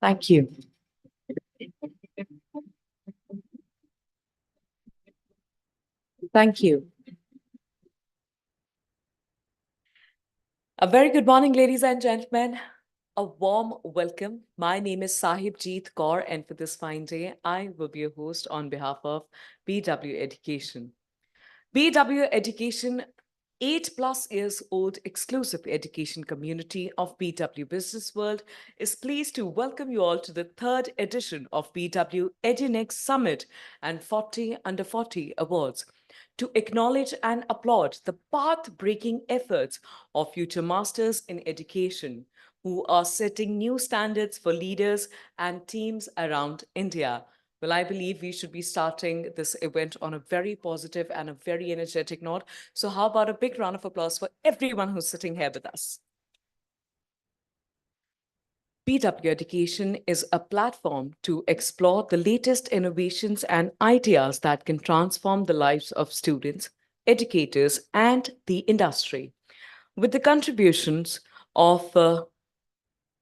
Thank you. Thank you. A very good morning, ladies and gentlemen. A warm welcome. My name is Sahib Jeet Kaur, and for this fine day, I will be your host on behalf of BW Education. BW Education, 8+ years old exclusive education community of BW Business World, is pleased to welcome you all to the third edition of BW EduNext Summit and 40 Under 40 Awards, to acknowledge and applaud the path-breaking efforts of future masters in education who are setting new standards for leaders and teams around India. Well, I believe we should be starting this event on a very positive and a very energetic note. So how about a big round of applause for everyone who's sitting here with us? BW Education is a platform to explore the latest innovations and ideas that can transform the lives of students, educators, and the industry. With the contributions of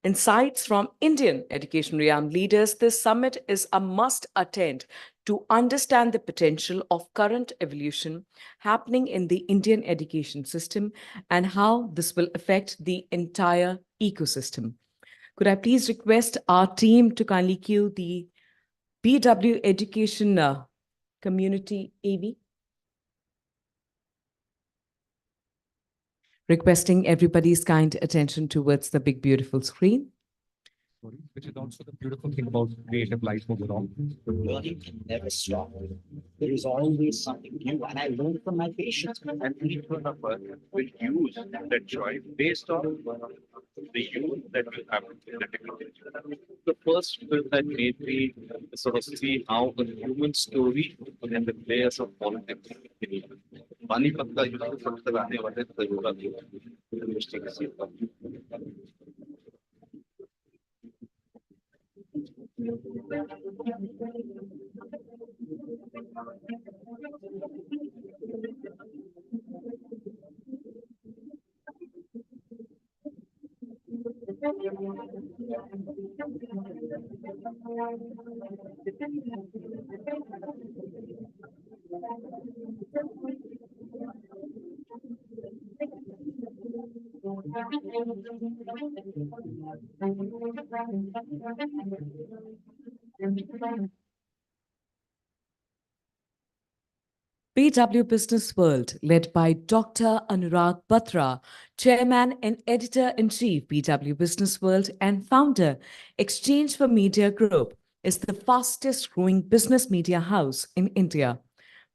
insights from Indian education realm leaders, this summit is a must attend to understand the potential of current evolution happening in the Indian education system and how this will affect the entire ecosystem. Could I please request our team to kindly cue the BW Education Community AV? Requesting everybody's kind attention towards the big, beautiful screen. Which is also the beautiful thing about creative life overall. Learning can never stop. There is always something new, and I learn from my patients. And each one of us will use that choice based on the use that we have in the technology. The first film that made me sort of see how a human story and the layers of politics. Panipat का युद्ध सबसे आने वाले तजुर्बा BW Business World, led by Dr. Anurag Batra, Chairman and Editor-in-Chief, BW Business World, and founder, Exchange for Media Group, is the fastest growing business media house in India.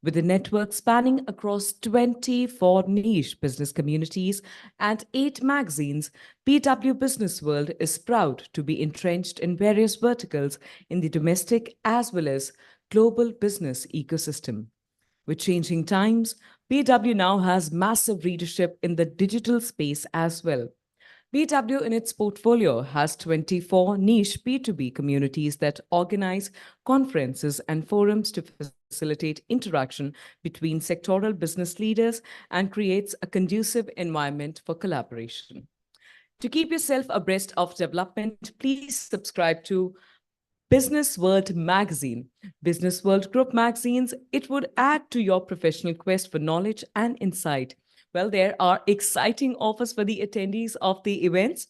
With a network spanning across 24 niche business communities and 8 magazines, BW Business World is proud to be entrenched in various verticals in the domestic as well as global business ecosystem. With changing times, BW now has massive readership in the digital space as well. BW in its portfolio has 24 niche B2B communities that organize conferences and forums to facilitate interaction between sectoral business leaders and creates a conducive environment for collaboration. To keep yourself abreast of development, please subscribe to Business World Magazine. Business World Group magazines, it would add to your professional quest for knowledge and insight. Well, there are exciting offers for the attendees of the events.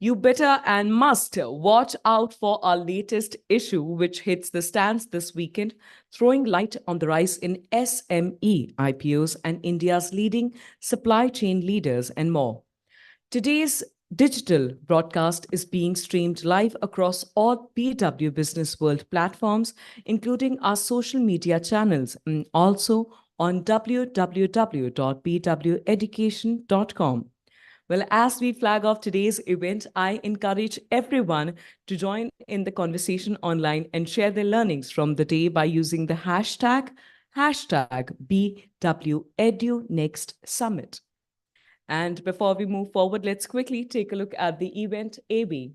You better and must watch out for our latest issue, which hits the stands this weekend, throwing light on the rise in SME IPOs and India's leading supply chain leaders and more. Today's digital broadcast is being streamed live across all BW Business World platforms, including our social media channels, and also on www.bweducation.com. Well, as we flag off today's event, I encourage everyone to join in the conversation online and share their learnings from the day by using the hashtag BWEduNextSummit. And before we move forward, let's quickly take a look at the event AB.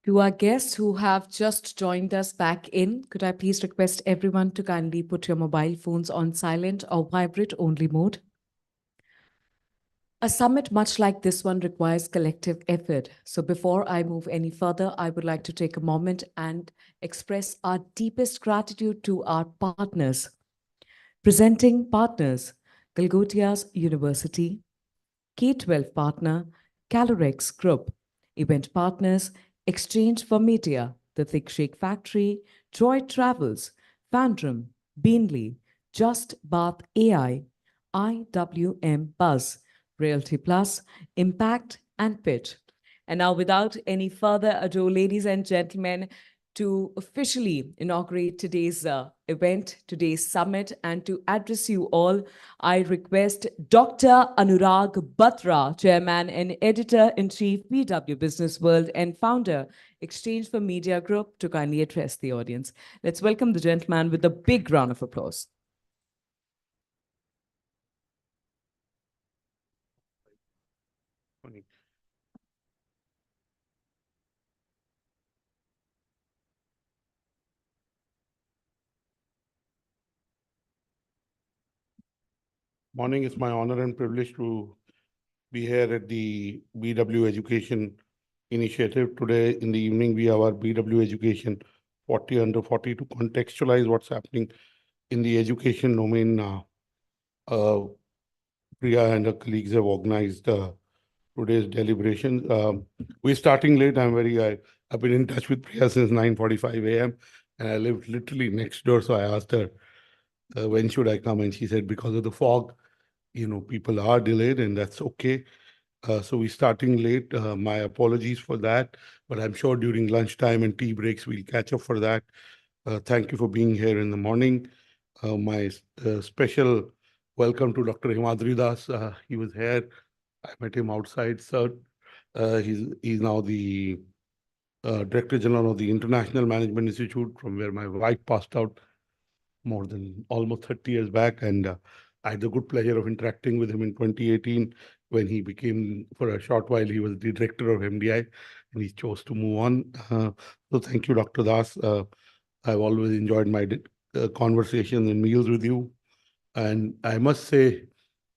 To our guests who have just joined us back in, could I please request everyone to kindly put your mobile phones on silent or vibrate only mode? A summit much like this one requires collective effort. So before I move any further, I would like to take a moment and express our deepest gratitude to our partners. Presenting partners, Galgotias University, K-12 partner, Calorex Group, event partners, Exchange for Media, The Thick Shake Factory, Joy Travels, Fandom, Beanly, Just Bath AI, IWM Buzz, Realty Plus, Impact, and Pitch. And now, without any further ado, ladies and gentlemen, to officially inaugurate today's event, today's summit, and to address you all, I request Dr. Anurag Batra, Chairman and Editor-in-Chief, PW Business World, and founder, Exchange for Media Group, to kindly address the audience. Let's welcome the gentleman with a big round of applause. Morning, it's my honor and privilege to be here at the BW Education Initiative. Today in the evening, we have our BW Education 40 under 40 to contextualize what's happening in the education domain. Priya and her colleagues have organized today's deliberations. We're starting late. I've been in touch with Priya since 9:45 a.m. and I live literally next door. So I asked her, when should I come? And she said, because of the fog, people are delayed and that's okay. So we're starting late. My apologies for that, but I'm sure during lunchtime and tea breaks, we'll catch up for that. Thank you for being here in the morning. My special welcome to Dr. Himadri Das. He was here. I met him outside, sir. He's now the Director General of the International Management Institute, from where my wife passed out more than almost 30 years back. And I had the good pleasure of interacting with him in 2018 when he became, for a short while, he was the director of MDI and he chose to move on. So thank you, Dr. Das. I've always enjoyed my conversations and meals with you. And I must say,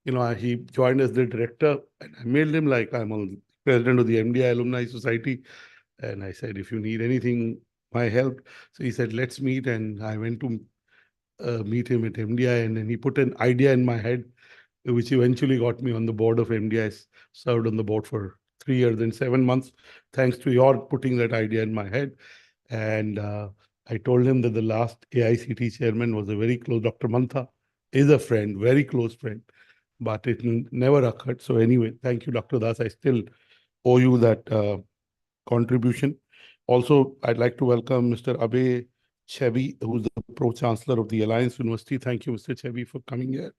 he joined as the director and I mailed him like I'm a president of the MDI Alumni Society. And I said, if you need anything, my help. So he said, let's meet. And I went to meet him at MDI, and then he put an idea in my head, which eventually got me on the board of MDI. Served on the board for 3 years and 7 months, thanks to your putting that idea in my head. And I told him that the last AICT chairman was a very close, Dr. Mantha is a friend, very close friend, but it never occurred. So anyway, thank you, Dr. Das. I still owe you that contribution. Also, I'd like to welcome Mr. Abe Chebi, who's the Pro-Chancellor of the Alliance University. Thank you, Mr. Chebi, for coming here.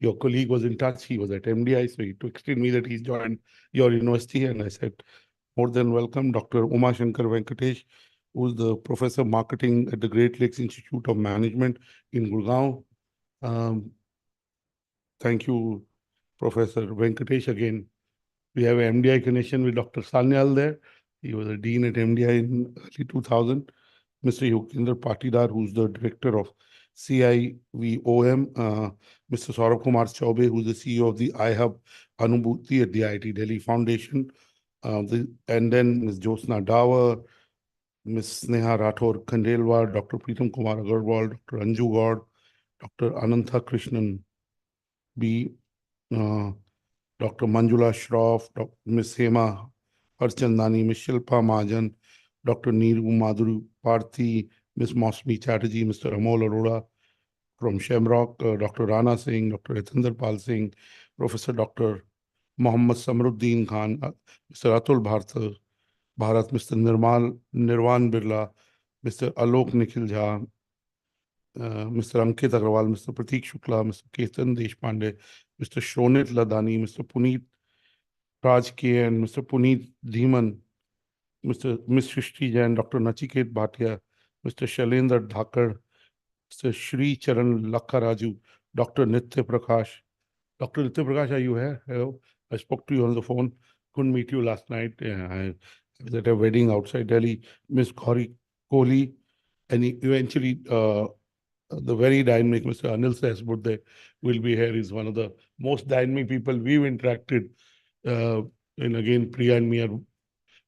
your colleague was in touch. He was at MDI, so he texted me that he's joined your university, and I said, more than welcome. Dr. Uma Shankar Venkatesh, who's the professor of marketing at the Great Lakes Institute of Management in Gurgaon. Thank you, Professor Venkatesh. Again, we have an MDI connection with Dr. Sanyal there. He was a dean at MDI in early 2000. Mr. Yogendra Patidar, who's the director of CIVOM, Mr. Saurabh Kumar Chaube, who's the CEO of the iHub Anubhuti at the IIT Delhi Foundation, and then Ms. Jyotsna Davar, Ms. Sneha Rathore Khandelwal, Dr. Pritam Kumar Agarwal, Dr. Anju Gaur, Dr. Anantha Krishnan B, Dr. Manjula Shroff, Ms. Hema Harchandani, Ms. Shilpa Mahajan, Dr. Neeru Madhuri Parthi, Ms. Mosmi Chatterjee, Mr. Amol Arora from Shamrock, Dr. Rana Singh, Dr. Yatinder Pal Singh, Professor Dr. Mohammad Samruddin Khan, Mr. Atul Bharat, Mr. Nirvan Birla, Mr. Alok Nikhil Jha, Mr. Ankit Agrawal, Mr. Pratik Shukla, Mr. Ketan Deshpande, Mr. Shronit Ladani, Mr. Puneet Raj K. and Mr. Puneet Dhiman, Ms. Shrishti Jain, Dr. Nachiket Bhatia, Mr. Shailendra Dhakar, Mr. Shri Charan Lakharaju, Dr. Nitya Prakash. Dr. Nitya Prakash, are you here? Hello. I spoke to you on the phone. Couldn't meet you last night. I was at a wedding outside Delhi. Miss Gauri Kohli, and eventually the very dynamic Mr. Anil Sahasbuddhe will be here. He's one of the most dynamic people we've interacted. And again, Priya and me are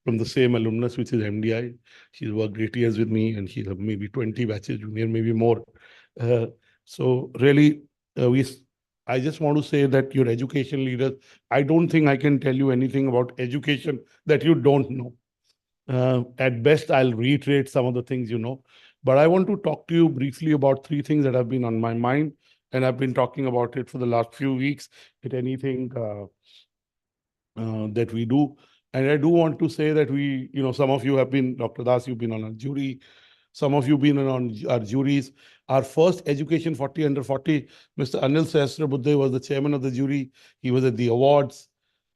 from the same alumnus, which is MDI. She's worked 8 years with me, and she's maybe 20 batches junior, maybe more. So really, I just want to say that your education leaders, I don't think I can tell you anything about education that you don't know. At best, I'll reiterate some of the things you know. But I want to talk to you briefly about 3 things that have been on my mind, and I've been talking about it for the last few weeks at anything that we do. And I do want to say that some of you have been, Dr. Das, you've been on our jury. Some of you have been on our juries. Our first Education 40 Under 40, Mr. Anil Sahasrabuddhe was the chairman of the jury. He was at the awards,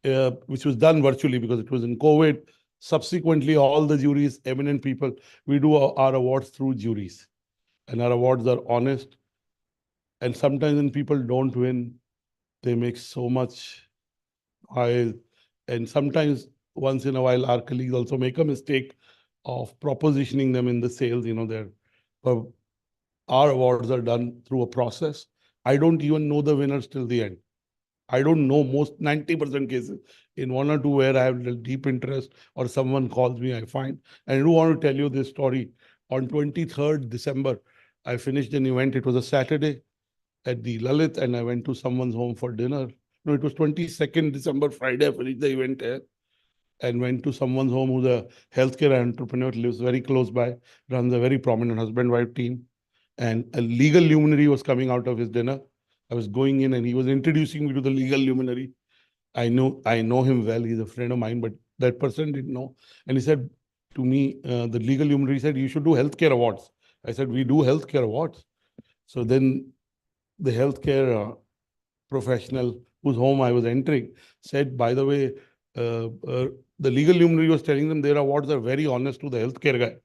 which was done virtually because it was in COVID. Subsequently, all the juries, eminent people, we do our awards through juries. And our awards are honest. And sometimes when people don't win, they make so much noise. And sometimes once in a while, our colleagues also make a mistake of propositioning them in the sales. Our awards are done through a process. I don't even know the winners till the end. I don't know most 90% cases. In 1 or 2 where I have a deep interest or someone calls me, I find. And I do want to tell you this story. On 23rd December, I finished an event. It was a Saturday at the Lalit, and I went to someone's home for dinner. No, it was 22nd December, Friday. I finished the event here and went to someone's home who's a healthcare entrepreneur, lives very close by, runs a very prominent husband-wife team. And a legal luminary was coming out of his dinner. I was going in and he was introducing me to the legal luminary. I know him well. He's a friend of mine, but that person didn't know. And he said to me, the legal luminary said, you should do healthcare awards. I said, we do healthcare awards. So then the healthcare professional whose home I was entering said, by the way, the legal luminary was telling them their awards are very honest to the healthcare guy.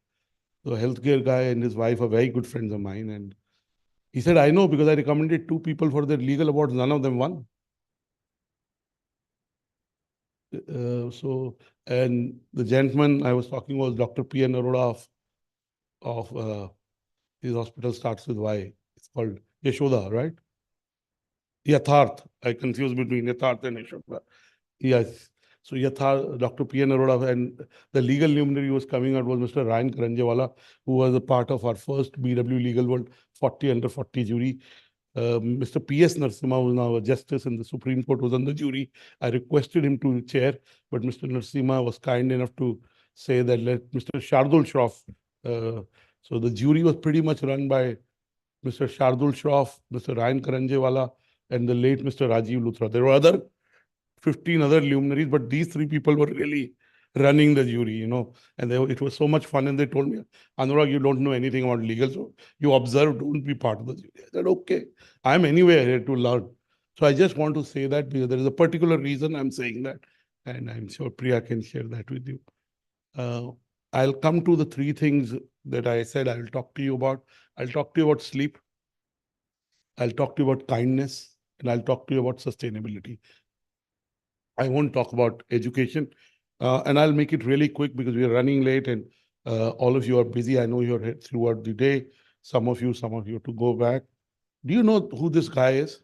The healthcare guy and his wife are very good friends of mine. And he said, I know because I recommended 2 people for their legal awards. None of them won. And the gentleman I was talking was Dr. P.N. Arora of his hospital starts with Y. It's called Yashoda, right? Yatharth. I confuse between Yatharth and Yashoda. Yes. So Yatharth, Dr. P.N. Arora, and the legal luminary who was coming out was Mr. Ryan Karanjewala, who was a part of our first BW Legal World 40 Under 40 jury. Mr. P.S. Narasimha, who is now a justice in the Supreme Court, was on the jury. I requested him to chair, but Mr. Narasimha was kind enough to say that let Mr. Shardul Shroff. So the jury was pretty much run by Mr. Shardul Shroff, Mr. Ryan Karanjewala, and the late Mr. Rajiv Luthra. There were 15 other luminaries, but these 3 people were really running the jury, and it was so much fun. And they told me, Anurag, you don't know anything about legal, so you observe, don't be part of the jury. I said, okay, I'm anywhere here to learn. So I just want to say that because there is a particular reason I'm saying that, and I'm sure Priya can share that with you. I'll come to the three things that I said I'll talk to you about. I'll talk to you about sleep. I'll talk to you about kindness, and I'll talk to you about sustainability. I won't talk about education, and I'll make it really quick because we are running late and all of you are busy. I know you're throughout the day. Some of you to go back. Do you know who this guy is?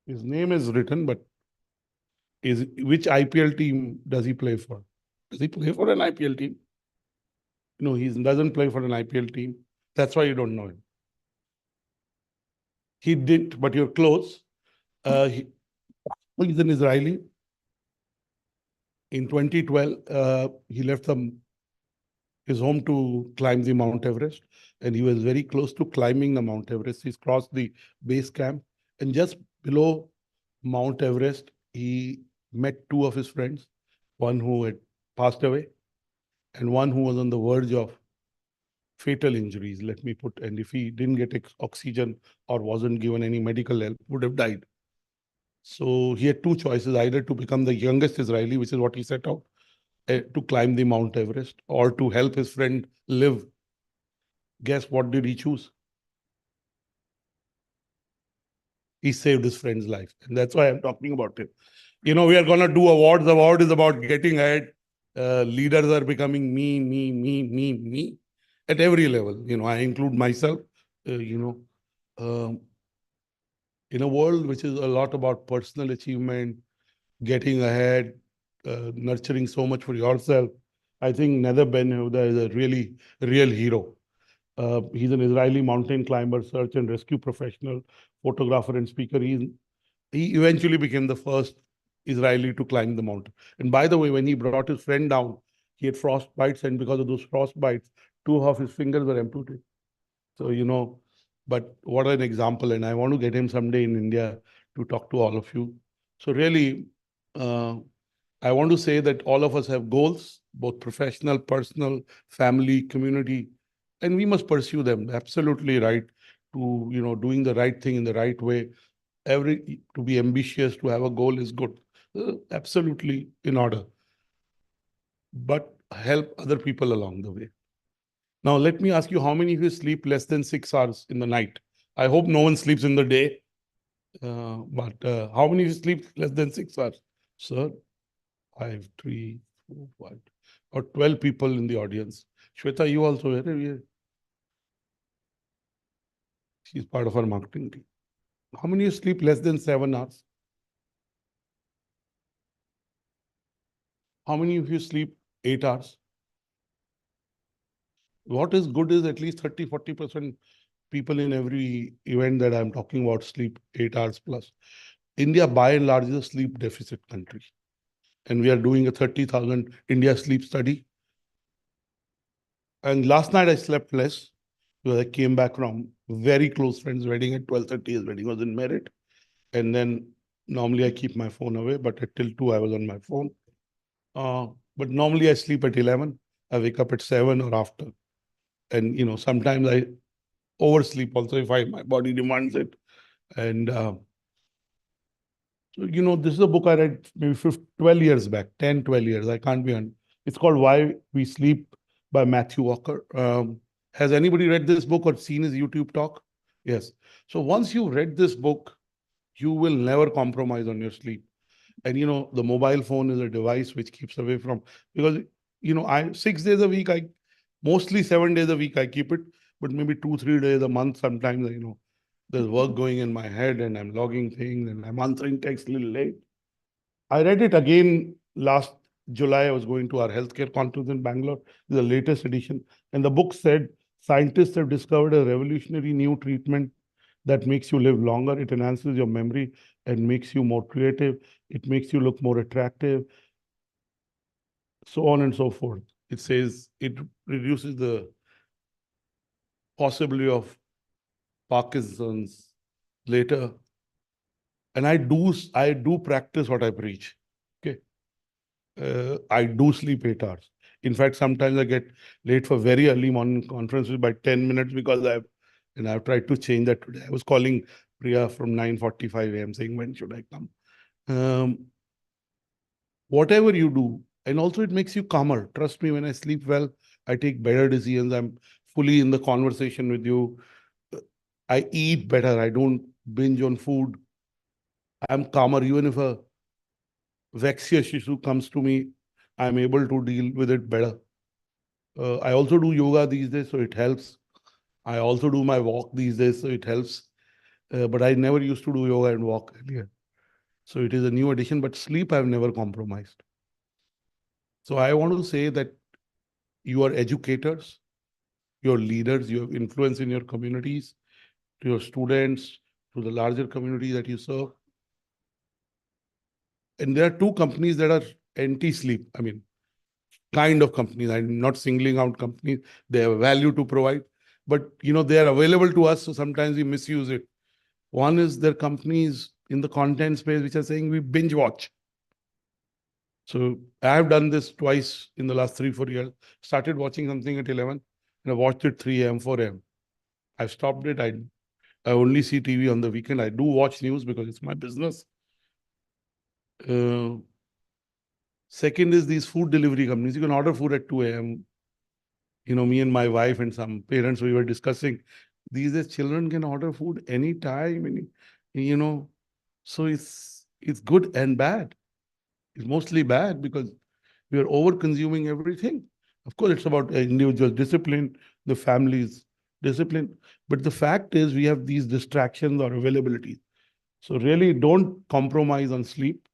His name is written, but is which IPL team does he play for? Does he play for an IPL team? No, he doesn't play for an IPL team. That's why you don't know him. He didn't, but you're close. He's an Israeli. In 2012, he left his home to climb the Mount Everest, and he was very close to climbing the Mount Everest. He's crossed the base camp, and just below Mount Everest, he met two of his friends, one who had passed away and one who was on the verge of fatal injuries, let me put, and if he didn't get oxygen or wasn't given any medical help, would have died. So he had two choices, either to become the youngest Israeli, which is what he set out, to climb the Mount Everest, or to help his friend live. Guess what did he choose? He saved his friend's life. And that's why I'm talking about it. You know, we are going to do awards. The award is about getting ahead. Leaders are becoming me at every level. You know, I include myself, um, in a world which is a lot about personal achievement, getting ahead, nurturing so much for yourself. I think Nether Ben Yehuda is a really real hero. He's an Israeli mountain climber, search and rescue professional, photographer, and speaker. He eventually became the first Israeli to climb the mountain. And by the way, when he brought his friend down, he had frost bites, and because of those frost bites, two of his fingers were amputated. So, you know, but what an example. And I want to get him someday in India to talk to all of you. So really, uh, I want to say that all of us have goals, both professional, personal, family, community, and we must pursue them. Absolutely right. To, you know, doing the right thing in the right way. To be ambitious, to have a goal is good. Absolutely in order. But help other people along the way. Now, let me ask you, how many of you sleep less than 6 hours in the night? I hope no one sleeps in the day. But how many of you sleep less than 6 hours? Sir, 5, 3, 4, 5, or 12 people in the audience. Shweta, you also here? She's part of our marketing team. How many of you sleep less than 7 hours? How many of you sleep 8 hours? What is good is at least 30, 40% people in every event that I'm talking about sleep 8 hours plus. India, by and large, is a sleep deficit country. And we are doing a 30,000 India sleep study. And last night I slept less because I came back from very close friend's wedding at 12:30. His wedding was in Merit. And then normally I keep my phone away, but till 2 I was on my phone. But normally I sleep at 11. I wake up at 7 or after. And, you know, sometimes I oversleep also if my body demands it. And so, you know, this is a book I read maybe 12 years back, 10, 12 years. I can't be on. It's called Why We Sleep by Matthew Walker. Has anybody read this book or seen his YouTube talk? Yes. So once you've read this book, you will never compromise on your sleep. And, you know, the mobile phone is a device which keeps away from, because, you know, 6 days a week, mostly 7 days a week, I keep it, but maybe 2, 3 days a month, sometimes, you know, there's work going in my head and I'm logging things and I'm answering texts a little late. I read it again last July. I was going to our healthcare conference in Bangalore, the latest edition. And the book said scientists have discovered a revolutionary new treatment that makes you live longer. It enhances your memory and makes you more creative. It makes you look more attractive, so on and so forth. It says it reduces the possibility of Parkinson's later. And I do practice what I preach. Okay. I do sleep 8 hours. In fact, sometimes I get late for very early morning conferences by 10 minutes because I've And I've tried to change that today. I was calling Priya from 9:45 a.m. saying, when should I come? Whatever you do, and also it makes you calmer. Trust me, when I sleep well, I take better decisions. I'm fully in the conversation with you. I eat better. I don't binge on food. I'm calmer. Even if a vexatious issue comes to me, I'm able to deal with it better. I also do yoga these days, so it helps. I also do my walk these days, so it helps. But I never used to do yoga and walk earlier. So it is a new addition, but sleep I've never compromised. So I want to say that you are educators, you're leaders, you have influence in your communities, to your students, to the larger community that you serve. And there are two companies that are anti-sleep. I mean, kind of companies. I'm not singling out companies. They have value to provide, but they are available to us. So sometimes we misuse it. One is there are companies in the content space which are saying we binge watch. So I have done this twice in the last 3-4 years. Started watching something at 11 and I watched it 3 a.m., 4 a.m. I've stopped it. I only see TV on the weekend. I do watch news because it's my business. Second is these food delivery companies. You can order food at 2 a.m. Me and my wife and some parents, we were discussing, these days children can order food anytime. So it's good and bad. It's mostly bad because we are over consuming everything. Of course, it's about individual discipline, the family's discipline. But the fact is we have these distractions or availability. So really don't compromise on sleep.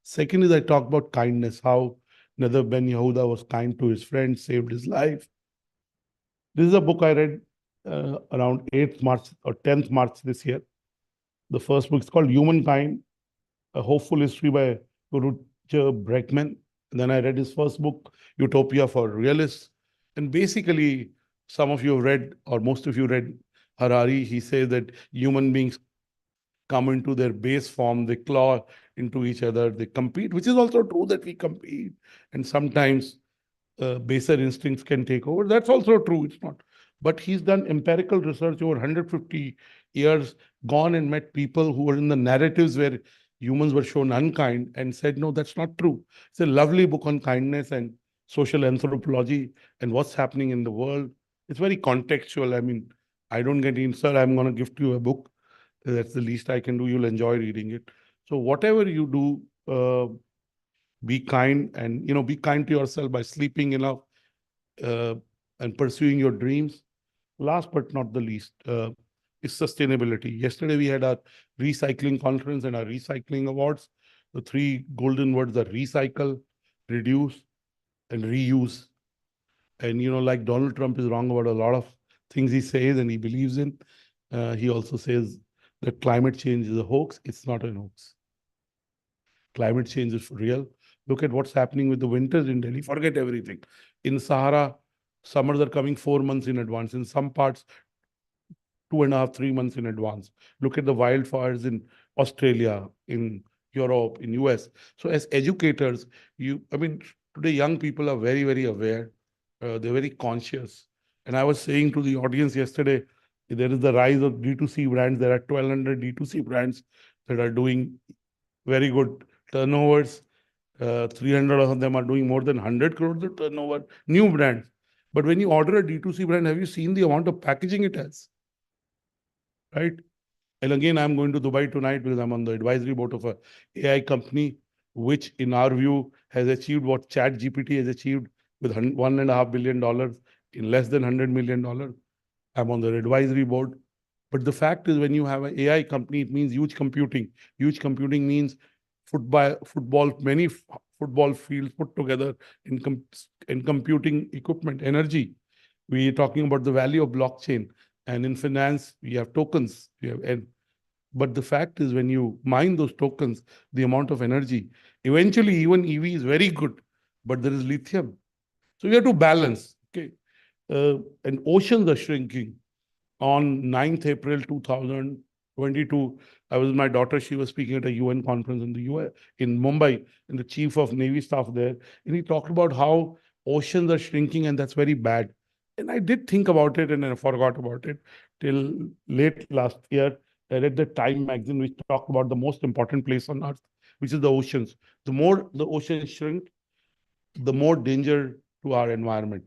Second is I talk about kindness, how Nadab ben Yehuda was kind to his friend, saved his life. This is a book I read around 8th March or 10th March this year. The first book is called Humankind, A Hopeful History by Guru Bregman. And then I read his first book, Utopia for Realists. And basically, some of you have read, or most of you read Harari. He says that human beings come into their base form, they claw into each other, they compete, which is also true that we compete. And sometimes baser instincts can take over. That's also true. It's not. But he's done empirical research over 150 years, gone and met people who were in the narratives where humans were shown unkind and said, no, that's not true. It's a lovely book on kindness and social anthropology and what's happening in the world. It's very contextual. I mean, I don't get in, sir, I'm going to gift you a book. That's the least I can do. You'll enjoy reading it. So whatever you do, be kind and be kind to yourself by sleeping enough uh, and pursuing your dreams. Last but not the least is sustainability. Yesterday we had our recycling conference and our recycling awards. The three golden words are recycle, reduce, and reuse. And like Donald Trump is wrong about a lot of things he says and he believes in, he also says that climate change is a hoax. It's not a hoax. Climate change is real. Look at what's happening with the winters in Delhi. Forget everything. In Sahara, summers are coming 4 months in advance. In some parts, 2.5, 3 months in advance. Look at the wildfires in Australia, in Europe, in US. So as educators, today young people are very, very aware. They're very conscious. And I was saying to the audience yesterday, there is the rise of D2C brands. There are 1,200 D2C brands that are doing very good turnovers. 300 of them are doing more than 100 crores of turnover, new brands. But when you order a D2C brand, have you seen the amount of packaging it has? Right? And again, I'm going to Dubai tonight because I'm on the advisory board of a AI company, which in our view has achieved what Chat GPT has achieved with $1.5 billion in less than $100 million. I'm on the advisory board. But the fact is, when you have an AI company, it means huge computing. Huge computing means many football fields put together in computing equipment, energy. We are talking about the value of blockchain. And in finance, we have tokens. But the fact is, when you mine those tokens, the amount of energy, eventually even EV is very good, but there is lithium. So you have to balance. Okay. And oceans are shrinking. On 9th April 2022, I was with my daughter. She was speaking at a UN conference in the US, in Mumbai, and the chief of Navy staff there. And he talked about how oceans are shrinking, and that's very bad. And I did think about it and I forgot about it till late last year. I read the Time magazine, which talked about the most important place on earth, which is the oceans. The more the oceans shrink, the more danger to our environment,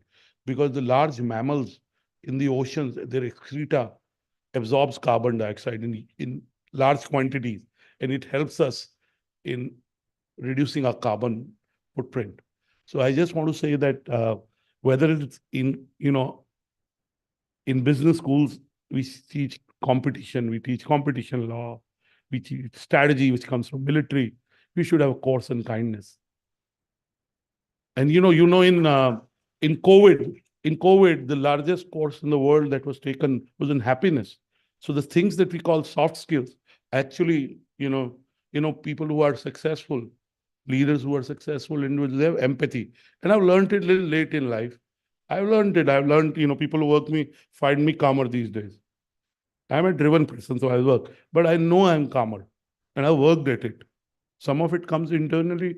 because the large mammals in the oceans, their excreta absorbs carbon dioxide in large quantities, and it helps us in reducing our carbon footprint. So I just want to say that whether it's in business schools, we teach competition, we teach competition law, we teach strategy, which comes from military. We should have a course on kindness. And in COVID, the largest course in the world that was taken was in happiness. So the things that we call soft skills, actually, people who are successful, leaders who are successful individuals, they have empathy. And I've learned it a little late in life. I've learned it. I've learned, people who work me find me calmer these days. I'm a driven person, so I work, but I know I'm calmer, and I worked at it. Some of it comes internally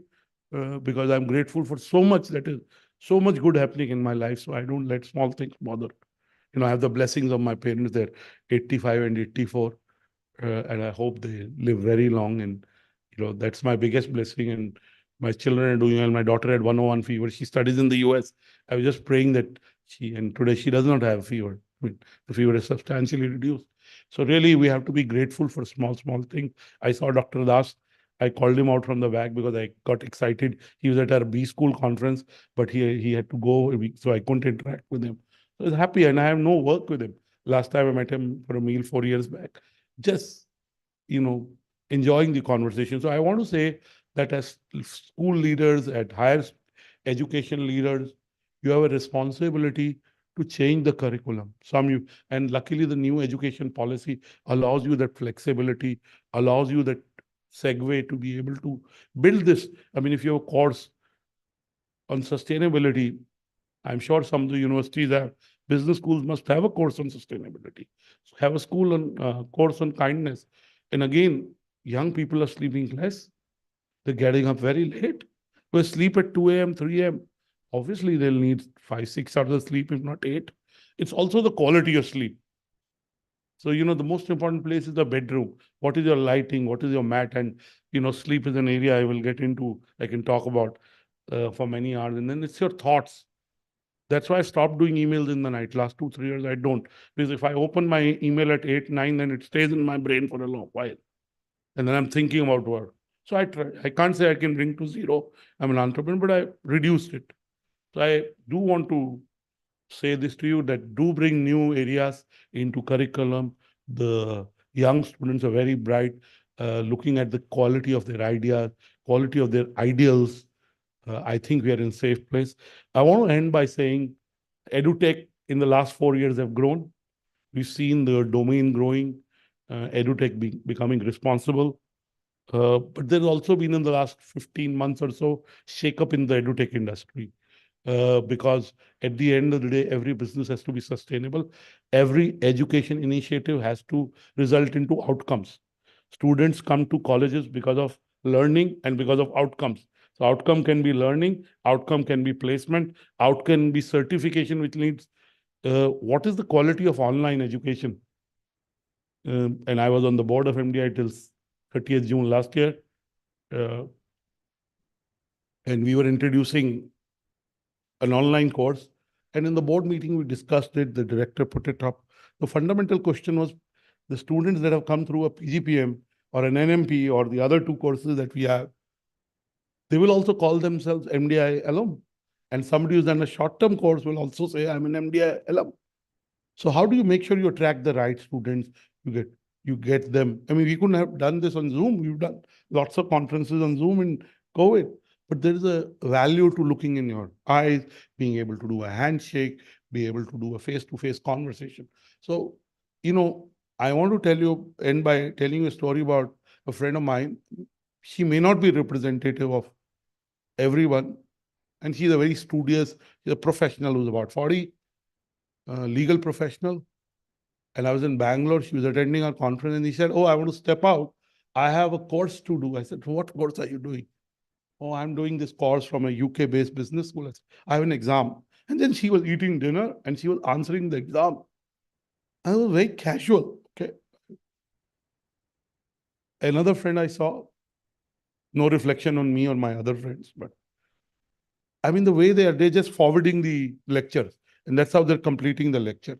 because I'm grateful for so much that is so much good happening in my life. So I don't let small things bother. I have the blessings of my parents. They're 85 and 84, and I hope they live very long. And that's my biggest blessing. And my children are doing well. My daughter had 101 fever. She studies in the US. I was just praying that and today she does not have fever. I mean, the fever is substantially reduced. So really, we have to be grateful for small things. I saw Dr. Das. I called him out from the back because I got excited. He was at our B school conference, but he had to go, so I couldn't interact with him. So I was happy, and I have no work with him. Last time I met him for a meal 4 years back, just you know enjoying the conversation. So I want to say that as school leaders, at higher education leaders, you have a responsibility to change the curriculum. And luckily the new education policy allows you that flexibility, allows you that segue to be able to build this. I mean, if you have a course on sustainability, I'm sure some of the universities have, business schools must have a course on sustainability. So have a school on course on kindness. And again, young people are sleeping less. They're getting up very late. They sleep at 2 a.m., 3 a.m. Obviously, they'll need 5, 6 hours of sleep, if not 8. It's also the quality of sleep. So, the most important place is the bedroom. What is your lighting? What is your mat? And, sleep is an area I will get into, I can talk about for many hours. And then it's your thoughts. That's why I stopped doing emails in the night. Last 2, 3 years, I don't. Because if I open my email at 8, 9, then it stays in my brain for a long while. And then I'm thinking about work. So I try. I can't say I can bring to zero. I'm an entrepreneur, but I reduced it. So I do want to say this to you, that do bring new areas into curriculum. The young students are very bright, looking at the quality of their ideas, quality of their ideals. I think we are in a safe place. I want to end by saying edutech in the last 4 years have grown. We've seen the domain growing, edutech becoming responsible. But there's also been in the last 15 months or so shake up in the edutech industry. Because at the end of the day, every business has to be sustainable. Every education initiative has to result into outcomes. Students come to colleges because of learning and because of outcomes. So outcome can be learning, outcome can be placement, outcome can be certification, which needs what is the quality of online education? And I was on the board of MDI till 30th June last year. And we were introducing an online course. And in the board meeting, we discussed it. The director put it up. The fundamental question was, the students that have come through a PGPM or an NMP or the other 2 courses that we have, they will also call themselves MDI alum. And somebody who's done a short-term course will also say, I'm an MDI alum. So how do you make sure you attract the right students? You get them. I mean, we couldn't have done this on Zoom. We've done lots of conferences on Zoom in COVID. But there is a value to looking in your eyes, being able to do a handshake, be able to do a face-to-face conversation. So, I want to end by telling you a story about a friend of mine. She may not be representative of everyone. And she's a very studious, she's a professional who's about 40, legal professional. And I was in Bangalore. She was attending our conference and he said, oh, I want to step out. I have a course to do. I said, what course are you doing? Oh, I'm doing this course from a UK-based business school. I have an exam. And then she was eating dinner and she was answering the exam. I was very casual. Okay. Another friend I saw, no reflection on me or my other friends, but I mean, the way they're just forwarding the lectures, and that's how they're completing the lecture.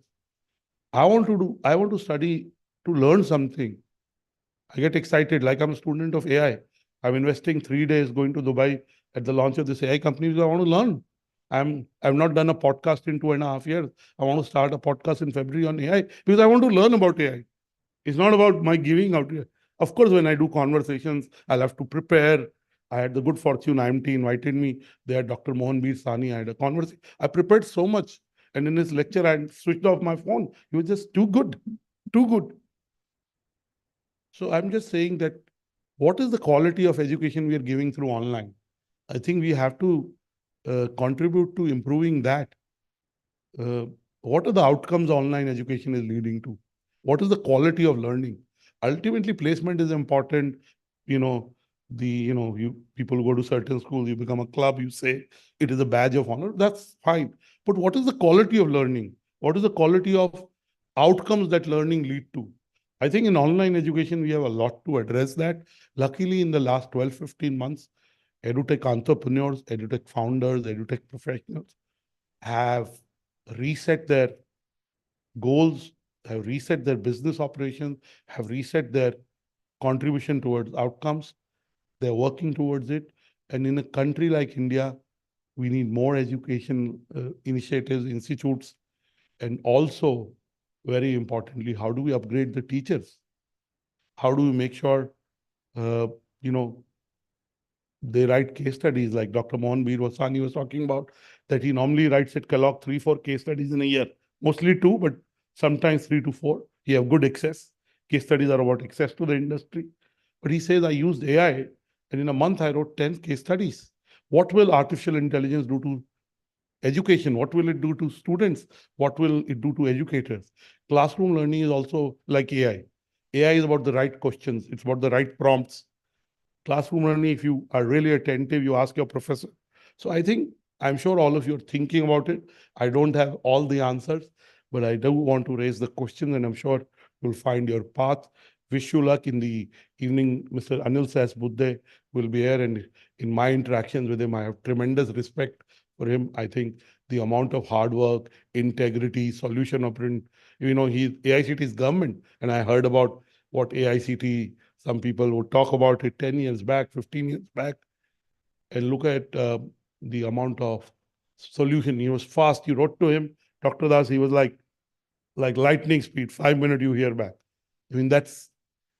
I want to study to learn something. I get excited, like I'm a student of AI. I'm investing 3 days going to Dubai at the launch of this AI company because I want to learn. I've not done a podcast in 2.5 years. I want to start a podcast in February on AI because I want to learn about AI. It's not about my giving out. Of course, when I do conversations, I'll have to prepare. I had the good fortune, IMT invited me. They had Dr. Mohan Bir Sani. I had a conversation. I prepared so much. And in his lecture, I switched off my phone. He was just too good, too good. So I'm just saying that what is the quality of education we are giving through online? I think we have to contribute to improving that. What are the outcomes online education is leading to? What is the quality of learning? Ultimately, placement is important. You know, you people go to certain schools, you become a club, you say it is a badge of honor. That's fine. But what is the quality of learning? What is the quality of outcomes that learning lead to? I think in online education, we have a lot to address that. Luckily, in the last 12, 15 months, edutech entrepreneurs, edutech founders, edutech professionals have reset their goals, have reset their business operations, have reset their contribution towards outcomes. They're working towards it. And in a country like India, we need more education initiatives, institutes, and also, very importantly, how do we upgrade the teachers? How do we make sure, uh, you know, they write case studies like Dr. Mohan Bir Wasani was talking about, that he normally writes at Kellogg 3, 4 case studies in a year, mostly 2, but sometimes 3 to 4. He have good access. Case studies are about access to the industry. But he says, I used AI and in a month I wrote 10 case studies. What will artificial intelligence do to education? What will it do to students? What will it do to educators? Classroom learning is also like AI. AI is about the right questions. It's about the right prompts. Classroom learning, if you are really attentive, you ask your professor. So I think, I'm sure all of you are thinking about it. I don't have all the answers, but I do want to raise the question, and I'm sure you'll find your path. Wish you luck in the evening. Mr. Anil Sas Buddhe will be here, and in my interactions with him, I have tremendous respect for him. I think the amount of hard work, integrity, solution operant, he's AICT's government, and I heard about what AICT, some people would talk about it 10 years back, 15 years back, and look at the amount of solution. He was fast. You wrote to him, Dr. Das, he was like lightning speed, 5 minutes you hear back. I mean, that's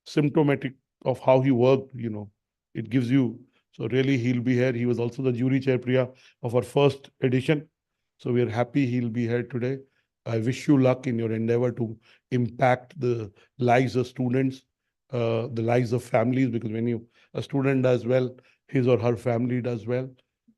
symptomatic of how he worked. It gives you, so really he'll be here. He was also the jury chair, Priya, of our first edition. So we are happy he'll be here today. I wish you luck in your endeavor to impact the lives of students, the lives of families, because when a student does well, his or her family does well.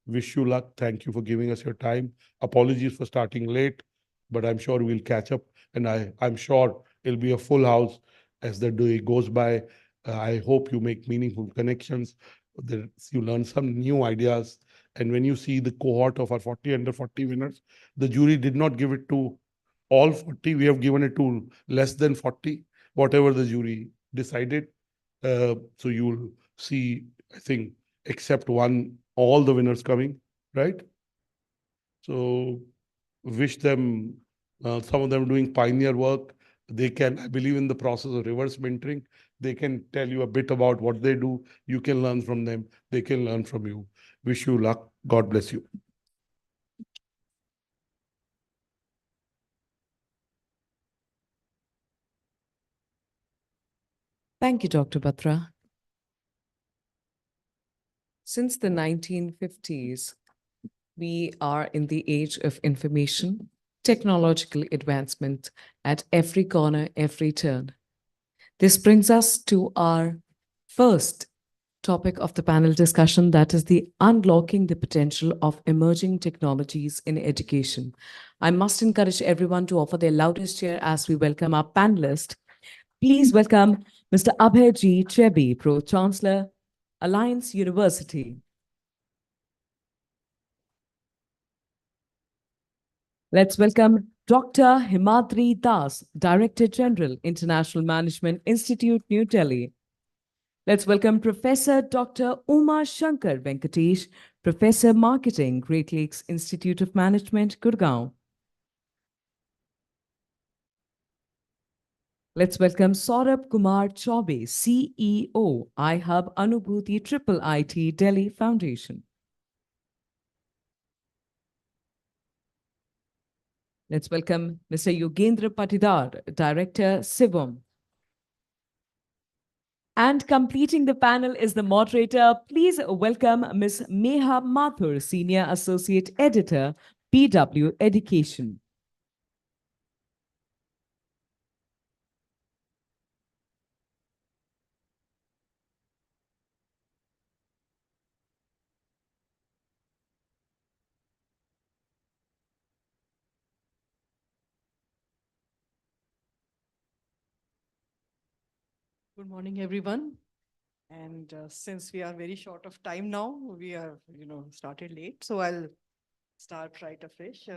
Wish you luck. Thank you for giving us your time. Apologies for starting late, but I'm sure we'll catch up. And I'm sure it'll be a full house as the day goes by. I hope you make meaningful connections, that you learn some new ideas. And when you see the cohort of our 40 under 40 winners, the jury did not give it to all 40. We have given it to less than 40, whatever the jury decided. So you'll see, I think, except one, all the winners coming, right? So wish them, some of them doing pioneer work. I believe in the process of reverse mentoring. They can tell you a bit about what they do. You can learn from them. They can learn from you. Wish you luck. God bless you. Thank you, Dr. Batra. Since the 1950s, we are in the age of information, technological advancement at every corner, every turn. This brings us to our first topic of the panel discussion, that is the unlocking the potential of emerging technologies in education. I must encourage everyone to offer their loudest cheer as we welcome our panelist. Please welcome Mr. Abhay G. Chebi, Pro-Chancellor, Alliance University. Let's welcome Dr. Himadri Das, Director General, International Management Institute, New Delhi. Let's welcome Professor Dr. Uma Shankar Venkatesh, Professor Marketing, Great Lakes Institute of Management, Gurgaon. Let's welcome Saurabh Kumar Chaube, CEO, iHub Anubhuti Triple IT, Delhi Foundation. Let's welcome Mr. Yogendra Patidar, Director, Sivom. And completing the panel is the moderator. Please welcome Ms. Meha Mathur, Senior Associate Editor, PW Education. Good morning, everyone. And since we are very short of time now, we are, started late. So I'll start right afresh.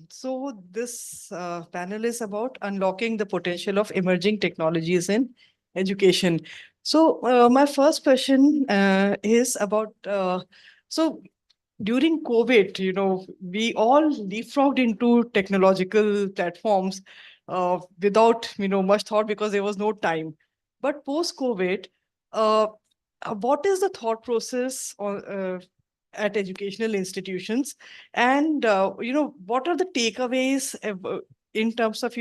So this panel is about unlocking the potential of emerging technologies in education. So my first question is about, so during COVID, we all leapfrogged into technological platforms without, much thought because there was no time. But post-COVID, uh, what is the thought process at educational institutions, and what are the takeaways in terms of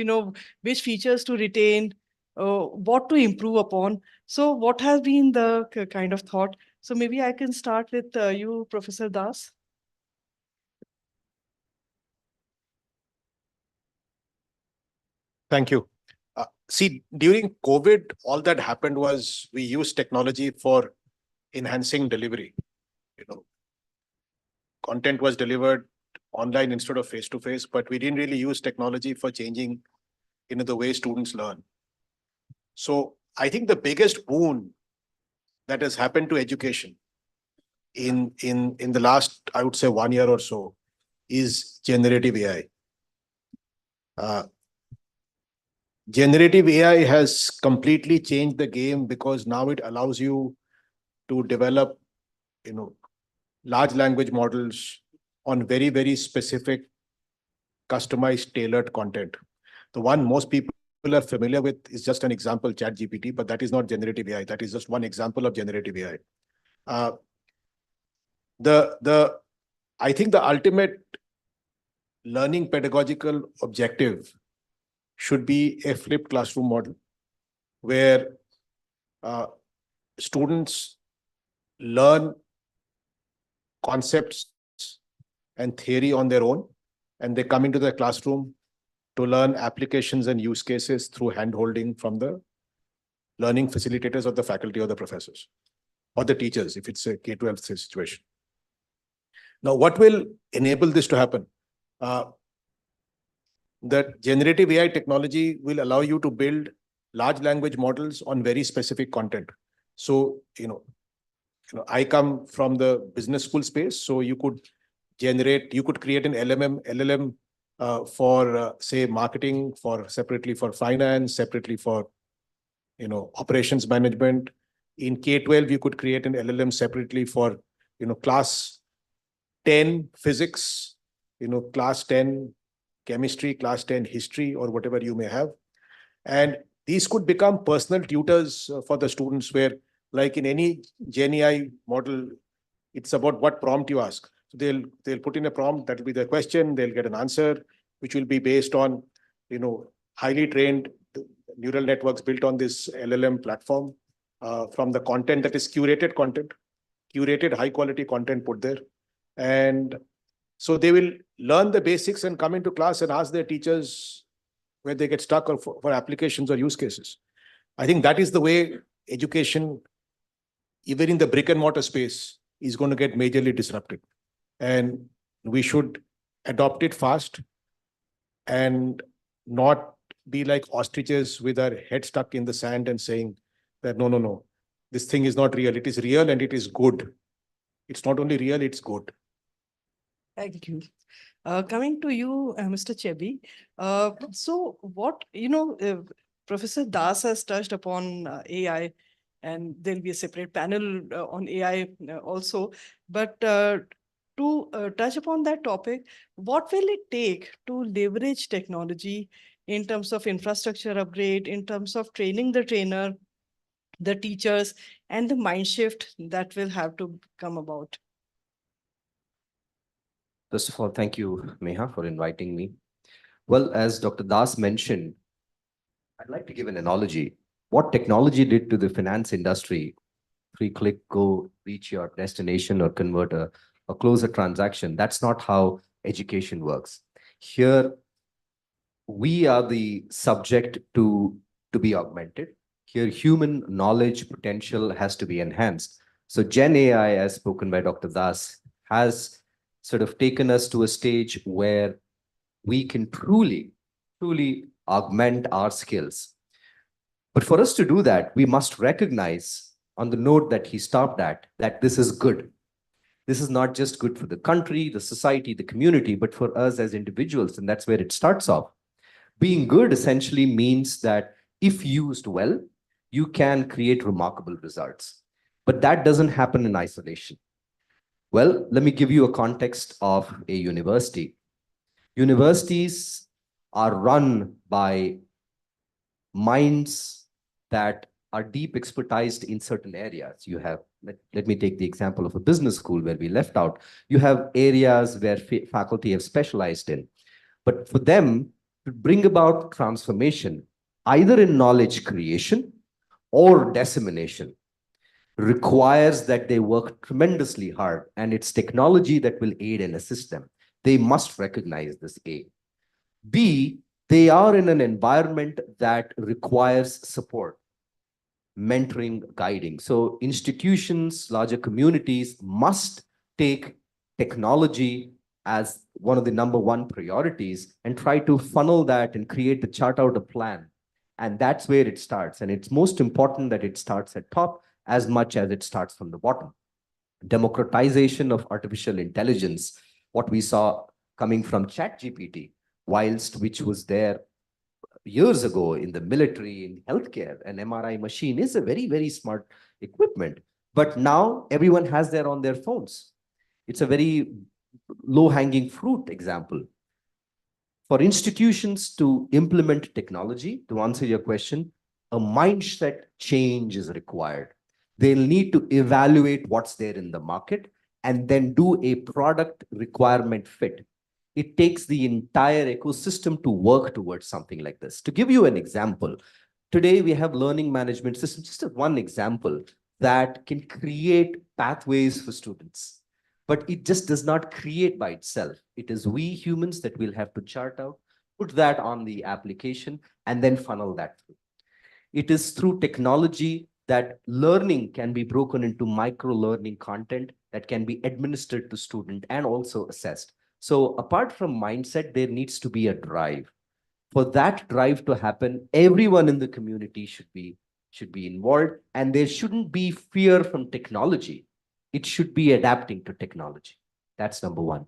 which features to retain, what to improve upon? So, what has been the kind of thought? So maybe I can start with you, Professor Das. Thank you. See, during COVID, all that happened was we used technology for enhancing delivery. Content was delivered online instead of face to face, but we didn't really use technology for changing, the way students learn. So I think the biggest boon that has happened to education in the last, I would say, 1 year or so, is generative AI. Generative AI has completely changed the game because now it allows you to develop, large language models on very, very specific, customized, tailored content. The one most people are familiar with is just an example, ChatGPT, but that is not generative AI. That is just one example of generative AI. I think the ultimate learning pedagogical objective should be a flipped classroom model where students learn concepts and theory on their own, and they come into the classroom to learn applications and use cases through hand-holding from the learning facilitators or the faculty or the professors or the teachers, if it's a K-12 situation. Now, what will enable this to happen? The generative AI technology will allow you to build large language models on very specific content. So, I come from the business school space, so you could create an LLM for say marketing, separately for finance, separately for operations management. In K-12, you could create an LLM separately for class 10 physics, class 10 chemistry, class 10 history, or whatever you may have. And these could become personal tutors for the students, where, like in any GenAI model, it's about what prompt you ask. So they'll put in a prompt, that will be the question, they'll get an answer, which will be based on, highly trained neural networks built on this LLM platform, from the content that is curated high quality content put there. And so they will learn the basics and come into class and ask their teachers where they get stuck, or for applications or use cases. I think that is the way education, even in the brick and mortar space, is going to get majorly disrupted. And we should adopt it fast and not be like ostriches with our head stuck in the sand and saying that, no, this thing is not real. It is real and it is good. It's not only real, it's good. Thank you. Coming to you, Mr. Chebi. So what, Professor Das has touched upon AI, and there'll be a separate panel on AI also. But to touch upon that topic, what will it take to leverage technology in terms of infrastructure upgrade, in terms of training the trainer, the teachers, and the mind shift that will have to come about? First of all, thank you, Meha, for inviting me. Well, as Dr. Das mentioned, I'd like to give an analogy. What technology did to the finance industry, 3-click, go reach your destination or convert or close a transaction. That's not how education works. Here, we are the subject to be augmented. Here, human knowledge potential has to be enhanced. So Gen AI, as spoken by Dr. Das, has sort of taken us to a stage where we can truly augment our skills. But for us to do that, we must recognize on the note that he stopped at, that this is good. This is not just good for the country, the society, the community, but for us as individuals. And that's where it starts off. Being good essentially means that if used well, you can create remarkable results. But that doesn't happen in isolation. Well, let me give you a context of a university. Universities are run by minds that are deep expertised in certain areas. You have, let me take the example of a business school where we left out. You have areas where faculty have specialized in. But for them to bring about transformation, either in knowledge creation or dissemination, requires that they work tremendously hard, and it's technology that will aid and assist them. They must recognize this, A. B, they are in an environment that requires support, mentoring, guiding. So institutions, larger communities must take technology as one of the #1 priorities and try to funnel that and create the chart out a plan. And that's where it starts. And it's most important that it starts at top as much as it starts from the bottom. Democratization of artificial intelligence, what we saw coming from ChatGPT, which was there years ago in the military, in healthcare, an MRI machine is a very smart equipment. But now everyone has their on their phones. It's a very low-hanging fruit example. For institutions to implement technology, to answer your question, a mindset change is required. They'll need to evaluate what's there in the market and then do a product requirement fit. It takes the entire ecosystem to work towards something like this. To give you an example, today we have learning management systems, just one example, that can create pathways for students. But it just does not create by itself. It is we humans that will have to chart out, put that on the application, and then funnel that through. It is through technology that learning can be broken into micro-learning content that can be administered to student and also assessed. So apart from mindset, there needs to be a drive. For that drive to happen, everyone in the community should be involved, and there shouldn't be fear from technology. It should be adapting to technology. That's #1.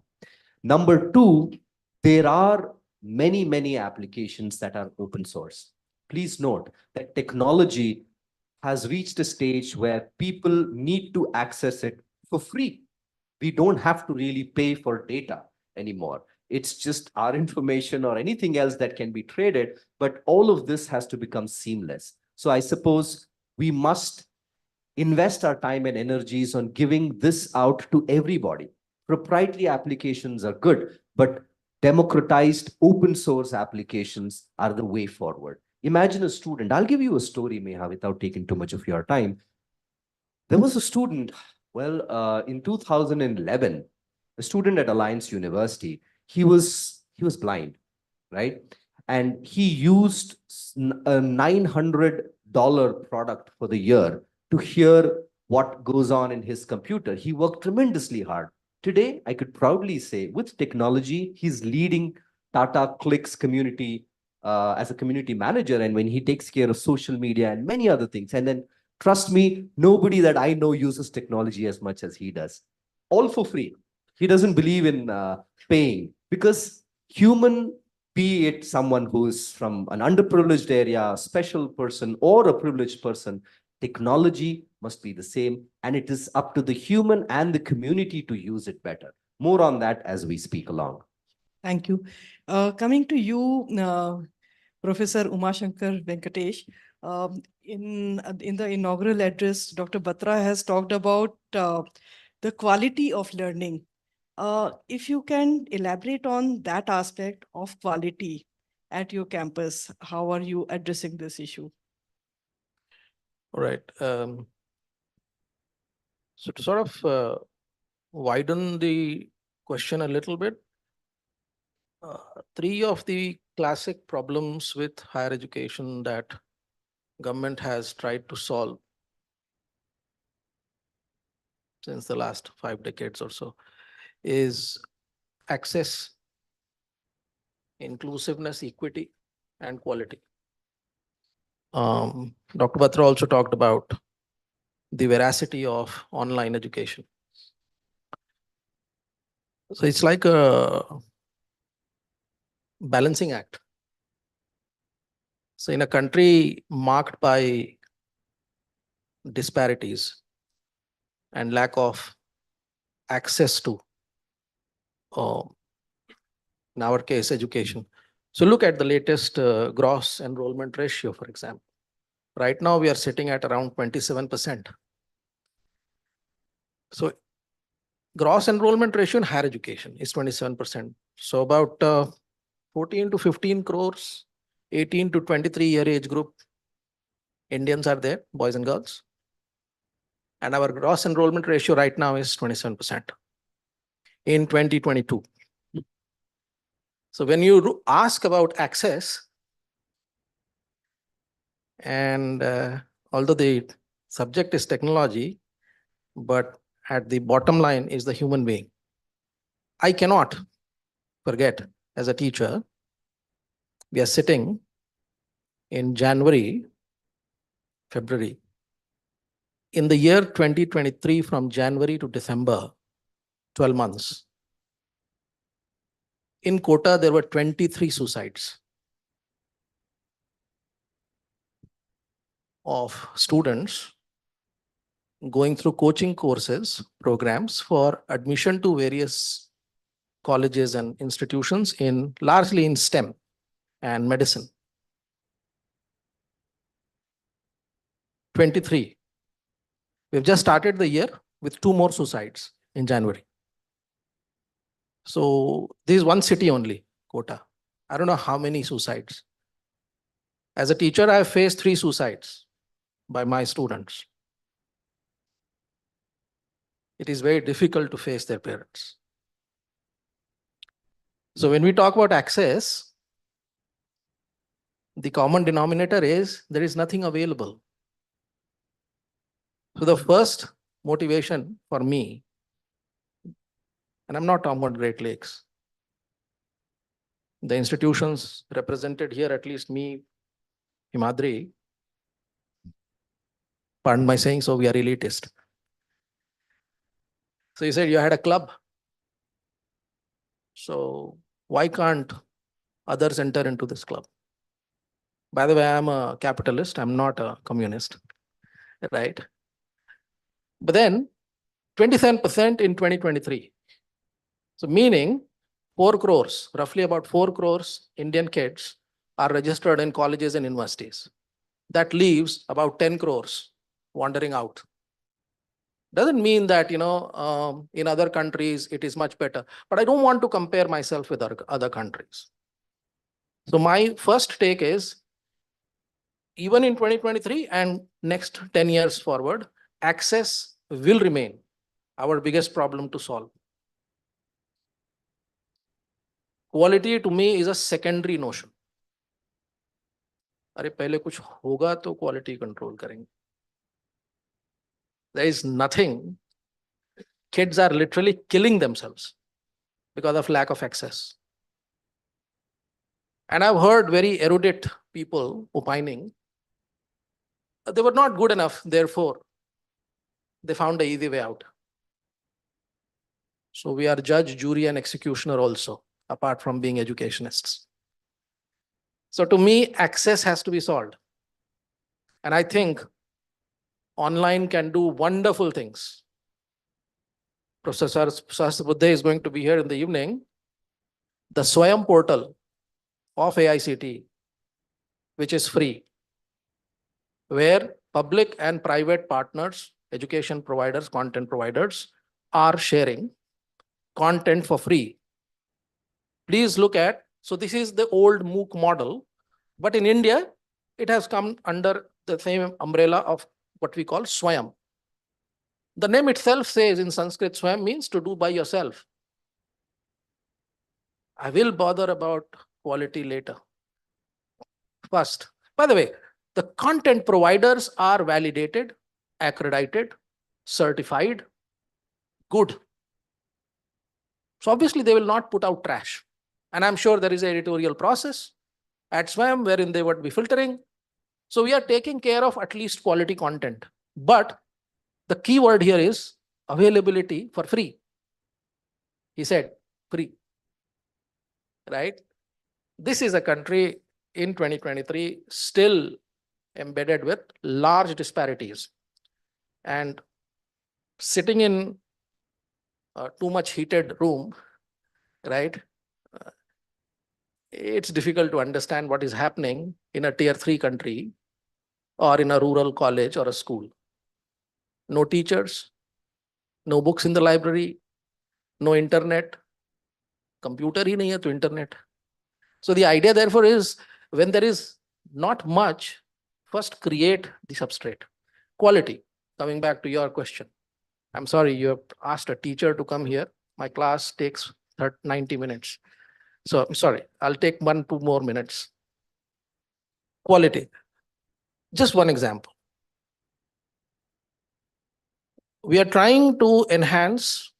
#2, there are many applications that are open source. Please note that technology has reached a stage where people need to access it for free. We don't have to really pay for data anymore. It's just our information or anything else that can be traded, but all of this has to become seamless. So I suppose we must invest our time and energies on giving this out to everybody. Proprietary applications are good, but democratized open source applications are the way forward. Imagine a student. I'll give you a story, Meha, without taking too much of your time. There was a student, in 2011, a student at Alliance University. He was blind, right? And he used a $900 product for the year to hear what goes on in his computer. He worked tremendously hard. Today, I could proudly say, with technology, he's leading Tata Clicks community as a community manager. And when he takes care of social media and many other things. And then, trust me, nobody that I know uses technology as much as he does. All for free. He doesn't believe in paying. Because human, be it someone who's from an underprivileged area, a special person, or a privileged person, technology must be the same, and it is up to the human and the community to use it better. More on that as we speak along. Thank you. Coming to you, Professor Umashankar Venkatesh, in the inaugural address, Dr. Batra has talked about the quality of learning. If you can elaborate on that aspect of quality at your campus, how are you addressing this issue? All right. So to sort of widen the question a little bit, three of the classic problems with higher education that government has tried to solve since the last 5 decades or so is access, inclusiveness, equity, and quality. Dr. Batra also talked about the veracity of online education. So it's like a balancing act. So in a country marked by disparities and lack of access to, in our case, education. So look at the latest gross enrollment ratio, for example. Right now, we are sitting at around 27%. So gross enrollment ratio in higher education is 27%. So about 14 to 15 crores, 18 to 23 year age group Indians are there, boys and girls. And our gross enrollment ratio right now is 27% in 2022. So when you ask about access, and although the subject is technology, but at the bottom line is the human being. I cannot forget, as a teacher, we are sitting in January, February. In the year 2023, from January to December, 12 months, in Kota, there were 23 suicides of students going through coaching courses, programs for admission to various colleges and institutions largely in STEM and medicine. 23. We've just started the year with 2 more suicides in January. So this is one city only, Kota. I don't know how many suicides. As a teacher, I have faced 3 suicides by my students. It is very difficult to face their parents. So when we talk about access, the common denominator is there is nothing available. So the first motivation for me, and I'm not talking about Great Lakes, the institutions represented here, at least me, Himadri, pardon my saying so, we are elitist. So you said you had a club. So why can't others enter into this club? By the way, I'm a capitalist. I'm not a communist, right? But then 27% in 2023. So meaning 4 crores, roughly about 4 crores Indian kids are registered in colleges and universities. That leaves about 10 crores wandering out. Doesn't mean that, in other countries, it is much better. But I don't want to compare myself with other countries. So my first take is, even in 2023 and next 10 years forward, access will remain our biggest problem to solve. Quality to me is a secondary notion. अरे पहले कुछ होगा तो quality control करेंगे. There is nothing. Kids are literally killing themselves because of lack of access. And I've heard very erudite people opining they were not good enough, therefore they found an easy way out. So we are judge, jury, and executioner also. apart from being educationists. So to me, access has to be solved. And I think online can do wonderful things. Professor Sahasrabudhe is going to be here in the evening. The Swayam portal of AICT, which is free, where public and private partners, education providers, content providers are sharing content for free. Please look at, so this is the old MOOC model, but in India, it has come under the same umbrella of what we call Swayam. The name itself says in Sanskrit, Swayam means to do by yourself. I will bother about quality later. First, by the way, the content providers are validated, accredited, certified, good. So obviously they will not put out trash. And I'm sure there is an editorial process at Swayam wherein they would be filtering. So we are taking care of at least quality content. But the key word here is availability for free. He said free, right? This is a country in 2023 still embedded with large disparities. And sitting in a too much heated room, right? It's difficult to understand what is happening in a tier 3 country or in a rural college or a school. No teachers, no books in the library, no internet, computer hi nahi hai to internet. So the idea therefore is when there is not much, first create the substrate. Quality, coming back to your question. I'm sorry, you have asked a teacher to come here. My class takes 90 minutes. So I'm sorry, I'll take 1-2 more minutes. Quality. Just one example. We are trying to enhance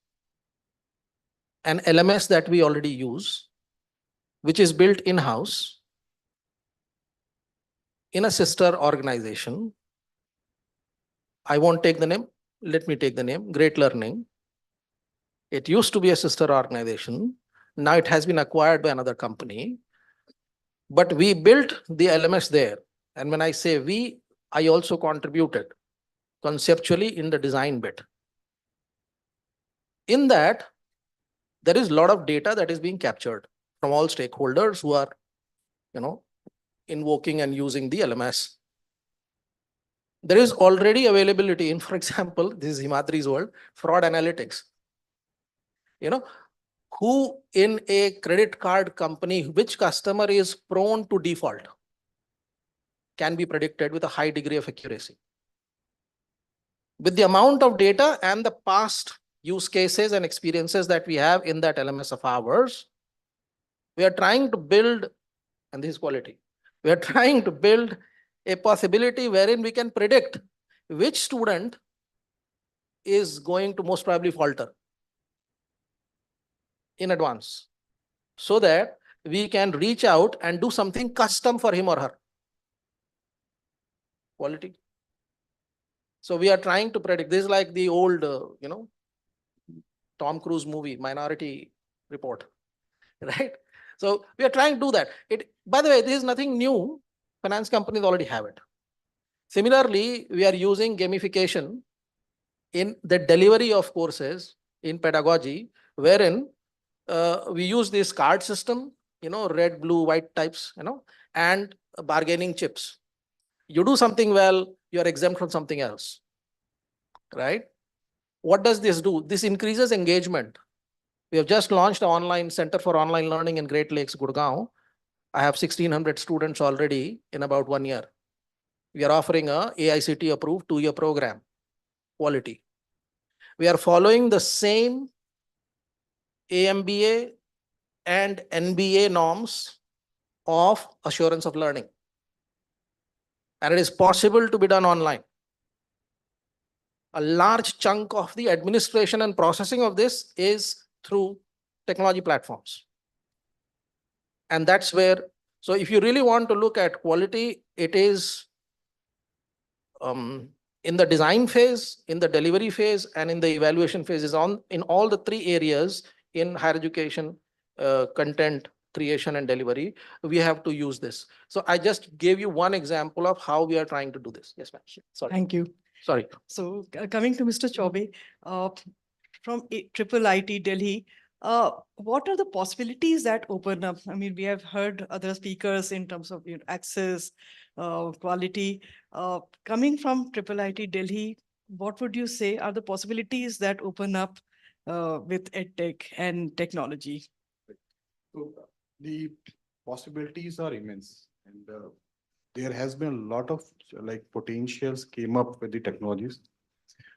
an LMS that we already use, which is built in-house in a sister organization. I won't take the name. Let me take the name, Great Learning. It used to be a sister organization. Now it has been acquired by another company. But we built the LMS there. And when I say we, I also contributed conceptually in the design bit. In that, there is a lot of data that is being captured from all stakeholders who are, invoking and using the LMS. There is already availability in, for example, this is Himadri's world, fraud analytics. Who in a credit card company, which customer is prone to default can be predicted with a high degree of accuracy. With the amount of data and the past use cases and experiences that we have in that LMS of ours, we are trying to build, and this is quality, we are trying to build a possibility wherein we can predict which student is going to most probably falter in advance, so that we can reach out and do something custom for him or her. Quality. So we are trying to predict. This is like the old, Tom Cruise movie, Minority Report, right? So we are trying to do that. By the way, this is nothing new. Finance companies already have it. Similarly, we are using gamification in the delivery of courses in pedagogy, wherein we use this card system, red, blue, white types, and bargaining chips. You do something well, you are exempt from something else, right? What does this do? This increases engagement. We have just launched an online center for online learning in Great Lakes, Gurgaon. I have 1,600 students already in about 1 year. We are offering a AICT approved 2-year program, quality. We are following the same AMBA and NBA norms of assurance of learning. And it is possible to be done online. A large chunk of the administration and processing of this is through technology platforms. And that's where, so if you really want to look at quality, it is in the design phase, in the delivery phase, and in the evaluation phase, is in all the 3 areas in higher education content creation and delivery, we have to use this. So I just gave you one example of how we are trying to do this. Yes, ma'am. Sorry. Thank you. Sorry. So coming to Mr. Chaube, from Triple IT Delhi, what are the possibilities that open up? I mean, we have heard other speakers in terms of access, quality. Coming from Triple IT Delhi, what would you say are the possibilities that open up with EdTech and technology? So the possibilities are immense, and there has been a lot of like potentials came up with the technologies,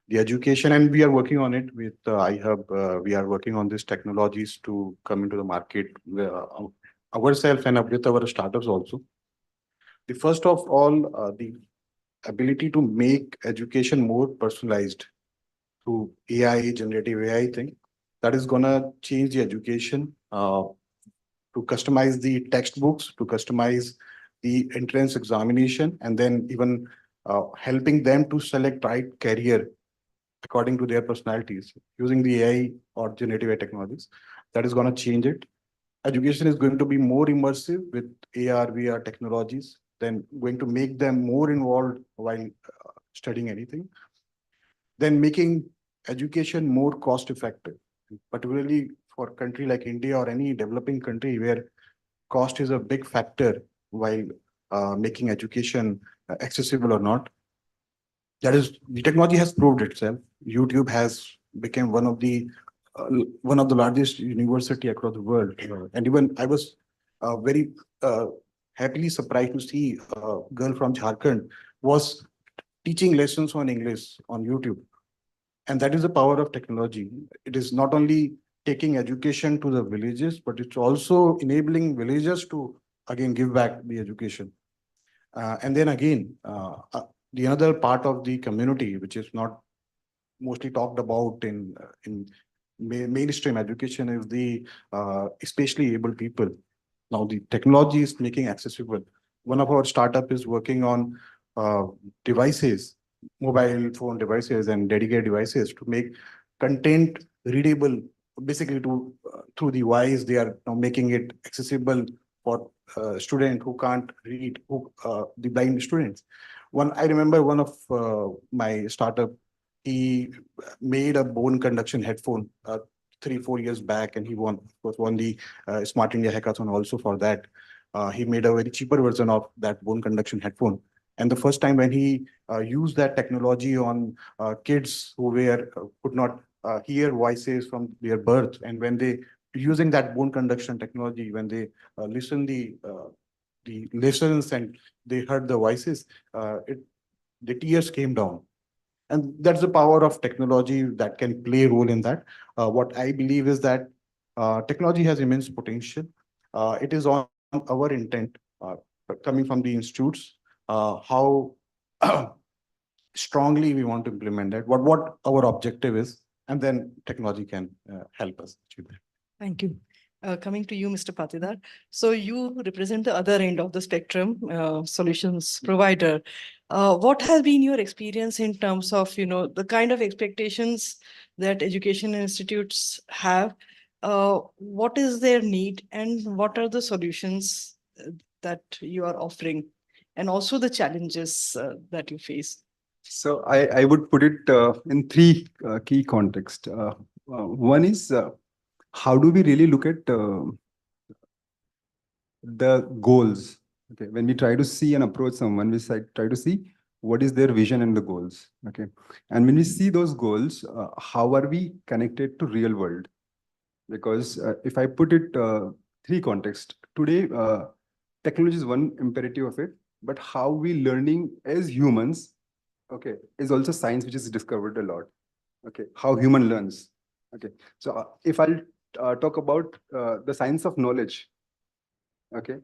the education, and we are working on it with iHub. We are working on these technologies to come into the market ourselves and with our startups also. The first of all, the ability to make education more personalized through AI, generative AI thing, that is gonna change the education. To customize the textbooks, to customize the entrance examination, and then even helping them to select right career according to their personalities using the AI or generative AI technologies. That is going to change it. Education is going to be more immersive with AR, VR technologies, then going to make them more involved while studying anything. Then making education more cost effective, particularly for a country like India or any developing country where cost is a big factor while making education accessible or not. That is, the technology has proved itself. YouTube has become one of the largest university across the world, and even I was very happily surprised to see a girl from Jharkhand was teaching lessons on English on YouTube. And that is the power of technology. It is not only taking education to the villages, but it's also enabling villagers to again give back the education. And then again, the another part of the community, which is not mostly talked about in mainstream education, is the especially able people. Now the technology is making accessible. One of our startup is working on devices, mobile phone devices and dedicated devices to make content readable, basically to through the device. They are now making it accessible for student who can't read, who the blind students. I remember one of my startup, he made a bone conduction headphone 3-4 years back, and he won the Smart India Hackathon also for that. He made a very cheaper version of that bone conduction headphone. And the first time when he used that technology on kids who could not hear voices from their birth, and when they using that bone conduction technology, when they listen the lessons and they heard the voices, the tears came down. And that's the power of technology that can play a role in that. What I believe is that technology has immense potential. It is on our intent, coming from the institutes, how strongly we want to implement that, what our objective is, and then technology can help us achieve that. Thank you. Coming to you, Mr. Patidar. So you represent the other end of the spectrum, solutions provider. What has been your experience in terms of, the kind of expectations that education institutes have? What is their need and what are the solutions that you are offering? And also the challenges that you face? So I would put it in three key contexts. One is how do we really look at the goals? Okay, when we try to see and approach someone, we try to see what is their vision and the goals. Okay, and when we see those goals, how are we connected to real world? Because if I put it three contexts today, technology is one imperative of it, but how we learning as humans, okay, is also science which is discovered a lot. Okay, how human learns. Okay, so if I'll talk about the science of knowledge. Okay,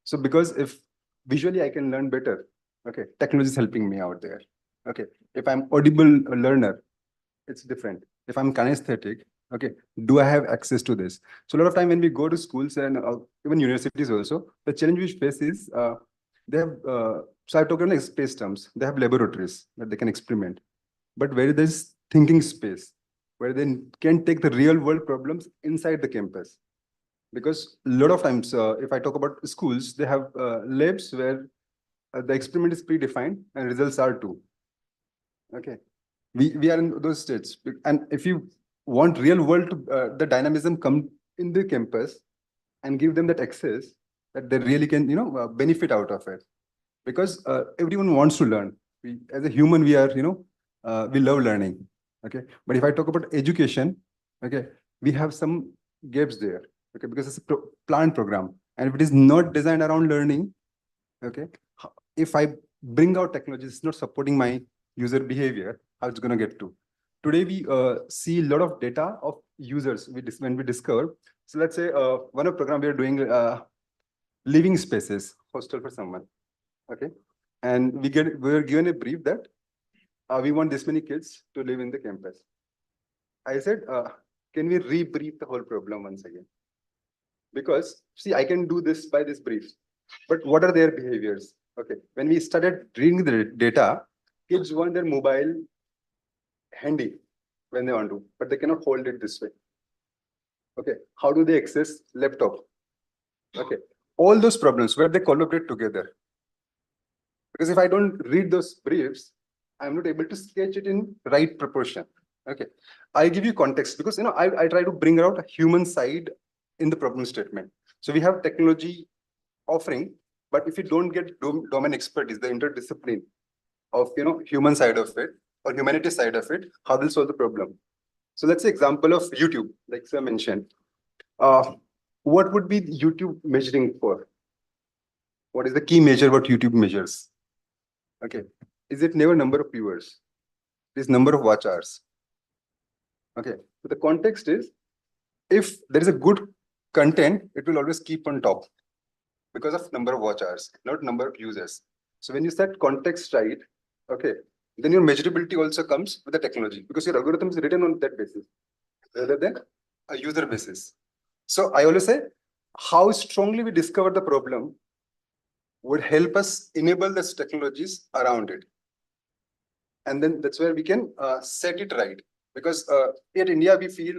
so because if visually I can learn better, okay, technology is helping me out there. Okay, if I'm audible learner, it's different. If I'm kinesthetic, okay, do I have access to this? So a lot of time when we go to schools and even universities also, the challenge we face is they have, so I talk about like space terms, they have laboratories that they can experiment, but where there's thinking space, where they can take the real world problems inside the campus. Because a lot of times, if I talk about schools, they have labs where the experiment is predefined and results are too. Okay, we are in those states, and if you want real world to the dynamism come in the campus and give them that access that they really can benefit out of it, because everyone wants to learn. We, as a human, we are we love learning. Okay, but if I talk about education, okay, we have some gaps there. Okay, because it's a planned program, and if it is not designed around learning, okay, if I bring out technology, it's not supporting my user behavior, how it's going to get to. Today, we see a lot of data of users when we discover. So let's say one of program we are doing living spaces, hostel for someone. Okay, and we were given a brief that we want this many kids to live in the campus. I said, can we rebrief the whole problem once again? Because see, I can do this by this brief, but what are their behaviors? Okay, when we started reading the data, kids want their mobile handy when they want to, but they cannot hold it this way. Okay, how do they access laptop? Okay, all those problems where they collaborate together. Because if I don't read those briefs, I'm not able to sketch it in right proportion. Okay, I give you context because I try to bring out a human side in the problem statement. So we have technology offering, but if you don't get domain expertise, the interdiscipline of human side of it or humanity side of it, how will solve the problem? So let's say example of YouTube, like Sir mentioned. What would be YouTube measuring for? What is the key measure what YouTube measures? Okay, is it never number of viewers? It is number of watch hours. Okay, so the context is, if there is a good content, it will always keep on top because of number of watch hours, not number of users. So when you set context right, okay, then your measurability also comes with the technology because your algorithm is written on that basis rather than a user basis. So I always say how strongly we discover the problem would help us enable these technologies around it. And then that's where we can set it right. Because at India, we feel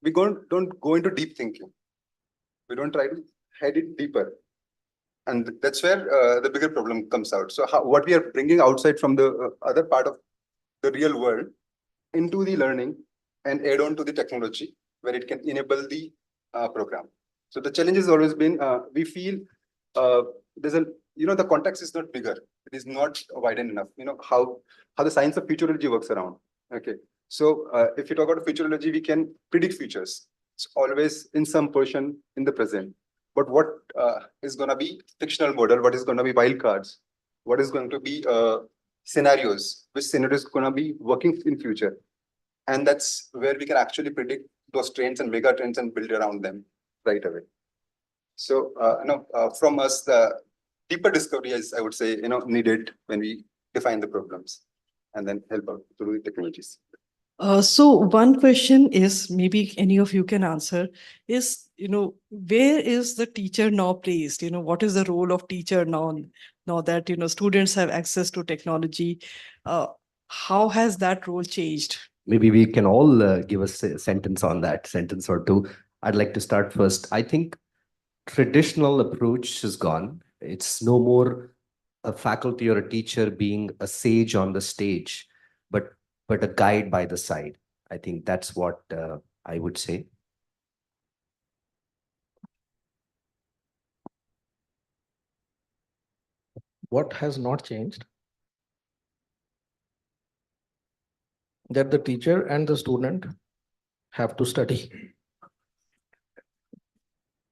we don't go into deep thinking. We don't try to head it deeper. And that's where the bigger problem comes out. So what we are bringing outside from the other part of the real world into the learning and add on to the technology where it can enable the program. So the challenge has always been, we feel there's a, the context is not bigger. It is not widen enough. How the science of futurology works around. Okay. So if you talk about futurology, we can predict futures. It's always in some portion in the present. But what is going to be fictional model? What is going to be wildcards? What is going to be scenarios? Which scenario is going to be working in future? And that's where we can actually predict those trends and mega trends and build around them right away. So from us, the deeper discovery is, I would say, needed when we define the problems and then help out through the technologies. So one question is, maybe any of you can answer, is, where is the teacher now placed? What is the role of teacher now that, students have access to technology? How has that role changed? Maybe we can all give us a sentence on that, sentence or two. I'd like to start first. I think traditional approach is gone. It's no more a faculty or a teacher being a sage on the stage, but a guide by the side. I think that's what I would say. What has not changed? That the teacher and the student have to study.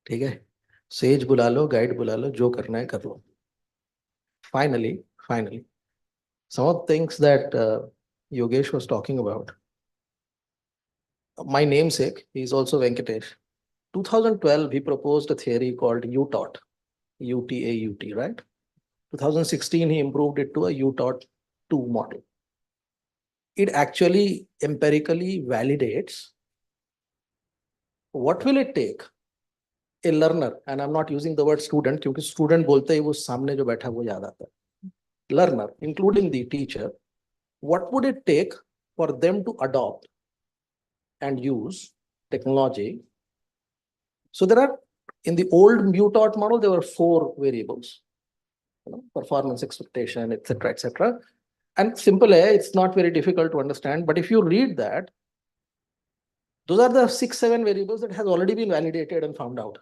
ठीक है? Sage बुला लो, guide बुला लो, जो करना है कर लो. Finally, some of the things that Yogesh was talking about. My namesake, he's also Venkatesh. 2012, he proposed a theory called UTAUT, UTAUT, right? 2016, he improved it to a UTAUT 2 model. It actually empirically validates what will it take a learner, and I'm not using the word student, क्योंकि student बोलते ही वो सामने जो बैठा वो याद आता है. Learner, including the teacher, what would it take for them to adopt and use technology So there are, in the old MUTOT model, there were 4 variables, performance expectation, etc., etc. And simple A, it's not very difficult to understand. But if you read that, those are the 6-7 variables that has already been validated and found out.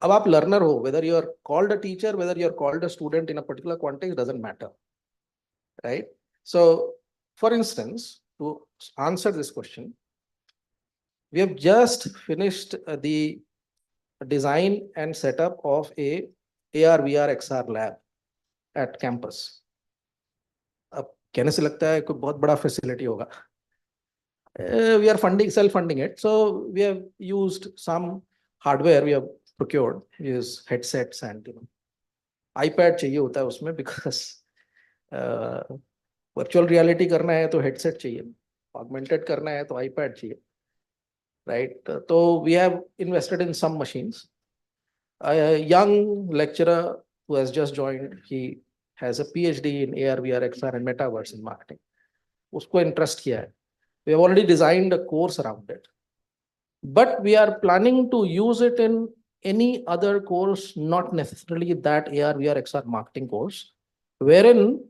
अब आप learner हो, whether you are called a teacher, whether you are called a student in a particular context, doesn't matter, right? So, for instance, to answer this question, we have just finished the design and setup of a AR/VR XR lab at campus. अब कहने से लगता है कोई बहुत बड़ा facility होगा. We are self-funding it. So we have used some hardware we have procured, use headsets and iPad चाहिए होता है उसमें because virtual reality करना है तो headset चाहिए, augmented करना है तो iPad चाहिए, right? So we have invested in some machines. A young lecturer who has just joined, he has a PhD in AR, VR, XR and metaverse in marketing. उसको interest किया है. We have already designed a course around it. But we are planning to use it in any other course, not necessarily that AR, VR, XR marketing course, wherein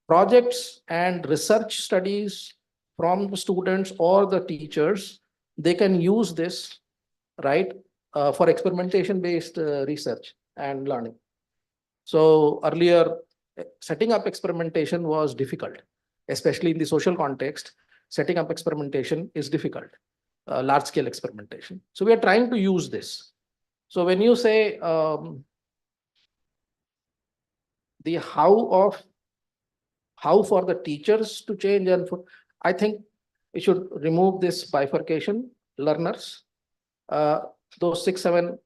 projects and research studies from the students or the teachers, they can use this, right, for experimentation-based research and learning. So earlier, setting up experimentation was difficult, especially in the social context. Setting up experimentation is difficult, large-scale experimentation. So we are trying to use this. So when you say the how for the teachers to change, and I think we should remove this bifurcation. Learners, those 6-7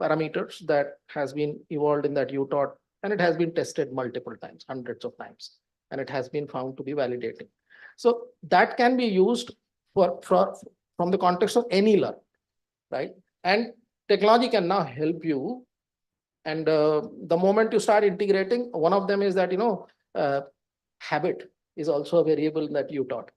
parameters that has been evolved in that you taught, and it has been tested multiple times, hundreds of times, and it has been found to be validating. So that can be used from the context of any learner, right? And technology can now help you. And the moment you start integrating, one of them is that, habit is also a variable that you taught.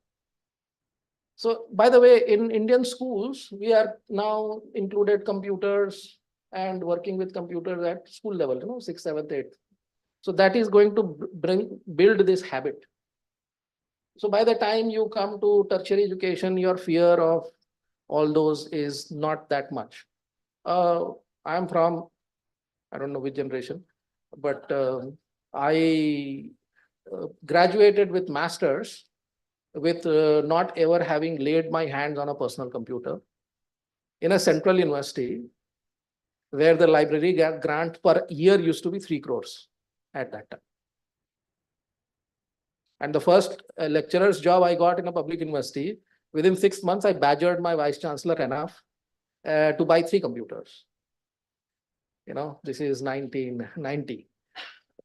So by the way, in Indian schools, we are now included computers and working with computers at school level, 6th, 7th, 8th. So that is going to build this habit. So by the time you come to tertiary education, your fear of all those is not that much. I'm from, I don't know which generation, but I graduated with masters with not ever having laid my hands on a personal computer in a central university where the library grant per year used to be 3 crores at that time. And the first lecturer's job I got in a public university, within 6 months, I badgered my vice chancellor enough to buy 3 computers. This is 1990.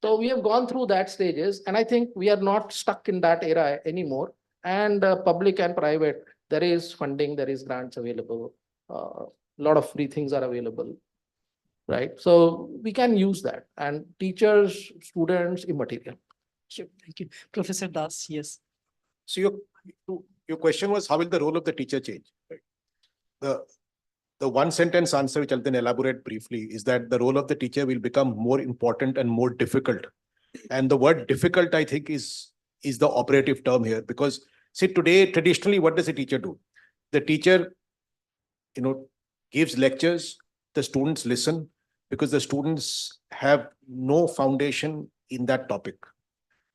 So we have gone through that stages, and I think we are not stuck in that era anymore. And public and private, there is funding, there is grants available. A lot of free things are available, right? So we can use that. And teachers, students, immaterial. Sure, thank you. Professor Das, yes. So your question was, how will the role of the teacher change? Right? The one sentence answer, which I'll then elaborate briefly, is that the role of the teacher will become more important and more difficult. And the word difficult, I think, is the operative term here, because see, today, traditionally, what does a teacher do? The teacher, gives lectures, the students listen, because the students have no foundation in that topic,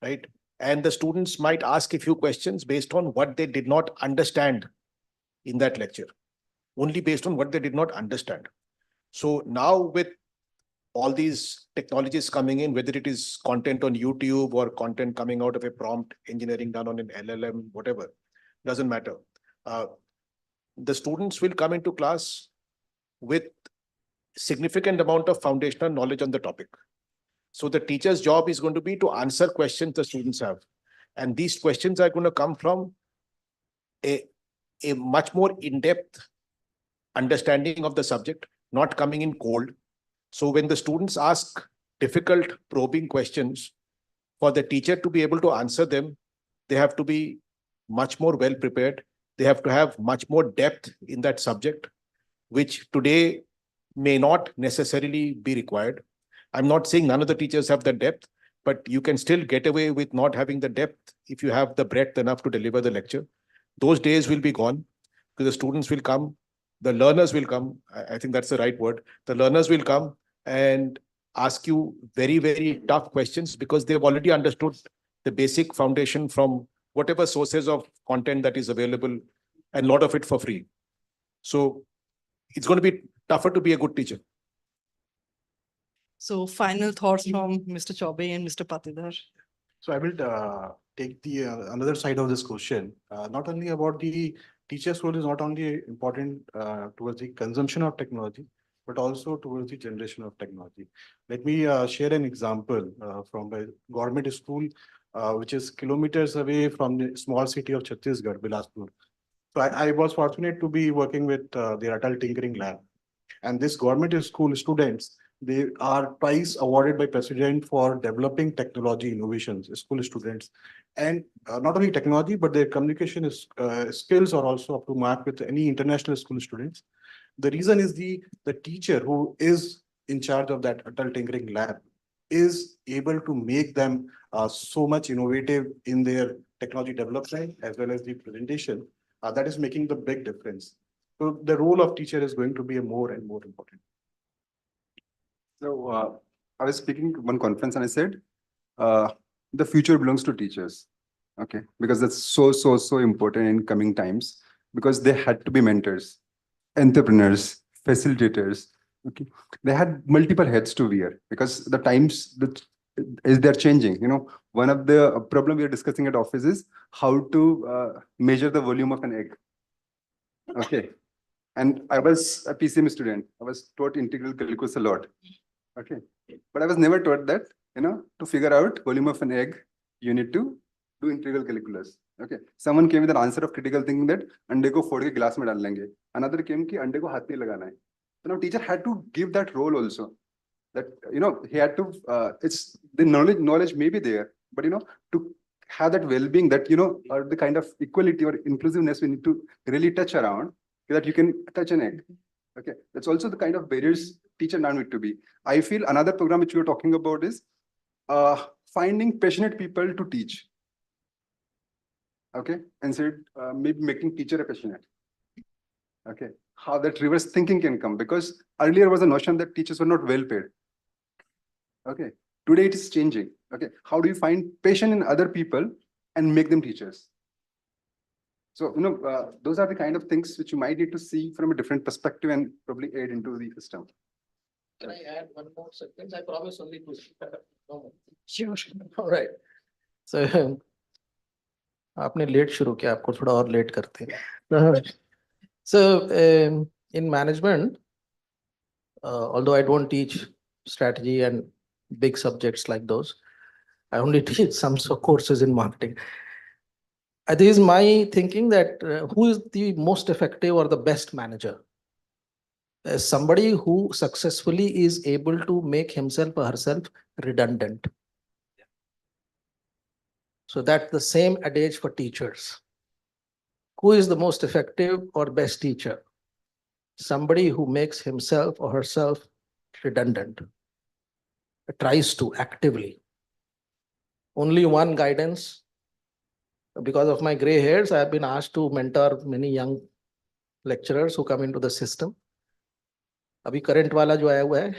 right? And the students might ask a few questions based on what they did not understand in that lecture, only based on what they did not understand. So now with all these technologies coming in, whether it is content on YouTube or content coming out of a prompt engineering done on an LLM, whatever, doesn't matter. The students will come into class with significant amount of foundational knowledge on the topic. So the teacher's job is going to be to answer questions the students have. And these questions are going to come from a much more in-depth understanding of the subject, not coming in cold. So when the students ask difficult probing questions, for the teacher to be able to answer them, they have to be much more well prepared. They have to have much more depth in that subject, which today may not necessarily be required. I'm not saying none of the teachers have the depth, but you can still get away with not having the depth if you have the breadth enough to deliver the lecture. Those days will be gone because the students will come, the learners will come. I think that's the right word. The learners will come and ask you very, very tough questions because they've already understood the basic foundation from whatever sources of content that is available, and a lot of it for free. So it's going to be tougher to be a good teacher. So final thoughts from Mr. Chaubey and Mr. Patidar. So I will take the another side of this question. Not only about the teacher's role is not only important towards the consumption of technology, but also towards the generation of technology. Let me share an example from a government school, which is kilometers away from the small city of Chhattisgarh, Bilaspur. So I was fortunate to be working with the adult tinkering lab. And this government school students, they are twice awarded by president for developing technology innovations, school students. And not only technology, but their communication skills are also up to mark with any international school students. The reason is the teacher who is in charge of that adult tinkering lab is able to make them so much innovative in their technology development as well as the presentation. That is making the big difference. So the role of teacher is going to be a more and more important. So I was speaking to one conference and I said, the future belongs to teachers. Okay, because that's so important in coming times, because they had to be mentors, entrepreneurs, facilitators. Okay, they had multiple heads to wear because the times that is they're changing. You know, one of the problem we are discussing at office is how to measure the volume of an egg. Okay, and I was a PCM student. I was taught integral calculus a lot. Okay, but I was never taught that, you know, to figure out volume of an egg, you need to do integral calculus. Okay, someone came with an answer of critical thinking that अंडे को फोड़ के glass में डाल लेंगे. Another came कि अंडे को हाथ नहीं लगाना है. So now teacher had to give that role also. That, you know, he had to. It's the knowledge may be there, but you know, to have that well-being, that, you know, or the kind of equality or inclusiveness we need to really touch around, so that you can touch an egg. Okay, that's also the kind of barriers teacher now need to be. I feel another program which we are talking about is finding passionate people to teach. Okay, instead maybe making teacher a passionate. Okay, how that reverse thinking can come, because earlier was a notion that teachers were not well paid. Okay, today it is changing. Okay, how do you find passion in other people and make them teachers? So, you know, those are the kind of things which you might need to see from a different perspective and probably add into the system. Can I add one more sentence? I promise only two. No more. Sure. All right. So आपने late शुरू किया, आपको थोड़ा और late करते हैं. So in management, although I don't teach strategy and big subjects like those, I only teach some courses in marketing. This is my thinking that who is the most effective or the best manager? Somebody who successfully is able to make himself or herself redundant. So that's the same adage for teachers. Who is the most effective or best teacher? Somebody who makes himself or herself redundant, tries to actively. Only one guidance. Because of my gray hairs, I have been asked to mentor many young lecturers who come into the system. अभी current वाला जो आया हुआ है,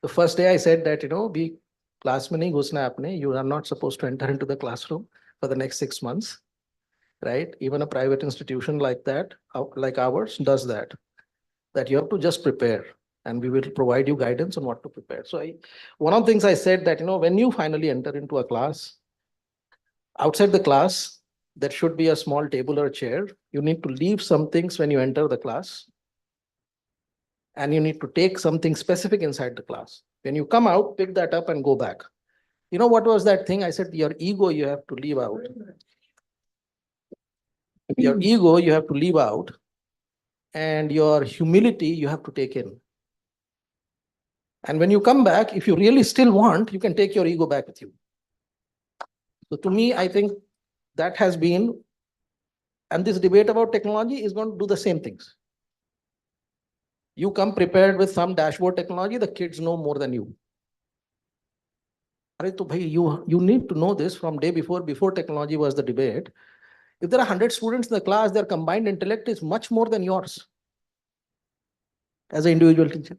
the first day I said that, you know, भी class में नहीं घुसना है आपने, you are not supposed to enter into the classroom for the next 6 months, right? Even a private institution like that, like ours, does that you have to just prepare and we will provide you guidance on what to prepare. So one of the things I said that, you know, when you finally enter into a class, outside the class, there should be a small table or chair. You need to leave some things when you enter the class. And you need to take something specific inside the class. When you come out, pick that up and go back. You know what was that thing? I said, your ego, you have to leave out. Your ego, you have to leave out. And your humility, you have to take in. And when you come back, if you really still want, you can take your ego back with you. So to me, I think that has been, and this debate about technology is going to do the same things. You come prepared with some dashboard technology, the kids know more than you. Arey to bhai, you need to know this from day before technology was the debate. If there are 100 students in the class, their combined intellect is much more than yours as an individual teacher.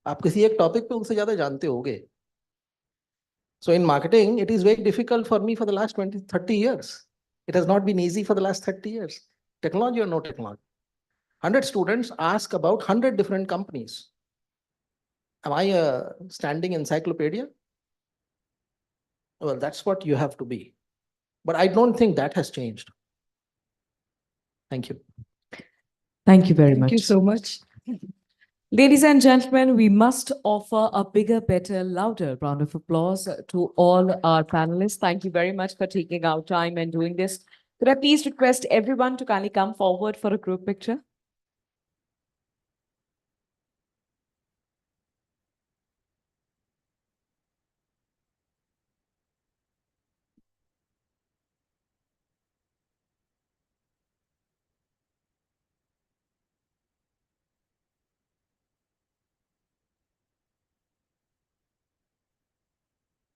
आप किसी एक topic पे उनसे ज्यादा जानते होगे. So in marketing, it is very difficult for me for the last 20, 30 years. It has not been easy for the last 30 years. Technology or no technology. 100 students ask about 100 different companies. Am I a standing encyclopedia? Well, that's what you have to be. But I don't think that has changed. Thank you. Thank you very Thank much. you so much. Ladies and gentlemen, we must offer a bigger, better, louder round of applause to all our panelists. Thank you very much for taking out time and doing this. Could I please request everyone to kindly come forward for a group picture?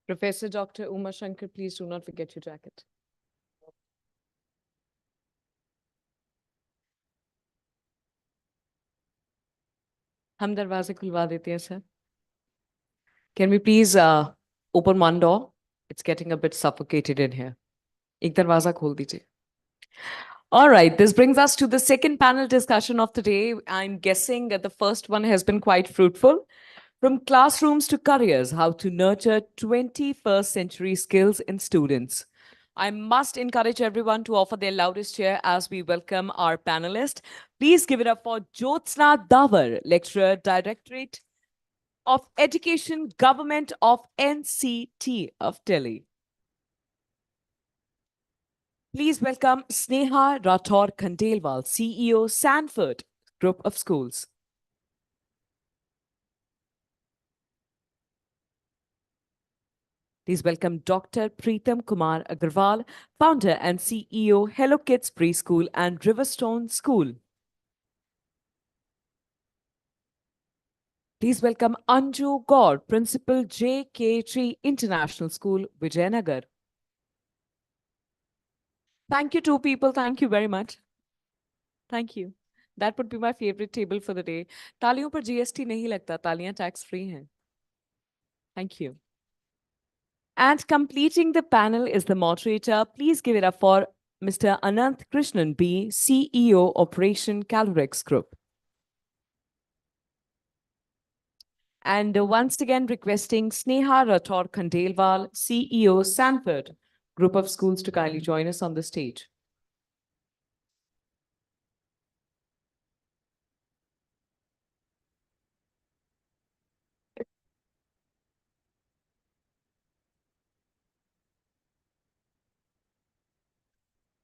Professor Dr. Uma Shankar, please do not forget your jacket. हम दरवाजे खुलवा देते हैं, sir. Can we please open one door? It's getting a bit suffocated in here. एक दरवाजा खोल दीजिए. All right, this brings us to the second panel discussion of the day. I'm guessing that the first one has been quite fruitful. From classrooms to careers, how to nurture 21st century skills in students. I must encourage everyone to offer their loudest cheer as we welcome our panelist. Please give it up for Jyotsna Davar, Lecturer, Directorate of Education, Government of NCT of Delhi. Please welcome Sneha Rathore Khandelwal, CEO, Sanford Group of Schools. Please welcome Dr. Preetam Kumar Agarwal, founder and CEO, Hello Kids Preschool and Riverstone School. Please welcome Anju Gaur, Principal, JK3 International School, Vijayanagar. Thank you, two people. Thank you very much. Thank you. That would be my favorite table for the day. तालियों पर GST नहीं लगता, तालियां tax free हैं. Thank you. And completing the panel is the moderator. Please give it up for Mr. Ananth Krishnan B, CEO, Operation Calorex Group. And once again, requesting Sneha Rathore Khandelwal, CEO, Sanford Group of Schools, to kindly join us on the stage.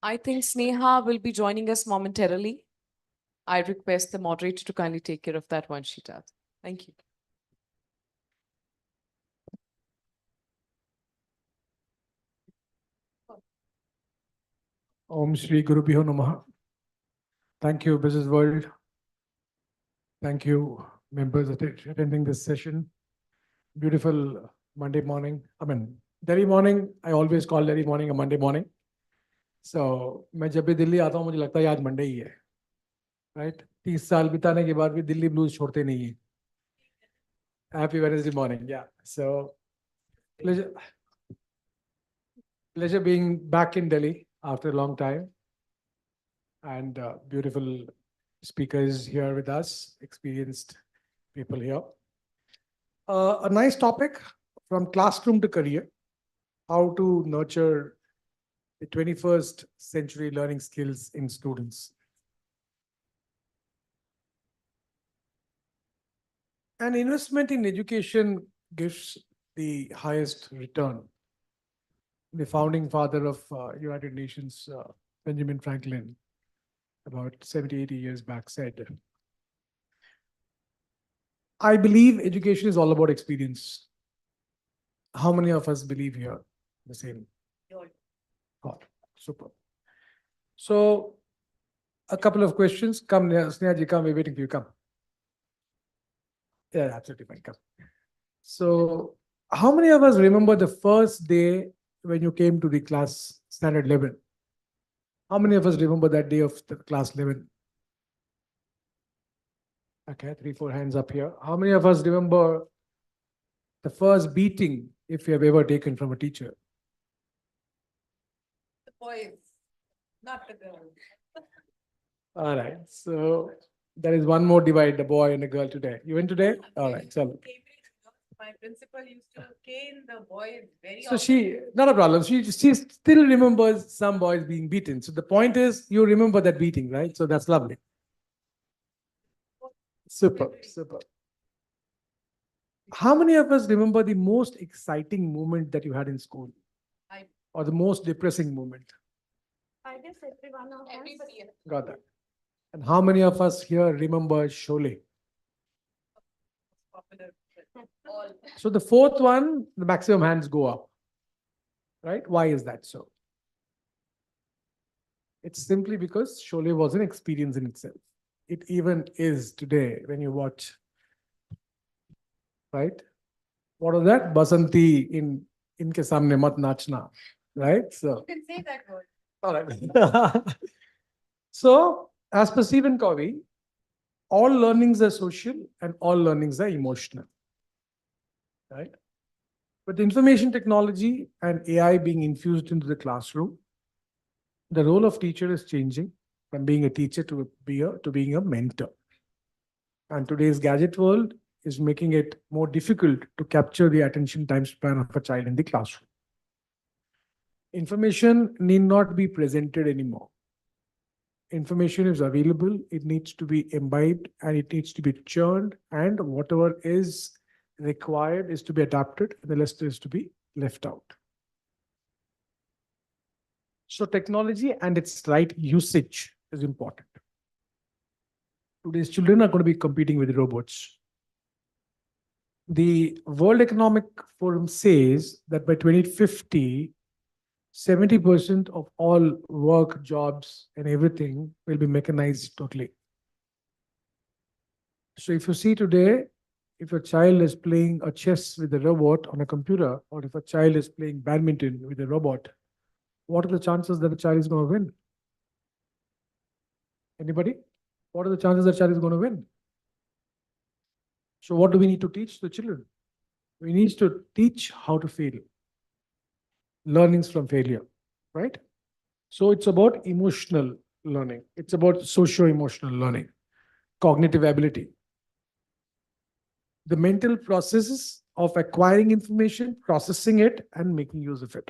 I think Sneha will be joining us momentarily. I request the moderator to kindly take care of that once she does. Thank you. Om Shri Guru Bhyo Namaha. Thank you, Business World. Thank you, members attending this session. Beautiful Monday morning. I mean, Delhi morning, I always call Delhi morning a Monday morning. So, मैं जब भी दिल्ली आता हूँ मुझे लगता है आज Monday ही है, right? 30 साल बिताने के बाद भी दिल्ली blues छोड़ते नहीं हैं. Happy Wednesday morning, yeah. So, pleasure being back in Delhi after a long time, and beautiful speakers here with us, experienced people here. A nice topic, from classroom to career, how to nurture the 21st century learning skills in students. An investment in education gives the highest return. The founding father of United Nations, Benjamin Franklin, about 70, 80 years back, said, I believe education is all about experience. How many of us believe here the same? Oh, super. So, a couple of questions. Come, Sneha ji, come, we're waiting for you. Come. Yeah, absolutely fine. Come. So, how many of us remember the first day when you came to the class standard 11? How many of us remember that day of the class 11? Okay, 3, 4 hands up here. How many of us remember the first beating, if you have ever taken from a teacher? The boys, not the girls. All right. So there is one more divide, the boy and the girl today. You went today? All right. So, My principal used to cane the boys very so often. she, not a problem. She still remembers some boys being beaten. So the point is, you remember that beating, right? So that's lovely. Super, super. How many of us remember the most exciting moment that you had in school? Or the most depressing moment? I guess everyone of us. Got that. And how many of us here remember Sholay? Popular. All. So the fourth one, the maximum hands go up. Right? Why is that so? It's simply because Sholay was an experience in itself. It even is today when you watch. Right? What was that? Basanti in Inke Samne Mat Nachna. Right? So. You can say that word. All right. So, as per Stephen Covey, all learnings are social and all learnings are emotional. Right? With information technology and AI being infused into the classroom, the role of teacher is changing from being a teacher to being a mentor. And today's gadget world is making it more difficult to capture the attention time span of a child in the classroom. Information need not be presented anymore. Information is available, it needs to be imbibed and it needs to be churned, and whatever is required is to be adapted and the rest is to be left out. So technology and its right usage is important. Today's children are going to be competing with robots. The World Economic Forum says that by 2050, 70% of all work, jobs, and everything will be mechanized totally. So if you see today, if a child is playing a chess with a robot on a computer, or if a child is playing badminton with a robot, what are the chances that the child is going to win? Anybody? What are the chances that child is going to win? So what do we need to teach the children? We need to teach how to fail. Learnings from failure, right? So it's about emotional learning. It's about socio-emotional learning, cognitive ability. The mental processes of acquiring information, processing it, and making use of it.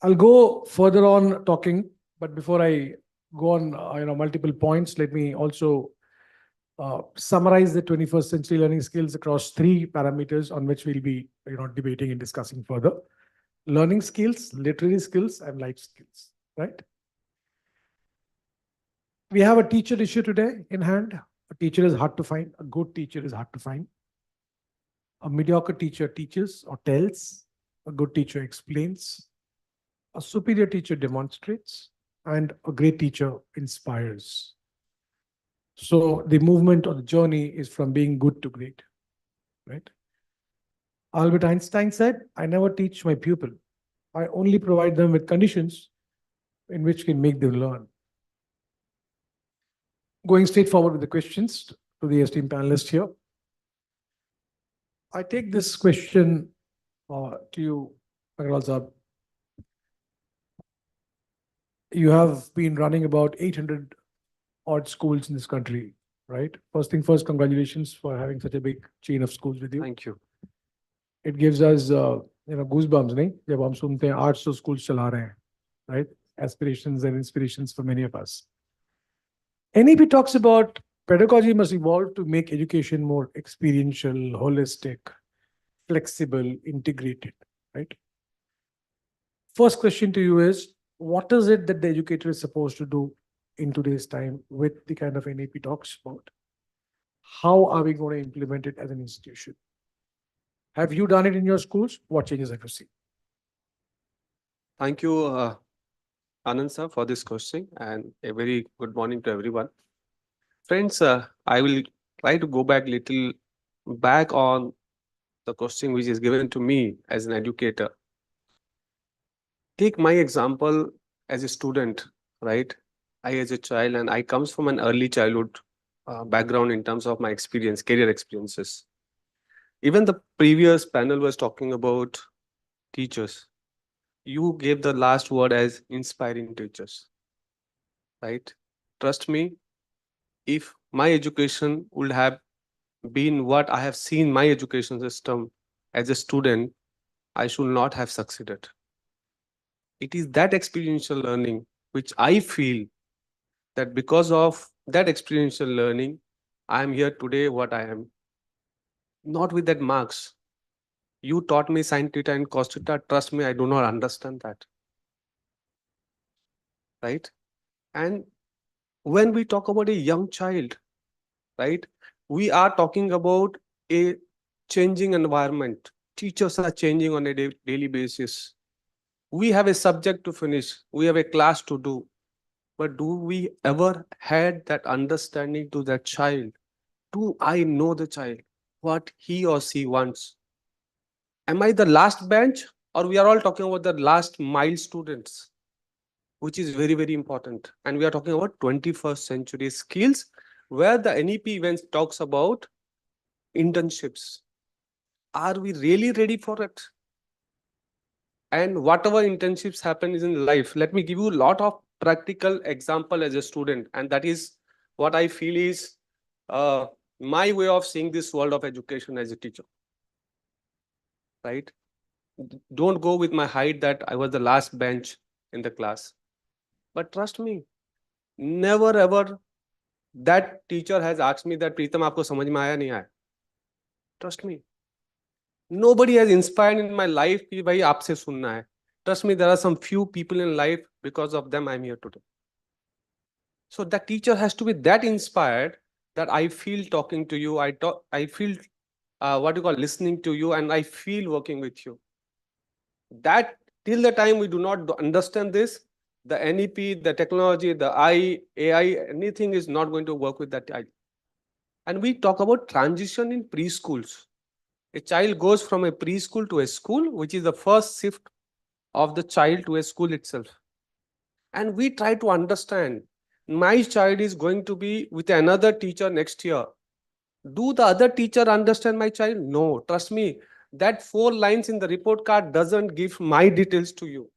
I'll go further on talking, but before I go on multiple points, let me also summarize the 21st century learning skills across 3 parameters on which we'll be debating and discussing further. Learning skills, literary skills, and life skills, right? We have a teacher issue today in hand. A teacher is hard to find. A good teacher is hard to find. A mediocre teacher teaches or tells. A good teacher explains. A superior teacher demonstrates. And a great teacher inspires. So the movement or the journey is from being good to great, right? Albert Einstein said, I never teach my pupil. I only provide them with conditions in which can make them learn. Going straight forward with the questions to the esteemed panelists here. I take this question to you, Agrawal Sahab. You have been running about 800 odd schools in this country, right? First thing first, congratulations for having such a big chain of schools with you. Thank you. It gives us goosebumps, nahi? जब हम सुनते हैं 800 schools चला रहे हैं, right? Aspirations and inspirations for many of us. NEP talks about pedagogy must evolve to make education more experiential, holistic, flexible, integrated, right? First question to you is, what is it that the educator is supposed to do in today's time with the kind of NEP talks about? How are we going to implement it as an institution? Have you done it in your schools? What changes have you seen? Thank you, Anand sir, for this question, and a very good morning to everyone. Friends, I will try to go back on the question which is given to me as an educator. Take my example as a student, right? I as a child, and I comes from an early childhood background in terms of my experience, career experiences. Even the previous panel was talking about teachers. You gave the last word as inspiring teachers, right? Trust me, if my education would have been what I have seen my education system as a student, I should not have succeeded. It is that experiential learning which I feel that because of that experiential learning, I am here today what I am. Not with that marks. You taught me sin theta and cos theta. Trust me, I do not understand that. Right? And when we talk about a young child, right, we are talking about a changing environment. Teachers are changing on a daily basis. We have a subject to finish. We have a class to do. But do we ever had that understanding to that child? Do I know the child? What he or she wants? Am I the last bench, or we are all talking about the last mile students, which is very, very important. And we are talking about 21st century skills, where the NEP events talks about internships. Are we really ready for it? And whatever internships happen is in life. Let me give you a lot of practical example as a student, and that is what I feel is uh, my way of seeing this world of education as a teacher. Right? Don't go with my height that I was the last bench in the class. But trust me, never ever that teacher has asked me that Pritam aapko samajh mein aaya nahi aaya. Trust me. Nobody has inspired in my life कि भाई आपसे सुनना है. Trust me, there are some few people in life, because of them I'm here today. So that teacher has to be that inspired that I feel talking to you, I feel what you call listening to you, and I feel working with you. That till the time we do not understand this, the NEP, the technology, the AI, anything is not going to work with that. And we talk about transition in preschools. A child goes from a preschool to a school, which is the first shift of the child to a school itself. And we try to understand, my child is going to be with another teacher next year. Do the other teacher understand my child? No, trust me, that 4 lines in the report card doesn't give my details to you.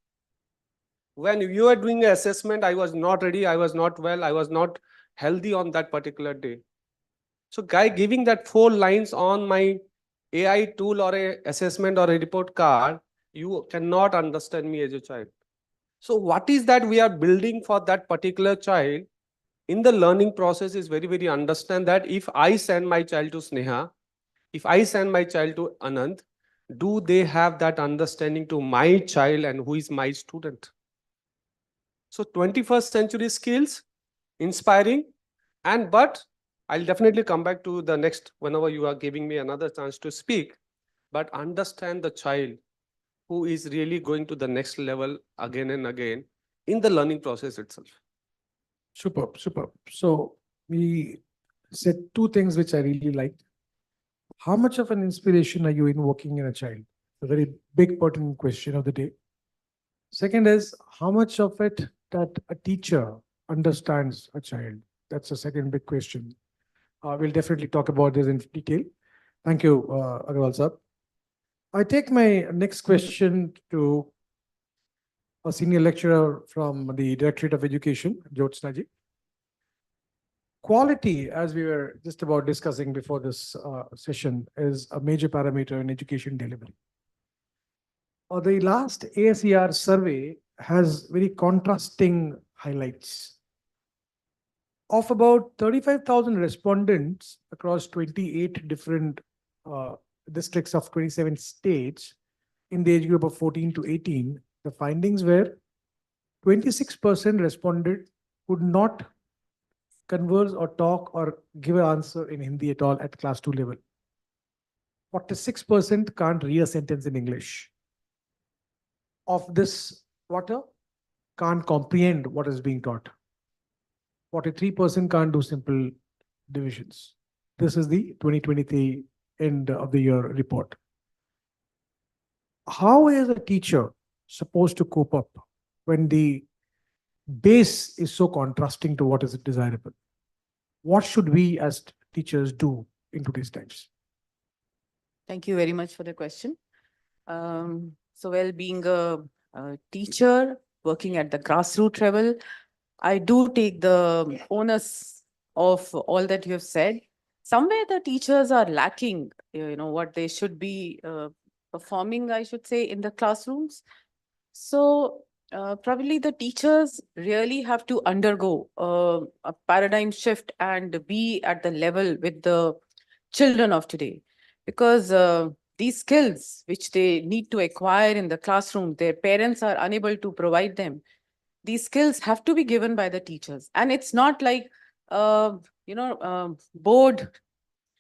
When you are doing an assessment, I was not ready, I was not well, I was not healthy on that particular day. So guy giving that 4 lines on my AI tool or a assessment or a report card, you cannot understand me as a child. So what is that we are building for that particular child in the learning process is very, very understand that if I send my child to Sneha, if I send my child to Anand, do they have that understanding to my child and who is my student? So 21st century skills, inspiring, but I'll definitely come back to the next whenever you are giving me another chance to speak, but understand the child who is really going to the next level again and again in the learning process itself. Superb, superb. So we said two things which I really liked. How much of an inspiration are you invoking in a child? A very big pertinent question of the day. Second is, how much of it that a teacher understands a child? That's the second big question. We'll definitely talk about this in detail. Thank you, Agarwal sir. I take my next question to a senior lecturer from the Directorate of Education, Jyotsna ji. Quality, as we were just about discussing before this session, is a major parameter in education delivery. The last ASER survey has very contrasting highlights. Of about 35,000 respondents across 28 different districts of 27 states in the age group of 14 to 18, the findings were 26% responded could not converse or talk or give an answer in Hindi at all at class 2 level. 46% can't read a sentence in English. Of this quarter, can't comprehend what is being taught. 43% can't do simple divisions. This is the 2023 end of the year report. How is a teacher supposed to cope up when the base is so contrasting to what is desirable? What should we as teachers do in today's times? Thank you very much for the question. Well, being a teacher working at the grassroots level, I do take the onus of all that you have said. Somewhere the teachers are lacking, what they should be performing, I should say, in the classrooms. So probably the teachers really have to undergo a paradigm shift and be at the level with the children of today, because these skills which they need to acquire in the classroom, their parents are unable to provide them. These skills have to be given by the teachers, and it's not like board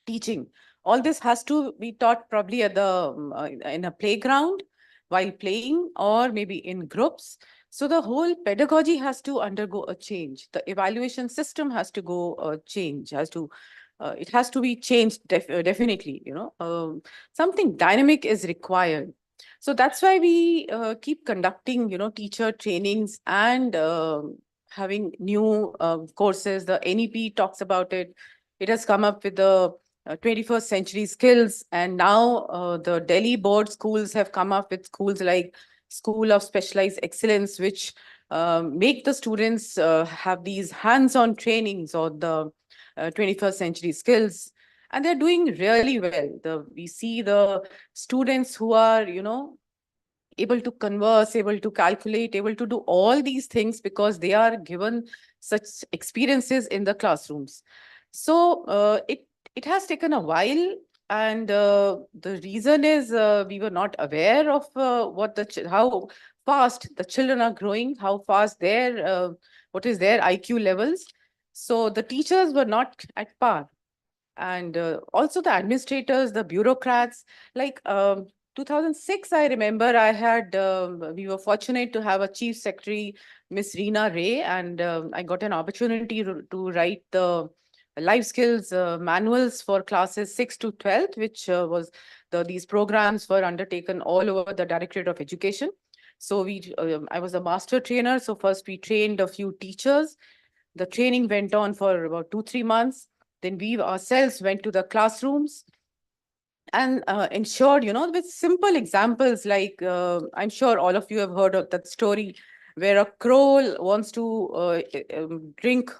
teaching. All this has to be taught probably at the in a playground while playing, or maybe in groups. So the whole pedagogy has to undergo a change. The evaluation system has to go change, it has to be changed definitely, something dynamic is required. So that's why we keep conducting, teacher trainings and having new courses. The NEP talks about it. It has come up with the 21st century skills. And now the Delhi board schools have come up with schools like School of Specialized Excellence, which make the students have these hands-on trainings on the 21st century skills. And they're doing really well. We see the students who are, able to converse, able to calculate, able to do all these things because they are given such experiences in the classrooms. So it has taken a while, and the reason is we were not aware of how fast the children are growing, how fast what is their IQ levels. So the teachers were not at par, and also the administrators, the bureaucrats. Like 2006, I remember we were fortunate to have a chief secretary, Miss Reena Ray, and I got an opportunity to write the life skills manuals for classes 6 to 12, which was these programs were undertaken all over the Directorate of Education. So I was a master trainer. So first we trained a few teachers. The training went on for about 2-3 months. Then we ourselves went to the classrooms and ensured, with simple examples like, I'm sure all of you have heard of that story where a crow wants to drink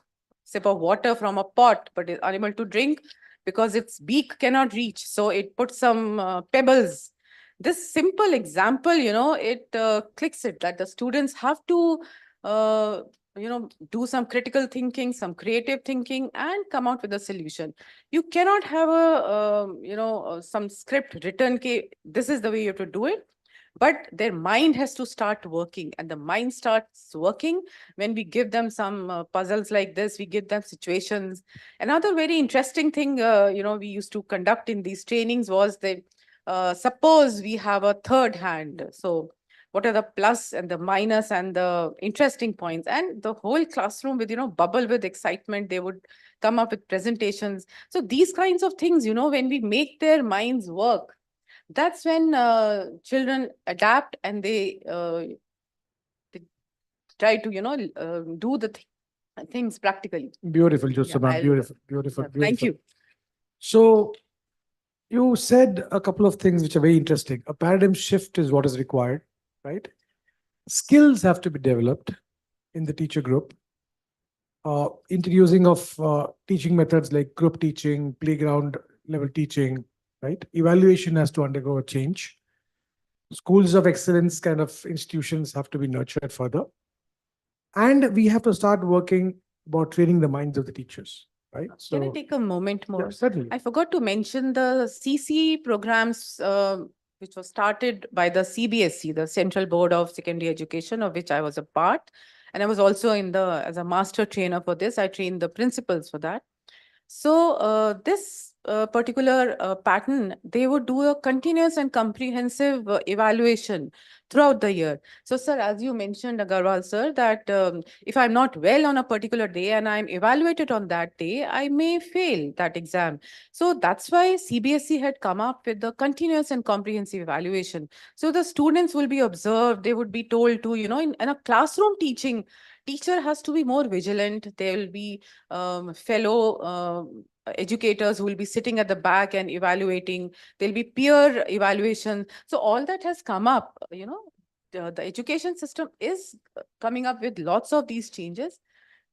sip of water from a pot, but is unable to drink because its beak cannot reach. So it puts some pebbles. This simple example, it clicks it that the students have to do some critical thinking, some creative thinking, and come out with a solution. You cannot have some script written, this is the way you have to do it. But their mind has to start working, and the mind starts working when we give them some puzzles like this. We give them situations. Another very interesting thing, we used to conduct in these trainings was that suppose we have a third hand. So what are the plus and the minus and the interesting points? And the whole classroom with, bubble with excitement. They would come up with presentations. So these kinds of things, when we make their minds work, that's when children adapt and they try to, do the things practically. Beautiful, Joseph. Yeah, Beautiful, beautiful, beautiful. Thank you. So you said a couple of things which are very interesting. A paradigm shift is what is required, right? Skills have to be developed in the teacher group. Introducing of teaching methods like group teaching, playground level teaching, right? Evaluation has to undergo a change. Schools of excellence kind of institutions have to be nurtured further. And we have to start working about training the minds of the teachers, right? Can I take a moment more? Yeah, certainly. I forgot to mention the CC programs, which was started by the CBSE, the Central Board of Secondary Education, of which I was a part. And I was also as a master trainer for this. I trained the principals for that. So this particular pattern, they would do a continuous and comprehensive evaluation throughout the year. So, sir, as you mentioned, Agarwal, sir, that if I'm not well on a particular day and I'm evaluated on that day, I may fail that exam. So that's why CBSE had come up with the continuous and comprehensive evaluation. So the students will be observed, they would be told to, in a classroom teaching, teacher has to be more vigilant. There will be fellow educators who will be sitting at the back and evaluating. There'll be peer evaluation. So all that has come up, the education system is coming up with lots of these changes.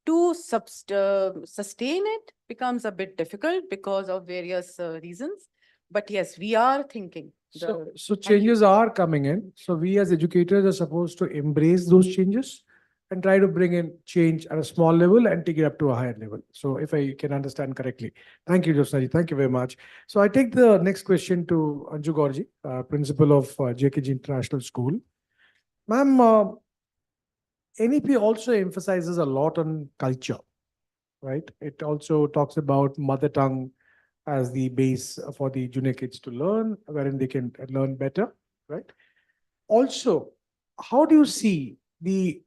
To sustain it becomes a bit difficult because of various reasons. But yes, we are thinking. So Thank you. changes are coming in. So we as educators are supposed to embrace those changes and try to bring in change at a small level and take it up to a higher level. So if I can understand correctly. Thank you, Josnaji. Thank you very much. So I take the next question to Anju Gorji, principal of JKG International School. Ma'am, NEP also emphasizes a lot on culture, right? It also talks about mother tongue as the base for the junior kids to learn, wherein they can learn better, right? Also, how do you see the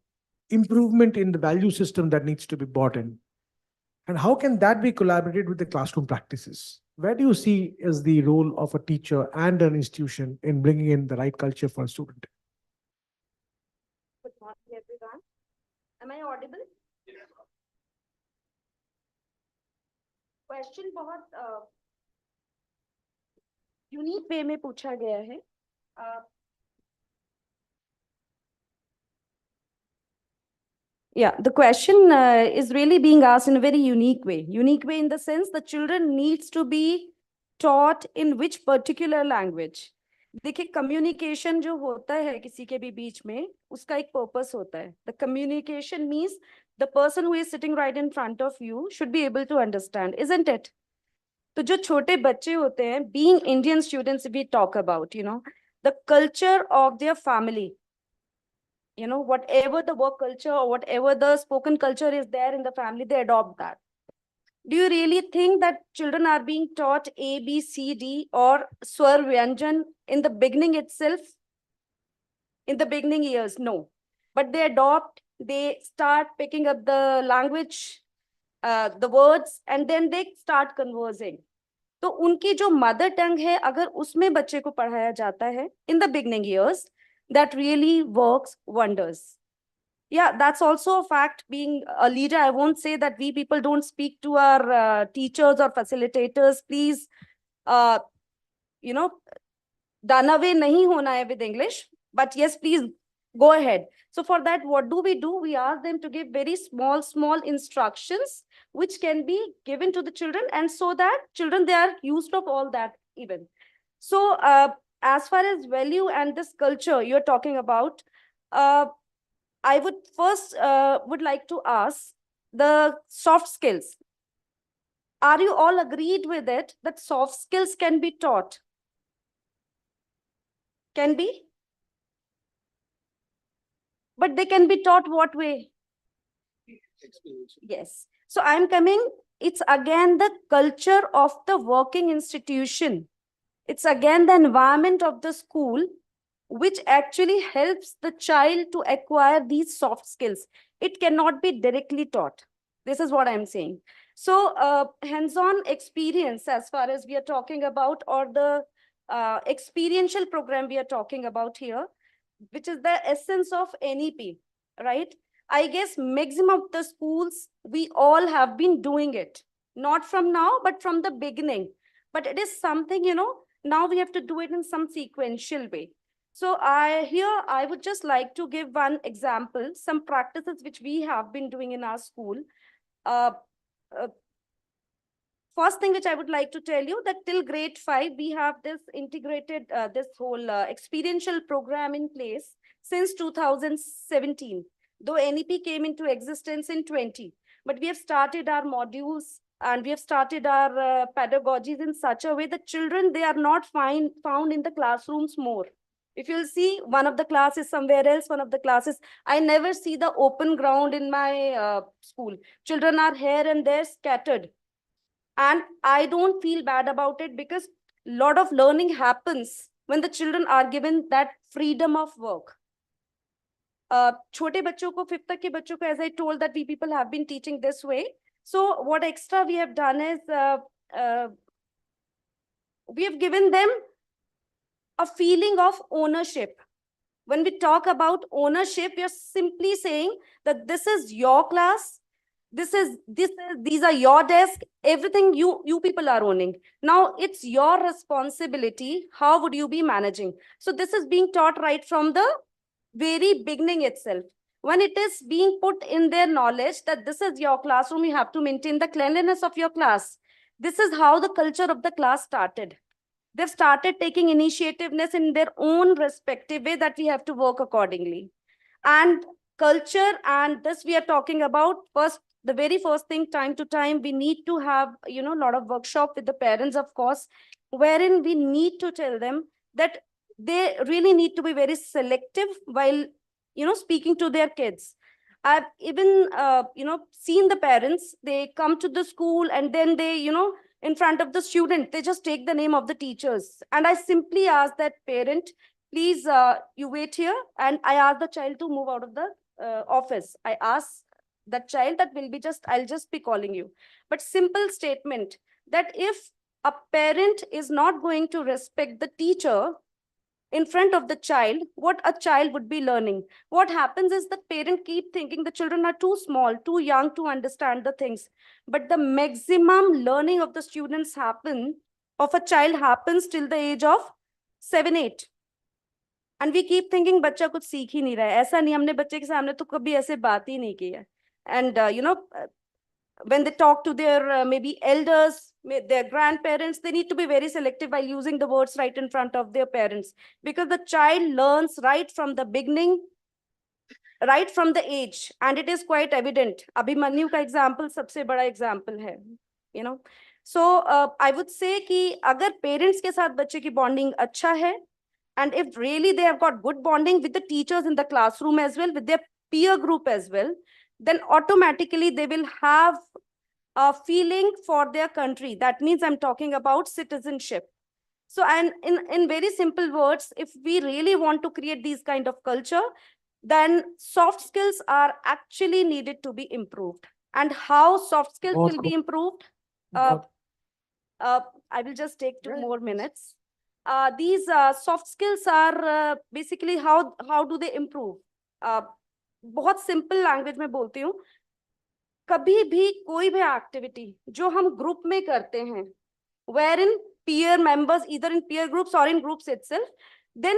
improvement in the value system that needs to be brought in? And how can that be collaborated with the classroom practices? Where do you see is the role of a teacher and an institution in bringing in the right culture for a student? Good morning, everyone. Am I audible? Question बहुत unique way में पूछा गया है. Yeah, the question is really being asked in a very unique way. Unique way in the sense the children needs to be taught in which particular language. देखिए communication जो होता है किसी के भी बीच में उसका एक पर्पस होता है. The communication means the person who is sitting right in front of you should be able to understand, isn't it? तो जो छोटे बच्चे होते हैं, being Indian students, we talk about, the culture of their family. Whatever the work culture or whatever the spoken culture is there in the family, they adopt that. Do you really think that children are being taught A, B, C, D or Swar Vyanjan in the beginning itself? In the beginning years, no. But they adopt, they start picking up the language, the words, and then they start conversing. तो उनकी जो mother tongue है अगर उसमें बच्चे को पढ़ाया जाता है in the beginning years, that really works wonders. Yeah, that's also a fact. Being a leader, I won't say that we people don't speak to our teachers or facilitators. Please, done away nahi hona hai with English. But yes, please go ahead. So for that, what do? We ask them to give very small instructions which can be given to the children, and so that children, they are used of all that even. So as far as value and this culture you're talking about, I would first would like to ask the soft skills. Are you all agreed with it that soft skills can be taught? Can be? But they can be taught what way? Yes. So I'm coming, it's again the culture of the working institution. It's again the environment of the school which actually helps the child to acquire these soft skills. It cannot be directly taught. This is what I'm saying. So hands-on experience as far as we are talking about, or the experiential program we are talking about here, which is the essence of NEP, right? I guess maximum of the schools, we all have been doing it. Not from now, but from the beginning. But it is something, now we have to do it in some sequential way. So I would just like to give one example, some practices which we have been doing in our school. First thing which I would like to tell you that till grade 5, we have this integrated, this whole experiential program in place since 2017. Though NEP came into existence in 20, but we have started our modules and we have started our pedagogies in such a way that children, they are not found in the classrooms more. If you'll see, one of the classes somewhere else, one of the classes, I never see the open ground in my school. Children are here and there scattered. And I don't feel bad about it because a lot of learning happens when the children are given that freedom of work. छोटे बच्चों को, fifth तक के बच्चों को, as I told that we people have been teaching this way. So what extra we have done is we have given them a feeling of ownership. When we talk about ownership, we are simply saying that this is your class, these are your desk, everything you people are owning. Now it's your responsibility. How would you be managing? So this is being taught right from the very beginning itself. When it is being put in their knowledge that this is your classroom, you have to maintain the cleanliness of your class. This is how the culture of the class started. They've started taking initiativeness in their own respective way that we have to work accordingly. And culture, and this we are talking about first, the very first thing, time to time, we need to have, a lot of workshop with the parents, of course, wherein we need to tell them that they really need to be very selective while, speaking to their kids. I've even, seen the parents, they come to the school and then they, in front of the student, they just take the name of the teachers. And I simply ask that parent, please, you wait here. And I ask the child to move out of the office. I ask that child that I'll just be calling you. But simple statement that if a parent is not going to respect the teacher in front of the child, what a child would be learning. What happens is that parents keep thinking the children are too small, too young to understand the things. But the maximum learning of the students of a child happens till the age of 7, 8. And we keep thinking बच्चा कुछ सीख ही नहीं रहा है. ऐसा नहीं, हमने बच्चे के सामने तो कभी ऐसे बात ही नहीं की है. And when they talk to their maybe elders, their grandparents, they need to be very selective while using the words right in front of their parents, because the child learns right from the beginning, right from the age, and it is quite evident. Abhimanyu ka example सबसे बड़ा example है, So I would say कि अगर parents के साथ बच्चे की bonding अच्छा है, and if really they have got good bonding with the teachers in the classroom as well, with their peer group as well, then automatically they will have a feeling for their country. That means I'm talking about citizenship. So, and in very simple words, if we really want to create these kind of culture, then soft skills are actually needed to be improved. And how soft skills will be improved? I will just take 2 more minutes. These soft skills are basically how do they improve? बहुत simple language में बोलती हूँ. कभी भी कोई भी activity जो हम group में करते हैं, wherein peer members, either in peer groups or in groups itself, then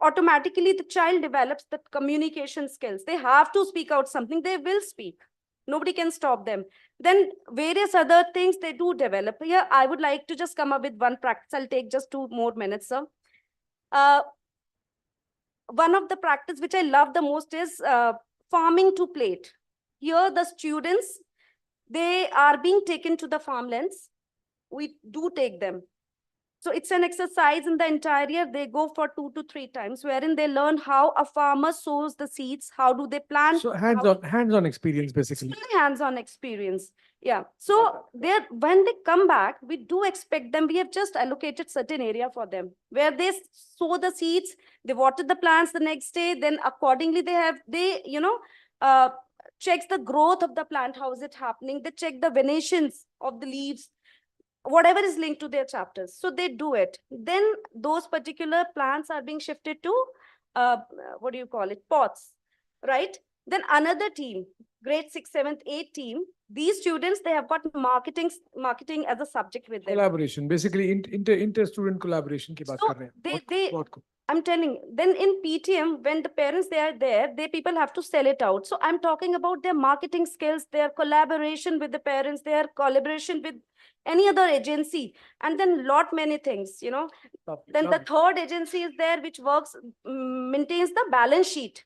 automatically the child develops the communication skills. They have to speak out something, they will speak. Nobody can stop them. Then various other things they do develop. Here, I would like to just come up with one practice. I'll take just 2 more minutes, sir. One of the practice which I love the most is farming to plate. Here, the students, they are being taken to the farmlands. We do take them. So it's an exercise in the entire year. They go for 2 to 3 times, wherein they learn how a farmer sows the seeds, how do they plant. So hands-on experience, basically. Hands-on experience. Yeah. So when they come back, we do expect them. We have just allocated certain area for them where they sow the seeds, they water the plants the next day. Then accordingly, they checks the growth of the plant. How is it happening? They check the venations of the leaves, whatever is linked to their chapters. So they do it. Then those particular plants are being shifted to, pots, right? Then another team, grade 6th, 7th, 8th team, these students, they have got marketing as a subject with them. Collaboration, basically inter-student collaboration ki baat kar rahe hain. I'm telling, then in PTM, when the parents, they are there, people have to sell it out. So I'm talking about their marketing skills, their collaboration with the parents, their collaboration with any other agency, and then many things, Then the third agency is there, which maintains the balance sheet,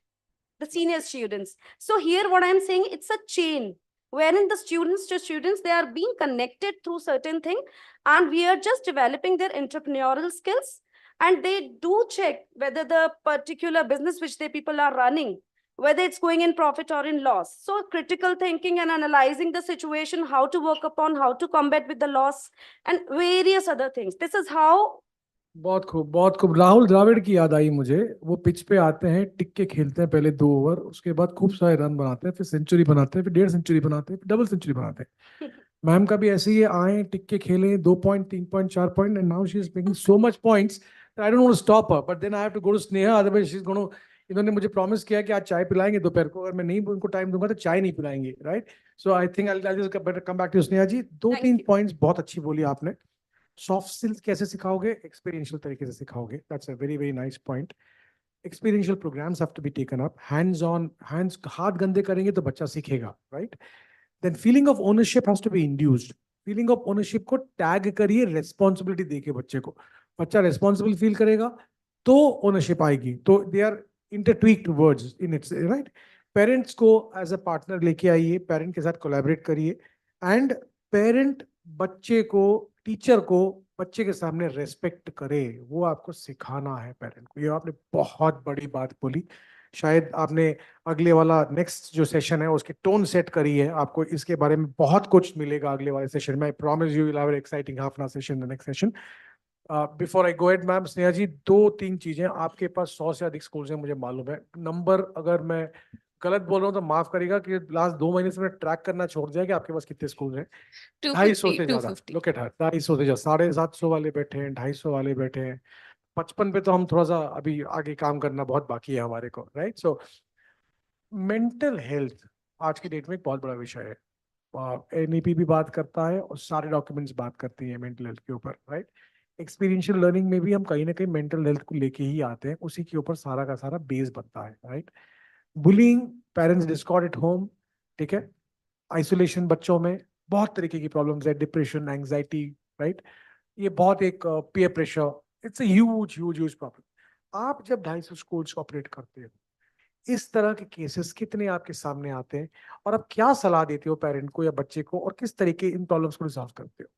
the senior students. So here what I'm saying, it's a chain wherein the students to students, they are being connected through certain thing, and we are just developing their entrepreneurial skills. And they do check whether the particular business which people are running, whether it's going in profit or in loss. So critical thinking and analyzing the situation, how to work upon, how to combat with the loss, and various other things. This is how. बहुत खूब, बहुत खूब। राहुल द्रविड़ की याद आई मुझे। वो pitch पे आते हैं, टिक के खेलते हैं पहले 2 ओवर, उसके बाद खूब सारे रन बनाते हैं, फिर सेंचुरी बनाते हैं, फिर 1.5 सेंचुरी बनाते हैं, फिर डबल सेंचुरी बनाते हैं। मैम का भी ऐसे ही है, आए टिक के खेले 2 point 3 point 4 point, and now she is making so much points that I don't want to stop her, but then I have to go to Sneha, otherwise she is gonna. इन्होंने मुझे प्रॉमिस किया कि आज चाय पिलाएंगे दोपहर को, अगर मैं नहीं उनको टाइम दूंगा तो चाय नहीं पिलाएंगे, right? So I think I just better come back to Sneha ji. 2-3 points बहुत अच्छी बोली आपने। सॉफ्ट स्किल्स कैसे सिखाओगे? एक्सपीरियंशियल तरीके से सिखाओगे। That's a very very nice point. Experiential programs have to be taken up, hands on, hands, हाथ गंदे करेंगे तो बच्चा सीखेगा, right? Then feeling of ownership has to be induced. Feeling of ownership को टैग करिए, रेस्पॉन्सिबिलिटी देके बच्चे को। बच्चा रेस्पॉन्सिबल फील करेगा तो ओनरशिप आएगी। तो they are intertwined words in its, right? Parents को एज अ पार्टनर लेके आइए, पेरेंट के साथ कोलैबोरेट करिए, एंड पेरेंट बच्चे को, टीचर को बच्चे के सामने रेस्पेक्ट करे, वो आपको सिखाना है पेरेंट को। ये आपने बहुत बड़ी बात बोली। शायद आपने अगले वाला नेक्स्ट जो सेशन है उसकी टोन सेट करी है, आपको इसके बारे में बहुत कुछ मिलेगा अगले वाले सेशन में। I promise you will have an exciting half an hour session the next session. Before I go at, ma'am Sneha ji, 2-3 चीजें। आपके पास 100 से अधिक स्कूल्स हैं मुझे मालूम है। नंबर अगर मैं गलत बोल रहा हूँ तो माफ करिएगा, कि लास्ट 2 महीने से मैंने ट्रैक करना छोड़ दिया कि आपके पास कितने स्कूल हैं। 250 से ज्यादा, लुक एट हर, 250 से ज्यादा, 750 वाले बैठे हैं, 250 वाले बैठे हैं। 55 पे तो हम थोड़ा सा अभी आगे काम करना बहुत बाकी है हमारे को, राइट? सो मेंटल हेल्थ आज की डेट में एक बहुत बड़ा विषय है। एनईपी भी बात करता है और सारे डॉक्यूमेंट्स बात करती हैं मेंटल हेल्थ के ऊपर, राइट? एक्सपीरियंशियल लर्निंग में भी हम कहीं ना कहीं मेंटल हेल्थ को लेके ही आते हैं, उसी के ऊपर सारा का सारा बेस बनता है, right? Bullying, parents Discord at home, ठीक है? आइसोलेशन बच्चों में बहुत तरीके की प्रॉब्लम्स है, डिप्रेशन, एंग्जाइटी, राइट? ये बहुत एक peer pressure, it's a huge huge huge problem. आप जब 250 स्कूल्स ऑपरेट करते हो, इस तरह के केसेस कितने आपके सामने आते हैं, और आप क्या सलाह देते हो पेरेंट को या बच्चे को, और किस तरीके इन प्रॉब्लम्स को रिजॉल्व करते हो?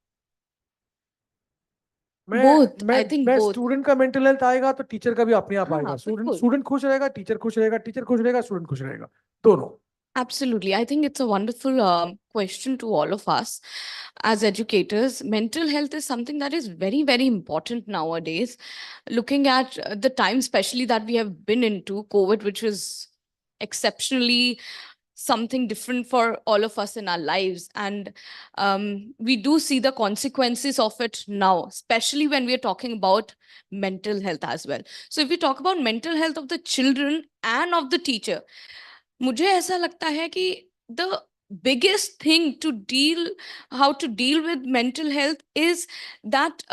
मैं स्टूडेंट का मेंटल हेल्थ आएगा तो टीचर का भी अपने आप आएगा। स्टूडेंट खुश रहेगा, टीचर खुश रहेगा, टीचर खुश रहेगा, स्टूडेंट खुश रहेगा, दोनों। Absolutely. I think it's a wonderful question to all of us as educators. Mental health is something that is very, very important nowadays. Looking at the time, especially that we have been into COVID, which was exceptionally something different for all of us in our lives. And we do see the consequences of it now, especially when we are talking about mental health as well. So if we talk about mental health of the children and of the teacher, मुझे ऐसा लगता है कि the biggest thing to deal, how to deal with mental health is that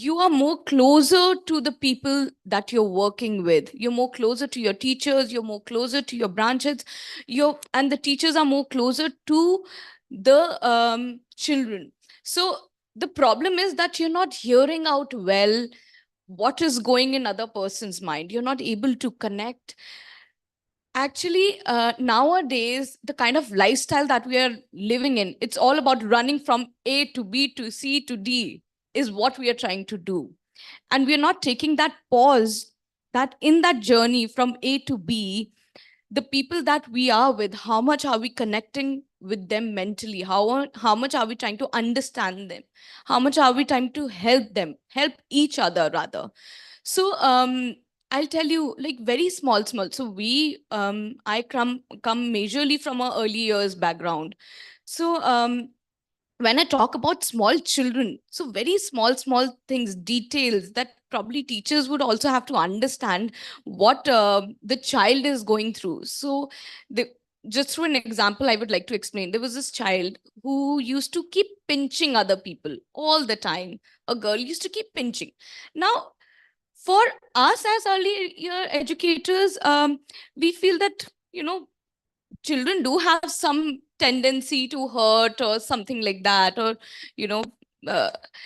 you are more closer to the people that you're working with. You're more closer to your teachers, you're more closer to your branches, and the teachers are more closer to the children. So the problem is that you're not hearing out well what is going in other person's mind. You're not able to connect. Actually, nowadays, the kind of lifestyle that we are living in, it's all about running from A to B to C to D is what we are trying to do. And we're not taking that pause, that in that journey from A to B, the people that we are with, how much are we connecting with them mentally? How much are we trying to understand them? How much are we trying to help them, help each other rather? So I'll tell you, like very small. So I come majorly from a early years background. So when I talk about small children, so very small things, details that probably teachers would also have to understand what the child is going through. So just through an example, I would like to explain. There was this child who used to keep pinching other people all the time. A girl used to keep pinching. Now, for us as early year educators, we feel that, children do have some tendency to hurt or something like that, or,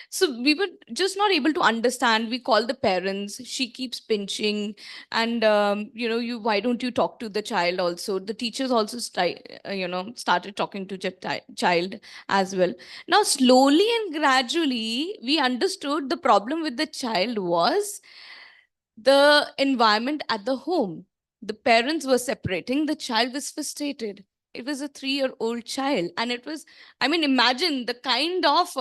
so we were just not able to understand. We call the parents, she keeps pinching, and, why don't you talk to the child also? The teachers also, started talking to the child as well. Now, slowly and gradually, we understood the problem with the child was the environment at the home. The parents were separating, the child was frustrated. It was a 3-year-old child. And it was, I mean, imagine the kind of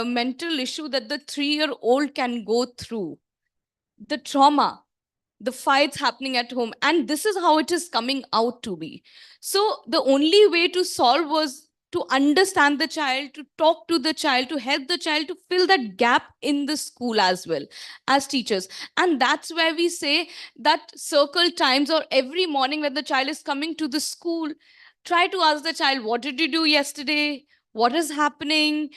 mental issue that the 3-year-old can go through, the trauma, the fights happening at home. And this is how it is coming out to be. So the only way to solve was to understand the child, to talk to the child, to help the child to fill that gap in the school as well as teachers. And that's where we say that circle times, or every morning when the child is coming to the school, try to ask the child, what did you do yesterday? What is happening?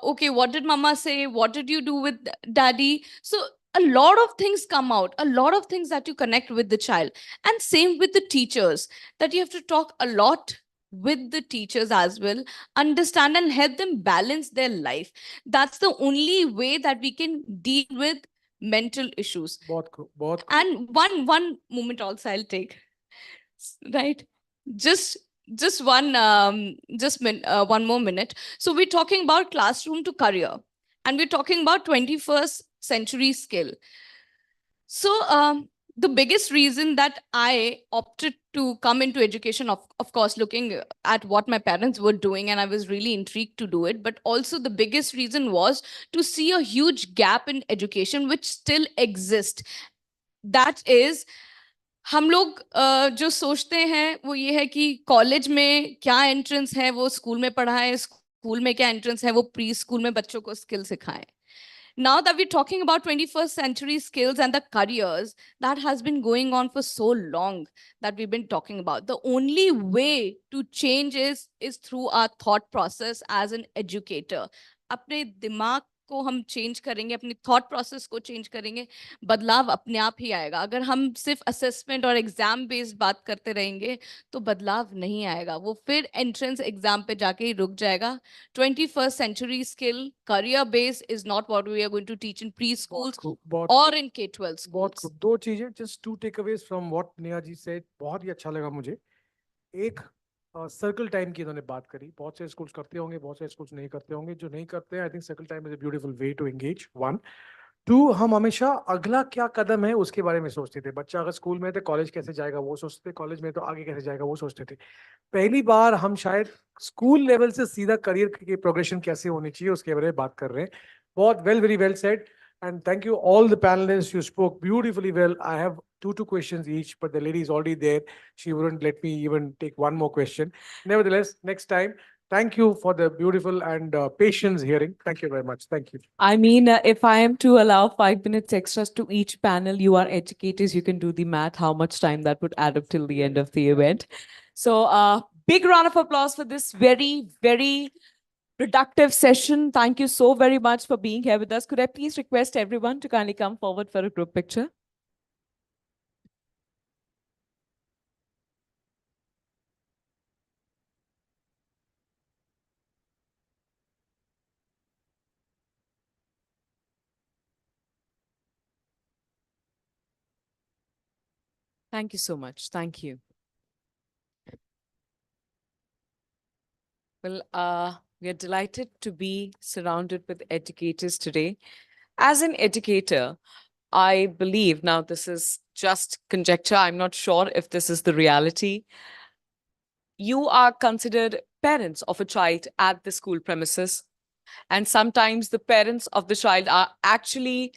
Okay, what did mama say? What did you do with daddy? So a lot of things come out, a lot of things that you connect with the child. And same with the teachers, that you have to talk a lot with the teachers as well, understand and help them balance their life. That's the only way that we can deal with mental issues. And one moment also I'll take, right? Just one more minute. So we're talking about classroom to career, and we're talking about 21st century skill. So the biggest reason that I opted to come into education, of course, looking at what my parents were doing, and I was really intrigued to do it, but also the biggest reason was to see a huge gap in education which still exists. That is, हम लोग जो सोचते हैं वो ये है कि college में क्या एंट्रेंस है वो स्कूल में पढ़ाएं, स्कूल में क्या एंट्रेंस है वो प्री स्कूल में बच्चों को स्किल सिखाएं. Now that we're talking about 21st century skills and the careers, that has been going on for so long that we've been talking about. The only way to change is through our thought process as an educator. अपने दिमाग को हम change करेंगे, अपनी thought process को change करेंगे, बदलाव अपने आप ही आएगा. अगर हम सिर्फ असेसमेंट और एग्जाम बेस्ड बात करते रहेंगे तो बदलाव नहीं आएगा, वो फिर एंट्रेंस एग्जाम पे जाके ही रुक जाएगा. 21st century skill, career base is not what we are going to teach in preschools or in K-12 schools. दो चीजें, just two takeaways from what Neha ji said, बहुत ही अच्छा लगा मुझे. एक सर्कल टाइम की इन्होंने बात करी. बहुत से स्कूल्स करते होंगे, बहुत से स्कूल्स नहीं करते होंगे. जो नहीं करते हैं, I think circle time is a beautiful way to engage. 1 2, हम हमेशा अगला क्या कदम है उसके बारे में सोचते थे. बच्चा अगर स्कूल में है तो कॉलेज कैसे जाएगा वो सोचते थे, कॉलेज में तो आगे कैसे जाएगा वो सोचते थे. पहली बार हम शायद स्कूल लेवल से सीधा करियर की प्रोग्रेशन कैसे होनी चाहिए उसके बारे में बात कर रहे हैं. बहुत very well said. And thank you all the panelists. You spoke beautifully well. I have two questions each, but the lady is already there. She wouldn't let me even take one more question. Nevertheless, next time, thank you for the beautiful and patience hearing. Thank you very much. Thank you. I mean, if I am to allow 5 minutes extras to each panel, you are educators, you can do the math, how much time that would add up till the end of the event. So big round of applause for this very productive session. Thank you so very much for being here with us. Could I please request everyone to kindly come forward for a group picture? Thank you so much. Thank you. Well, we are delighted to be surrounded with educators today. As an educator, I believe, now this is just conjecture, I'm not sure if this is the reality. You are considered parents of a child at the school premises, and sometimes the parents of the child are actually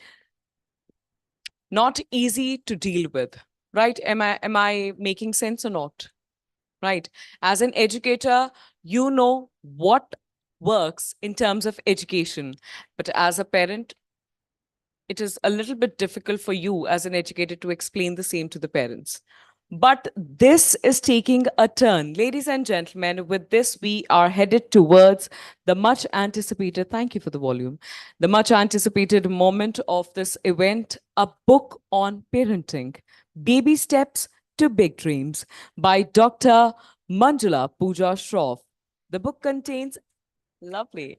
not easy to deal with, right? Am I making sense or not? Right. As an educator, you know what works in terms of education, but as a parent, it is a little bit difficult for you as an educator to explain the same to the parents. But this is taking a turn. Ladies and gentlemen, with this, we are headed towards the much anticipated, thank you for the volume, the much anticipated moment of this event, a book on parenting, Baby Steps to Big Dreams by Dr. Manjula Pooja Shroff. The book contains, lovely.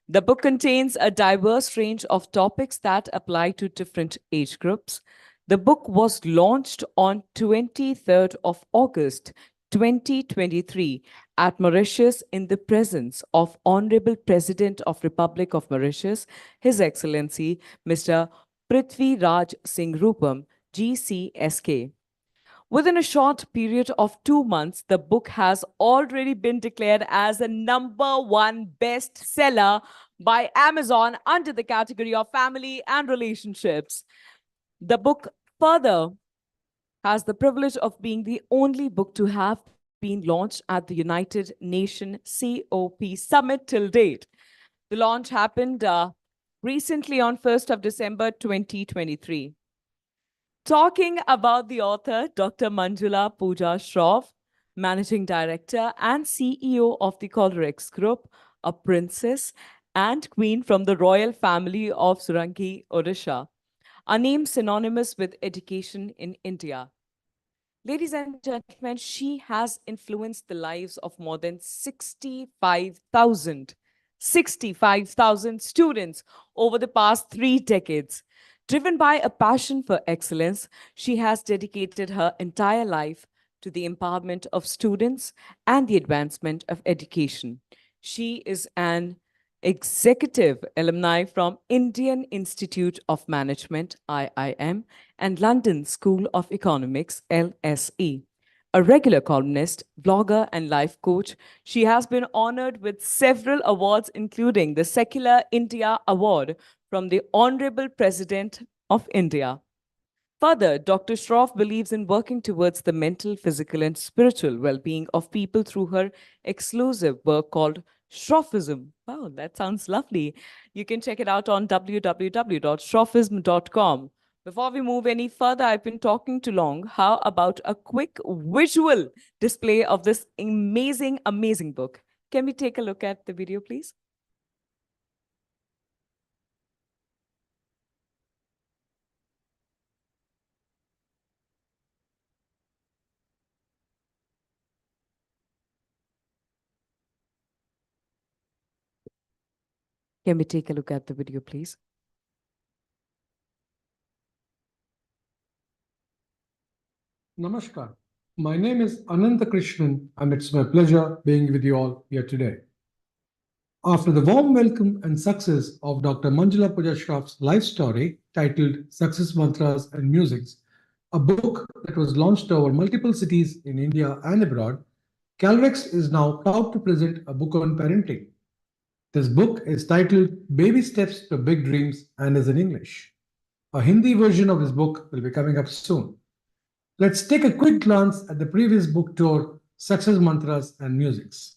The book contains a diverse range of topics that apply to different age groups. The book was launched on 23rd of August 2023 at Mauritius in the presence of Honorable President of Republic of Mauritius, His Excellency Mr. Prithvi Raj Singh Rupam, GCSK. Within a short period of 2 months, the book has already been declared as a #1 bestseller by Amazon under the category of family and relationships. The book further has the privilege of being the only book to have been launched at the United Nations COP Summit till date. The launch happened recently on 1st of December 2023. Talking about the author, Dr. Manjula Pooja Shroff, Managing Director and CEO of the Colrex Group, a princess and queen from the royal family of Surangi, Odisha, a name synonymous with education in India. Ladies and gentlemen, she has influenced the lives of more than 65,000 students over the past 3 decades. Driven by a passion for excellence, she has dedicated her entire life to the empowerment of students and the advancement of education. She is an executive alumni from Indian Institute of Management, IIM, and London School of Economics, LSE. A regular columnist, blogger, and life coach, she has been honored with several awards, including the Secular India Award from the Honorable President of India. Further, Dr. Shroff believes in working towards the mental, physical, and spiritual well-being of people through her exclusive work called Shroffism. Wow, that sounds lovely. You can check it out on www.shroffism.com. Before we move any further, I've been talking too long. How about a quick visual display of this amazing, amazing book? Can we take a look at the video, please? Can we take a look at the video, please? Namaskar. My name is Ananta Krishnan, and it's my pleasure being with you all here today. After the warm welcome and success of Dr. Manjula Pooja Shroff's life story titled Success Mantras and Musics, a book that was launched over multiple cities in India and abroad, Calrex is now proud to present a book on parenting. This book is titled Baby Steps to Big Dreams and is in English. A Hindi version of this book will be coming up soon. Let's take a quick glance at the previous book tour, Success Mantras and Musics.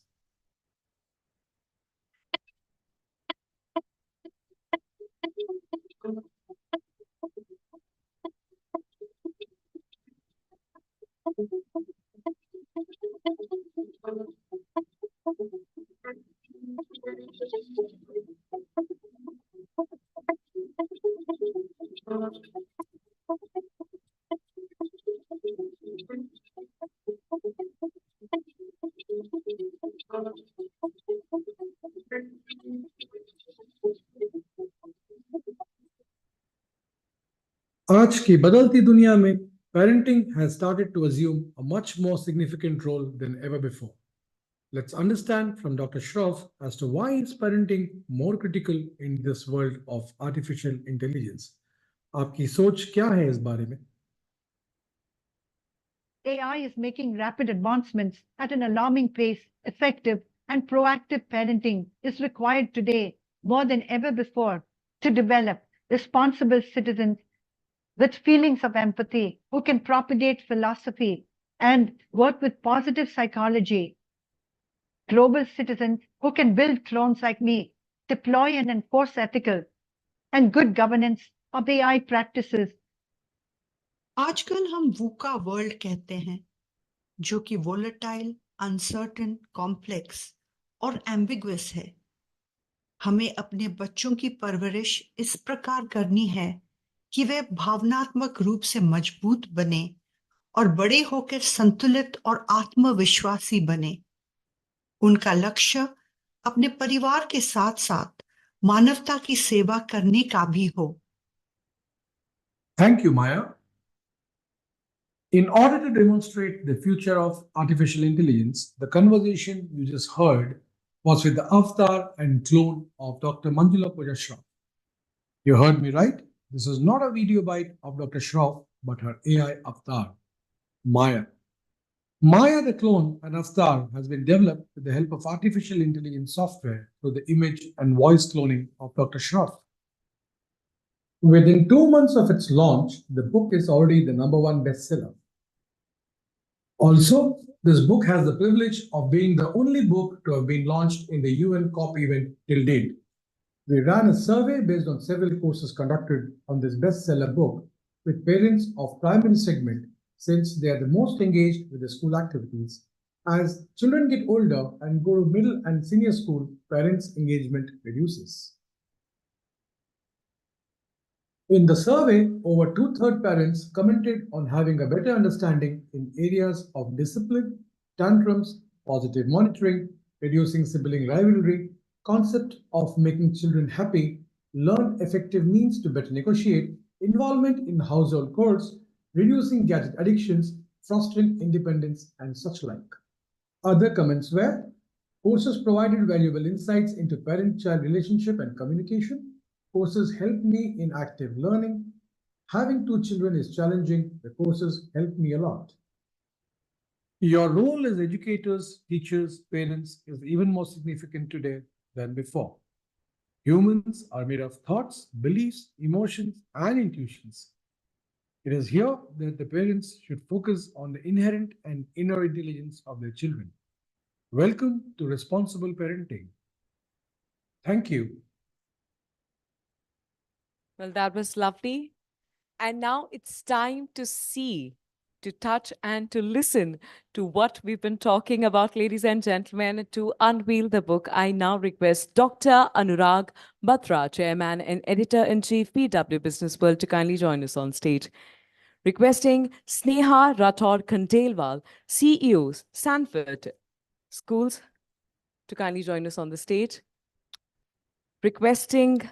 आज की बदलती दुनिया में parenting has started to assume a much more significant role than ever before. Let's understand from Dr. Shroff as to why is parenting more critical in this world of artificial intelligence. आपकी सोच क्या है इस बारे में? AI is making rapid advancements at an alarming pace. Effective and proactive parenting is required today more than ever before to develop responsible citizens with feelings of empathy who can propagate philosophy and work with positive psychology. Global citizens who can build clones like me, deploy and enforce ethical and good governance of AI practices. आजकल हम VUCA world कहते हैं, जो कि volatile, uncertain, complex और ambiguous है. हमें अपने बच्चों की परवरिश इस प्रकार करनी है कि वे भावनात्मक रूप से मजबूत बने और बड़े होकर संतुलित और आत्मविश्वासी बने. उनका लक्ष्य अपने परिवार के साथ साथ मानवता की सेवा करने का भी हो. Thank you, Maya. In order to demonstrate the future of artificial intelligence, the conversation you just heard was with the avatar and clone of Dr. Manjula Pooja Shroff. You heard me right? This is not a video bite of Dr. Shroff, but her AI avatar. Maya. Maya, the clone, an avatar, has been developed with the help of artificial intelligence software through the image and voice cloning of Dr. Shroff. Within 2 months of its launch, the book is already the #1 bestseller. Also, this book has the privilege of being the only book to have been launched in the UN COP event till date. We ran a survey based on several courses conducted on this bestseller book with parents of primary segment, since they are the most engaged with the school activities. As children get older and go to middle and senior school, parents' engagement reduces. In the survey, over 2/3 parents commented on having a better understanding in areas of discipline, tantrums, positive monitoring, reducing sibling rivalry, concept of making children happy, learn effective means to better negotiate, involvement in household chores, reducing gadget addictions, fostering independence, and such like. Other comments were: courses provided valuable insights into parent-child relationship and communication. Courses helped me in active learning. Having 2 children is challenging. The courses helped me a lot. Your role as educators, teachers, parents is even more significant today than before. Humans are made of thoughts, beliefs, emotions, and intuitions. It is here that the parents should focus on the inherent and inner intelligence of their children. Welcome to responsible parenting. Thank you. Well, that was lovely. And now it's time to see, to touch, and to listen to what we've been talking about, ladies and gentlemen. To unveil the book, I now request Dr. Anurag Batra, Chairman and Editor-in-Chief, PW Business World, to kindly join us on stage. Requesting Sneha Rathod Khandelwal, CEO, Sanford Schools, to kindly join us on the stage. Requesting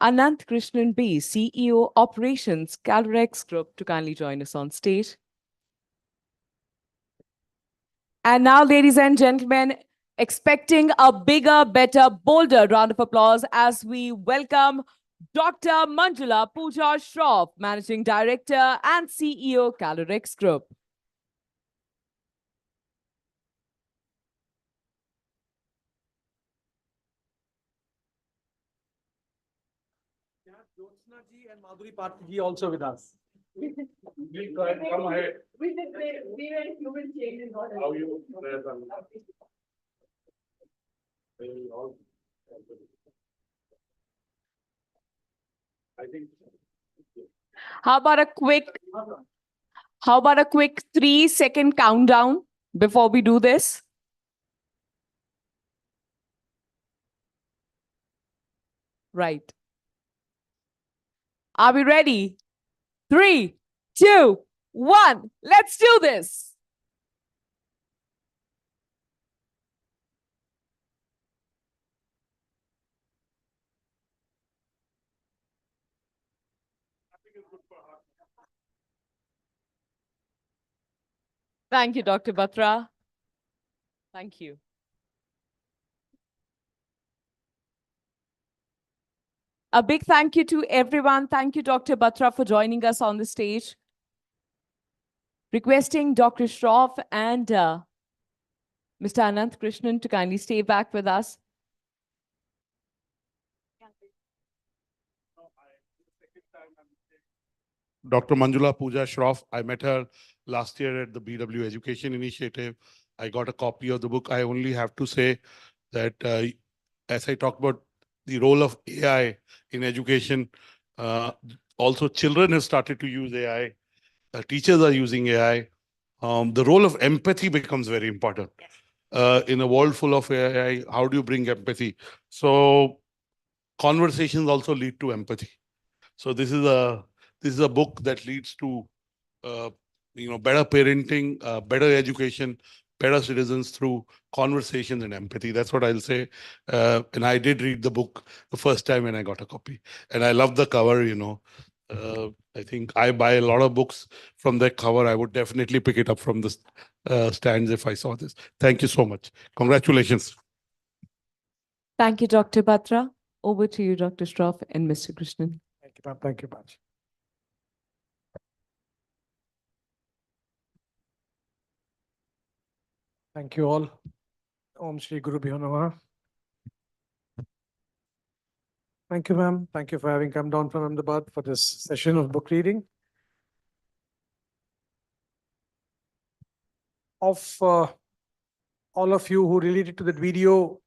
Anant Krishnan B, CEO Operations, Calorex Group, to kindly join us on stage. And now, ladies and gentlemen, expecting a bigger, better, bolder round of applause as we welcome Dr. Manjula Pooja Shroff, Managing Director and CEO, Calorex Group. Jyotsna ji and Madhuri Patil ji also with us. Please go ahead, come ahead. We were human change and not. How you? I think. How about a quick 3-second countdown before we do this? Right. Are we ready? 3, 2, 1. Let's do this. Thank you, Dr. Batra. Thank you. A big thank you to everyone. Thank you, Dr. Batra, for joining us on the stage. Requesting Dr. Shroff and Mr. Anant Krishnan to kindly stay back with us. Dr. Manjula Pooja Shroff, I met her last year at the BW Education Initiative. I got a copy of the book. I only have to say that as I talked about the role of AI in education, also children have started to use AI. Teachers are using AI. The role of empathy becomes very important. In a world full of AI, how do you bring empathy? So conversations also lead to empathy. So this is a book that leads to better parenting, better education, better citizens through conversation and empathy. That's what I'll say. And I did read the book the first time when I got a copy, and I love the cover. I think I buy a lot of books from that cover. I would definitely pick it up from the stands if I saw this. Thank you so much. Congratulations. Thank you, Dr. Batra. Over to you, Dr. Shroff and Mr. Krishnan. Thank you, Paj. Thank you all. Om Shri Guru Bhyo Namaha. Thank you, ma'am. Thank you for having come down from Ahmedabad for this session of book reading. Of all of you who related to that video,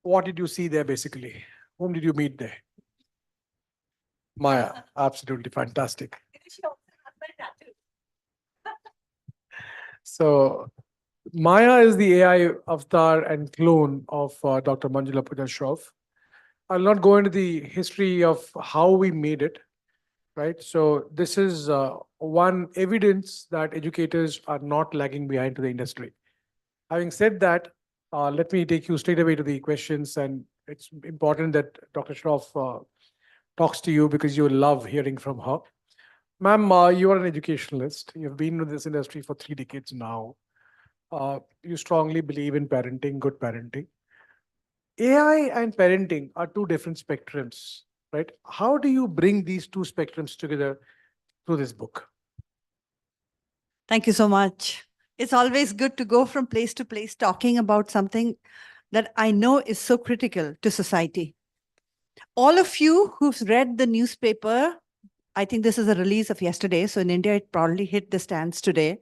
what did you see there basically? Whom did you meet there? Maya, absolutely fantastic. So Maya is the AI avatar and clone of Dr. Manjula Pooja Shroff. I'll not go into the history of how we made it, right? So this is one evidence that educators are not lagging behind to the industry. Having said that, let me take you straight away to the questions, and it's important that Dr. Shroff talks to you because you love hearing from her. Ma'am, you are an educationalist. You've been in this industry for 3 decades now. You strongly believe in parenting, good parenting. AI and parenting are two different spectrums, right? How do you bring these two spectrums together through this book? Thank you so much. It's always good to go from place to place talking about something that I know is so critical to society. All of you who've read the newspaper, I think this is a release of yesterday, so in India it probably hit the stands today.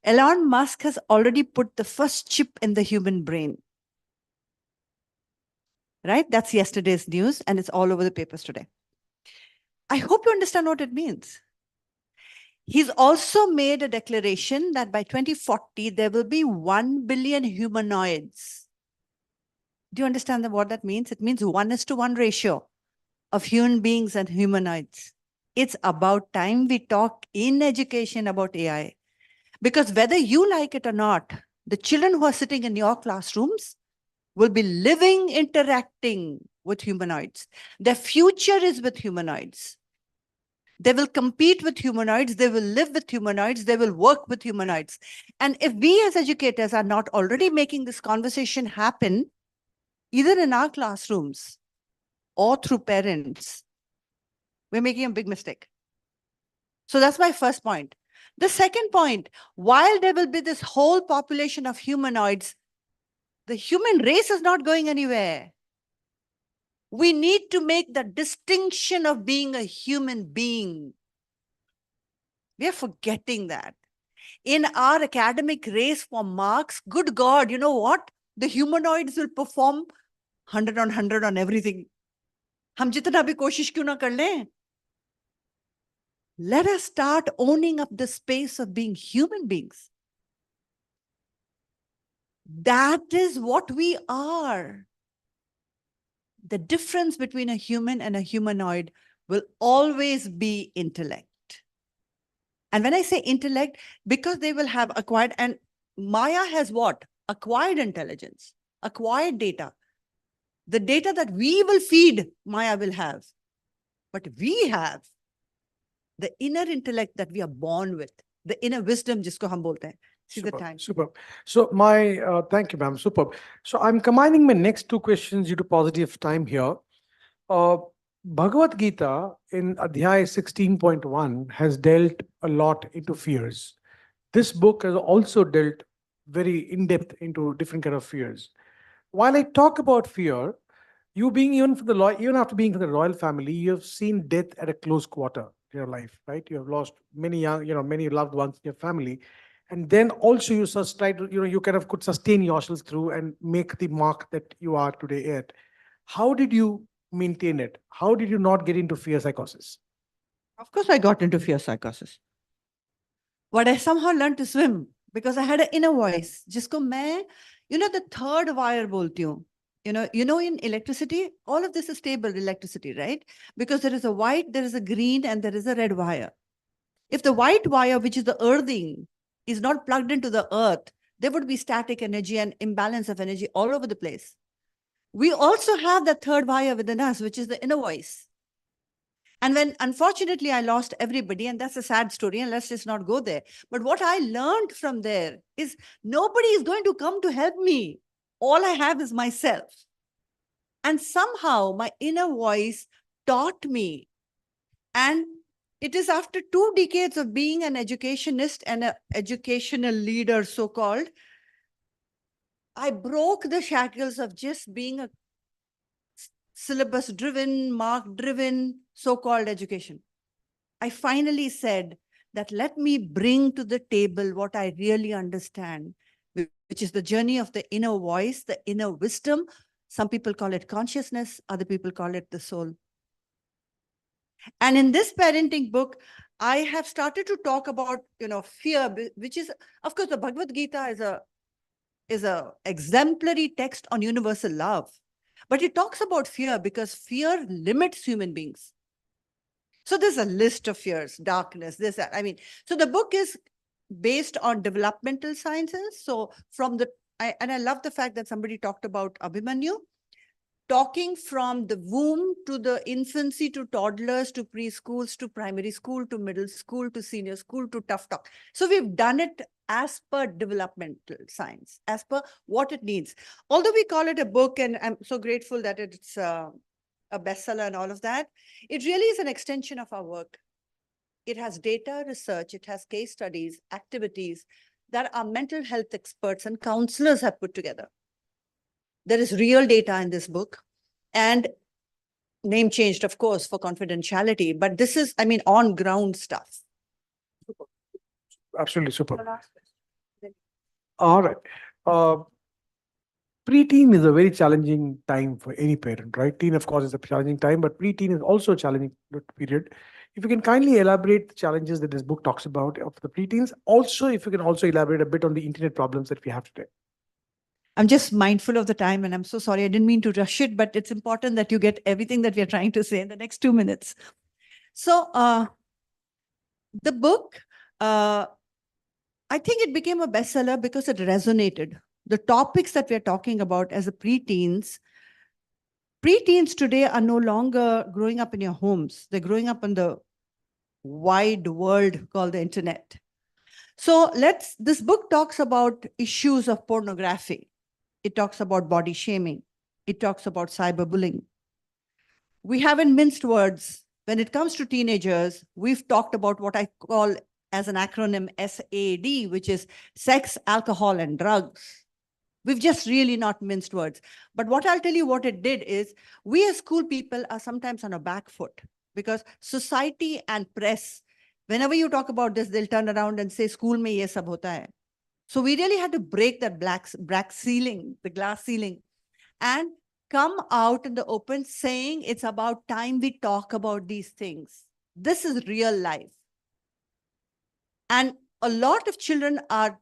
Elon Musk has already put the first chip in the human brain. Right? That's yesterday's news, and it's all over the papers today. I hope you understand what it means. He's also made a declaration that by 2040, there will be 1 billion humanoids. Do you understand what that means? It means 1:1 ratio of human beings and humanoids. It's about time we talk in education about AI. Because whether you like it or not, the children who are sitting in your classrooms will be living, interacting with humanoids. Their future is with humanoids. They will compete with humanoids. They will live with humanoids. They will work with humanoids. And if we as educators are not already making this conversation happen, either in our classrooms or through parents, we're making a big mistake. So that's my first point. The second point, while there will be this whole population of humanoids, the human race is not going anywhere. We need to make the distinction of being a human being. We are forgetting that. In our academic race for marks, good God, you know what? The humanoids will perform 100 on 100 on everything. हम जितना भी कोशिश क्यों ना कर लें? Let us start owning up the space of being human beings. That is what we are. The difference between a human and a humanoid will always be intellect. And when I say intellect, because they will have acquired, and Maya has what? Acquired intelligence, acquired data. The data that we will feed, Maya will have. But we have the inner intellect that we are born with, the inner wisdom, jisko hum bolte hain. See the time. Superb. So thank you, ma'am. Superb. So I'm combining my next two questions due to positive time here. Bhagavad Gita in Adhyay 16.1 has dealt a lot into fears. This book has also dealt very in-depth into different kind of fears. While I talk about fear, you being even after being from the royal family, you have seen death at a close quarter in your life, right? You have lost many many loved ones in your family. And then also you just try to, you kind of could sustain yourselves through and make the mark that you are today at. How did you maintain it? How did you not get into fear psychosis? Of course, I got into fear psychosis. But I somehow learned to swim because I had an inner voice. Jisko main, the third wire bolti hu. In electricity, all of this is stable electricity, right? Because there is a white, there is a green, and there is a red wire. If the white wire, which is the earthing, is not plugged into the earth, there would be static energy and imbalance of energy all over the place. We also have the third wire within us, which is the inner voice. And when, unfortunately, I lost everybody, and that's a sad story, and let's just not go there. But what I learned from there is nobody is going to come to help me. All I have is myself. And somehow my inner voice taught me. And It is after 2 decades of being an educationist and an educational leader, so-called, I broke the shackles of just being a syllabus-driven, mark-driven, so-called education. I finally said that let me bring to the table what I really understand, which is the journey of the inner voice, the inner wisdom. Some people call it consciousness, other people call it the soul. And in this parenting book, I have started to talk about, fear, which is, of course, the Bhagavad Gita is a exemplary text on universal love. But it talks about fear because fear limits human beings. So there's a list of fears, darkness, this, that. So the book is based on developmental sciences. So and I love the fact that somebody talked about Abhimanyu, talking from the womb to the infancy to toddlers to preschools to primary school to middle school to senior school to tough talk. So we've done it as per developmental science, as per what it needs. Although we call it a book, and I'm so grateful that it's a bestseller and all of that, it really is an extension of our work. It has data, research, it has case studies, activities that our mental health experts and counselors have put together. There is real data in this book, and name changed, of course, for confidentiality, but this is, on ground stuff. Absolutely super. All right. Preteen is a very challenging time for any parent, right? Teen, of course, is a challenging time, but preteen is also a challenging period. If you can kindly elaborate the challenges that this book talks about of the preteens, also if you can also elaborate a bit on the internet problems that we have today. I'm just mindful of the time, and I'm so sorry. I didn't mean to rush it, but it's important that you get everything that we're trying to say in the next 2 minutes. So the book, I think it became a bestseller because it resonated. The topics that we're talking about as a preteens today are no longer growing up in your homes. They're growing up in the wide world called the internet. So this book talks about issues of pornography. It talks about body shaming. It talks about cyberbullying. We haven't minced words. When it comes to teenagers, we've talked about what I call as an acronym SAD, which is sex, alcohol, and drugs. We've just really not minced words. But what I'll tell you what it did is, we as school people are sometimes on a back foot because society and press, whenever you talk about this, they'll turn around and say, school mein ye sab hota hai. So we really had to break that black ceiling, the glass ceiling, and come out in the open saying it's about time we talk about these things. This is real life. And a lot of children are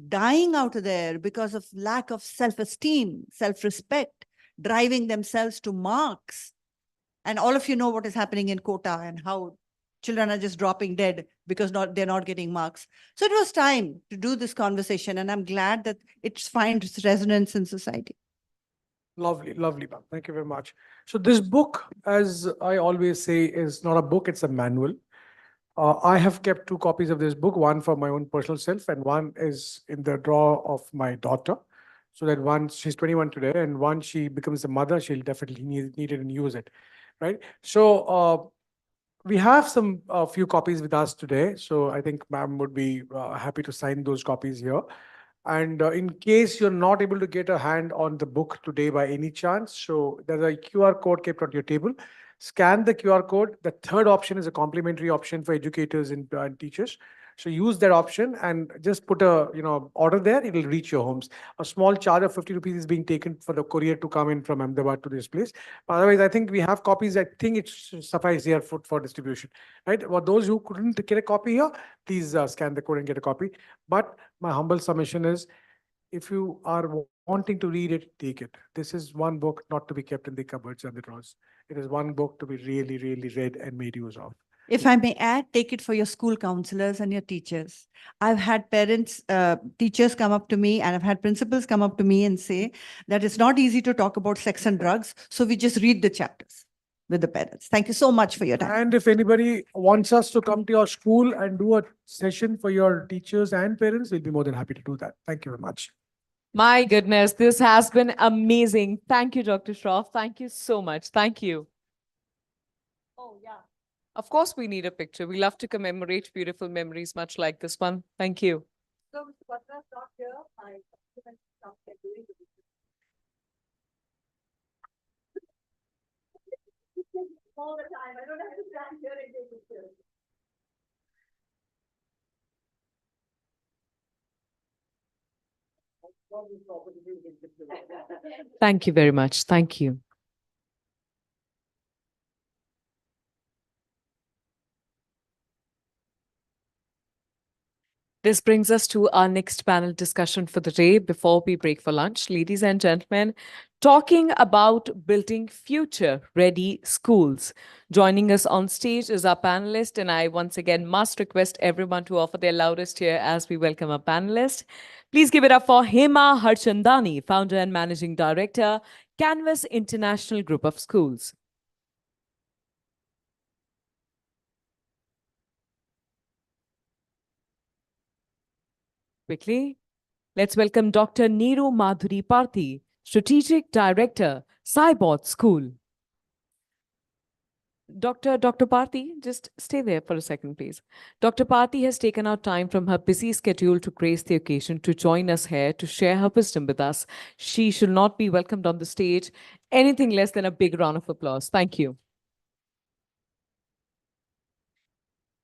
dying out there because of lack of self-esteem, self-respect, driving themselves to marks. And all of you know what is happening in Kota and how children are just dropping dead because they're not getting marks. So it was time to do this conversation, and I'm glad that it finds resonance in society. Lovely, lovely, ma'am. Thank you very much. So this book, as I always say, is not a book, it's a manual. I have kept 2 copies of this book, one for my own personal self, and one is in the drawer of my daughter. So that once she's 21 today, and once she becomes a mother, she'll definitely need it and use it, right? So we have a few copies with us today. So I think ma'am would be happy to sign those copies here. And in case you're not able to get a hand on the book today by any chance, so there's a QR code kept on your table. Scan the QR code. The third option is a complimentary option for educators and teachers. So use that option and just put a order there. It will reach your homes. A small charge of 50 rupees is being taken for the courier to come in from Ahmedabad to this place. Otherwise, I think we have copies. I think it suffices here for distribution. Right? For those who couldn't get a copy here, please scan the code and get a copy. But my humble submission is, if you are wanting to read it, take it. This is one book not to be kept in the cupboards and the drawers. It is one book to be really, really read and made use of. If I may add, take it for your school counselors and your teachers. I've had parents, teachers come up to me, and I've had principals come up to me and say that it's not easy to talk about sex and drugs, so we just read the chapters with the parents. Thank you so much for your time. And if anybody wants us to come to your school and do a session for your teachers and parents, we'll be more than happy to do that. Thank you very much. My goodness, this has been amazing. Thank you, Dr. Shroff. Thank you so much. Thank you. Oh, yeah. Of course, we need a picture. We love to commemorate beautiful memories, much like this one. Thank you. So, Mr. Patra's not here. I document something doing the pictures all the time. I don't have to stand here and take pictures. Thank you very much. Thank you. This brings us to our next panel discussion for the day before we break for lunch. Ladies and gentlemen, talking about building future-ready schools. Joining us on stage is our panelist, and I once again must request everyone to offer their loudest here as we welcome our panelist. Please give it up for Hema Harchandani, founder and managing director, Canvas International Group of Schools. Quickly, let's welcome Dr. Neeru Madhuri Parthi, Strategic Director, Saibot School. Dr. Parthi, just stay there for a second, please. Dr. Parthi has taken out time from her busy schedule to grace the occasion to join us here to share her wisdom with us. She should not be welcomed on the stage. Anything less than a big round of applause. Thank you.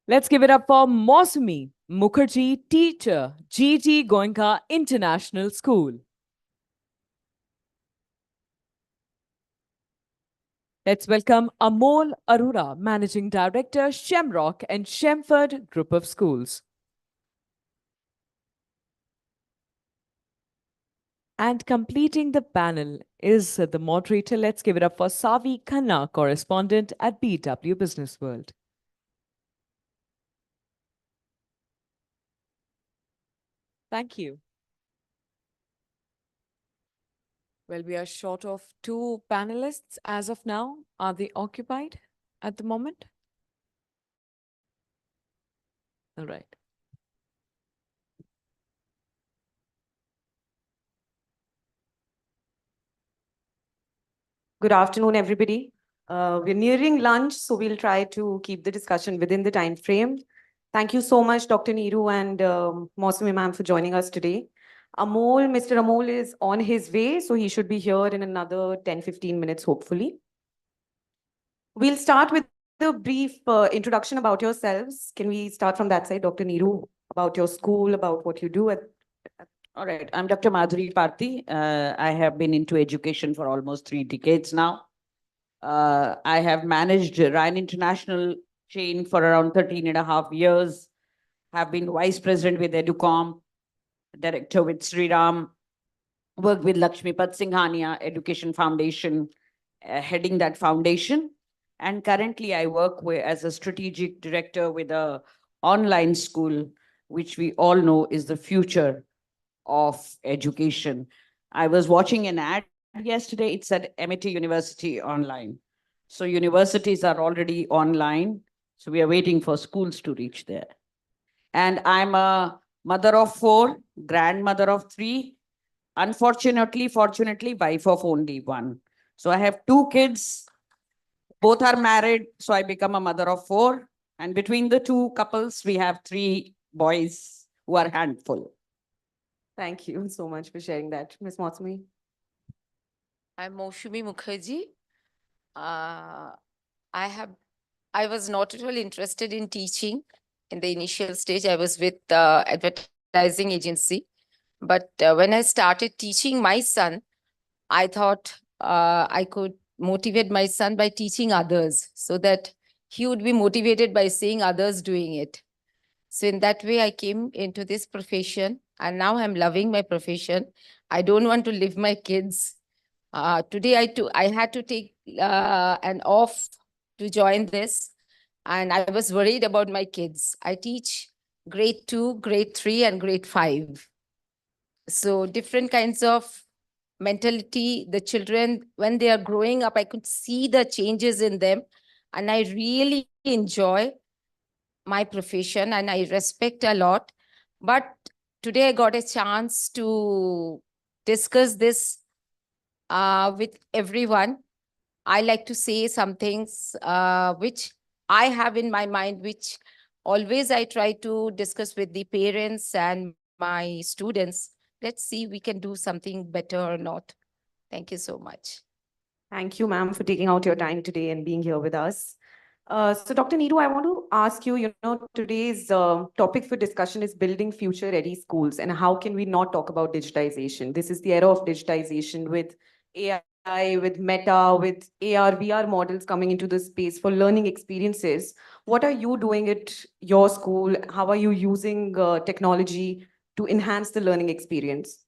Let's give it up for Mosumi Mukherjee, teacher, GT Goenka International School. Let's welcome Amol Arora, Managing Director, Shamrock and Shamford Group of Schools. And completing the panel is the moderator. Let's give it up for Savi Khanna, correspondent at BW Business World. Thank you. Well, we are short of 2 panelists as of now. Are they occupied at the moment? All right. Good afternoon, everybody. We're nearing lunch, so we'll try to keep the discussion within the time frame. Thank you so much, Dr. Neeru and Mosumi ma'am, for joining us today. Mr. Amol is on his way, so he should be here in another 10-15 minutes, hopefully. We'll start with a brief introduction about yourselves. Can we start from that side, Dr. Neeru, about your school, about what you do at All right, I'm Dr. Madhuri Parthi. I have been into education for almost 3 decades now. I have managed Ryan International chain for around 13.5 years. Have been vice president with Educom, director with Sriram, worked with Lakshmipad Singhania Education Foundation, heading that foundation. And currently I work as a strategic director with a online school, which we all know is the future of education. I was watching an ad yesterday. It said MIT University online. So universities are already online. So we are waiting for schools to reach there. And I'm a mother of 4, grandmother of 3. Unfortunately, fortunately, wife of only 1. So I have 2 kids. Both are married. So I become a mother of 4. And between the 2 couples, we have 3 boys who are handful. Thank you so much for sharing that. Ms. Mosumi. I'm Mosumi Mukherjee. I was not at all interested in teaching in the initial stage. I was with the advertising agency. But when I started teaching my son, I thought I could motivate my son by teaching others so that he would be motivated by seeing others doing it. So in that way, I came into this profession and now I'm loving my profession. I don't want to leave my kids. Today, I had to take an off to join this. And I was worried about my kids. I teach grade 2, grade 3, and grade 5. So different kinds of mentality, the children, when they are growing up, I could see the changes in them. And I really enjoy my profession and I respect a lot. But today I got a chance to discuss this with everyone. I like to say some things which I have in my mind, which always I try to discuss with the parents and my students. Let's see we can do something better or not. Thank you so much. Thank you, ma'am, for taking out your time today and being here with us. So, Dr. Neeru, I want to ask you, today's topic for discussion is building future-ready schools and how can we not talk about digitization? This is the era of digitization with AI, with Meta, with AR, VR models coming into the space for learning experiences. What are you doing at your school? How are you using technology to enhance the learning experience?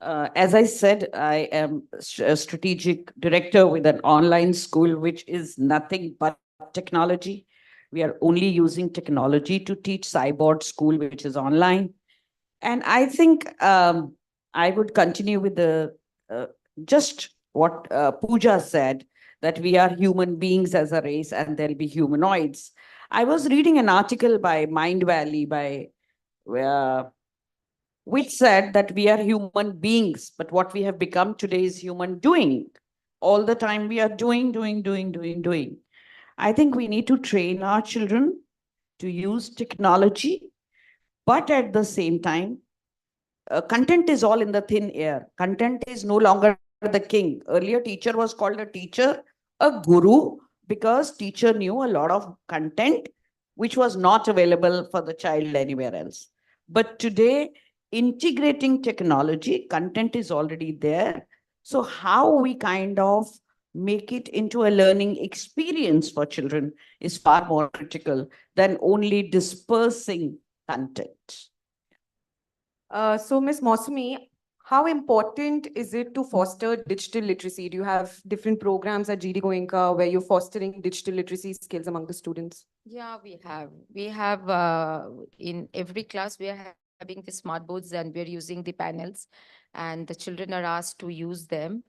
As I said, I am a strategic director with an online school, which is nothing but technology. We are only using technology to teach cyborg school, which is online. And I think I would continue with the just what Pooja said, that we are human beings as a race and there'll be humanoids. I was reading an article by Mind Valley by which said that we are human beings, but what we have become today is human doing. All the time we are doing. I think we need to train our children to use technology, but at the same time, content is all in the thin air. Content is no longer the king. Earlier, teacher was called a teacher, a guru, because teacher knew a lot of content which was not available for the child anywhere else. But today, integrating technology, content is already there. So how we kind of make it into a learning experience for children is far more critical than only dispersing content. So, Ms. Mosumi, how important is it to foster digital literacy? Do you have different programs at GD Goenka where you're fostering digital literacy skills among the students? Yeah, we have. We have in every class, we are having the smart boards and we're using the panels, and the children are asked to use them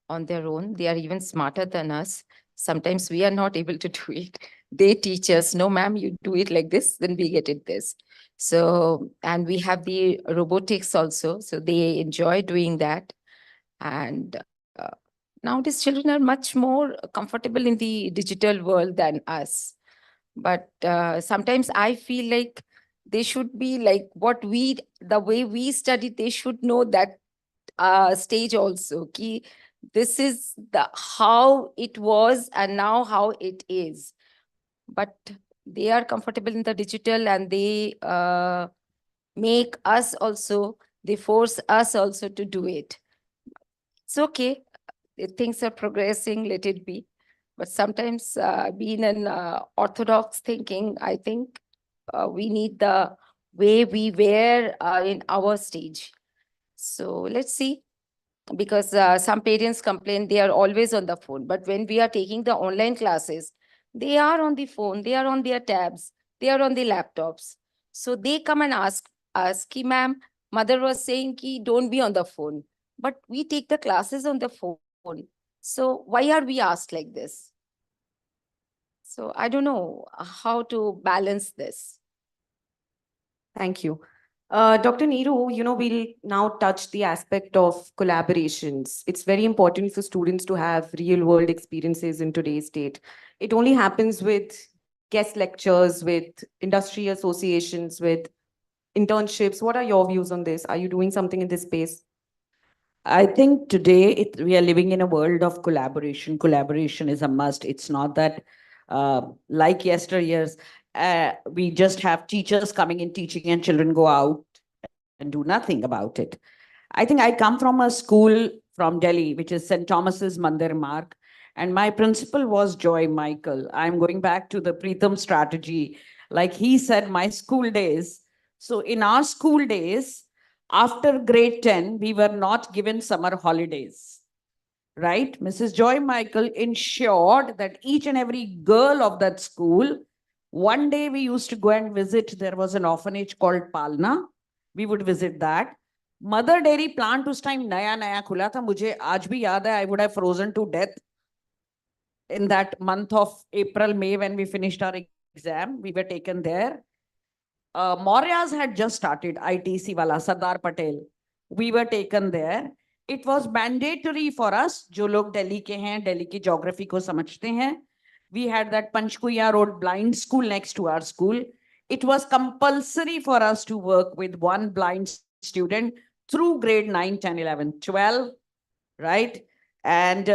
on their own. They are even smarter than us. Sometimes we are not able to do it. They teach us, no, ma'am, you do it like this, then we get it this. So, and we have the robotics also. So they enjoy doing that. And nowadays, children are much more comfortable in the digital world than us. But sometimes I feel like they should be like the way we studied, they should know that stage also. Ki this is how it was and now how it is. But they are comfortable in the digital and they make us also, they force us also to do it. It's okay. Things are progressing, let it be. But sometimes being an orthodox thinking, I think we need the way we were in our stage. So let's see, because some parents complain they are always on the phone. But when we are taking the online classes, they are on the phone, they are on their tabs, they are on the laptops. So they come and ask us, ki ma'am, mother was saying ki don't be on the phone. But we take the classes on the phone. So why are we asked like this? So I don't know how to balance this. Thank you. Dr. Neeru, we'll now touch the aspect of collaborations. It's very important for students to have real world experiences in today's state. It only happens with guest lectures, with industry associations, with internships. What are your views on this? Are you doing something in this space? I think today we are living in a world of collaboration. Collaboration is a must. It's not that like yesteryears, we just have teachers coming in teaching and children go out and do nothing about it. I think I come from a school from Delhi, which is St. Thomas's Mandir Mark, and my principal was Joy Michael. I'm going back to the Pritham strategy. Like he said, my school days. So in our school days, after grade 10, we were not given summer holidays, right? Mrs. Joy Michael ensured that each and every girl of that school, one day we used to go and visit, there was an orphanage called Palna. We would visit that. Mother Dairy plant उस time नया खुला था. मुझे आज भी याद है, I would have frozen to death in that month of April, May when we finished our exam. We were taken there. Mauryas had just started, ITC wala, Sardar Patel. We were taken there. It was mandatory for us, जो लोग दिल्ली के हैं, दिल्ली की geography को समझते हैं. We had that Panchkuya Road blind school next to our school. It was compulsory for us to work with one blind student through grade 9, 10, 11, 12, right? And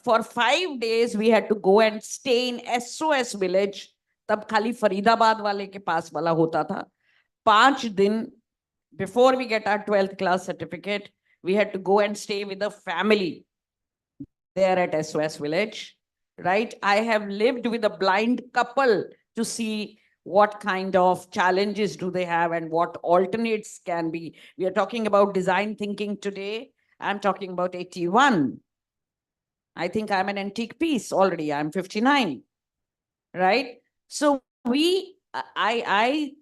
for 5 days, we had to go and stay in SOS village. Tab khali Faridabad wale ke paas wala hota tha. 5 din before we get our 12th class certificate, we had to go and stay with a family there at SOS village, right? I have lived with a blind couple to see what kind of challenges do they have and what alternates can be. We are talking about design thinking today. I'm talking about 81. I think I'm an antique piece already. I'm 59, right? So I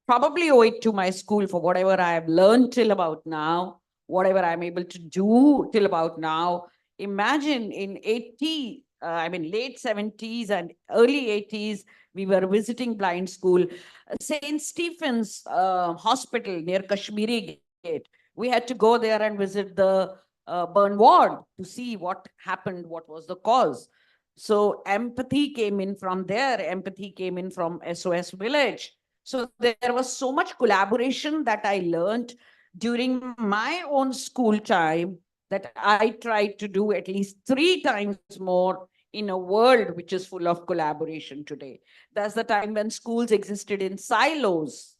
probably owe it to my school for whatever I have learned till about now, whatever I'm able to do till about now. Imagine in late 70s and early 80s, we were visiting blind school. St. Stephen's Hospital near Kashmiri Gate. We had to go there and visit the burn ward to see what happened, what was the cause. So empathy came in from there. Empathy came in from SOS Village. So there was so much collaboration that I learned during my own school time that I tried to do at least 3 times more in a world which is full of collaboration today. That's the time when schools existed in silos.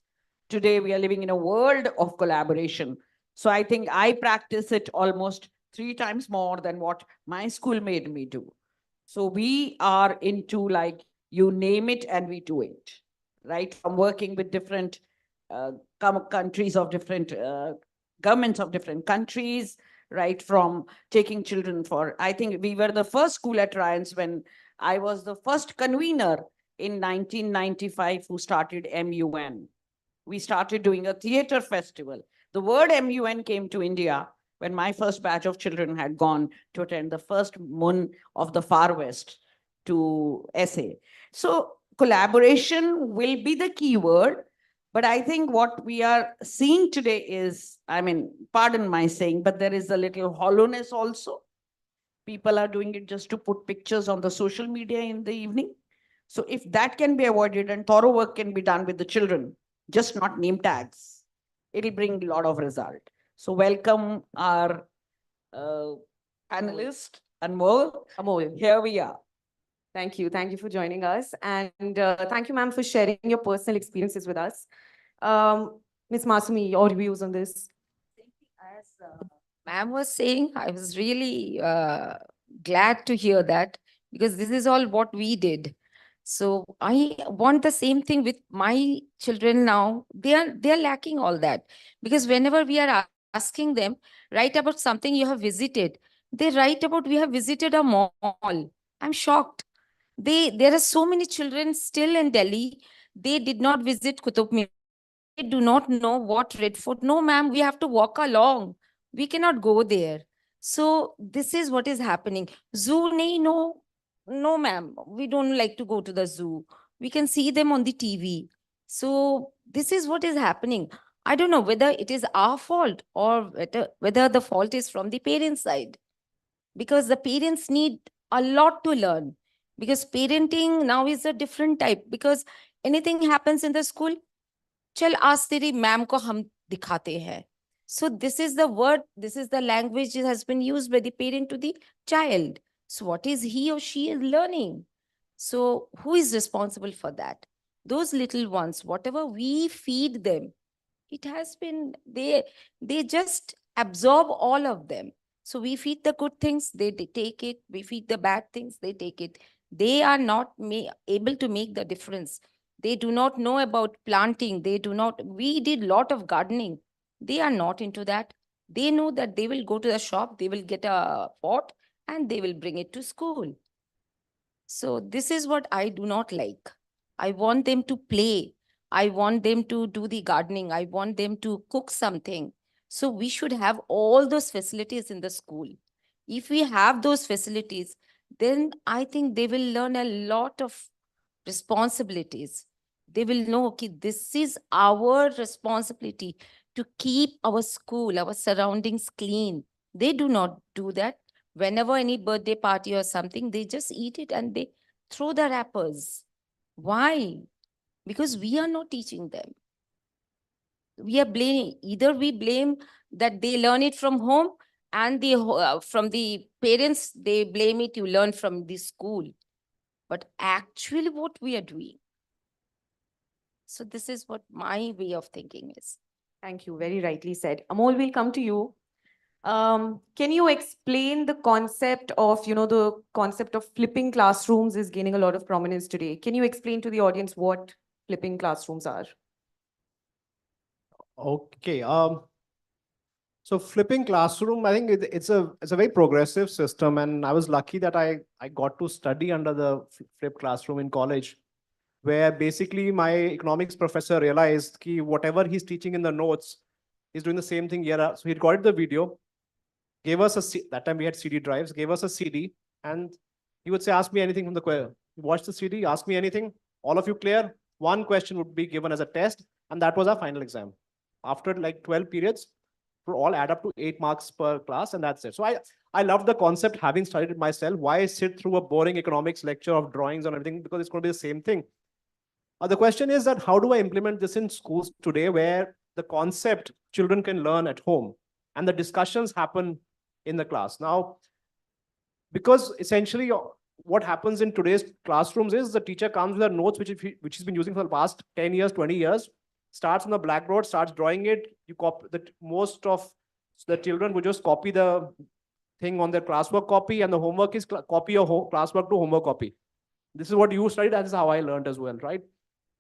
Today, we are living in a world of collaboration. So I think I practice it almost 3 times more than what my school made me do. So we are into like, you name it and we do it, right? From working with different countries of different governments of different countries, right? From taking children for, I think we were the first school at Ryan's when I was the first convener in 1995 who started MUN. We started doing a theater festival. The word MUN came to India when my first batch of children had gone to attend the first MUN of the Far West to SA. So collaboration will be the key word. But I think what we are seeing today is, I mean, pardon my saying, but there is a little hollowness also. People are doing it just to put pictures on the social media in the evening. So if that can be avoided and thorough work can be done with the children, just not name tags, it'll bring a lot of result. So welcome our panelist, Anmol. Amol. Here we are. Thank you. Thank you for joining us. And thank you, ma'am, for sharing your personal experiences with us. Ms. Masumi, your views on this? As ma'am was saying, I was really glad to hear that because this is all what we did. So I want the same thing with my children now. They are lacking all that because whenever we are asking them, write about something you have visited, they write about we have visited a mall. I'm shocked. There are so many children still in Delhi. They did not visit Qutub Minar. They do not know what Red Fort. No, ma'am, we have to walk along. We cannot go there. So this is what is happening. Zoo, no, ma'am. We don't like to go to the zoo. We can see them on the TV. So this is what is happening. I don't know whether it is our fault or whether the fault is from the parents' side. Because the parents need a lot to learn. Because parenting now is a different type. Because anything happens in the school, चल आज तेरी ma'am को हम दिखाते हैं. So this is the word, this is the language that has been used by the parent to the child. So what is he or she is learning? So who is responsible for that? Those little ones, whatever we feed them, it has been, they just absorb all of them. So we feed the good things, they take it. We feed the bad things, they take it. They are not able to make the difference. They do not know about planting. We did a lot of gardening. They are not into that. They know that they will go to the shop, they will get a pot and they will bring it to school. So this is what I do not like. I want them to play. I want them to do the gardening. I want them to cook something. So we should have all those facilities in the school. If we have those facilities, then I think they will learn a lot of responsibilities. They will know, okay, this is our responsibility to keep our school, our surroundings clean. They do not do that. Whenever any birthday party or something, they just eat it and they throw the wrappers. Why? Because we are not teaching them. We are blaming, either we blame that they learn it from home, and from the parents, they blame it, you learn from the school. But actually what we are doing. So this is what my way of thinking is. Thank you. Very rightly said. Amol, we'll come to you. Can you explain the concept of, the concept of flipping classrooms is gaining a lot of prominence today. Can you explain to the audience what flipping classrooms are? Okay. So flipping classroom, I think it's a very progressive system, and I was lucky that I got to study under the flipped classroom in college, where basically my economics professor realized that whatever he's teaching in the notes, he's doing the same thing here. So he recorded the video, gave us that time we had CD drives, gave us a CD, and he would say, ask me anything from the question. Watch the CD, ask me anything. All of you clear? One question would be given as a test, and that was our final exam. After like 12 periods, would all add up to 8 marks per class, and that's it. So I love the concept, having studied it myself. Why sit through a boring economics lecture of drawings and everything? Because it's going to be the same thing. The question is that how do I implement this in schools today, where the concept children can learn at home and the discussions happen in the class? Now, because essentially what happens in today's classrooms is the teacher comes with a notes which he's been using for the past 10 years, 20 years, starts on the blackboard, starts drawing it. You copy that. Most of the children would just copy the thing on their classwork copy, and the homework is copy your classwork to homework copy. This is what you studied. That is how I learned as well, right?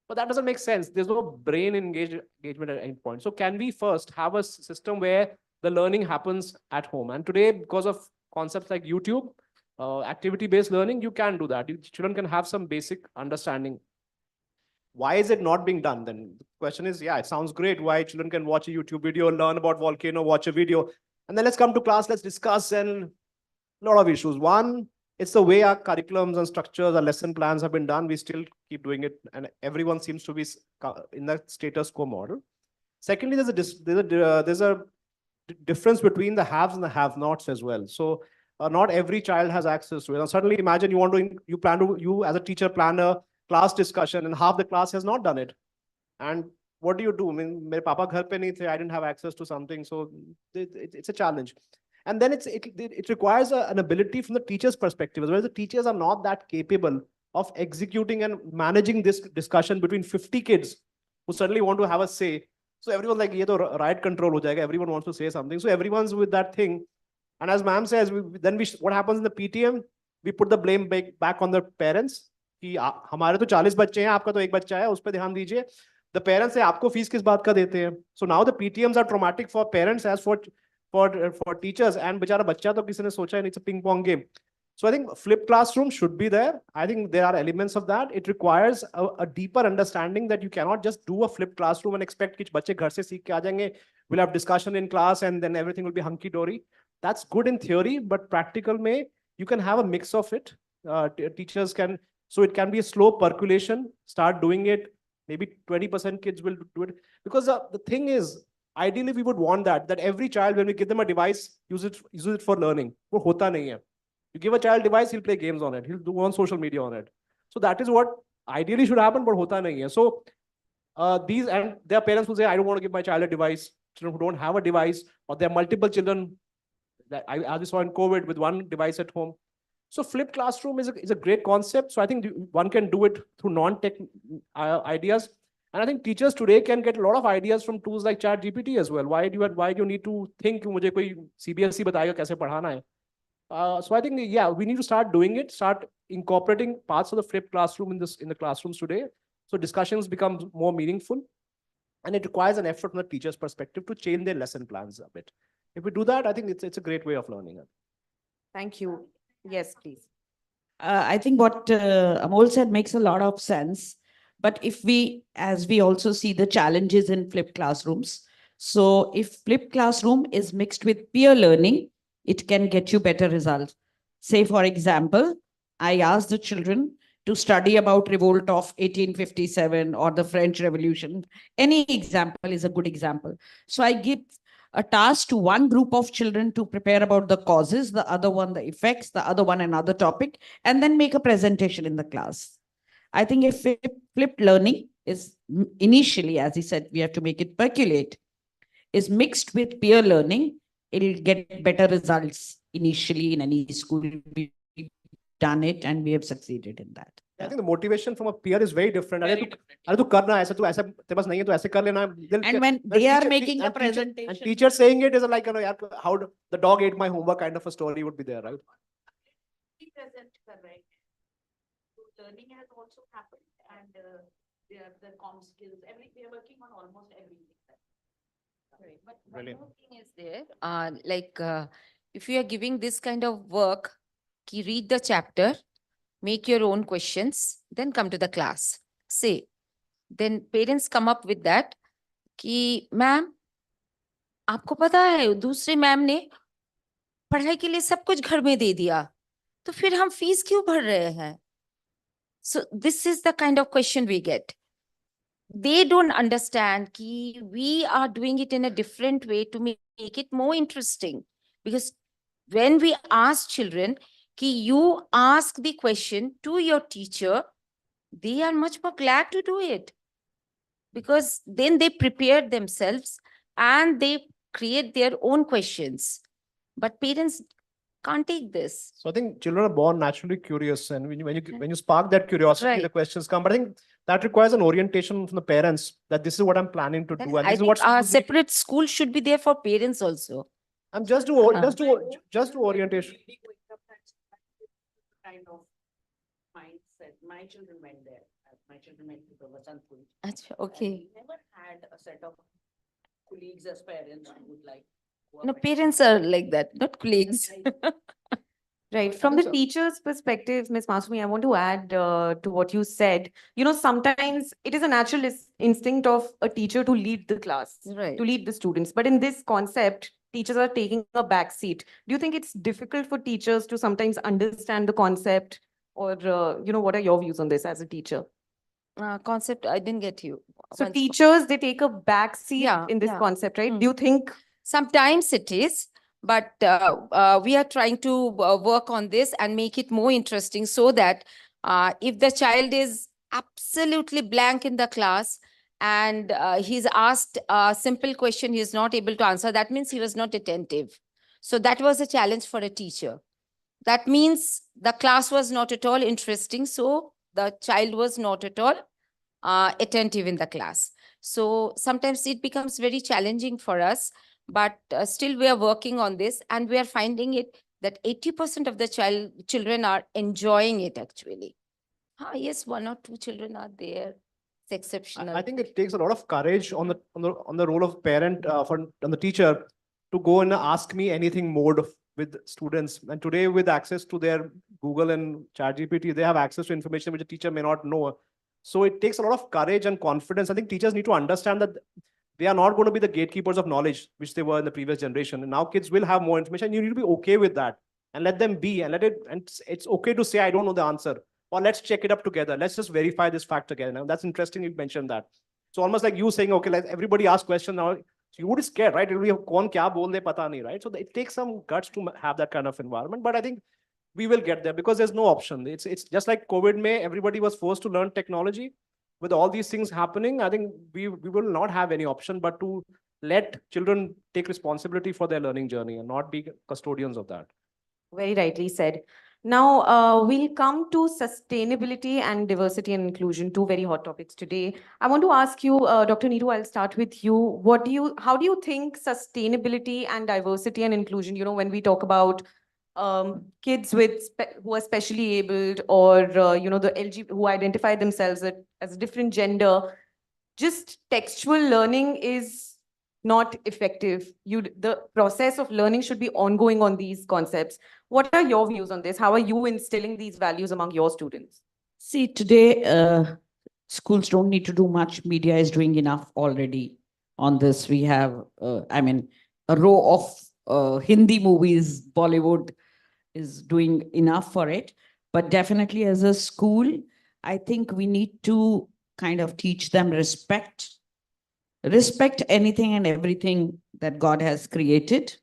But that doesn't make sense. There's no brain engagement at any point. So can we first have a system where the learning happens at home? And today, because of concepts like YouTube, activity-based learning, you can do that. Children can have some basic understanding. Why is it not being done then? The question is, yeah, it sounds great. Why children can watch a YouTube video, learn about volcano, watch a video, and then let's come to class, let's discuss, and a lot of issues. One, it's the way our curriculums and structures, our lesson plans have been done. We still keep doing it, and everyone seems to be in that status quo model. Secondly, there's a difference between the haves and the have-nots as well. So not every child has access to it. Now, suddenly imagine you as a teacher plan a class discussion, and half the class has not done it. And what do you do? I mean, my papa ghar pe nahi the, I didn't have access to something. So it's a challenge. And then it requires an ability from the teacher's perspective, as well as the teachers are not that capable of executing and managing this discussion between 50 kids who suddenly want to have a say. So everyone's like, ye to riot control ho jayega. Everyone wants to say something. So everyone's with that thing. And as ma'am says, what happens in the PTM? We put the blame back on the parents. कि हमारे तो 40 बच्चे हैं, आपका तो एक बच्चा है, उस पर ध्यान दीजिए. The parents say, आपको फीस किस बात का देते हैं? So now the PTMs are traumatic for parents as for teachers, and बेचारा बच्चा तो किसी ने सोचा है, it's a ping pong game. So I think flipped classroom should be there. I think there are elements of that. It requires a deeper understanding that you cannot just do a flipped classroom and expect कि बच्चे घर से सीख के आ जाएंगे. We'll have discussion in class and then everything will be hunky dory. That's good in theory, but practical may you can have a mix of it. Teachers can. So it can be a slow percolation, start doing it. Maybe 20% kids will do it. Because the thing is, ideally we would want that every child, when we give them a device, use it for learning. वो होता नहीं है. You give a child a device, he'll play games on it. He'll do on social media on it. So that is what ideally should happen, but होता नहीं है. So and their parents will say, I don't want to give my child a device. Children who don't have a device, or there are multiple children that I just saw in COVID with one device at home. So flipped classroom is a great concept. So I think one can do it through non-tech ideas. And I think teachers today can get a lot of ideas from tools like ChatGPT as well. Why do you need to think मुझे कोई CBSE बताएगा कैसे पढ़ाना है? So I think, yeah, we need to start doing it, start incorporating parts of the flipped classroom in the classrooms today. So discussions become more meaningful. And it requires an effort from the teacher's perspective to change their lesson plans a bit. If we do that, I think it's a great way of learning. Thank you. Yes, please. I think what Amol said makes a lot of sense. But as we also see the challenges in flipped classrooms. So if flipped classroom is mixed with peer learning, it can get you better results. Say, for example, I asked the children to study about revolt of 1857 or the French Revolution. Any example is a good example. So I give a task to one group of children to prepare about the causes, the other one the effects, the other one another topic, and then make a presentation in the class. I think if flipped learning is initially, as he said, we have to make it percolate, is mixed with peer learning, it'll get better results initially in any school. We've done it and we have succeeded in that. I think the motivation from a peer is very different. अरे तू करना ऐसा तू ऐसा तेरे पास नहीं है तो ऐसे कर लेना. And when they are making a presentation, and teacher saying it is like, you know, yaar, how the dog ate my homework kind of a story would be there, right? Present, correct. So learning has also happened, and the comm skills, we are working on almost everything. Right. But one more thing is there, if you are giving this kind of work, read the chapter, make your own questions, then come to the class. Say, then parents come up with that, कि ma'am आपको पता है दूसरे ma'am ने पढ़ाई के लिए सब कुछ घर में दे दिया, तो फिर हम फीस क्यों भर रहे हैं? So this is the kind of question we get. They don't understand कि we are doing it in a different way to make it more interesting. Because when we ask children, कि you ask the question to your teacher, they are much more glad to do it. Because then they prepare themselves and they create their own questions. But parents can't take this. So I think children are born naturally curious, and when you spark that curiosity, the questions come. But I think that requires an orientation from the parents that this is what I'm planning to do, and I this is think what a separate school should be there for parents also. I'm just to orientation. Kind of mindset. My children went there. My children went to the Vasantpur. Okay. We never had a set of colleagues as parents who would like. No, parents are like that, not colleagues. Right. From the teacher's perspective, Ms. Masumi, I want to add to what you said. You know, sometimes it is a natural instinct of a teacher to lead the class, Right. to lead the students. But in this concept, teachers are taking a back seat. Do you think it's difficult for teachers to sometimes understand the concept? Or, what are your views on this as a teacher? Concept, I didn't get you. So teachers, they take a back seat in this concept, right? Do you think? Sometimes it is, but we are trying to work on this and make it more interesting so that if the child is absolutely blank in the class and he's asked a simple question, he is not able to answer, that means he was not attentive. So that was a challenge for a teacher. That means the class was not at all interesting. So the child was not at all attentive in the class. So sometimes it becomes very challenging for us, but still we are working on this and we are finding it that 80% of the children are enjoying it actually. Yes, 1 or 2 children are there. It's exceptional. I think it takes a lot of courage on the role of parent on the teacher to go and ask me anything mode with students. And today with access to their Google and ChatGPT, they have access to information which a teacher may not know. So it takes a lot of courage and confidence. I think teachers need to understand that they are not going to be the gatekeepers of knowledge, which they were in the previous generation. And now kids will have more information. You need to be okay with that and let them be and it's okay to say, I don't know the answer, or let's check it up together. Let's just verify this fact again. Now that's interesting you mentioned that. So almost like you saying, okay, let everybody ask questions now. So you would be scared, right? It'll be kaun kya bol de pata nahi, right? So it takes some guts to have that kind of environment. But I think we will get there because there's no option. It's just like COVID everybody was forced to learn technology. With all these things happening, I think we will not have any option but to let children take responsibility for their learning journey and not be custodians of that. Very rightly said. Now, we'll come to sustainability and diversity and inclusion, 2 very hot topics today. I want to ask you, Dr. Neeru, I'll start with you. How do you think sustainability and diversity and inclusion, when we talk about kids who are specially abled or, the LGBT who identify themselves as a different gender, just textual learning is not effective. The process of learning should be ongoing on these concepts. What are your views on this? How are you instilling these values among your students? See, today, schools don't need to do much. Media is doing enough already on this. We have, a row of Hindi movies, Bollywood is doing enough for it. But definitely as a school, I think we need to kind of teach them respect anything and everything that God has created.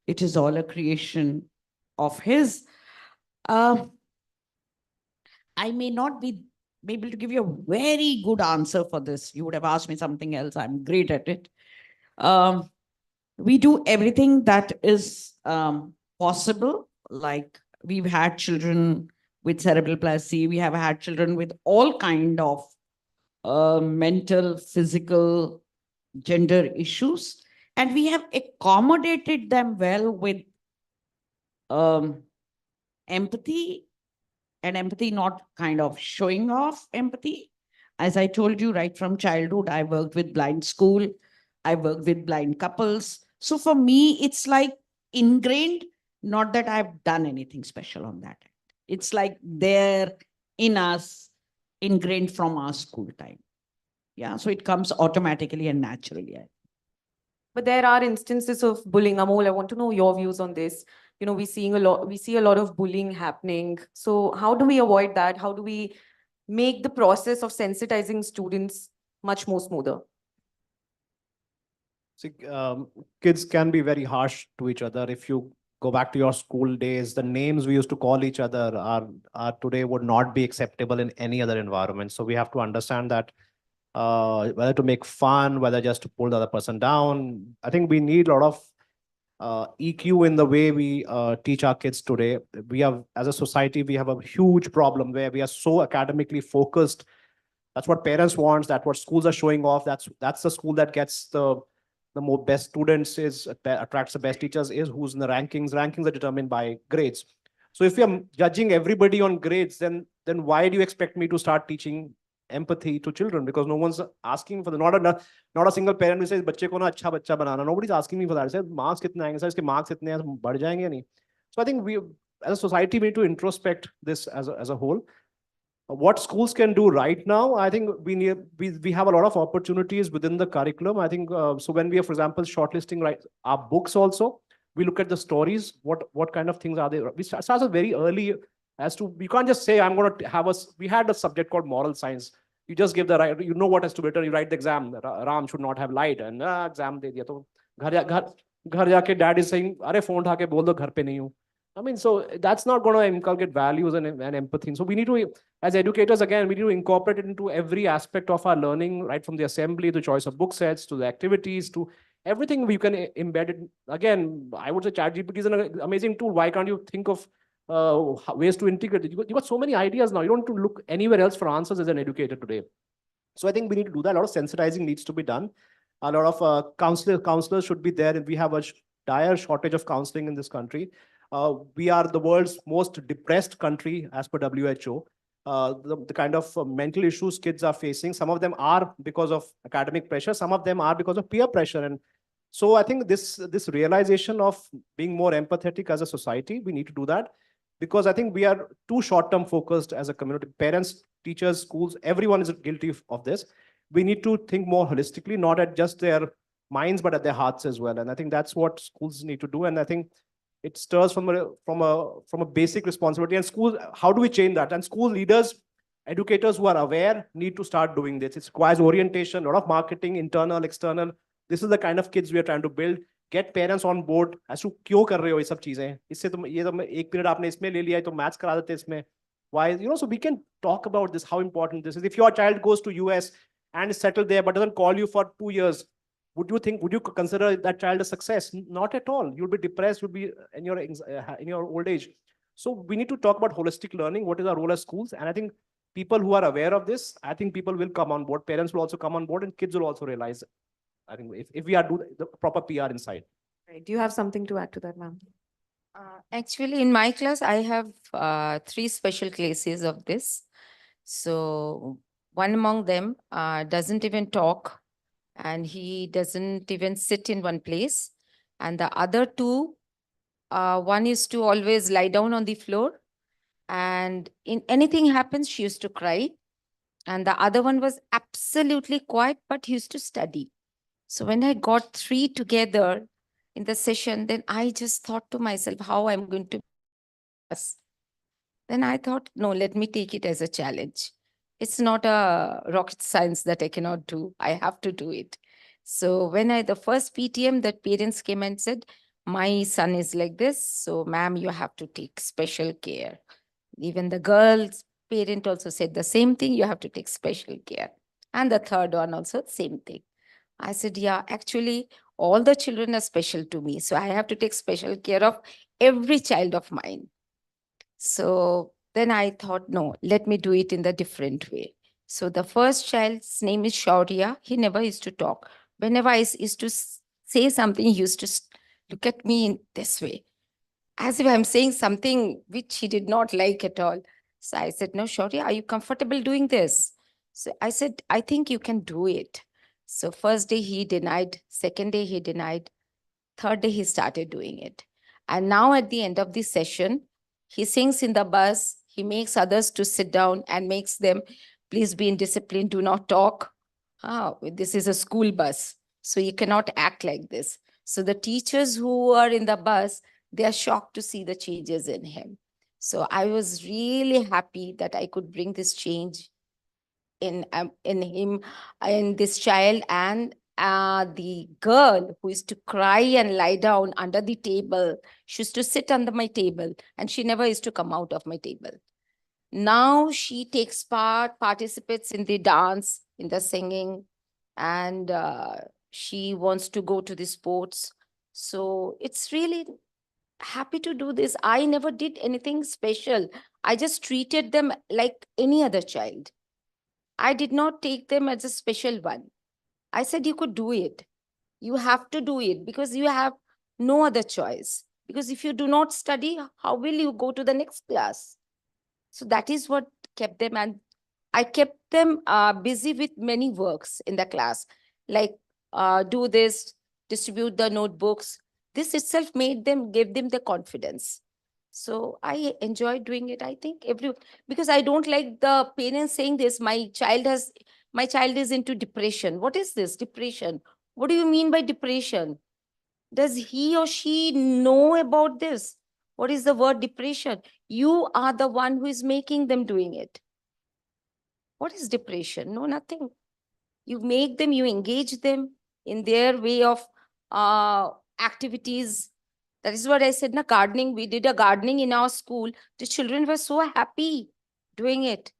It is all a creation of His. I may not be able to give you a very good answer for this. You would have asked me something else. I'm great at it. We do everything that is possible. Like we've had children with cerebral palsy. We have had children with all kind of mental, physical, gender issues. And we have accommodated them well with empathy, and empathy not kind of showing off empathy. As I told you, right from childhood, I worked with blind school. I worked with blind couples. So for me, it's like ingrained, not that I've done anything special on that. It's like there in us, ingrained from our school time. Yeah, so it comes automatically and naturally. But there are instances of bullying. Amol, I want to know your views on this. You know, we see a lot of bullying happening. So how do we avoid that? How do we make the process of sensitizing students much more smoother? See, kids can be very harsh to each other. If you go back to your school days, the names we used to call each other are today would not be acceptable in any other environment. So we have to understand that whether to make fun, whether just to pull the other person down. I think we need a lot of EQ in the way we teach our kids today. We have, as a society, we have a huge problem where we are so academically focused. That's what parents want. That's what schools are showing off. That's the school that gets the more best students, attracts the best teachers, is who's in the rankings. Rankings are determined by grades. So if you're judging everybody on grades, then why do you expect me to start teaching empathy to children? Because no one's asking for not a single parent who says बच्चे को ना अच्छा बच्चा बनाना. Nobody's asking me for that. Says marks कितने आएंगे? Sir, इसके marks इतने हैं, बढ़ जाएंगे या नहीं? So I think we, as a society, we need to introspect this as a whole. What schools can do right now, I think we have a lot of opportunities within the curriculum. I think so when we are, for example, shortlisting our books also, we look at the stories. What kind of things are they? We start very early as to, you can't just say I'm going to have we had a subject called moral science. You just give the right, you know what has to be written, you write the exam. Ram should not have lied, and exam de diya. To घर जाके dad is saying, अरे phone उठा के बोल दो घर पे नहीं हूँ. I mean, so that's not going to inculcate values and empathy. So we need to, as educators, again, we need to incorporate it into every aspect of our learning, right from the assembly, the choice of book sets, to the activities, to everything we can embed it. Again, I would say ChatGPT is an amazing tool. Why can't you think of ways to integrate it? You got so many ideas now. You don't need to look anywhere else for answers as an educator today. So I think we need to do that. A lot of sensitizing needs to be done. A lot of counselors should be there. And we have a dire shortage of counseling in this country. We are the world's most depressed country as per WHO. The kind of mental issues kids are facing, some of them are because of academic pressure, some of them are because of peer pressure. And so I think this realization of being more empathetic as a society, we need to do that, because I think we are too short-term focused as a community. Parents, teachers, schools, everyone is guilty of this. We need to think more holistically, not at just their minds, but at their hearts as well. And I think that's what schools need to do. And I think it stirs from a basic responsibility. And schools, how do we change that? And school leaders, educators who are aware need to start doing this. It requires orientation, a lot of marketing, internal, external. This is the kind of kids we are trying to build. Get parents on board as to क्यों कर रहे हो ये सब चीजें. इससे तुम ये एक period आपने इसमें ले लिया है तो maths करा देते इसमें. Why? You know, so we can talk about this, how important this is. If your child goes to US and is settled there but doesn't call you for 2 years, would you consider that child a success? Not at all. You'll be depressed. You'll be in your old age. So we need to talk about holistic learning. What is our role as schools? And I think people who are aware of this, I think people will come on board. Parents will also come on board, and kids will also realize. I think if we are do the proper PR inside. Right. Do you have something to add to that, ma'am? Actually, in my class, I have 3 special cases of this. So one among them doesn't even talk, and he doesn't even sit in one place. And the other 2, one is to always lie down on the floor, and in anything happens, she used to cry. And the other one was absolutely quiet, but he used to study. So when I got 3 together in the session, then I just thought to myself how I'm going to. Then I thought, no, let me take it as a challenge. It's not a rocket science that I cannot do. I have to do it. So when the first PTM, that parents came and said, my son is like this, so ma'am, you have to take special care. Even the girl's parent also said the same thing, you have to take special care. And the third one also, same thing. I said, yeah, actually, all the children are special to me. So I have to take special care of every child of mine. So then I thought, no, let me do it in the different way. So the first child's name is Shaurya. He never used to talk. Whenever I used to say something, he used to look at me in this way, as if I'm saying something which he did not like at all. So I said, no, Shaurya, are you comfortable doing this? So I said, I think you can do it. So first day he denied, second day he denied, third day he started doing it. And now at the end of the session, he sings in the bus, he makes others to sit down and makes them, please be in discipline, do not talk. This is a school bus, so you cannot act like this. So the teachers who are in the bus, they are shocked to see the changes in him. So I was really happy that I could bring this change in him, in this child. And the girl who used to cry and lie down under the table, she used to sit under my table and she never used to come out of my table. Now she takes part, participates in the dance, in the singing, and she wants to go to the sports. So it's really happy to do this. I never did anything special. I just treated them like any other child. I did not take them as a special one. I said, you could do it. You have to do it because you have no other choice. Because if you do not study, how will you go to the next class? So that is what kept them. And I kept them busy with many works in the class, like do this, distribute the notebooks. This itself gave them the confidence. So I enjoyed doing it. I think because I don't like the parents saying this, my child is into depression. What is this depression? What do you mean by depression? Does he or she know about this? What is the word depression? You are the one who is making them doing it. What is depression? No, nothing. You make them, you engage them in their way of activities. That is what I said, na gardening. We did a gardening in our school. The children were so happy doing it.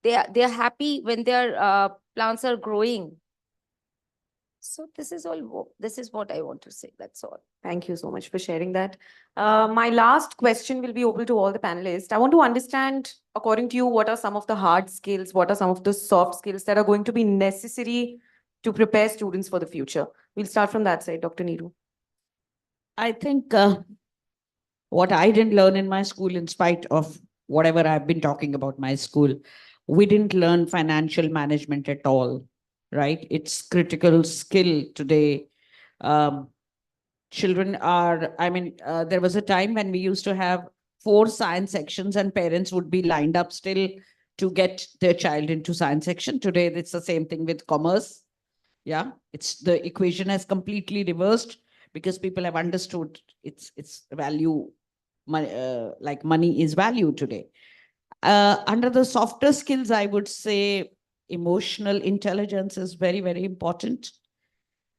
They are happy when their plants are growing. So this is what I want to say. That's all. Thank you so much for sharing that. My last question will be open to all the panelists. I want to understand, according to you, what are some of the hard skills? What are some of the soft skills that are going to be necessary to prepare students for the future? We'll start from that side, Dr. Neeru. I think what I didn't learn in my school, in spite of whatever I've been talking about my school, we didn't learn financial management at all, right? It's critical skill today. Children are, there was a time when we used to have 4 science sections and parents would be lined up still to get their child into science section. Today, it's the same thing with commerce. Yeah, it's the equation has completely reversed because people have understood its value, like money is value today. Under the softer skills, I would say emotional intelligence is very, very important.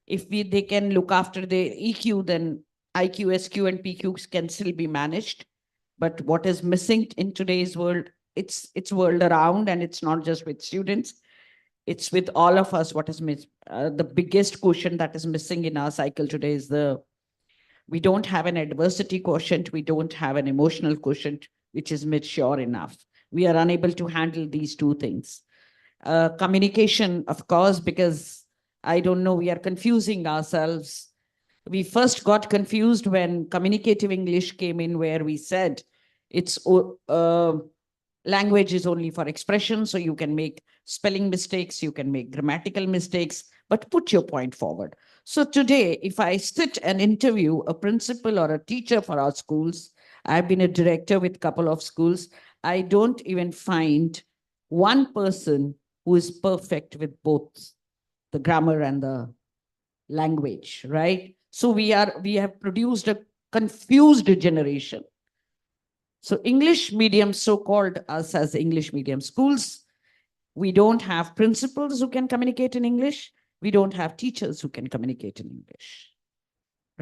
If they can look after their EQ, then IQ, SQ, and PQ can still be managed. But what is missing in today's world, it's world around, and it's not just with students. It's with all of us. What is the biggest quotient that is missing in our cycle today is we don't have an adversity quotient. We don't have an emotional quotient, which is mature enough. We are unable to handle these 2 things. Communication, of course, because I don't know, we are confusing ourselves. We first got confused when communicative English came in, where we said it's language is only for expression, so you can make spelling mistakes, you can make grammatical mistakes, but put your point forward. So today, if I sit and interview a principal or a teacher for our schools, I've been a director with a couple of schools, I don't even find one person who is perfect with both the grammar and the language, right? So we have produced a confused generation. So English medium, so-called us as English medium schools, we don't have principals who can communicate in English. we don't have teachers who can communicate in English,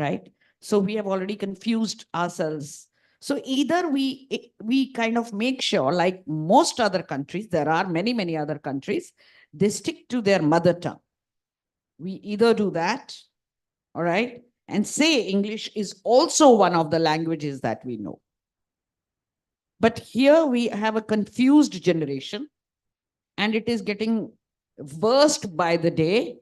right? So we have already confused ourselves. So either we kind of make sure, like most other countries, there are many other countries, they stick to their mother tongue. We either do that, all right, and say English is also one of the languages that we know. But here we have a confused generation, and it is getting worse by the day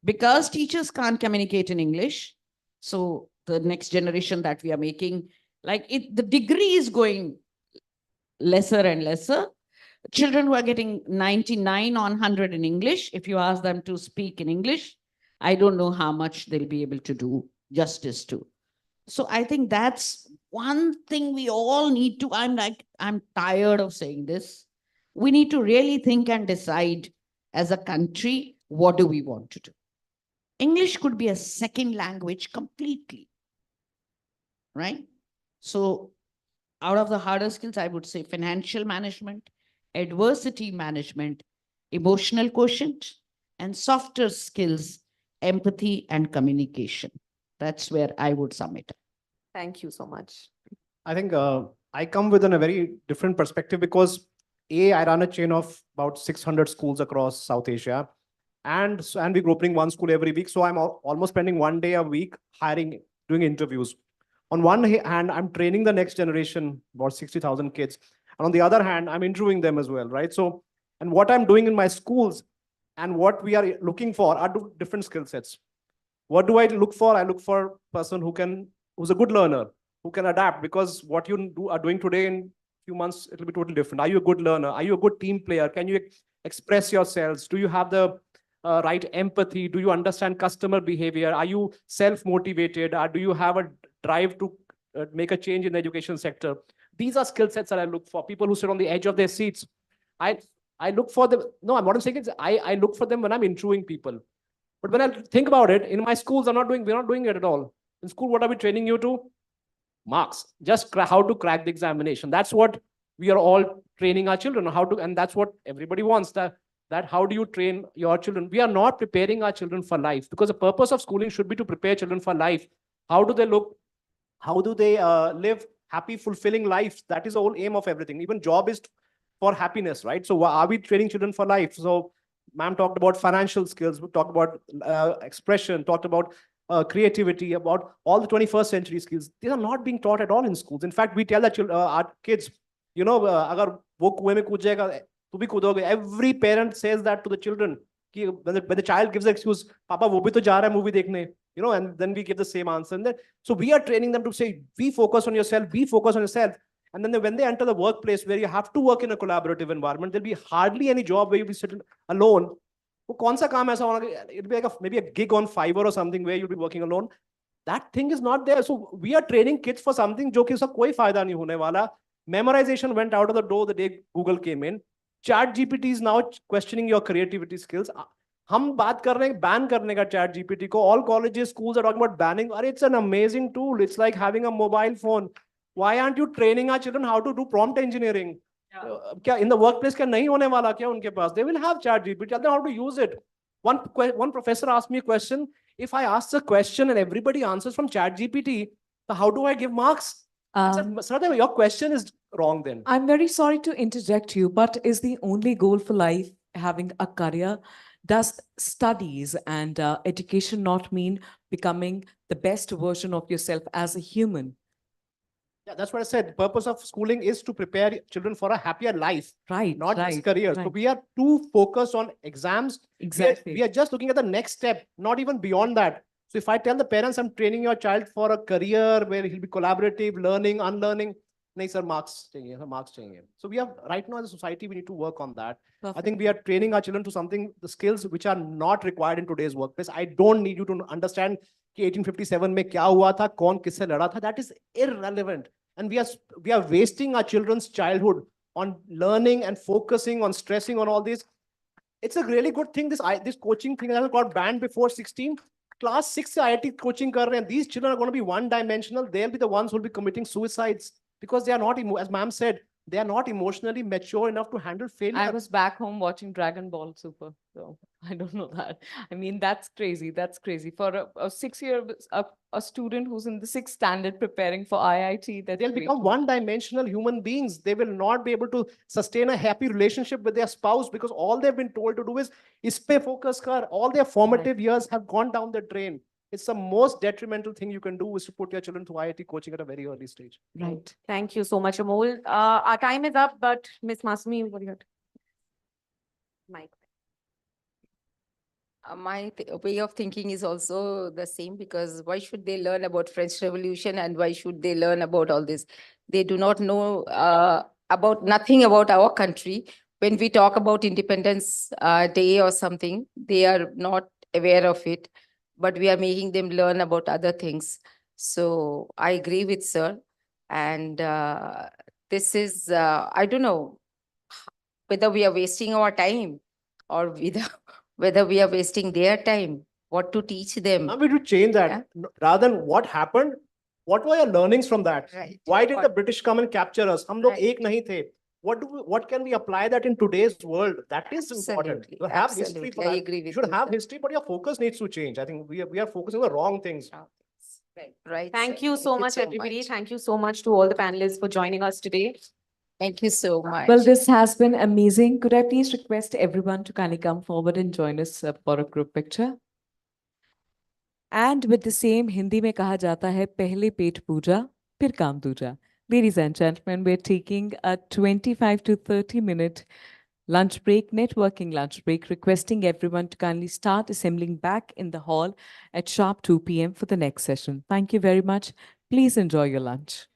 because teachers can't communicate in English. So the next generation that we are making, like the degree is going lesser and lesser. Children who are getting 99 on 100 in English, if you ask them to speak in English, I don't know how much they'll be able to do justice to. So I think that's one thing we all need to, I'm tired of saying this. We need to really think and decide as a country, what do we want to do? English could be a second language completely, right? So out of the harder skills, I would say financial management, adversity management, emotional quotient, and softer skills, empathy and communication. That's where I would sum it up. Thank you so much. I think I come within a very different perspective because I run a chain of about 600 schools across South Asia. And we're opening one school every week. So I'm almost spending 1 day a week hiring, doing interviews. On one hand, I'm training the next generation, about 60,000 kids. And on the other hand, I'm interviewing them as well, right? So, and what I'm doing in my schools and what we are looking for are different skill sets. What do I look for? I look for a person who's a good learner, who can adapt, because what you are doing today in a few months, it'll be totally different. Are you a good learner? Are you a good team player? Can you express yourselves? Do you have the right empathy? Do you understand customer behavior? Are you self-motivated? Do you have a drive to make a change in the education sector? These are skill sets that I look for. People who sit on the edge of their seats. I look for them. No, what I'm saying is I look for them when I'm interviewing people. But when I think about it, in my schools, we're not doing it at all. In school, what are we training you to? Marks. Just how to crack the examination. That's what we are all training our children how to, and that's what everybody wants. That how do you train your children? We are not preparing our children for life, because the purpose of schooling should be to prepare children for life. How do they look? How do they live happy, fulfilling lives? That is the whole aim of everything. Even job is for happiness, right? So are we training children for life? So ma'am talked about financial skills, we talked about expression, talked about creativity, about all the 21st century skills. These are not being taught at all in schools. In fact, we tell our kids, agar wo kuएं mein kood jayega, tu bhi koodoge. Every parent says that to the children. When the child gives the excuse, Papa, wo bhi to ja raha hai movie dekhne, and then we give the same answer. And then, so we are training them to say, be focused on yourself, be focused on yourself. And then when they enter the workplace where you have to work in a collaborative environment, there'll be hardly any job where you'll be sitting alone. It'll be like maybe a gig on Fiverr or something where you'll be working alone. That thing is not there. So we are training kids for something जो कि उसका कोई फायदा नहीं होने वाला. Memorization went out of the door the day Google came in. Chat GPT is now questioning your creativity skills. हम बात कर रहे हैं ban करने का Chat GPT को. All colleges, schools are talking about banning. It's an amazing tool. It's like having a mobile phone. Why aren't you training our children how to do prompt engineering? क्या in the workplace क्या नहीं होने वाला क्या उनके पास? They will have Chat GPT. Tell them how to use it. One professor asked me a question. If I ask a question and everybody answers from Chat GPT, so how do I give marks? I said, Sardar, your question is wrong then. I'm very sorry to interject you, but is the only goal for life having a career? Does studies and education not mean becoming the best version of yourself as a human? Yeah, that's what I said. The purpose of schooling is to prepare children for a happier life, right? Not right, just careers. right. So we are too focused on exams. Exactly. We are just looking at the next step, not even beyond that. So if I tell the parents I'm training your child for a career where he'll be collaborative, learning, unlearning, nahi sir, marks chahiye, marks chahiye. So we have right now as a society, we need to work on that. Perfect. I think we are training our children to something, the skills which are not required in today's workplace. I don't need you to understand कि 1857 में क्या हुआ था, कौन किससे लड़ा था. That is irrelevant. And we are wasting our children's childhood on learning and focusing on stressing on all this. It's a really good thing. This coaching thing has got banned before 16. Class 6 se IIT coaching kar rahe hain. These children are going to be one-dimensional. They'll be the ones who will be committing suicides because they are not, as ma'am said, they are not emotionally mature enough to handle failure. I was back home watching Dragon Ball Super, so I don't know that. I mean, that's crazy. That's crazy. For a 6 year, a student who's in the sixth standard preparing for IIT, that's They'll become crazy. one-dimensional human beings. They will not be able to sustain a happy relationship with their spouse because all they've been told to do is "Ispe focus kar." All their formative years have gone down the drain. It's the most detrimental thing you can do is to put your children through IIT coaching at a very early stage. Right. Thank you so much, Amol. Our time is up, but Miss Masumi, what do you have? Mike. My way of thinking is also the same, because why should they learn about French Revolution and why should they learn about all this? They do not know about nothing about our country. When we talk about Independence Day or something, they are not aware of it, but we are making them learn about other things. So I agree with sir. And this is, I don't know whether we are wasting our time or whether we are wasting their time, what to teach them. We should change that. Rather than what happened, what were your learnings from that? Right. Why did the British come and capture us? हम लोग एक नहीं थे. What can we apply that in today's world? That is important. You have history for Absolutely. I that. agree You with should you, have sir. history, but your focus needs to change. I think we are focusing on the wrong things. Right. Thank sir. you so much, everybody. Thank you so much to all the panelists for joining us today. Thank you so much. Well, this has been amazing. Could I please request everyone to kindly come forward and join us for a group picture? And with the same, Hindi में कहा जाता है पहले पेट पूजा फिर काम दूजा. Ladies and gentlemen, we're taking a 25 to 30-minute lunch break, networking lunch break, requesting everyone to kindly start assembling back in the hall at sharp 2 p.m. for the next session. Thank you very much. Please enjoy your lunch.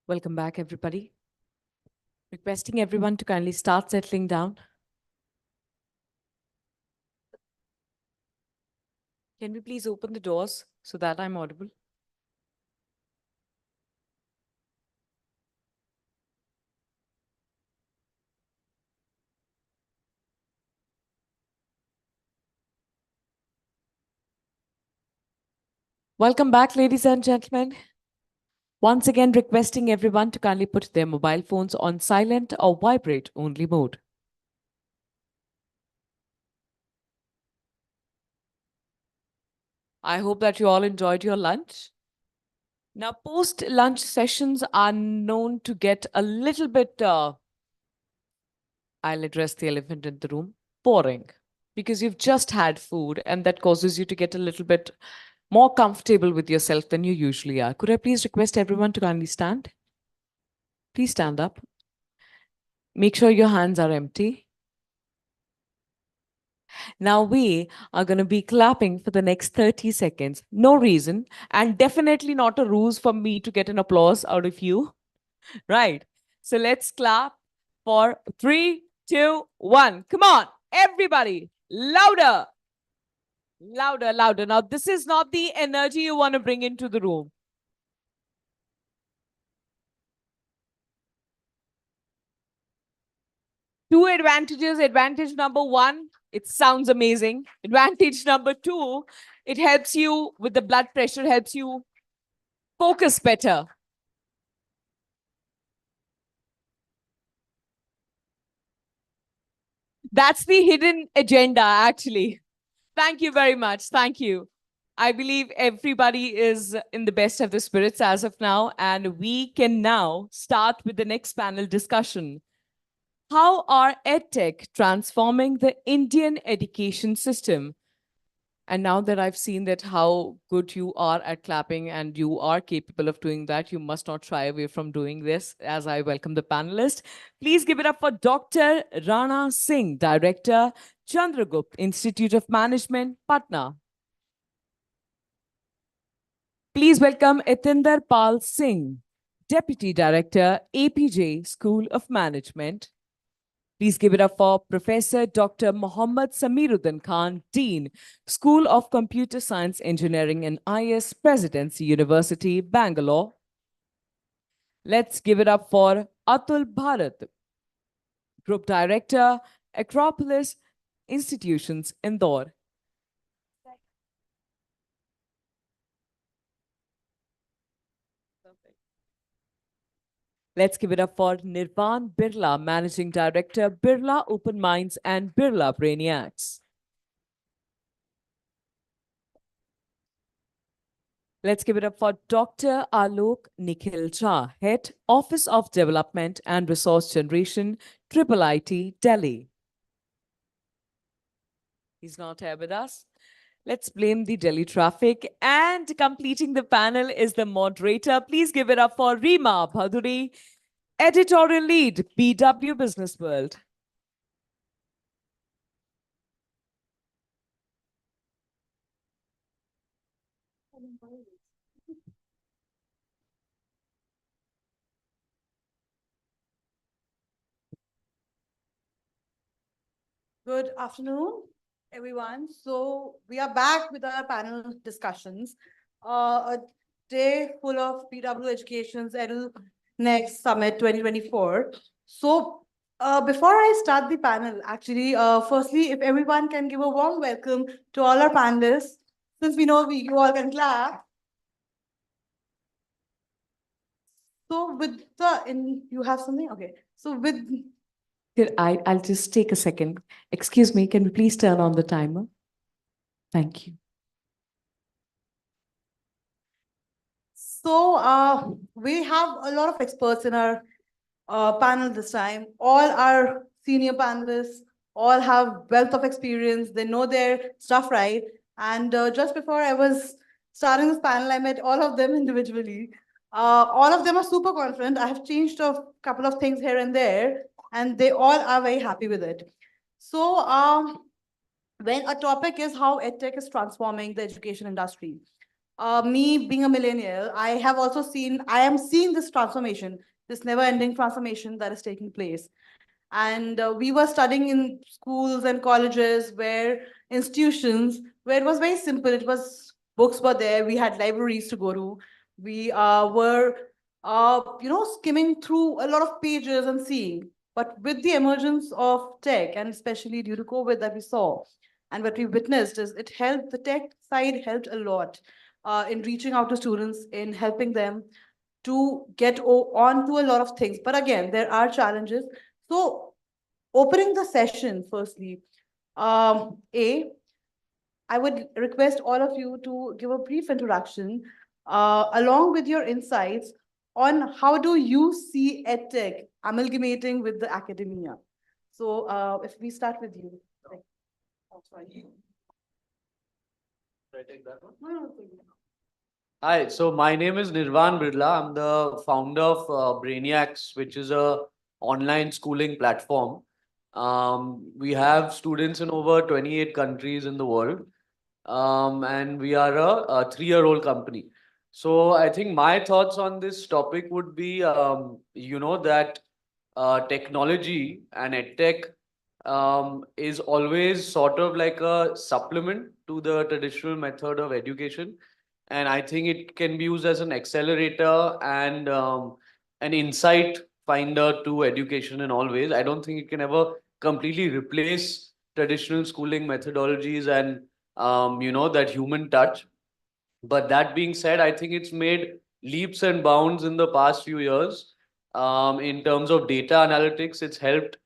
Welcome back, everybody. Requesting everyone to kindly start settling down. Can we please open the doors so that I'm audible? Welcome back, ladies and gentlemen. Once again, requesting everyone to kindly put their mobile phones on silent or vibrate only mode. I hope that you all enjoyed your lunch. Now, post-lunch sessions are known to get a little bit, I'll address the elephant in the room, boring. Because you've just had food and that causes you to get a little bit more comfortable with yourself than you usually are. Could I please request everyone to kindly stand? Please stand up. Make sure your hands are empty. Now we are going to be clapping for the next 30 seconds. No reason, and definitely not a ruse for me to get an applause out of you. Right. So let's clap for 3, 2, 1. Come on, everybody. Louder. Louder, louder. Now, this is not the energy you want to bring into the room. Two advantages. Advantage number one, it sounds amazing. Advantage number two, it helps you with the blood pressure, helps you focus better. That's the hidden agenda, actually. Thank you very much. Thank you. I believe everybody is in the best of the spirits as of now, and we can now start with the next panel discussion. How are EdTech transforming the Indian education system? And now that I've seen that how good you are at clapping and you are capable of doing that, you must not shy away from doing this as I welcome the panelists. Please give it up for Dr. Rana Singh, Director, Chandragupta Institute of Management, Patna. Please welcome Etinder Pal Singh, Deputy Director, APJ School of Management. Please give it up for Professor Dr. Mohammad Samiruddin Khan, Dean, School of Computer Science Engineering and IS, Presidency University, Bangalore. Let's give it up for Atul Bharat, Group Director, Acropolis Institutions, Indore. Let's give it up for Nirvan Birla, Managing Director, Birla Open Minds and Birla Brainiacs. Let's give it up for Dr. Alok Nikhil Jha, Head, Office of Development and Resource Generation, IIIT, Delhi. He's not here with us. Let's blame the Delhi traffic. And completing the panel is the moderator. Please give it up for Reema Bhaduri, Editorial Lead, BW Business World. Good afternoon, everyone. So we are back with our panel discussions. A day full of PW Education's Edu Next Summit 2024. So before I start the panel, actually, firstly, if everyone can give a warm welcome to all our panelists, since we know you all can clap. So with you have something? Okay. So with I'll just take a second. Excuse me, can we please turn on the timer? Thank you. So we have a lot of experts in our panel this time. All our senior panelists all have wealth of experience. They know their stuff right. And just before I was starting this panel, I met all of them individually. All of them are super confident. I have changed a couple of things here and there, and they all are very happy with it. So when a topic is how EdTech is transforming the education industry, me being a millennial, I am seeing this transformation, this never-ending transformation that is taking place. And we were studying in schools and colleges institutions where it was very simple. It was books were there. We had libraries to go to. We were, skimming through a lot of pages and seeing. But with the emergence of tech, and especially due to COVID that we saw, and what we witnessed is the tech side helped a lot in reaching out to students, in helping them to get on to a lot of things. But again, there are challenges. So opening the session, firstly, I would request all of you to give a brief introduction along with your insights on how do you see EdTech amalgamating with the academia. So if we start with you. Oh, sorry. Should I take that one? No, no, Hi, so my name is Nirvan Birla. I'm the founder of Brainiacs, which is a online schooling platform. We have students in over 28 countries in the world, and we are a 3-year-old company. So I think my thoughts on this topic would be, that technology and edtech is always sort of like a supplement to the traditional method of education. And I think it can be used as an accelerator and an insight finder to education in all ways. I don't think it can ever completely replace traditional schooling methodologies and that human touch. But that being said, I think it's made leaps and bounds in the past few years. In terms of data analytics, it's helped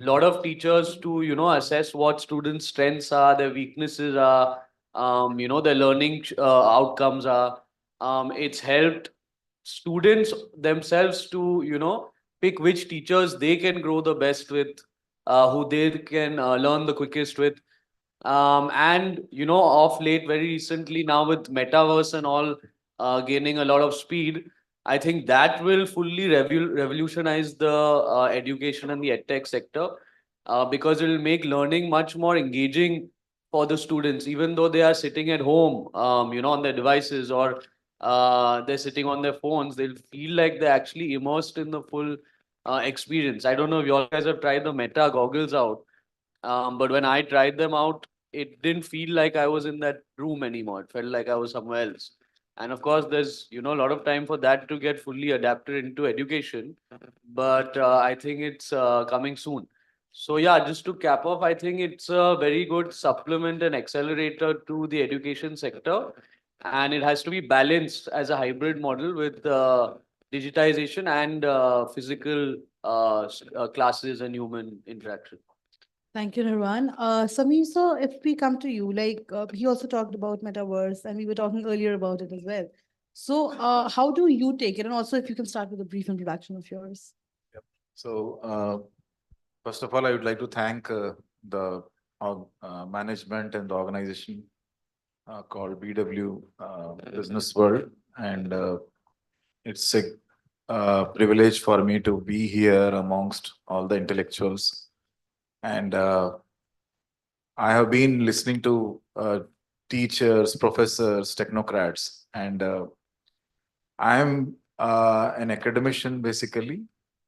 a lot of teachers to assess what students' strengths are, their weaknesses are, their learning outcomes are. It's helped students themselves to pick which teachers they can grow the best with, who they can learn the quickest with. And of late, very recently, now with metaverse and all gaining a lot of speed, I think that will fully revolutionize the education and the edtech sector, because it will make learning much more engaging for the students, even though they are sitting at home, on their devices, or they're sitting on their phones. They'll feel like they're actually immersed in the full experience. I don't know if you all guys have tried the Meta goggles out. But when I tried them out, it didn't feel like I was in that room anymore. It felt like I was somewhere else. And of course, there's a lot of time for that to get fully adapted into education. But I think it's coming soon. So yeah, just to cap off, I think it's a very good supplement and accelerator to the education sector, and it has to be balanced as a hybrid model with digitization and physical classes and human interaction. Thank you, Nirvan. Samir, so if we come to you, he also talked about metaverse, and we were talking earlier about it as well. So how do you take it? And also, if you can start with a brief introduction of yours. So, first of all, I would like to thank the management and the organization called BW Business World. And it's a privilege for me to be here amongst all the intellectuals. And I have been listening to teachers, professors, technocrats, and I am an academician basically,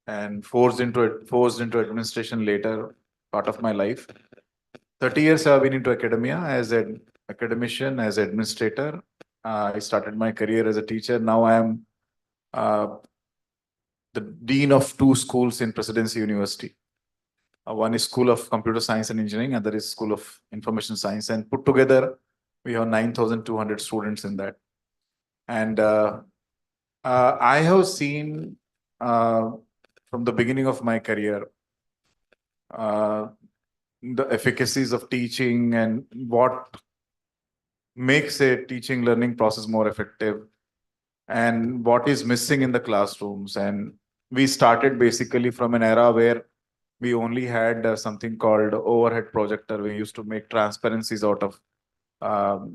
and forced into administration later part of my life. 30 years I have been into academia as an academician, as administrator. I started my career as a teacher. Now I am the dean of 2 schools in Presidency University. One is School of Computer Science and Engineering, other is School of Information Science, and put together we have 9,200 students in that. And I have seen from the beginning of my career the efficacies of teaching and what makes a teaching learning process more effective and what is missing in the classrooms. And we started basically from an era where we only had something called overhead projector. We used to make transparencies out of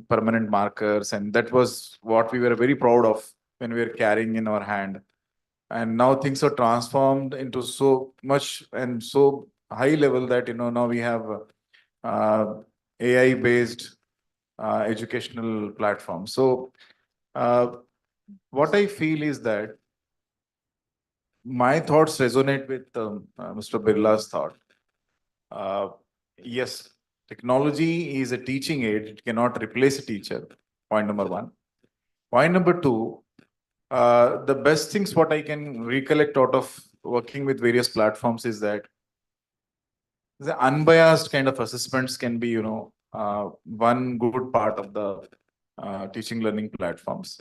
permanent markers, and that was what we were very proud of when we were carrying in our hand. And now things are transformed into so much and so high level that now we have AI based educational platforms. So What I feel is that my thoughts resonate with Mr. Birla's thought. Yes, technology is a teaching aid. It cannot replace a teacher. Point number one. Point number two, the best things what I can recollect out of working with various platforms is that the unbiased kind of assessments can be, one good part of the teaching learning platforms.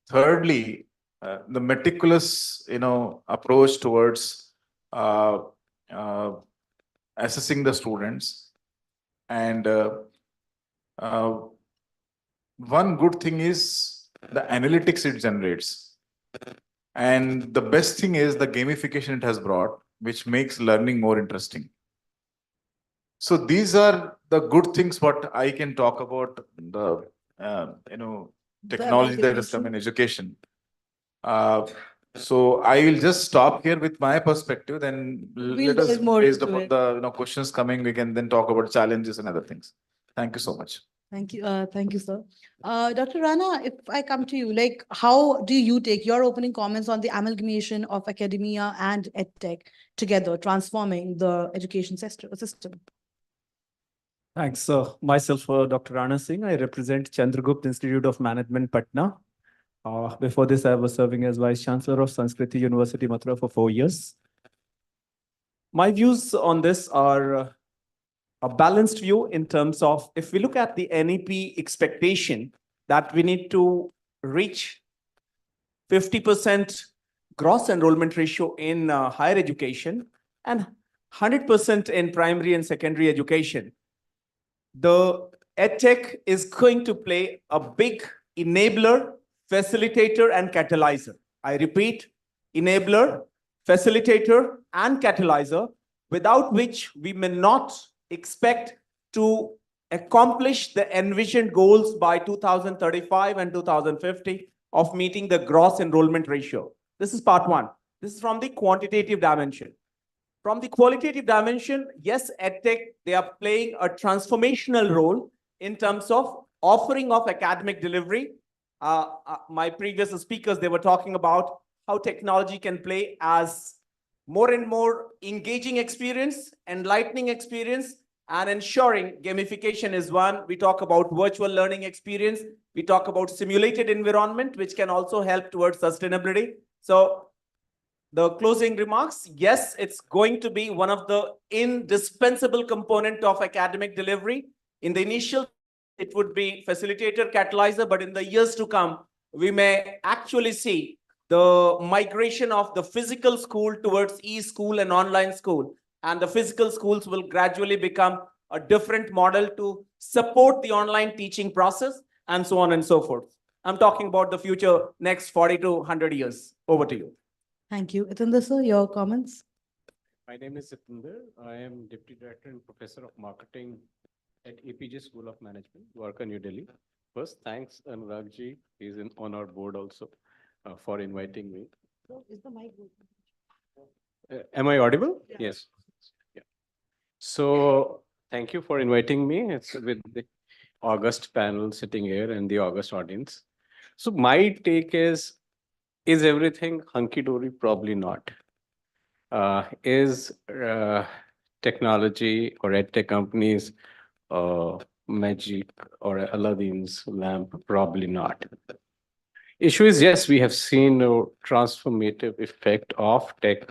Thirdly, the meticulous, approach towards assessing the students. And one good thing is the analytics it generates. And the best thing is the gamification it has brought, which makes learning more interesting. So these are the good things what I can talk about the, technology that has come in education. So I will just stop here with my perspective. Then let us, delve more based into upon it. the questions coming, we can then talk about challenges and other things. Thank you so much. Thank you, sir. Dr. Rana, if I come to you, like, how do you take your opening comments on the amalgamation of academia and edtech together, transforming the education system? Thanks. Myself, Dr. Rana Singh. I represent Chandragupta Institute of Management, Patna. Before this, I was serving as Vice Chancellor of Sanskriti University, Mathura for 4 years. My views on this are a balanced view in terms of, if we look at the NEP expectation that we need to reach 50% gross enrollment ratio in higher education and 100% in primary and secondary education, the EdTech is going to play a big enabler, facilitator, and catalyzer. I repeat, enabler, facilitator, and catalyzer, without which we may not expect to accomplish the envisioned goals by 2035 and 2050 of meeting the gross enrollment ratio. This is part one. This is from the quantitative dimension. From the qualitative dimension, yes, EdTech, they are playing a transformational role in terms of offering of academic delivery. My previous speakers, they were talking about how technology can play as more and more engaging experience, enlightening experience, and ensuring gamification is one. We talk about virtual learning experience. We talk about simulated environment, which can also help towards sustainability. So the closing remarks, yes, it's going to be one of the indispensable component of academic delivery. In the initial, it would be facilitator, catalyzer, but in the years to come, we may actually see the migration of the physical school towards e-school and online school. And the physical schools will gradually become a different model to support the online teaching process and so on and so forth. I'm talking about the future next 40 to 100 years. Over to you. Thank you. Itinder sir, your comments? My name is Sitinder. I am Deputy Director and Professor of Marketing at APJ School of Management, Dwarka, New Delhi. First, thanks Anurag ji, he's on our board also, for inviting me. Is the mic Am I audible? Yes. Yeah. So thank you for inviting me. It's with the August panel sitting here and the August audience. So my take is everything hunky-dory? Probably not. Is technology or edtech companies magic or Aladdin's lamp? Probably not. Issue is, yes, we have seen a transformative effect of tech.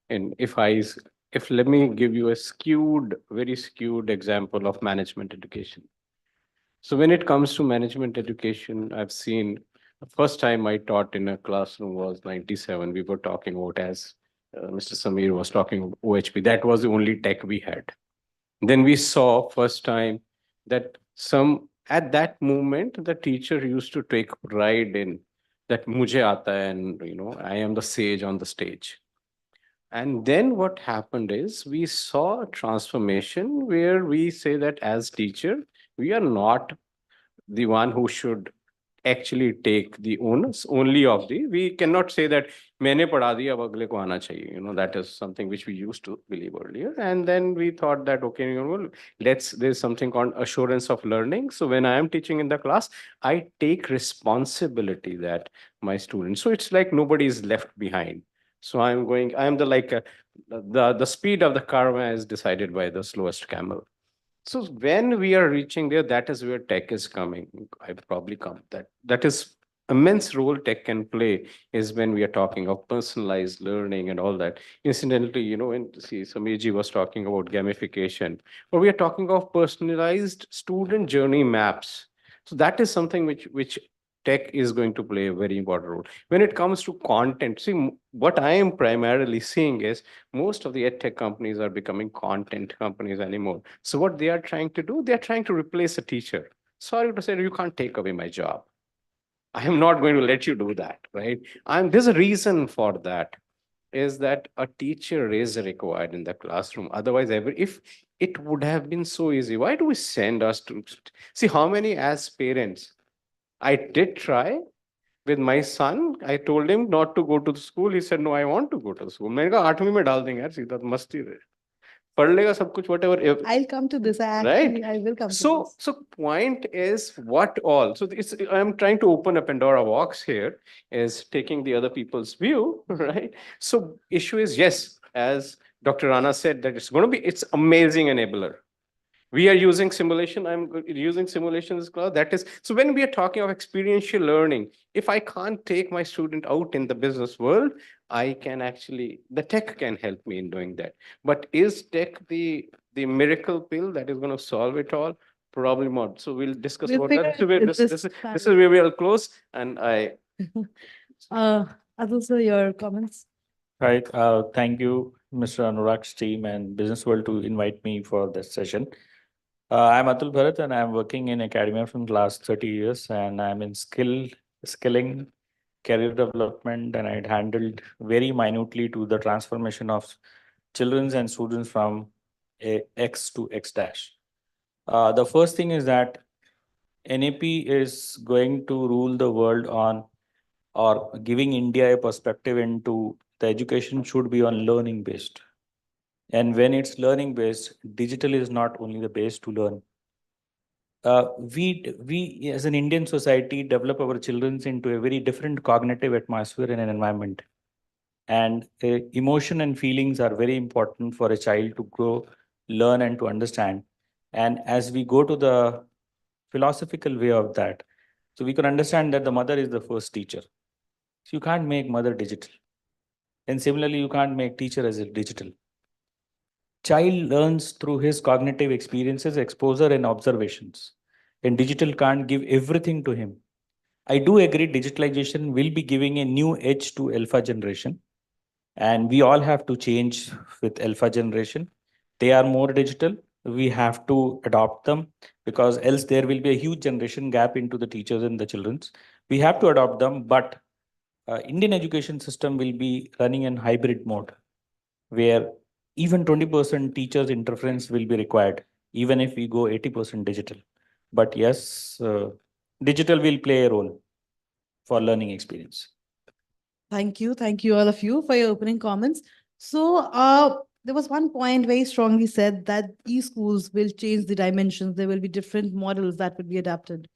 And if let me give you a very skewed example of management education. So when it comes to management education, I've seen the first time I taught in a classroom was 97. We were talking about, as Mr. Samir was talking, OHP. That was the only tech we had. Then we saw first time that at that moment, the teacher used to take pride in that mujhe aata hai, and I am the sage on the stage. And then what happened is we saw a transformation where we say that as teacher, we are not the one who should actually take the onus only of we cannot say that मैंने पढ़ा दिया अब अगले को आना चाहिए. You know, that is something which we used to believe earlier. And then we thought that, okay, you know, there's something called assurance of learning. So when I am teaching in the class, I take responsibility that my students, so it's like nobody is left behind. So I'm the speed of the car is decided by the slowest camel. So when we are reaching there, that is where tech is coming. I probably come that is immense role tech can play is when we are talking of personalized learning and all that. Incidentally, you know, when Samirji was talking about gamification, or we are talking of personalized student journey maps. So that is something which tech is going to play a very important role. When it comes to content, see, what I am primarily seeing is most of the edtech companies are becoming content companies anymore. So what they are trying to do, they are trying to replace a teacher. Sorry to say, you can't take away my job. I am not going to let you do that, right? There's a reason for that, is that a teacher is required in the classroom. Otherwise, if it would have been so easy, why do we send us to see how many as parents? I did try with my son. I told him not to go to the school. He said, no, I want to go to the school. मैंने कहा 8वीं में डाल देंगे यार सीधा मस्ती रहे पढ़ लेगा सब कुछ whatever. I'll come to this. Right? I will come to So this. so point is what all. So I'm trying to open a Pandora box here, is taking the other people's view, right? So issue is, yes, as Dr. Rana said, that it's amazing enabler. We are using simulation. I'm using simulation as well. That is, so when we are talking of experiential learning, if I can't take my student out in the business world, I can actually, the tech can help me in doing that. But is tech the miracle pill that is going to solve it all? Probably not. So we'll discuss We'll about that. figure This is where we'll close. And Atul sir, your comments? Right. Thank you, Mr. Anurag's team and Business World to invite me for this session. I'm Atul Bharat and I'm working in academia from the last 30 years and I'm in skilling, career development, and I'd handled very minutely to the transformation of children and students from X to X dash. The first thing is that NAP is going to rule the world on or giving India a perspective into the education should be on learning based. And when it's learning based, digital is not only the base to learn. We as an Indian society develop our children into a very different cognitive atmosphere and an environment. And emotion and feelings are very important for a child to grow, learn, and to understand. And as we go to the philosophical way of that, so we can understand that the mother is the first teacher. So you can't make mother digital. And similarly, you can't make teacher as a digital. Child learns through his cognitive experiences, exposure, and observations. And digital can't give everything to him. I do agree digitalization will be giving a new edge to alpha generation. And we all have to change with alpha generation. They are more digital. We have to adopt them because else there will be a huge generation gap into the teachers and the children's. We have to adopt them, but Indian education system will be running in hybrid mode where even 20% teachers interference will be required, even if we go 80% digital. But yes, digital will play a role for learning experience. Thank you. Thank you, all of you, for your opening comments. So, there was one point very strongly said that e-schools will change the dimensions. There will be different models that would be adapted.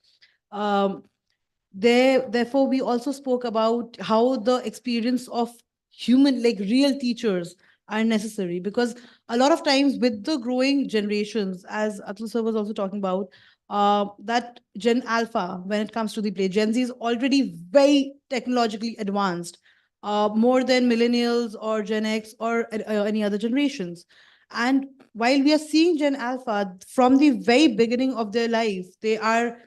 Therefore, we also spoke about how the experience of human, like real teachers, are necessary because a lot of times with the growing generations, as Atul sir was also talking about, that Gen Alpha, when it comes to the play, Gen Z is already very technologically advanced, more than millennials or Gen X or any other generations. And while we are seeing Gen Alpha from the very beginning of their life, they are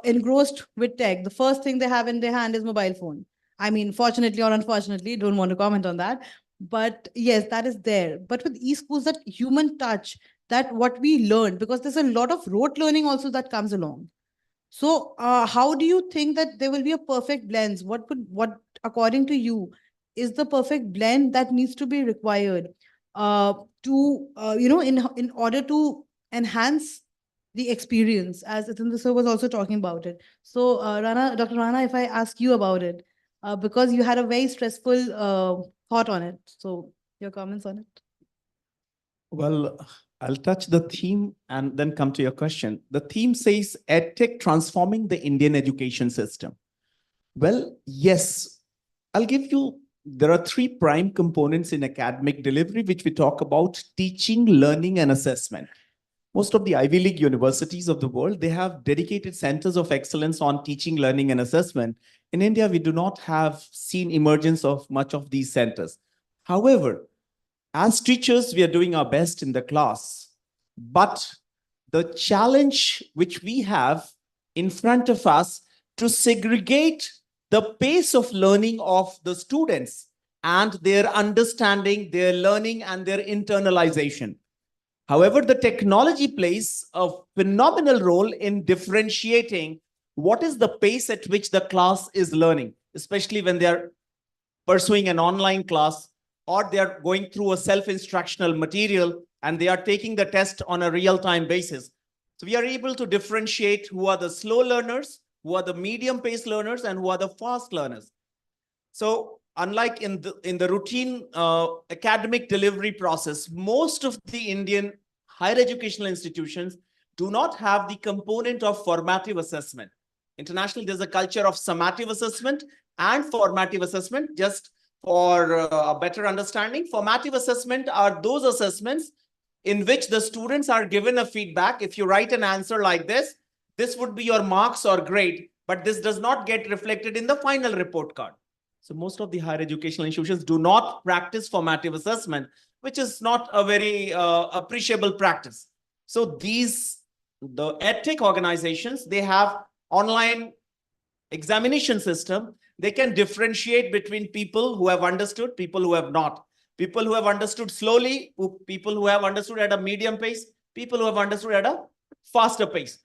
engrossed with tech. The first thing they have in their hand is mobile phone. I mean, fortunately or unfortunately, don't want to comment on that. But yes, that is there. But with e-schools, that human touch, that what we learn, because there's a lot of rote learning also that comes along. So, how do you think that there will be a perfect blend? What according to you, is the perfect blend that needs to be required to in order to enhance the experience, as Atindra sir was also talking about it. So, Dr. Rana, if I ask you about it, because you had a very stressful thought on it. So, your comments on it? Well, I'll touch the theme and then come to your question. The theme says EdTech transforming the Indian education system. Well, yes, I'll give you, there are three prime components in academic delivery, which we talk about: teaching, learning, and assessment. Most of the Ivy League universities of the world, they have dedicated centers of excellence on teaching, learning, and assessment. In India, we do not have seen emergence of much of these centers. However, as teachers, we are doing our best in the class, but the challenge which we have in front of us to segregate the pace of learning of the students and their understanding, their learning, and their internalization. However, the technology plays a phenomenal role in differentiating what is the pace at which the class is learning, especially when they are pursuing an online class or they are going through a self-instructional material and they are taking the test on a real-time basis. So we are able to differentiate who are the slow learners, who are the medium-paced learners, and who are the fast learners. So unlike in the routine academic delivery process, most of the Indian higher educational institutions do not have the component of formative assessment. Internationally, there's a culture of summative assessment and formative assessment. Just for a better understanding, formative assessment are those assessments in which the students are given a feedback. If you write an answer like this would be your marks or grade, but this does not get reflected in the final report card. So most of the higher educational institutions do not practice formative assessment, which is not a very appreciable practice. So the EdTech organizations, they have online examination system. They can differentiate between people who have understood, people who have not, people who have understood slowly, people who have understood at a medium pace, people who have understood at a faster pace.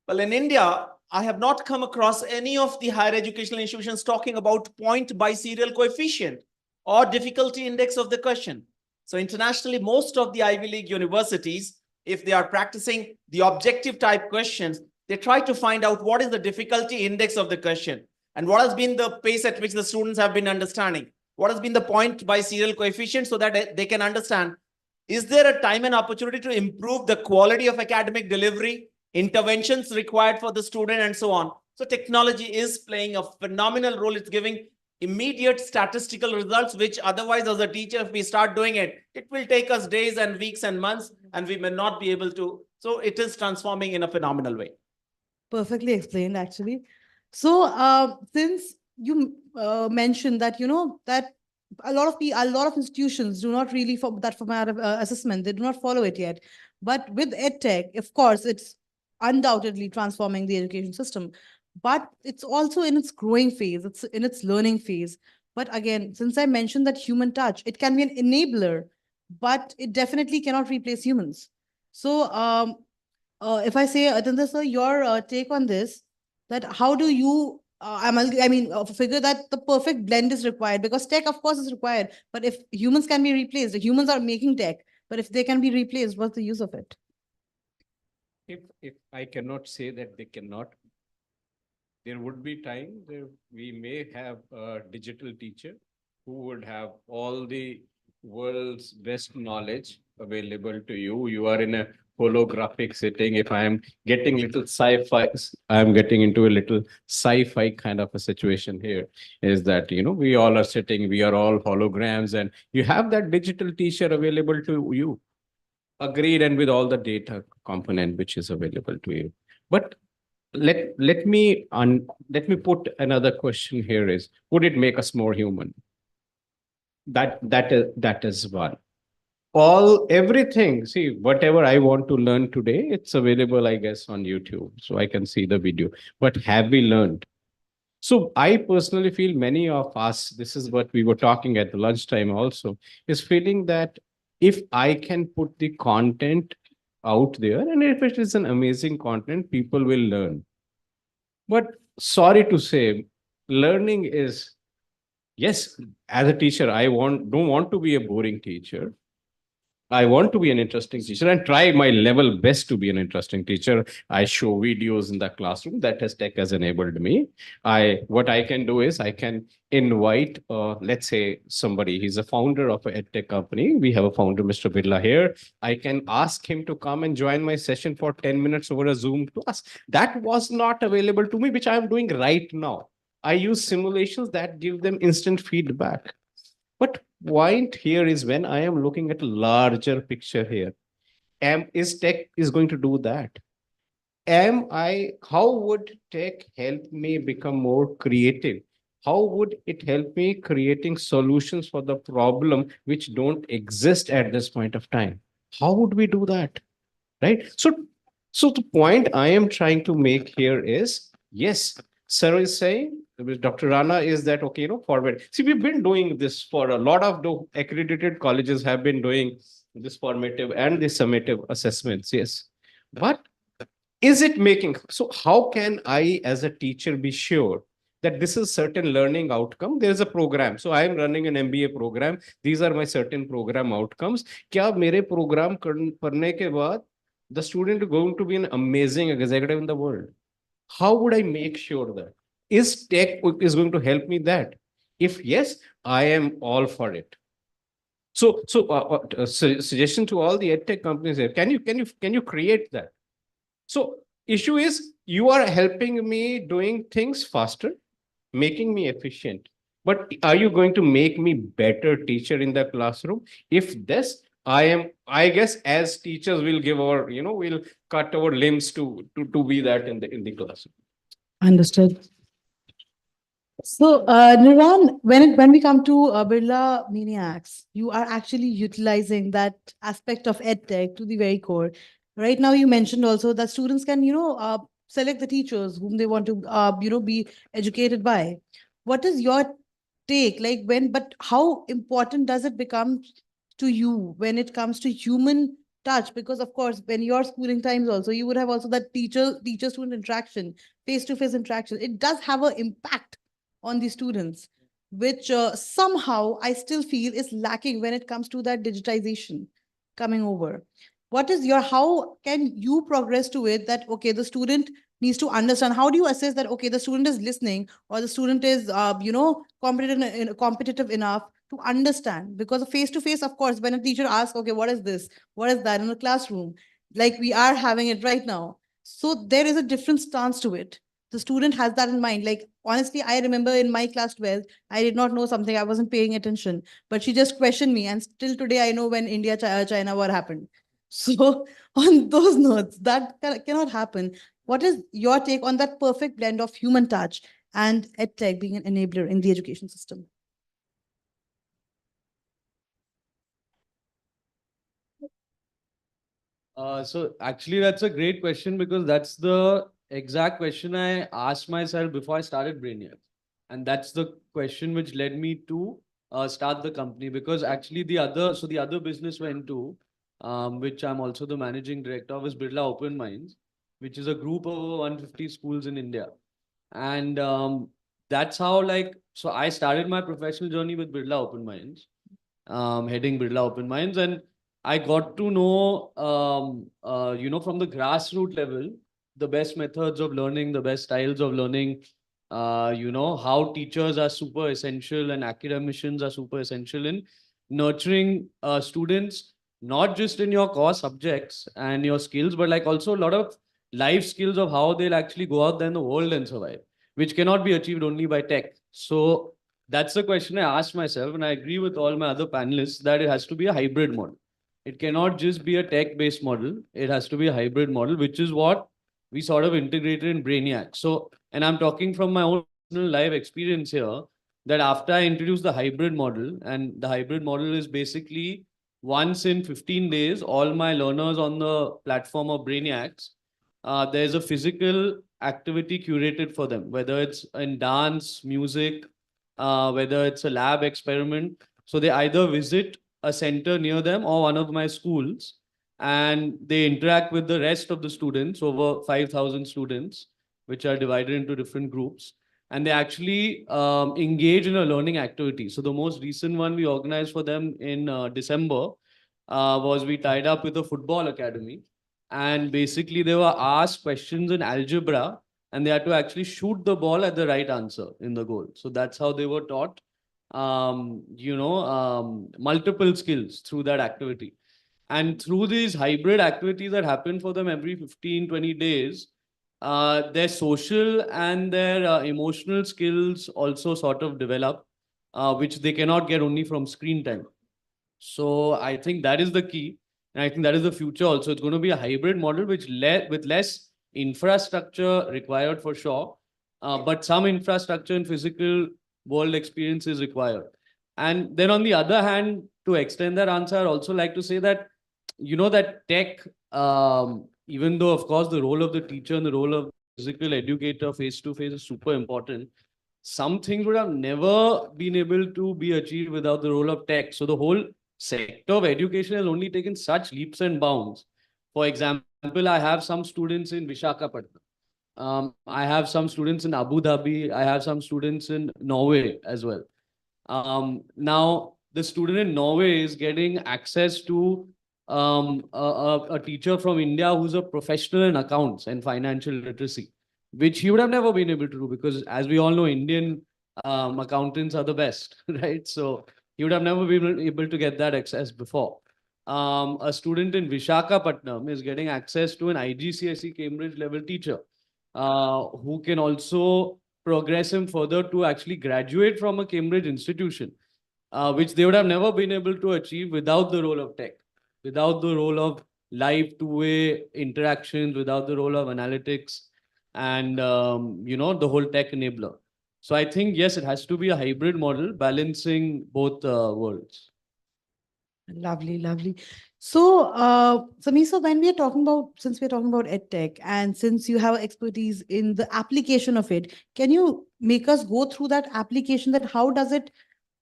Well, in India, I have not come across any of the higher educational institutions talking about point biserial coefficient or difficulty index of the question. So internationally, most of the Ivy League universities, if they are practicing the objective type questions, they try to find out what is the difficulty index of the question and what has been the pace at which the students have been understanding. What has been the point biserial coefficient so that they can understand, is there a time and opportunity to improve the quality of academic delivery, interventions required for the student, and so on. So technology is playing a phenomenal role. It's giving immediate statistical results, which otherwise as a teacher, if we start doing it, it will take us days and weeks and months, and we may not be able to. So it is transforming in a phenomenal way. Perfectly explained, actually. So, since you mentioned that, that a lot of institutions do not really follow that formative assessment. They do not follow it yet. But with EdTech, of course, it's undoubtedly transforming the education system. But it's also in its growing phase. It's in its learning phase. But again, since I mentioned that human touch, it can be an enabler, but it definitely cannot replace humans. So, if I say, Atindra sir, your take on this, that how do you, figure that the perfect blend is required? Because tech, of course, is required. But if humans can be replaced, the humans are making tech. But if they can be replaced, what's the use of it? If I cannot say that they cannot, there would be time there we may have a digital teacher who would have all the world's best knowledge available to you. You are in a holographic setting. If I am getting little sci-fi, I am getting into a little sci-fi kind of a situation here, is that, we all are sitting, we are all holograms, and you have that digital teacher available to you. Agreed, and with all the data component which is available to you. But let me put another question here: is would it make us more human? That is one. Everything. See, whatever I want to learn today, it's available, I guess, on YouTube, so I can see the video. But have we learned? So I personally feel many of us, this is what we were talking at the lunchtime also, is feeling that if I can put the content out there, and if it is an amazing content, people will learn. But sorry to say, learning is, yes, as a teacher, don't want to be a boring teacher. I want to be an interesting teacher and try my level best to be an interesting teacher. I show videos in the classroom that has tech has enabled me. What I can do is I can invite, let's say somebody, he's a founder of a tech company. We have a founder, Mr. Birla here. I can ask him to come and join my session for 10 minutes over a Zoom class. That was not available to me, which I'm doing right now. I use simulations that give them instant feedback. But point here is when I am looking at a larger picture here, is tech is going to do that? How would tech help me become more creative? How would it help me creating solutions for the problem which don't exist at this point of time? How would we do that? Right? So the point I am trying to make here is, yes, sir is saying, Dr. Rana is that, okay, forward. See, we've been doing this for a lot of the accredited colleges have been doing this formative and the summative assessments, yes. But is it making, so how can I as a teacher be sure that this is certain learning outcome? There's a program. So I am running an MBA program. These are my certain program outcomes. Kya mere program karne ke baad the student is going to be an amazing executive in the world? How would I make sure that? Is tech is going to help me that? If yes, I am all for it. So suggestion to all the edtech companies here, can you create that? So issue is you are helping me doing things faster, making me efficient. But are you going to make me better teacher in the classroom? If this, I guess as teachers will give our, we'll cut our limbs to be that in the classroom. Understood. So, Nirvan, when we come to Birla Maniacs, you are actually utilizing that aspect of EdTech to the very core. Right now, you mentioned also that students can, select the teachers whom they want to, be educated by. What is your take? Like but how important does it become to you when it comes to human touch? Because of course, when your schooling times also, you would have also that teacher student interaction, face to face interaction. It does have an impact on the students, which somehow I still feel is lacking when it comes to that digitization coming over. What is how can you progress to it that, okay, the student needs to understand? How do you assess that, okay, the student is listening or the student is, competitive enough to understand? Because face to face, of course, when a teacher asks, okay, what is this? What is that in the classroom? Like we are having it right now. So there is a different stance to it. The student has that in mind. Like, honestly, I remember in my class 12, I did not know something. I wasn't paying attention, but she just questioned me. And still today, I know when India, China war happened. So on those notes, that cannot happen. What is your take on that perfect blend of human touch and EdTech being an enabler in the education system? So actually, that's a great question because that's the exact question I asked myself before I started Brainiac. And that's the question which led me to start the company, because actually the other business went to, which I'm also the managing director of, is Birla Open Minds, which is a group of over 150 schools in India. And that's how, so I started my professional journey with Birla Open Minds, heading Birla Open Minds. And I got to know, from the grassroots level, the best methods of learning, the best styles of learning, how teachers are super essential and academicians are super essential in nurturing students, not just in your core subjects and your skills, but also a lot of life skills of how they'll actually go out there in the world and survive, which cannot be achieved only by tech. So that's the question I asked myself, and I agree with all my other panelists that it has to be a hybrid model. It cannot just be a tech-based model. It has to be a hybrid model, which is what we sort of integrated in Brainiac. So, and I'm talking from my own personal life experience here, that after I introduced the hybrid model, and the hybrid model is basically once in 15 days, all my learners on the platform of Brainiacs, there's a physical activity curated for them, whether it's in dance, music, whether it's a lab experiment. So they either visit a center near them or one of my schools, and they interact with the rest of the students, over 5,000 students, which are divided into different groups. And they actually engage in a learning activity. So the most recent one we organized for them in December was we tied up with a football academy. And basically, they were asked questions in algebra, and they had to actually shoot the ball at the right answer in the goal. So that's how they were taught, multiple skills through that activity. And through these hybrid activities that happen for them every 15, 20 days, their social and their emotional skills also sort of develop, which they cannot get only from screen time. So I think that is the key. And I think that is the future also. It's going to be a hybrid model with less infrastructure required for sure, but some infrastructure and physical world experience is required. And then on the other hand, to extend that answer, I'd also like to say that, that tech, even though, of course, the role of the teacher and the role of physical educator face-to-face is super important, some things would have never been able to be achieved without the role of tech. So the whole sector of education has only taken such leaps and bounds. For example, I have some students in Visakhapatnam. I have some students in Abu Dhabi. I have some students in Norway as well. Now, the student in Norway is getting access to a teacher from India who's a professional in accounts and financial literacy, which he would have never been able to do because, as we all know, Indian accountants are the best, right? So he would have never been able to get that access before. A student in Visakhapatnam is getting access to an IGCSE Cambridge level teacher who can also progress him further to actually graduate from a Cambridge institution, which they would have never been able to achieve without the role of tech, without the role of live two-way interactions, without the role of analytics and, the whole tech enabler. So I think, yes, it has to be a hybrid model balancing both worlds. Lovely, lovely. So, Samisa, when we are talking about, since we're talking about EdTech and since you have expertise in the application of it, can you make us go through that application, that how does it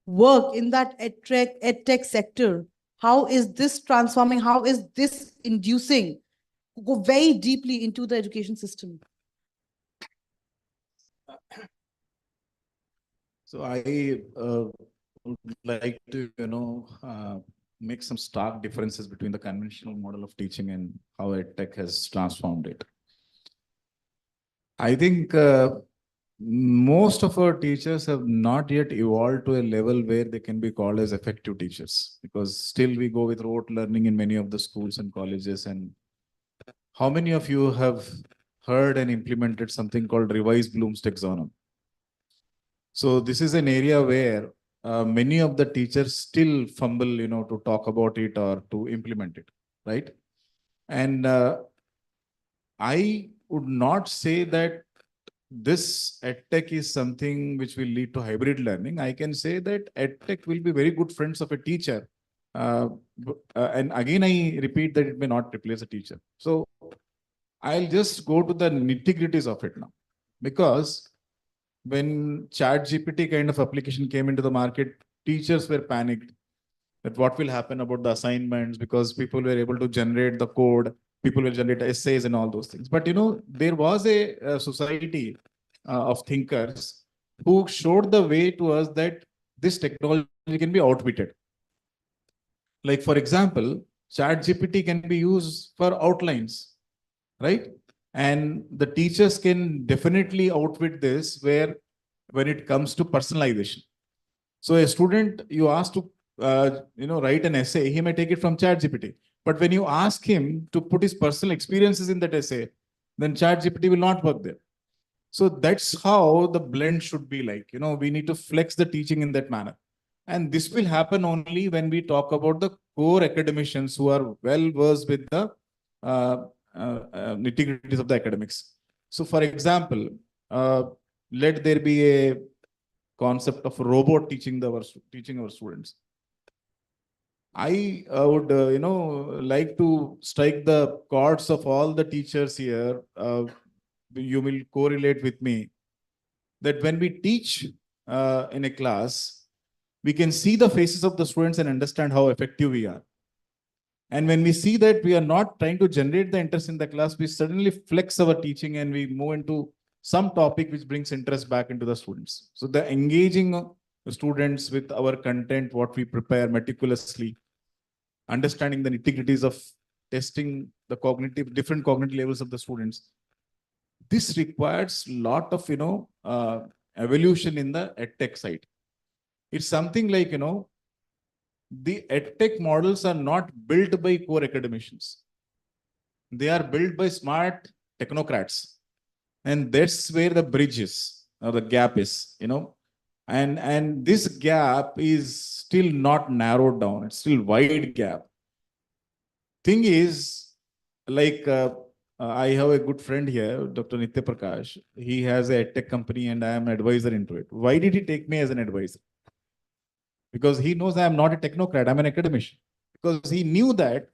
work in that EdTech sector? How is this transforming? How is this inducing? Go very deeply into the education system. So I would like to, make some stark differences between the conventional model of teaching and how EdTech has transformed it. I think most of our teachers have not yet evolved to a level where they can be called as effective teachers, because still we go with rote learning in many of the schools and colleges. And how many of you have heard and implemented something called revised Bloom's taxonomy? So this is an area where many of the teachers still fumble, to talk about it or to implement it, right? And I would not say that this EdTech is something which will lead to hybrid learning. I can say that EdTech will be very good friends of a teacher. And again, I repeat that it may not replace a teacher. So I'll just go to the nitty-gritties of it now, because when ChatGPT kind of application came into the market, teachers were panicked that what will happen about the assignments, because people were able to generate the code, people will generate essays and all those things. But there was a society of thinkers who showed the way to us that this technology can be outwitted. Like, for example, ChatGPT can be used for outlines, right? And the teachers can definitely outwit this when it comes to personalization. So a student, you ask to write an essay, he may take it from ChatGPT. But when you ask him to put his personal experiences in that essay, then ChatGPT will not work there. So that's how the blend should be like. We need to flex the teaching in that manner. And this will happen only when we talk about the core academicians who are well versed with the nitty-gritties of the academics. So, for example, let there be a concept of robot teaching our students. I would, like to strike the chords of all the teachers here. You will correlate with me that when we teach in a class, we can see the faces of the students and understand how effective we are. And when we see that we are not trying to generate the interest in the class, we suddenly flex our teaching and we move into some topic which brings interest back into the students. So the engaging the students with our content, what we prepare meticulously, understanding the nitty-gritties of testing the different cognitive levels of the students. This requires a lot of, evolution in the edtech side. It's something like, the edtech models are not built by core academicians. They are built by smart technocrats. And that's where the bridge is, or the gap is, and this gap is still not narrowed down. It's still wide gap. Thing is, like, I have a good friend here, Dr. Nitya Prakash. He has a tech company and I am an advisor into it. Why did he take me as an advisor? Because he knows I am not a technocrat, I'm an academician. Because he knew that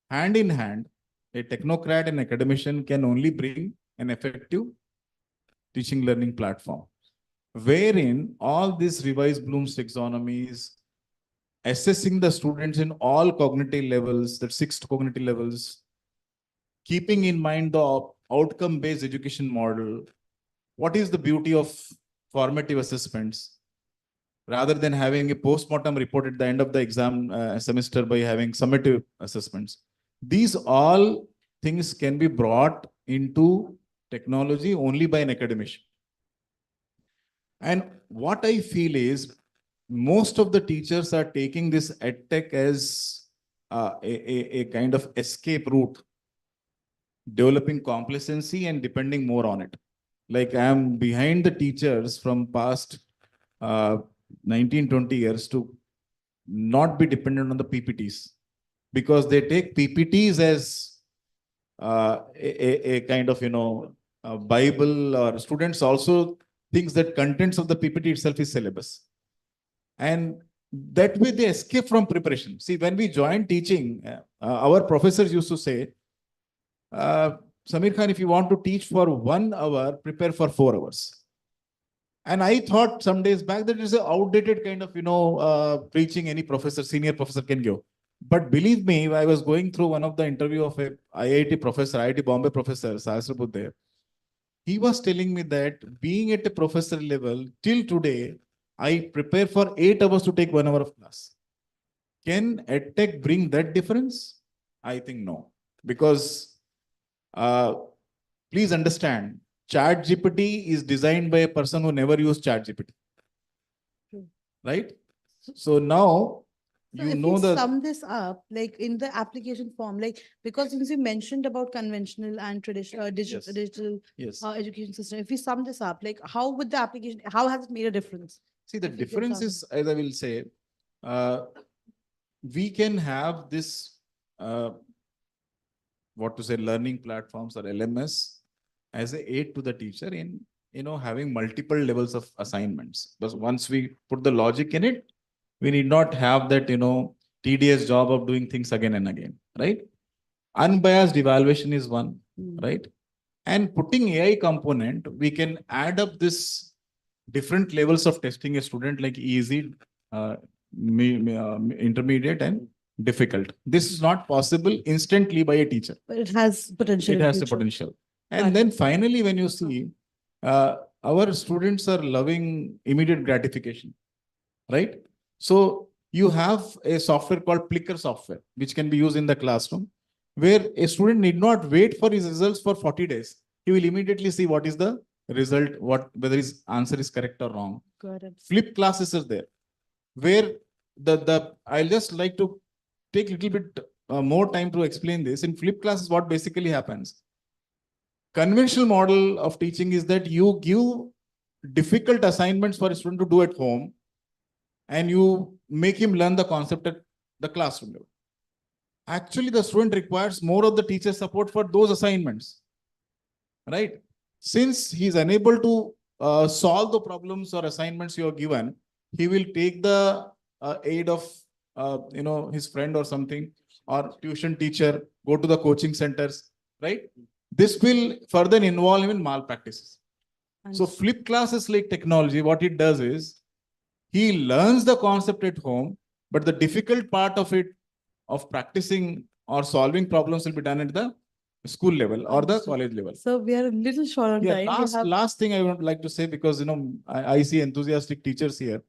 hand in hand, a technocrat and academician can only bring an effective teaching learning platform, wherein all these revised Bloom's taxonomies, assessing the students in all cognitive levels, the 6 cognitive levels, keeping in mind the outcome-based education model. What is the beauty of formative assessments? Rather than having a post-mortem report at the end of the exam semester by having summative assessments. These all things can be brought into technology only by an academician. And what I feel is most of the teachers are taking this edtech as a kind of escape route, developing complacency and depending more on it. Like I am behind the teachers from past 19-20 years to not be dependent on the PPTs, because they take PPTs as a kind of, a Bible, or students also thinks that contents of the PPT itself is syllabus. And that way they escape from preparation. See, when we joined teaching, our professors used to say, Samir Khan, if you want to teach for 1 hour, prepare for 4 hours. And I thought some days back that is an outdated kind of, preaching any professor, senior professor can give. But believe me, I was going through one of the interview of a IIT professor, IIT Bombay professor, Sahasrabudhe. He was telling me that being at a professor level till today, I prepare for 8 hours to take 1 hour of class. Can EdTech bring that difference? I think no. Because please understand, ChatGPT is designed by a person who never used ChatGPT. Right? So now, So you if know we the... sum this up, like in the application form, like, because since you mentioned about conventional and traditional, digital Yes. education system, if we sum this up, like how would the application, how has it made a difference? See, the If you can difference sum is, as I will say, we can have this, learning platforms or LMS as an aid to the teacher in, having multiple levels of assignments. But once we put the logic in it, we need not have that, tedious job of doing things again and again, right? Unbiased evaluation is one, right? And putting AI component, we can add up this different levels of testing a student, like easy, intermediate, and difficult. This is not possible instantly by a teacher. But it has potential. It in has the future. potential. And then finally, when you see, our students are loving immediate gratification, right? So you have a software called Plicker software, which can be used in the classroom, where a student need not wait for his results for 40 days. He will immediately see what is the result, whether his answer is correct or wrong. Got it. Flip classes are there, where I'll just like to take a little bit more time to explain this. In flip classes, what basically happens? Conventional model of teaching is that you give difficult assignments for a student to do at home, and you make him learn the concept at the classroom level. Actually, the student requires more of the teacher support for those assignments, right? Since he's unable to solve the problems or assignments you are given, he will take the aid of his friend or something, or tuition teacher, go to the coaching centers, right? This will further involve him in malpractices. So flip classes like technology, what it does is, he learns the concept at home, but the difficult part of it, of practicing or solving problems, will be done at the school level or the college level. So we are a little short on time. We have- Last thing I would like to say, because I see enthusiastic teachers here.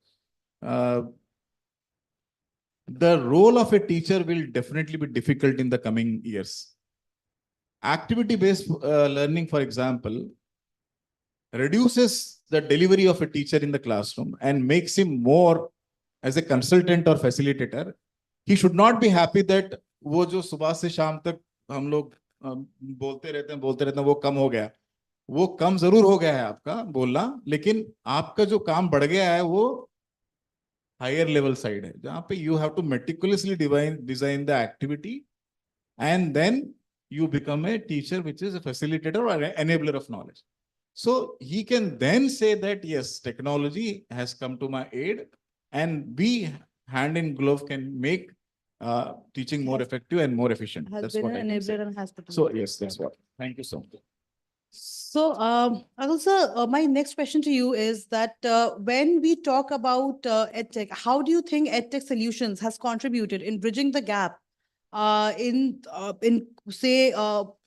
the role of a teacher will definitely be difficult in the coming years. Activity-based learning, for example, reduces the delivery of a teacher in the classroom and makes him more as a consultant or facilitator. He should not be happy that वो जो सुबह से शाम तक हम लोग बोलते रहते हैं वो कम हो गया. वो कम जरूर हो गया है आपका बोलना, लेकिन आपका जो काम बढ़ गया है वो हायर लेवल साइड है, जहां पे you have to meticulously design the activity and then you become a teacher, which is a facilitator or an enabler of knowledge. So he can then say that, yes, technology has come to my aid, and we hand in glove can make teaching more effective and more efficient. Has That's been what an I can say. enabler and has been. So yes, that's what. Thank you so much. So, also, my next question to you is that when we talk about EdTech, how do you think EdTech solutions has contributed in bridging the gap in say,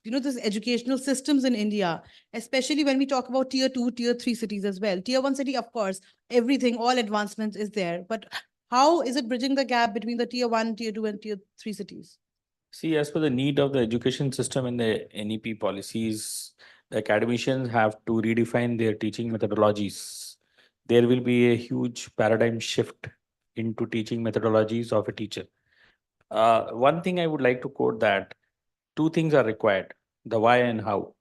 this educational systems in India, especially when we talk about tier 2, tier 3 cities as well. Tier 1 city, of course, everything, all advancements is there. But how is it bridging the gap between the tier 1, tier 2, and tier 3 cities? See, as per the need of the education system and the NEP policies, the academicians have to redefine their teaching methodologies. There will be a huge paradigm shift into teaching methodologies of a teacher. One thing I would like to quote that two things are required, the why and how.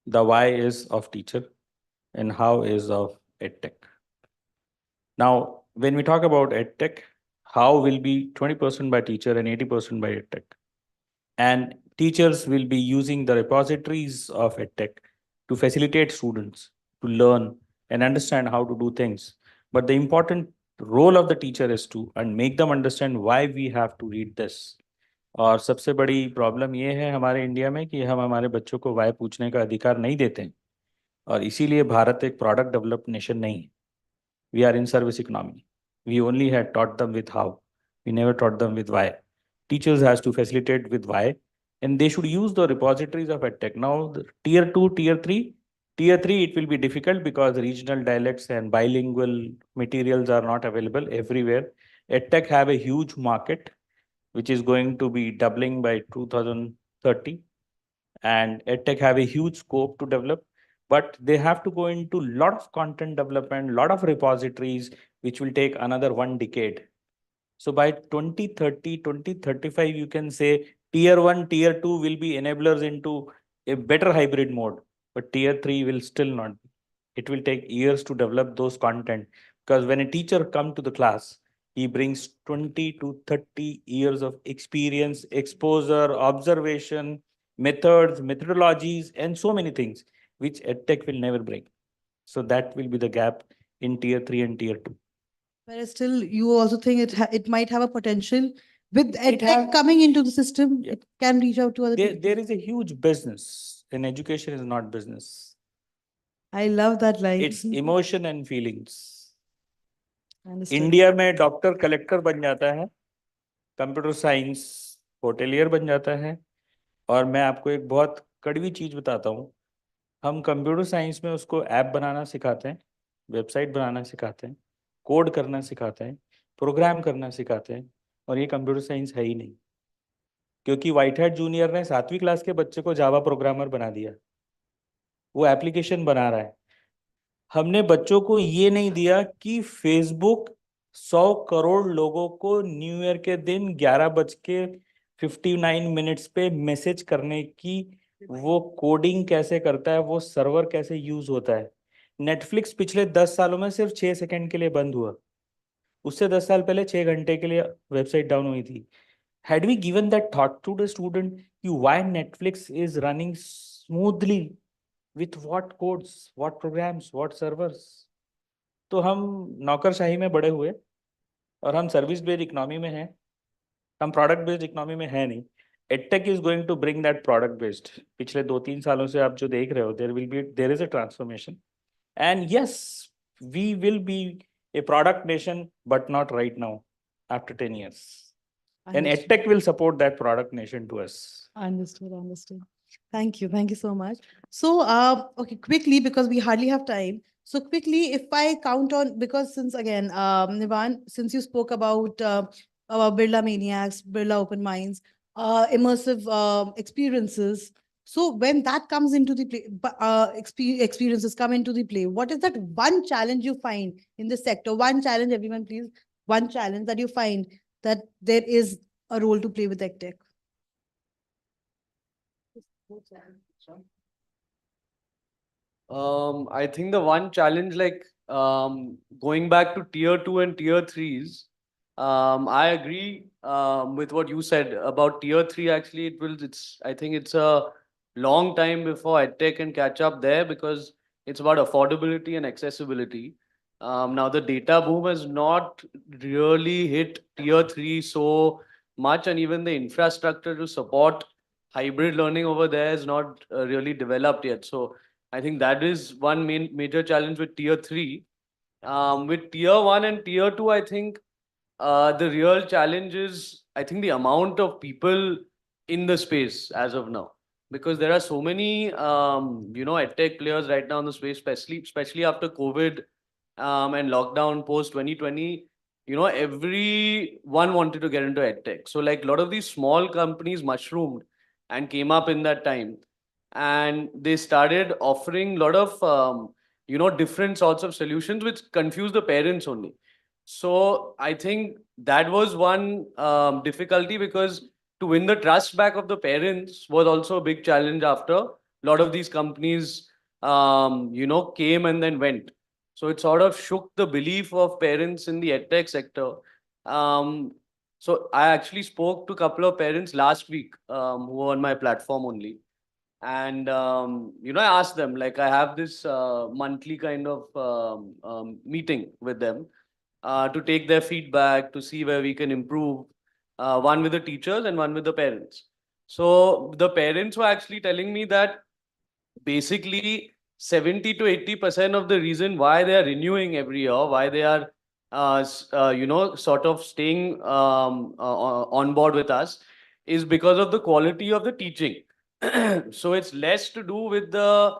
The why is of teacher and how is of EdTech. Now, when we talk about EdTech, how will be 20% by teacher and 80% by EdTech. And teachers will be using the repositories of EdTech to facilitate students to learn and understand how to do things. But the important role of the teacher is to and make them understand why we have to read this. और सबसे बड़ी problem ये है हमारे India में कि हम हमारे बच्चों को वाई पूछने का अधिकार नहीं देते हैं और इसीलिए भारत एक प्रोडक्ट डेवलप्ड नेशन नहीं है. We are in service economy. We only had taught them with how. We never taught them with why. Teachers has to facilitate with why, and they should use the repositories of EdTech. Now, the tier 2, tier 3, it will be difficult because regional dialects and bilingual materials are not available everywhere. EdTech have a huge market, which is going to be doubling by 2030. And EdTech have a huge scope to develop, but they have to go into a lot of content development, lot of repositories, which will take another 1 decade. So by 2030, 2035, you can say tier 1, tier 2 will be enablers into a better hybrid mode, but tier 3 will still not be. It will take years to develop those content, because when a teacher come to the class, he brings 20 to 30 years of experience, exposure, observation, methods, methodologies, and so many things, which EdTech will never bring. So that will be the gap in tier 3 and tier 2. But still, you also think it might have a potential with EdTech coming into the system, it can reach out to other people. There is a huge business, and education is not business. I love that line. It's emotion and feelings. Understood. India में doctor collector बन जाता है, computer science hotelier बन जाता है, और मैं आपको एक बहुत कड़वी चीज बताता हूँ. हम कंप्यूटर साइंस में उसको ऐप बनाना सिखाते हैं, वेबसाइट बनाना सिखाते हैं, कोड करना सिखाते हैं, प्रोग्राम करना सिखाते हैं, और ये कंप्यूटर साइंस है ही नहीं. क्योंकि व्हाइट हैट जूनियर ने 7वीं क्लास के बच्चे को जावा प्रोग्रामर बना दिया, वो एप्लीकेशन बना रहा है. हमने बच्चों को ये नहीं दिया कि फेसबुक 100 करोड़ लोगों को न्यू ईयर के दिन 11:59 पे मैसेज करने की वो कोडिंग कैसे करता है, वो सर्वर कैसे यूज होता है. नेटफ्लिक्स पिछले 10 सालों में सिर्फ 6 सेकंड के लिए बंद हुआ, उससे 10 साल पहले 6 घंटे के लिए वेबसाइट डाउन हुई थी. Had we given that thought to the student, why Netflix is running smoothly, with what codes, what programs, what servers? तो हम नौकरशाही में बड़े हुए और हम सर्विस बेस्ड इकोनॉमी में हैं, हम प्रोडक्ट बेस्ड इकोनॉमी में है नहीं. EdTech is going to bring that product based. पिछले 2-3 सालों से आप जो देख रहे हो, there is a transformation, and yes, we will be a product nation, but not right now, after 10 years. And EdTech will support that product nation to us. Understood. Thank you so much. So, okay, quickly, because we hardly have time. So quickly, if I count on, because since again, Nivan, since you spoke about Birla Maniacs, Birla Open Minds, immersive experiences. So when that comes into the play, experiences come into the play, what is that one challenge you find in this sector? One challenge, everyone, please. One challenge that you find that there is a role to play with EdTech. I think the one challenge, like going back to tier 2 and tier 3s, I agree with what you said about tier 3. Actually, I think it's a long time before EdTech can catch up there because it's about affordability and accessibility. Now, the data boom has not really hit tier 3 so much, and even the infrastructure to support hybrid learning over there is not really developed yet. So, I think that is one major challenge with tier 3. With tier 1 and tier 2, I think the real challenge is, I think, the amount of people in the space as of now. Because there are so many, edtech players right now in the space, especially after COVID and lockdown post 2020. Everyone wanted to get into edtech. So, like, a lot of these small companies mushroomed and came up in that time, and they started offering a lot of different sorts of solutions which confuse the parents only. So I think that was one difficulty, because to win the trust back of the parents was also a big challenge after a lot of these companies came and then went. So it sort of shook the belief of parents in the edtech sector. So I actually spoke to a couple of parents last week who were on my platform only. And I asked them, like, I have this monthly kind of meeting with them to take their feedback, to see where we can improve, one with the teachers and one with the parents. So the parents were actually telling me that basically 70 to 80% of the reason why they are renewing every year, why they are sort of staying on board with us, is because of the quality of the teaching. So it's less to do with the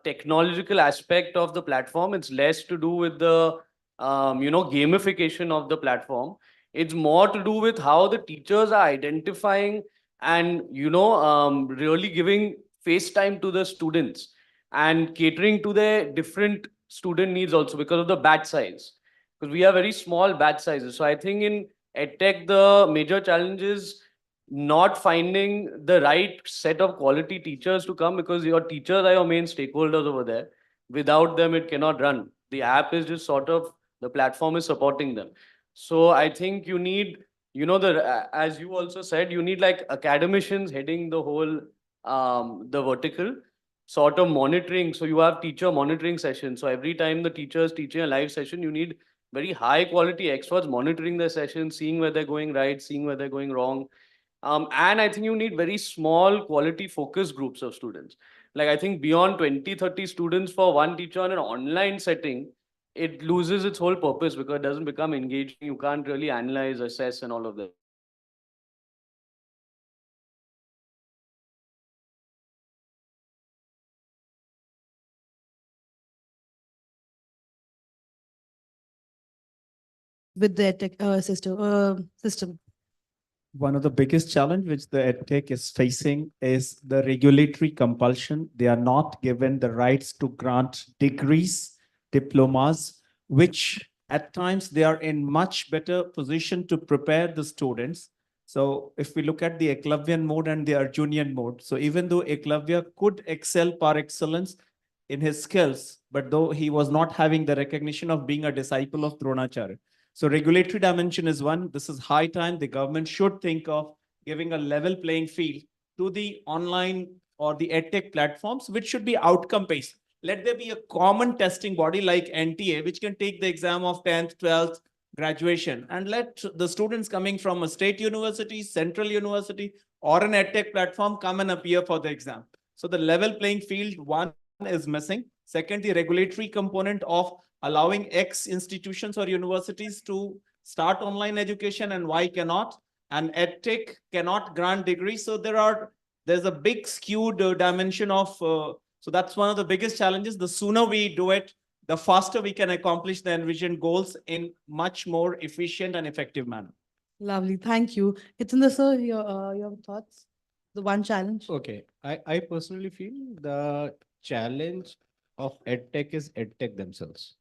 technological aspect of the platform. It's less to do with the gamification of the platform. It's more to do with how the teachers are identifying and really giving face time to the students and catering to their different student needs also, because of the batch size. Because we have very small batch sizes. So I think in EdTech, the major challenge is not finding the right set of quality teachers to come, because your teachers are your main stakeholders over there. Without them, it cannot run. The app is just sort of, the platform is supporting them. So I think you need, as you also said, you need like academicians heading the whole, the vertical sort of monitoring. So you have teacher monitoring sessions. So every time the teacher is teaching a live session, you need very high quality experts monitoring the session, seeing where they're going right, seeing where they're going wrong. And I think you need very small quality focus groups of students. Like, I think beyond 20, 30 students for one teacher on an online setting, it loses its whole purpose because it doesn't become engaging. You can't really analyze, assess, and all of that. With the system. One of the biggest challenge which the EdTech is facing is the regulatory compulsion. They are not given the rights to grant degrees, diplomas, which at times they are in much better position to prepare the students. So if we look at the Eklavyan mode and the Arjunian mode, so even though Eklavya could excel par excellence in his skills, but though he was not having the recognition of being a disciple of Dronacharya. So regulatory dimension is one. This is high time the government should think of giving a level playing field to the online or the edtech platforms, which should be outcome based. Let there be a common testing body like NTA, which can take the exam of 10th, 12th, graduation, and let the students coming from a state university, central university, or an edtech platform come and appear for the exam. So the level playing field, one, is missing. Second, the regulatory component of allowing X institutions or universities to start online education and why cannot. And EdTech cannot grant degrees. So there's a big skewed dimension of, so that's one of the biggest challenges. The sooner we do it, the faster we can accomplish the envisioned goals in much more efficient and effective manner. Lovely. Thank you. Hitendra sir, your thoughts? The one challenge. Okay, I personally feel the challenge of edtech is edtech themselves.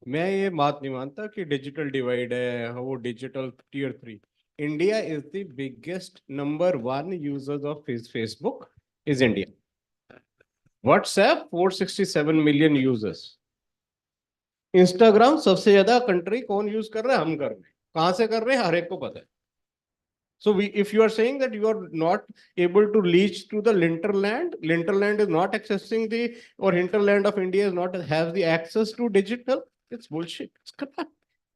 मैं ये बात नहीं मानता कि digital divide है वो digital tier 3. India is the biggest number 1 users of Facebook is India. WhatsApp 467 million users. Instagram सबसे ज्यादा कंट्री कौन यूज कर रहा है? हम कर रहे हैं. कहां से कर रहे हैं? हर एक को पता है. So if you are saying that you are not able to reach to the hinterland is not accessing or hinterland of India is not has the access to digital, it's bullshit. It's correct.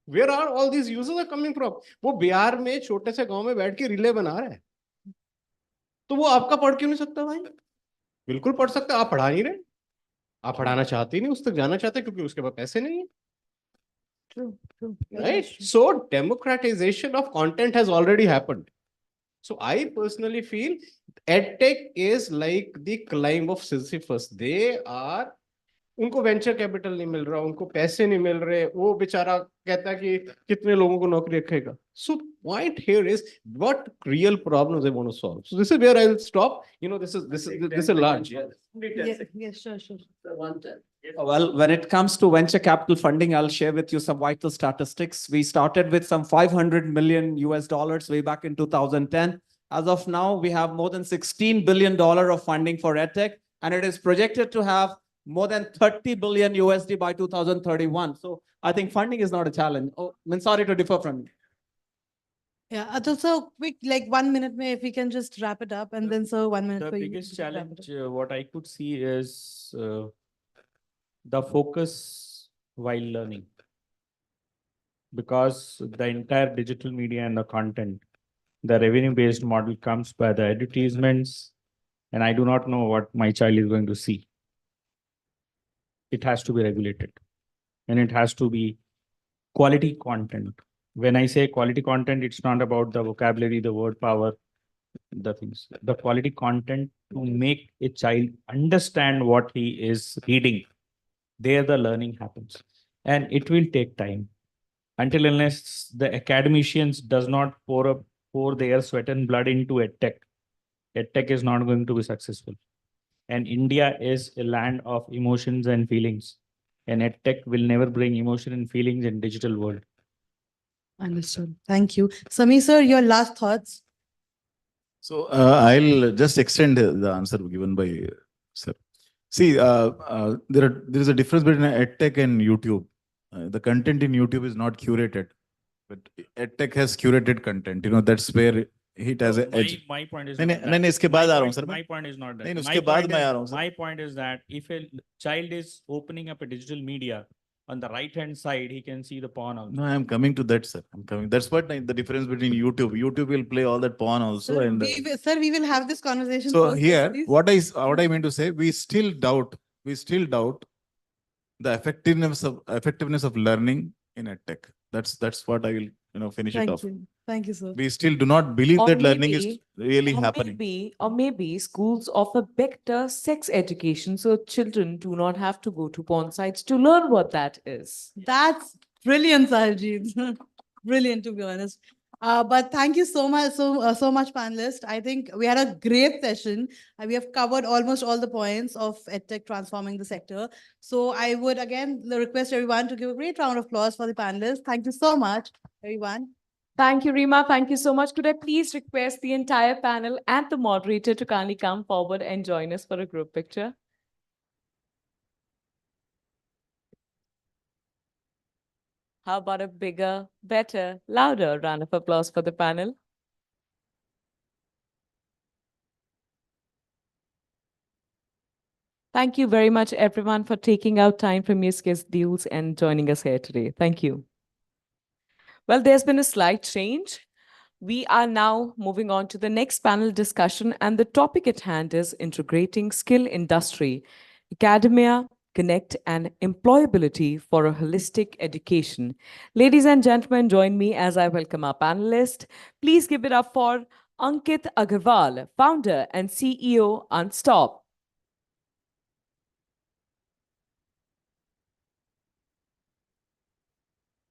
Where are all these users are coming from? वो बिहार में छोटे से गांव में बैठ के relay बना रहा है. तो वो आपका पढ़ क्यों नहीं सकता भाई? बिल्कुल पढ़ सकता. आप पढ़ा नहीं रहे. आप पढ़ाना चाहते ही नहीं, उस तक जाना चाहते क्योंकि उसके पास पैसे नहीं है. True. Right? So democratization of content has already happened. So I personally feel edtech is like the climb of Sisyphus. They are, उनको वेंचर कैपिटल नहीं मिल रहा, उनको पैसे नहीं मिल रहे, वो बेचारा कहता है कि कितने लोगों को नौकरी रखेगा. So point here is what real problems they want to solve. So this is where I'll stop. You know, this is large. Yes, sure. Well, when it comes to venture capital funding, I'll share with you some vital statistics. We started with some $500 million way back in 2010. As of now, we have more than $16 billion of funding for edtech, and it is projected to have more than $30 billion by 2031. So I think funding is not a challenge. I'm sorry to differ from you. Yeah, Atul sir, quick, like 1 minute, if we can just wrap it up, and then sir, 1 minute The for you. biggest challenge, what I could see is the focus while learning. Because the entire digital media and the content, the revenue-based model comes by the advertisements, and I do not know what my child is going to see. It has to be regulated, and it has to be quality content. When I say quality content, it's not about the vocabulary, the word power, the things. The quality content to make a child understand what he is reading. There the learning happens, and it will take time. Until unless the academicians does not pour their sweat and blood into edtech is not going to be successful. And India is a land of emotions and feelings, and edtech will never bring emotion and feelings in digital world. Understood. Thank you. Sami sir, your last thoughts. So I'll just extend the answer given by sir. See, there is a difference between edtech and YouTube. The content in YouTube is not curated, but edtech has curated content. You know, that's where it has an edge. My point is नहीं इसके बाद आ रहा हूँ sir. My point is not that. नहीं उसके बाद मैं आ रहा हूँ sir. My point is that if a child is opening up a digital media, on the right hand side he can see the porn also. No, I am coming to that, sir. I'm coming. That's what the difference between YouTube. YouTube will play all that porn also. Sir, And we will have this conversation. so first, here, please. what I mean to say, we still doubt the effectiveness of learning in edtech. That's what I will finish it off. Thank you, sir. We still do not believe Or that learning is maybe- really happening. Maybe schools offer better sex education so children do not have to go to porn sites to learn what that is. That's brilliant, Sarjeet. Brilliant, to be honest. But thank you so much, so much, panelists. I think we had a great session. We have covered almost all the points of EdTech transforming the sector. So I would again request everyone to give a great round of applause for the panelists. Thank you so much, everyone. Thank you, Rima. Thank you so much. Could I please request the entire panel and the moderator to kindly come forward and join us for a group picture? How about a bigger, better, louder round of applause for the panel? Thank you very much, everyone, for taking out time from your schedules and joining us here today. Thank you. Well, there's been a slight change. We are now moving on to the next panel discussion, and the topic at hand is integrating skill industry, academia, connect, and employability for a holistic education. Ladies and gentlemen, join me as I welcome our panelists. Please give it up for Ankit Agarwal, founder and CEO, Unstop.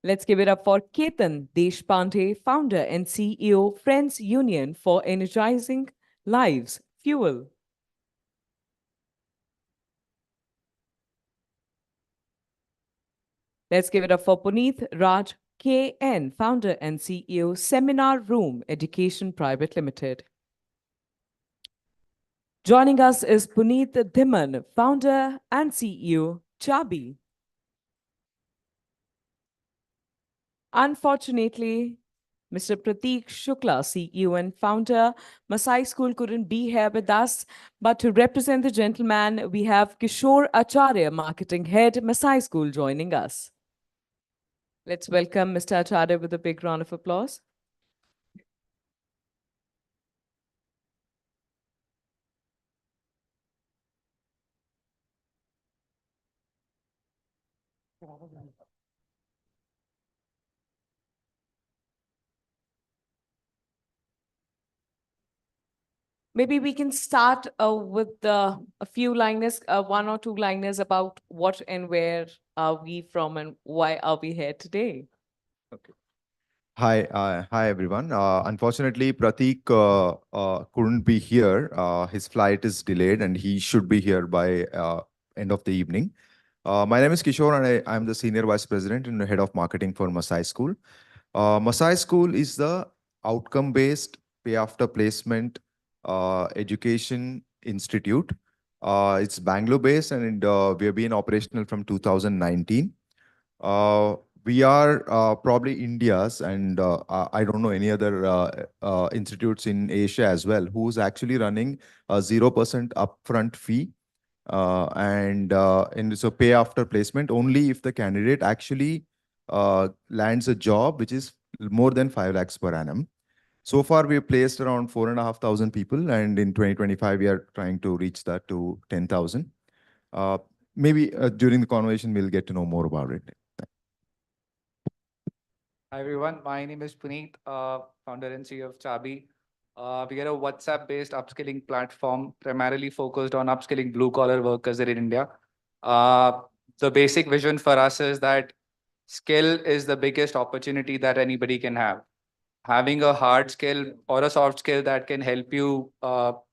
Let's give it up for Ketan Deshpande, founder and CEO, Friends Union for Energizing Lives, Fuel. Let's give it up for Puneet Raj KN, founder and CEO, Seminar Room Education Private Limited. Joining us is Puneet Dhiman, founder and CEO, Chabi. Unfortunately, Mr. Prateek Shukla, CEO and founder, Masai School, couldn't be here with us, but to represent the gentleman, we have Kishore Acharya, marketing head, Masai School, joining us. Let's welcome Mr. Acharya with a big round of applause. Maybe we can start with a few liners, one or two liners about what and where are we from and why are we here today? Okay. Hi everyone. Unfortunately, Prateek couldn't be here. His flight is delayed and he should be here by end of the evening. My name is Kishore and I'm the Senior Vice President and the Head of Marketing for Masai School. Masai School is the outcome-based pay after placement education institute. It's Bangalore-based and we have been operational from 2019. We are probably India's, and I don't know any other institutes in Asia as well, who's actually running a 0% upfront fee and so pay after placement only if the candidate actually lands a job which is more than 5 lakhs per annum. So far, we have placed around 4,500 people, and in 2025, we are trying to reach that to 10,000. Maybe during the conversation, we'll get to know more about it. Hi everyone, my name is Puneet, founder and CEO of Chabi. We are a WhatsApp-based upskilling platform primarily focused on upskilling blue-collar workers in India. The basic vision for us is that skill is the biggest opportunity that anybody can have. Having a hard skill or a soft skill that can help you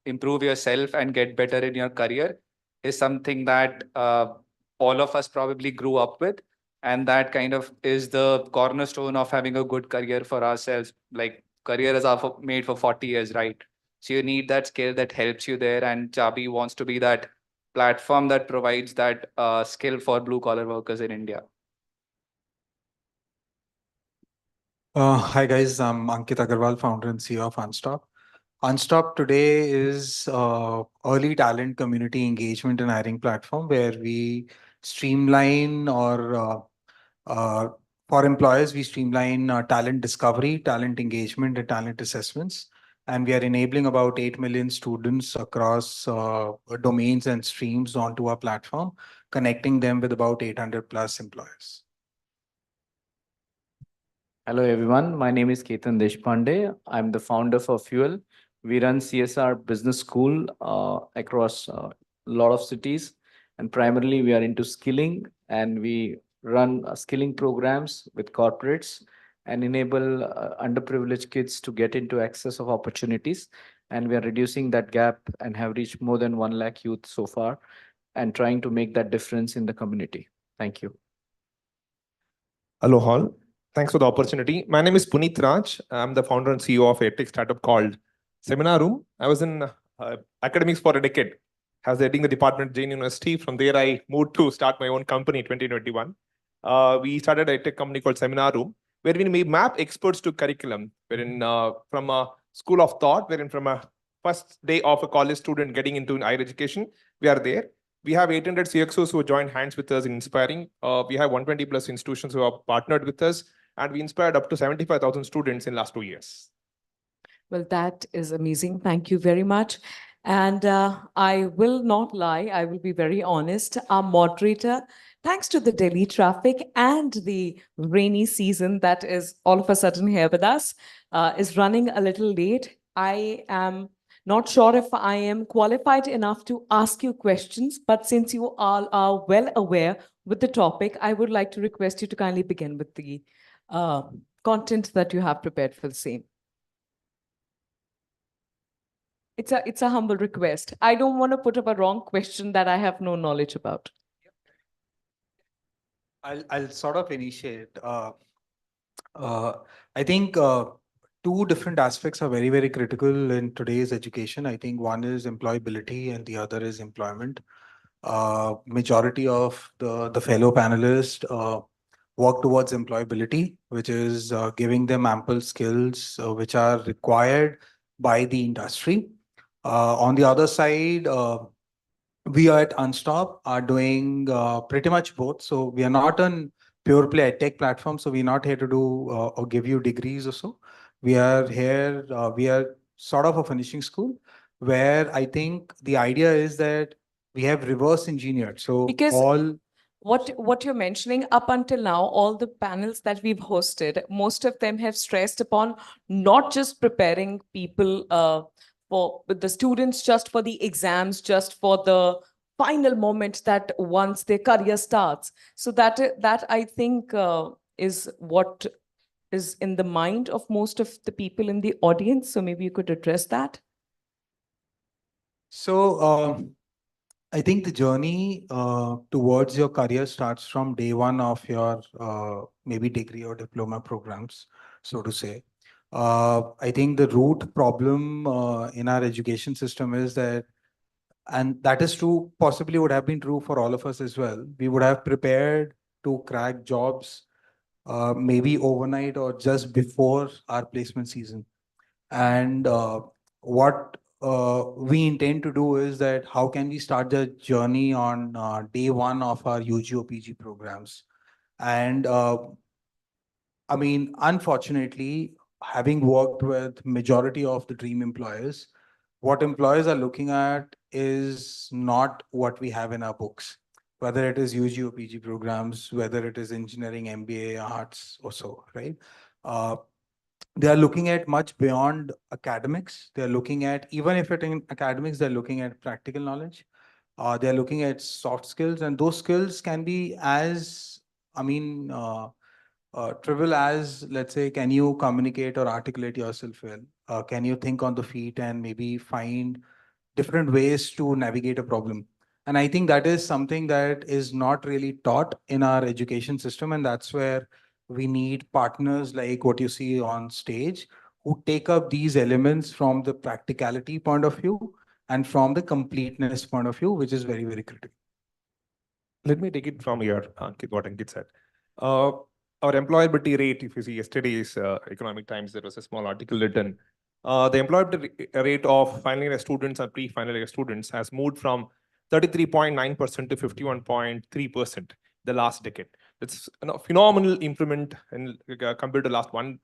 improve yourself and get better in your career is something that all of us probably grew up with. And that kind of is the cornerstone of having a good career for ourselves. Like career is made for 40 years, right? So you need that skill that helps you there. And Chabi wants to be that platform that provides that skill for blue collar workers in India. Hi guys, I'm Ankit Agarwal, founder and CEO of Unstop. Unstop today is early talent community engagement and hiring platform where we streamline for employers, we streamline talent discovery, talent engagement, and talent assessments. And we are enabling about 8 million students across domains and streams onto our platform, connecting them with about 800 plus employers. Hello everyone, my name is Ketan Deshpande. I'm the founder for Fuel. We run CSR business school across a lot of cities, and primarily we are into skilling, and we run skilling programs with corporates and enable underprivileged kids to get into access of opportunities. And we are reducing that gap and have reached more than 1 lakh youth so far and trying to make that difference in the community. Thank you. Hello all. Thanks for the opportunity. My name is Puneet Raj. I'm the founder and CEO of a tech startup called Seminar Room. I was in academics for a decade. I was heading the department at Jain University. From there, I moved to start my own company in 2021. We started a tech company called Seminar Room, where we map experts to curriculum, wherein from a school of thought, wherein from a first day of a college student getting into higher education, we are there. We have 800 CXOs who joined hands with us in inspiring. We have 120 plus institutions who have partnered with us, and we inspired up to 75,000 students in last 2 years. Well, that is amazing. Thank you very much. And I will not lie, I will be very honest. Our moderator, thanks to the Delhi traffic and the rainy season that is all of a sudden here with us, is running a little late. I am Not sure if I am qualified enough to ask you questions, but since you all are well aware with the topic, I would like to request you to kindly begin with the content that you have prepared for the same. It's a humble request. I don't want to put up a wrong question that I have no knowledge about. I'll sort of initiate. I think two different aspects are very, very critical in today's education. I think one is employability and the other is employment. Majority of the fellow panelists work towards employability, which is giving them ample skills which are required by the industry. On the other side, we at Unstop are doing pretty much both. So we are not an pure play tech platform. So we're not here to do or give you degrees or so. We are here, we are sort of a finishing school where I think the idea is that we have reverse engineered. So Because all what you're mentioning up until now, all the panels that we've hosted, most of them have stressed upon not just preparing people for the students just for the exams, just for the final moment that once their career starts. So that I think is what is in the mind of most of the people in the audience. So maybe you could address that. So I think the journey towards your career starts from day one of your maybe degree or diploma programs, so to say. I think the root problem in our education system is that, and that is true, possibly would have been true for all of us as well. We would have prepared to crack jobs maybe overnight or just before our placement season. And what we intend to do is that how can we start the journey on day one of our UG or PG programs? And I mean, unfortunately, having worked with majority of the dream employers, what employers are looking at is not what we have in our books, whether it is UG or PG programs, whether it is engineering, MBA, arts or so, right? They are looking at much beyond academics. They're looking at, even if it in academics, they're looking at practical knowledge. They're looking at soft skills, and those skills can be as, I mean, trivial as, let's say, can you communicate or articulate yourself well? Can you think on the feet and maybe find different ways to navigate a problem? And I think that is something that is not really taught in our education system. And that's where we need partners like what you see on stage who take up these elements from the practicality point of view and from the completeness point of view, which is very, very critical. Let me take it from here, Ankit, what Ankit said. Our employability rate, if you see yesterday's Economic Times, there was a small article written. The employability rate of final year students and pre-final year students has moved from 33.9% to 51.3% the last decade. It's a phenomenal improvement in, compared to last one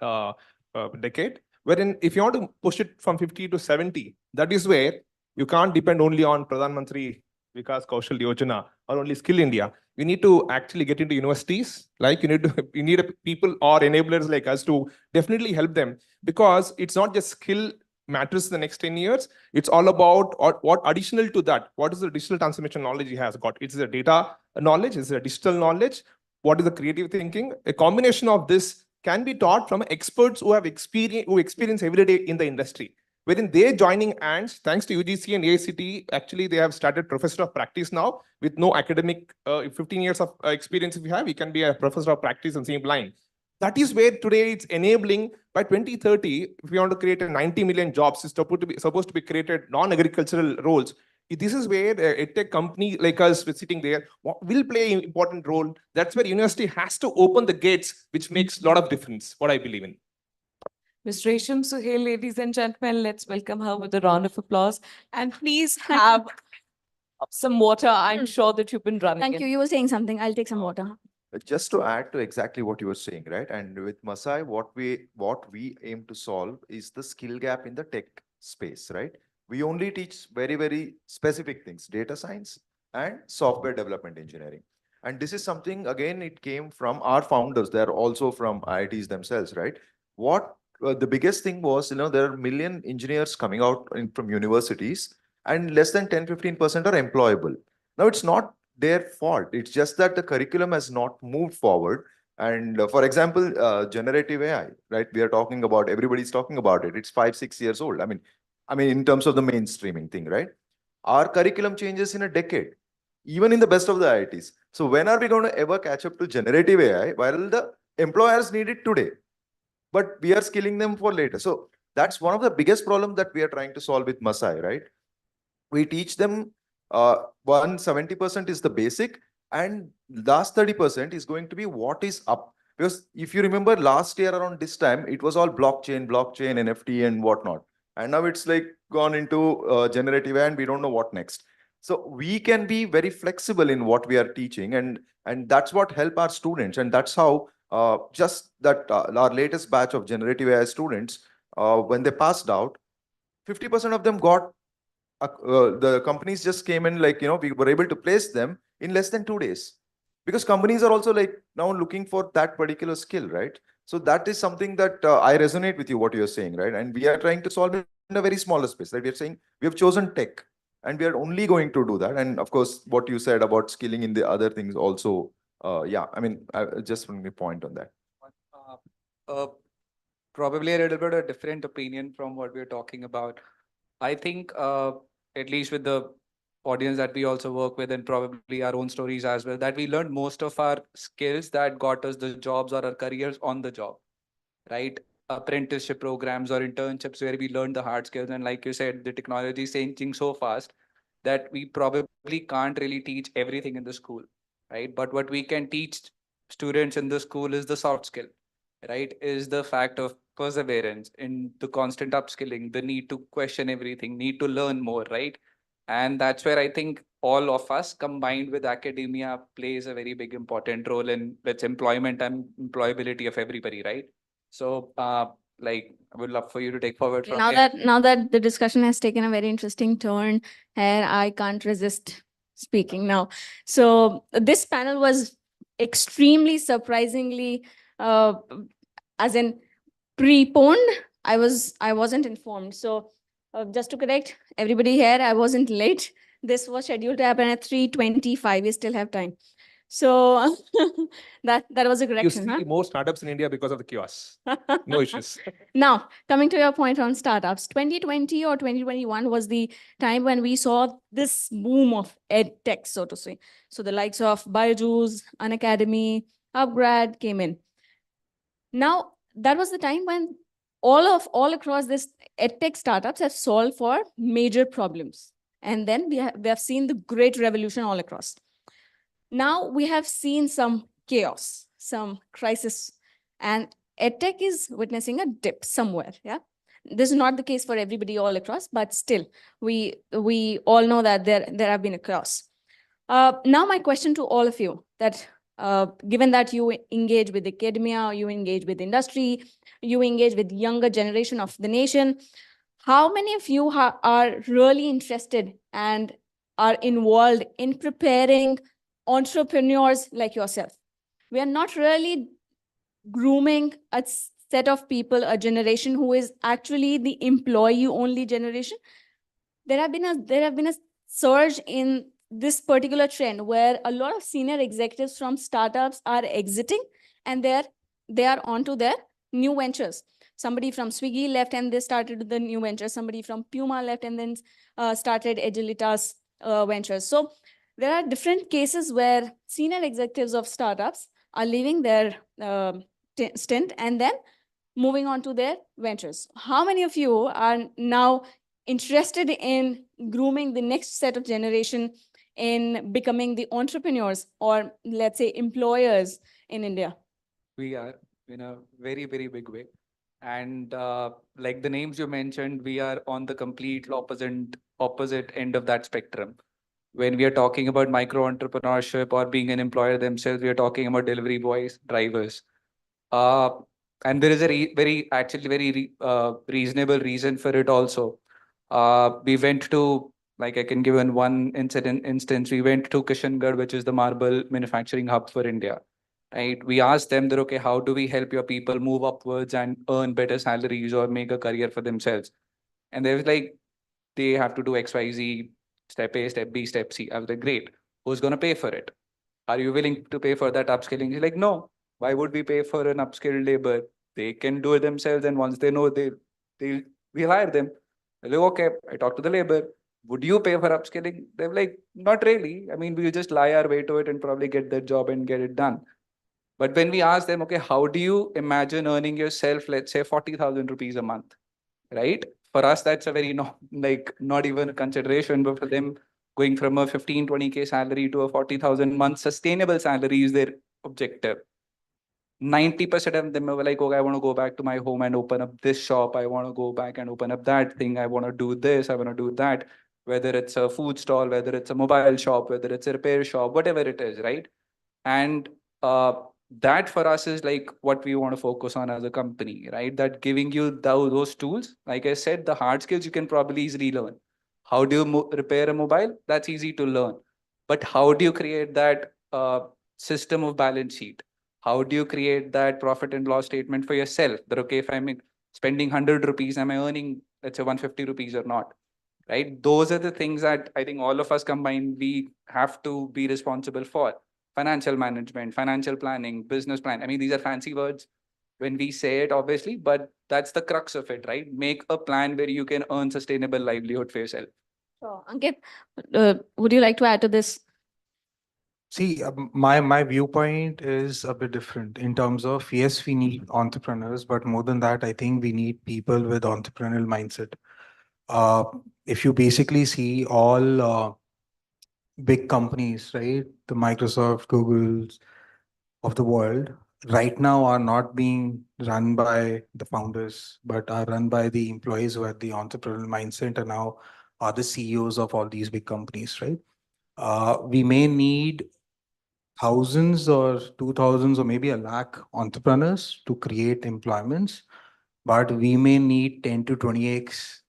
decade. Wherein if you want to push it from 50 to 70, that is where you can't depend only on Pradhan Mantri Vikas Kaushal Yojana or only Skill India. You need to actually get into universities. Like you need people or enablers like us to definitely help them, because it's not just skill matters the next 10 years. It's all about what additional to that. What is the digital transformation knowledge he has got? It's the data knowledge, it's the digital knowledge. What is the creative thinking? A combination of this can be taught from experts who have experience every day in the industry. Wherein they joining hands, thanks to UGC and AICTE, actually they have started professor of practice now with no academic, 15 years of experience if you have, you can be a professor of practice in same line. That is where today it's enabling by 2030, if we want to create a 90 million jobs, it's supposed to be created non-agricultural roles. This is where a tech company like us sitting there will play an important role. That's where university has to open the gates, which makes a lot of difference, what I believe in. Ms. Resham Suhail, ladies and gentlemen, let's welcome her with a round of applause. And please have some water. I'm sure that you've been running. Thank you. You were saying something. I'll take some water. Just to add to exactly what you were saying, right? And with Masai, what we aim to solve is the skill gap in the tech space, right? We only teach very, very specific things, data science and software development engineering. And this is something, again, it came from our founders. They're also from IITs themselves, right? What the biggest thing was, there are million engineers coming out from universities, and less than 10-15% are employable. Now, it's not their fault. It's just that the curriculum has not moved forward. And for example, generative AI, right? We are talking about, everybody's talking about it. It's 5-6 years old. I mean, in terms of the mainstreaming thing, right? Our curriculum changes in a decade, even in the best of the IITs. So when are we going to ever catch up to generative AI while the employers need it today, but we are skilling them for later? So that's one of the biggest problems that we are trying to solve with Masai, right? We teach them 70% is the basic, and last 30% is going to be what is up. Because if you remember last year around this time, it was all blockchain, NFT and whatnot. And now it's like gone into generative AI, and we don't know what next. So we can be very flexible in what we are teaching, and that's what help our students. And that's how just that our latest batch of generative AI students, when they passed out, 50% of them got the companies just came in, like, we were able to place them in less than 2 days, because companies are also like now looking for that particular skill, right? So that is something that I resonate with you, what you're saying, right? And we are trying to solve it in a very smaller space, right? We are saying we have chosen tech, and we are only going to do that. And of course, what you said about skilling in the other things also, yeah, I just want to point on that. Probably a little bit of a different opinion from what we're talking about. I think, at least with the audience that we also work with, and probably our own stories as well, that we learned most of our skills that got us the jobs or our careers on the job, right? Apprenticeship programs or internships where we learned the hard skills. And like you said, the technology is changing so fast that we probably can't really teach everything in the school, right? But what we can teach students in the school is the soft skill, right? Is the fact of perseverance in the constant upskilling, the need to question everything, need to learn more, right? And that's where I think all of us combined with academia plays a very big important role in its employment and employability of everybody, right? So like I would love for you to take forward from Now here. that the discussion has taken a very interesting turn, and I can't resist speaking now. So this panel was extremely surprisingly, as in preponed. I wasn't informed. So just to correct everybody here, I wasn't late. This was scheduled to happen at 3:25. We still have time. So that was a You correction. see Huh? more startups in India because of the kiosks. No issues. Now, coming to your point on startups, 2020 or 2021 was the time when we saw this boom of ed tech, so to say. So the likes of Byju's, Unacademy, Upgrad came in. Now, that was the time when all across this edtech startups have solved for major problems. And then we have seen the great revolution all across. Now we have seen some chaos, some crisis, and edtech is witnessing a dip somewhere. Yeah, this is not the case for everybody all across, but still, we all know that there have been a chaos. Now my question to all of you, that given that you engage with academia, you engage with industry, you engage with younger generation of the nation, how many of you are really interested and are involved in preparing entrepreneurs like yourself? We are not really grooming a set of people, a generation who is actually the employee-only generation. There have been a surge in this particular trend where a lot of senior executives from startups are exiting, and they are onto their new ventures. Somebody from Swiggy left and they started the new venture. Somebody from Puma left and then started Agilitas ventures. So there are different cases where senior executives of startups are leaving their stint and then moving on to their ventures. How many of you are now interested in grooming the next set of generation in becoming the entrepreneurs, or let's say employers in India? We are in a very, very big way. And like the names you mentioned, we are on the complete opposite end of that spectrum. When we are talking about micro entrepreneurship or being an employer themselves, we are talking about delivery boys, drivers. And there is a very reasonable reason for it also. We went to, like I can give one instance, we went to Kishangarh, which is the marble manufacturing hub for India. right? We ask them that, okay, how do we help your people move upwards and earn better salaries or make a career for themselves? And they was like, they have to do XYZ, step A, step B, step C. I was like, great. Who's going to pay for it? Are you willing to pay for that upskilling? He's like, no. Why would we pay for an upskilled labor? They can do it themselves. And once they know, we hire them. They're like, okay, I talked to the labor. Would you pay for upskilling? They're like, not really. I mean, we'll just lie our way to it and probably get that job and get it done. But when we ask them, okay, how do you imagine earning yourself, let's say 40,000 rupees a month, right? For us, that's a very not even a consideration, but for them, going from a 15, 20K salary to a 40,000 month sustainable salary is their objective. 90% of them were like, okay, I want to go back to my home and open up this shop. I want to go back and open up that thing. I want to do this. I want to do that. Whether it's a food stall, whether it's a mobile shop, whether it's a repair shop, whatever it is, right? And that for us is like what we want to focus on as a company, right? That giving you those tools, like I said, the hard skills you can probably easily learn. How do you repair a mobile? That's easy to learn. But how do you create that system of balance sheet? How do you create that profit and loss statement for yourself? That, okay, if I'm spending 100 rupees, am I earning, let's say, 150 rupees or not? Right? Those are the things that I think all of us combined, we have to be responsible for. Financial management, financial planning, business plan. I mean, these are fancy words when we say it, obviously, but that's the crux of it, right? Make a plan where you can earn sustainable livelihood for yourself. So, Ankit, would you like to add to this? See, my viewpoint is a bit different in terms of, yes, we need entrepreneurs, but more than that, I think we need people with entrepreneurial mindset. If you basically see all big companies, right, the Microsoft, Googles of the world, right now are not being run by the founders, but are run by the employees who have the entrepreneurial mindset and now are the CEOs of all these big companies, right? We may need thousands or 2,000s or maybe 100,000 entrepreneurs to create employments, but we may need 10 to 20x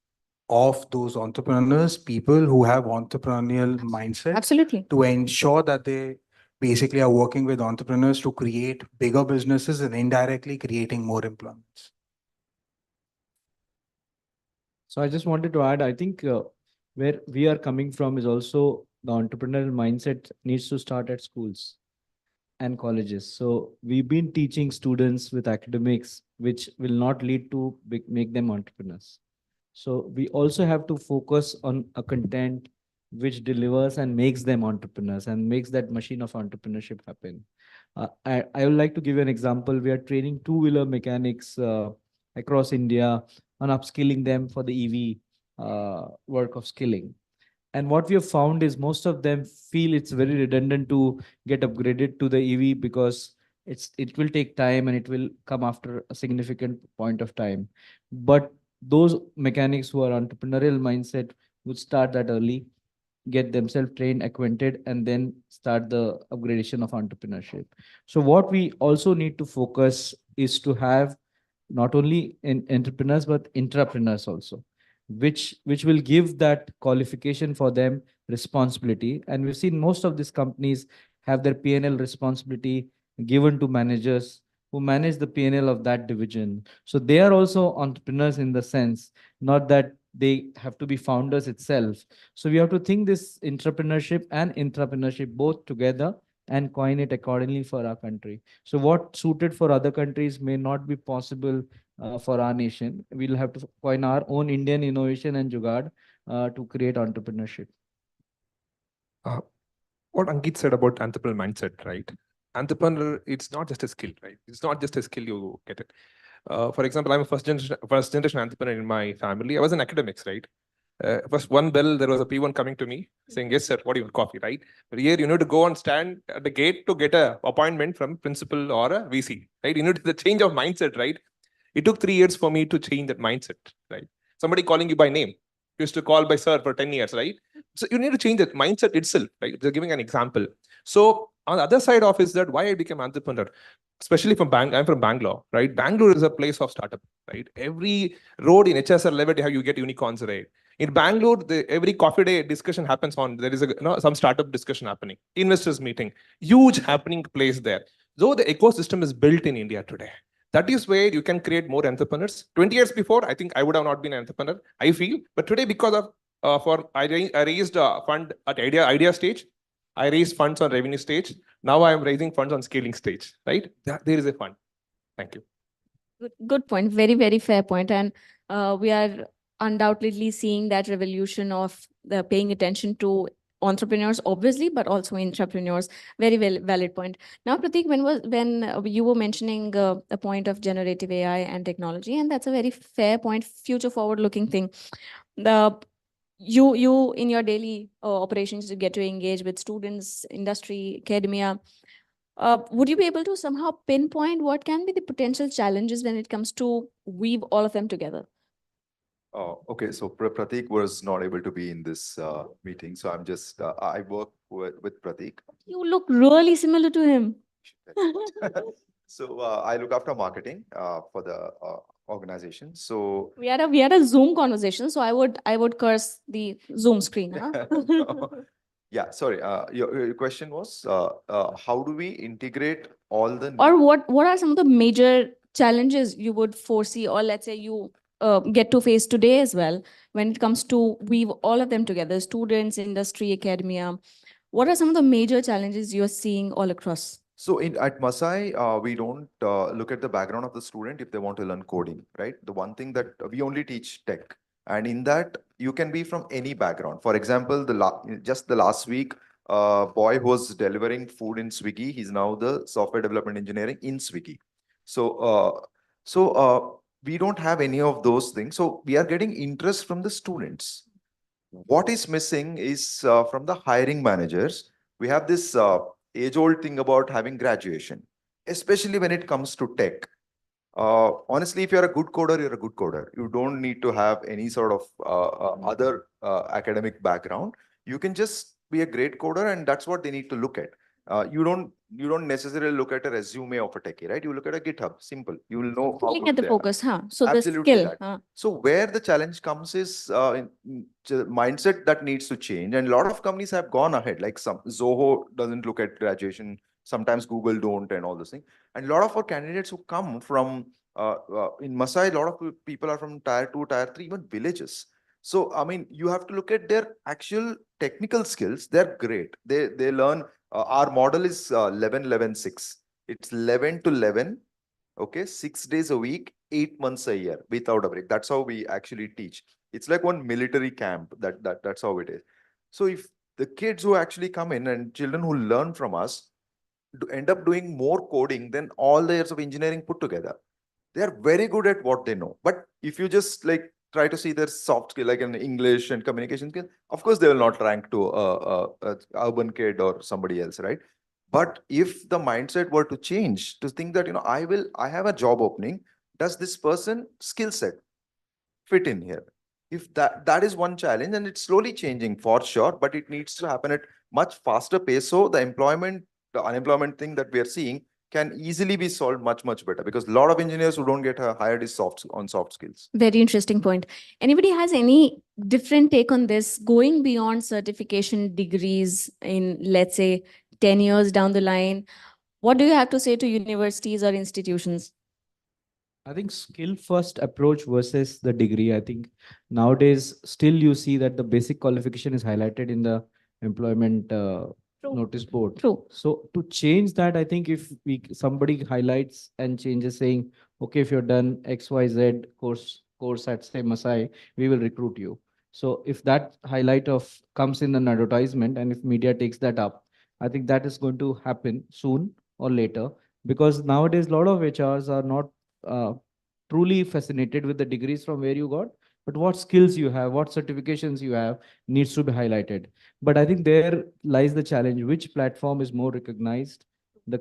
of those entrepreneurs, people who have entrepreneurial mindset. Absolutely. To ensure that they basically are working with entrepreneurs to create bigger businesses and indirectly creating more employments. So I just wanted to add, I think where we are coming from is also the entrepreneurial mindset needs to start at schools and colleges. So we've been teaching students with academics, which will not lead to make them entrepreneurs. So we also have to focus on a content which delivers and makes them entrepreneurs and makes that machine of entrepreneurship happen. I would like to give you an example. We are training two-wheeler mechanics across India on upskilling them for the EV work of skilling. And what we have found is most of them feel it's very redundant to get upgraded to the EV because it will take time and it will come after a significant point of time. But those mechanics who are entrepreneurial mindset would start that early, get themselves trained, acquainted, and then start the upgradation of entrepreneurship. So what we also need to focus is to have not only entrepreneurs but intrapreneurs also, which will give that qualification for them, responsibility. And we've seen most of these companies have their P&L responsibility given to managers who manage the P&L of that division. So they are also entrepreneurs in the sense, not that they have to be founders itself. So we have to think this entrepreneurship and intrapreneurship both together and coin it accordingly for our country. So what suited for other countries may not be possible for our nation. We'll have to coin our own Indian innovation and jugaad to create entrepreneurship. What Ankit said about entrepreneurial mindset, right? Entrepreneur, it's not just a skill, right? It's not just a skill you get it. For example, I'm a first generation entrepreneur in my family. I was in academics, right? First one bell, there was a P1 coming to me saying, yes, sir, what do you want, coffee, right? But here you need to go and stand at the gate to get an appointment from principal or a VC, right? You need the change of mindset, right? It took 3 years for me to change that mindset, right? Somebody calling you by name. You used to call by sir for 10 years, right? So you need to change that mindset itself, right? Just giving an example. So on the other side of is that why I became entrepreneur, especially I'm from Bangalore, right? Bangalore is a place of startup, right? Every road in HSR level, you get unicorns, right? In Bangalore, every coffee day discussion happens on, there is some startup discussion happening, investors meeting, huge happening place there. So the ecosystem is built in India today. That is where you can create more entrepreneurs. 20 years before, I think I would have not been an entrepreneur, I feel. But today, because of I raised a fund at idea stage, I raised funds on revenue stage. Now I am raising funds on scaling stage, right? There is a fund. Thank you. Good point. Very, very fair point. And we are undoubtedly seeing that revolution of the paying attention to entrepreneurs, obviously, but also entrepreneurs. Very valid point. Now, Prateek, when you were mentioning the point of generative AI and technology, and that's a very fair point, future forward-looking thing. You in your daily operations, you get to engage with students, industry, academia. Would you be able to somehow pinpoint what can be the potential challenges when it comes to weave all of them together? Okay, so Prateek was not able to be in this meeting, so I'm just, I work with Prateek. You look really similar to him. So I look after marketing for the organization. So We had a Zoom conversation, so I would curse the Zoom screen. Huh? yeah, sorry. Your question was how do we integrate all the Or what are some of the major challenges you would foresee, or let's say you get to face today as well when it comes to weave all of them together, students, industry, academia? What are some of the major challenges you're seeing all across? So at Masai, we don't look at the background of the student if they want to learn coding, right? The one thing that we only teach tech. And in that, you can be from any background. For example, just the last week, boy who was delivering food in Swiggy, he's now the software development engineering in Swiggy. So we don't have any of those things. So we are getting interest from the students. What is missing is from the hiring managers. We have this age-old thing about having graduation, especially when it comes to tech. Honestly, if you're a good coder, you're a good coder. You don't need to have any sort of other academic background. You can just be a great coder, and that's what they need to look at. You don't necessarily look at a resume of a techie, right? You look at a GitHub, simple. You will know how Looking at the good they are. focus, huh? So Absolutely the skill. that. So where the challenge comes is mindset that needs to change, and a lot of companies have gone ahead. Like some Zoho doesn't look at graduation. Sometimes Google don't, and all those things. And a lot of our candidates who come from in Masai, a lot of people are from tier 2, tier 3, even villages. So I mean, you have to look at their actual technical skills. They're great. They learn. Our model is 11, 11, 6. It's 11 to 11. Okay, 6 days a week, 8 months a year without a break. That's how we actually teach. It's like one military camp. That's how it is. So if the kids who actually come in and children who learn from us end up doing more coding than all the years of engineering put together, they are very good at what they know. But if you just like try to see their soft skill, like in English and communication skill, of course they will not rank to a urban kid or somebody else, right? But if the mindset were to change to think that, I have a job opening, does this person skill set fit in here? If that is one challenge, and it's slowly changing for sure, but it needs to happen at much faster pace. So the unemployment thing that we are seeing can easily be solved much, much better, because a lot of engineers who don't get hired is on soft skills. Very interesting point. Anybody has any different take on this, going beyond certification degrees in, let's say, 10 years down the line? What do you have to say to universities or institutions? I think skill first approach versus the degree. I think nowadays still you see that the basic qualification is highlighted in the employment notice board. True. So to change that, I think if somebody highlights and changes saying, okay, if you're done XYZ course at say Masai, we will recruit you. So if that highlight of comes in an advertisement and if media takes that up, I think that is going to happen soon or later, because nowadays a lot of HRs are not truly fascinated with the degrees from where you got, but what skills you have, what certifications you have needs to be highlighted. But I think there lies the challenge: which platform is more recognized, the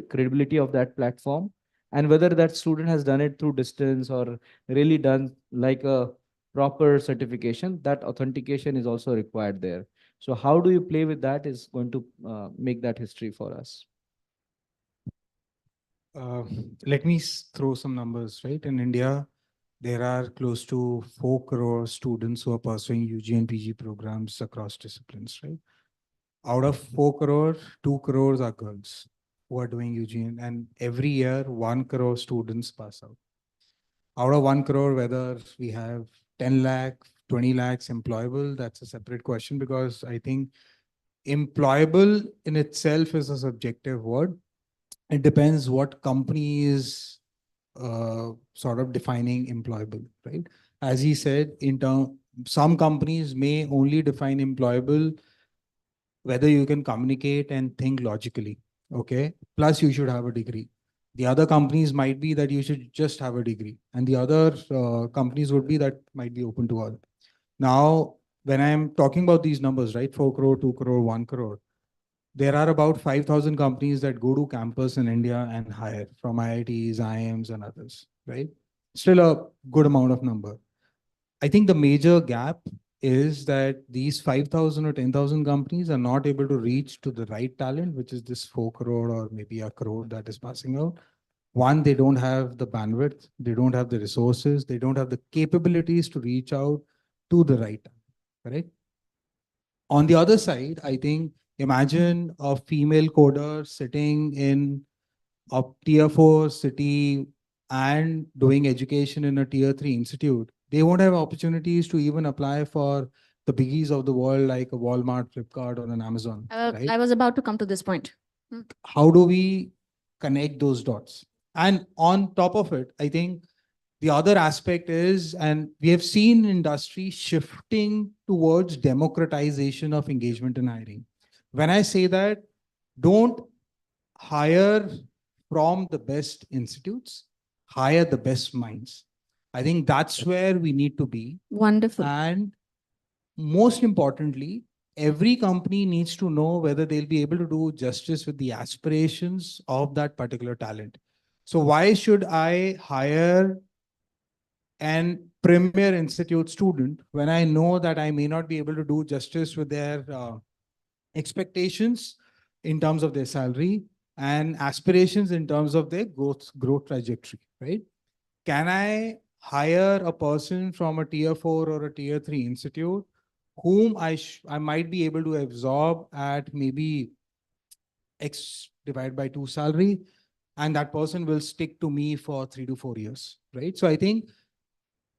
credibility of that platform, and whether that student has done it through distance or really done like a proper certification. That authentication is also required there. So how do you play with that is going to make that history for us. Let me throw some numbers, right? In India, there are close to 4 crore students who are pursuing UG and PG programs across disciplines, right? Out of 4 crore, 2 crores are girls. who are doing Eugene, and every year 1 crore students pass out. Out of 1 crore, whether we have 10 lakh, 20 lakhs employable, that's a separate question, because I think employable in itself is a subjective word. It depends what company is sort of defining employable, right? As he said, some companies may only define employable whether you can communicate and think logically, okay? Plus you should have a degree. The other companies might be that you should just have a degree, and the other companies would be that might be open to all. Now, when I'm talking about these numbers, right, 4 crore, 2 crore, 1 crore, there are about 5,000 companies that go to campus in India and hire from IITs, IIMs, and others, right? Still a good amount of number. I think the major gap is that these 5,000 or 10,000 companies are not able to reach to the right talent, which is this 4 crore or maybe a crore that is passing out. One, they don't have the bandwidth, they don't have the resources, they don't have the capabilities to reach out to the right talent, correct? On the other side, I think, imagine a female coder sitting in a tier 4 city and doing education in a tier 3 institute. They won't have opportunities to even apply for the biggies of the world like a Walmart, Flipkart, or an Amazon. Right? I was about to come to this point. How do we connect those dots? And on top of it, I think the other aspect is, and we have seen industry shifting towards democratization of engagement in hiring. When I say that, don't hire from the best institutes, hire the best minds. I think that's where we need to be. Wonderful. And most importantly, every company needs to know whether they'll be able to do justice with the aspirations of that particular talent. So why should I hire an premier institute student when I know that I may not be able to do justice with their expectations in terms of their salary and aspirations in terms of their growth trajectory, right? Can I hire a person from a tier 4 or a tier 3 institute whom I might be able to absorb at maybe X divided by 2 salary, and that person will stick to me for 3 to 4 years, right? So I think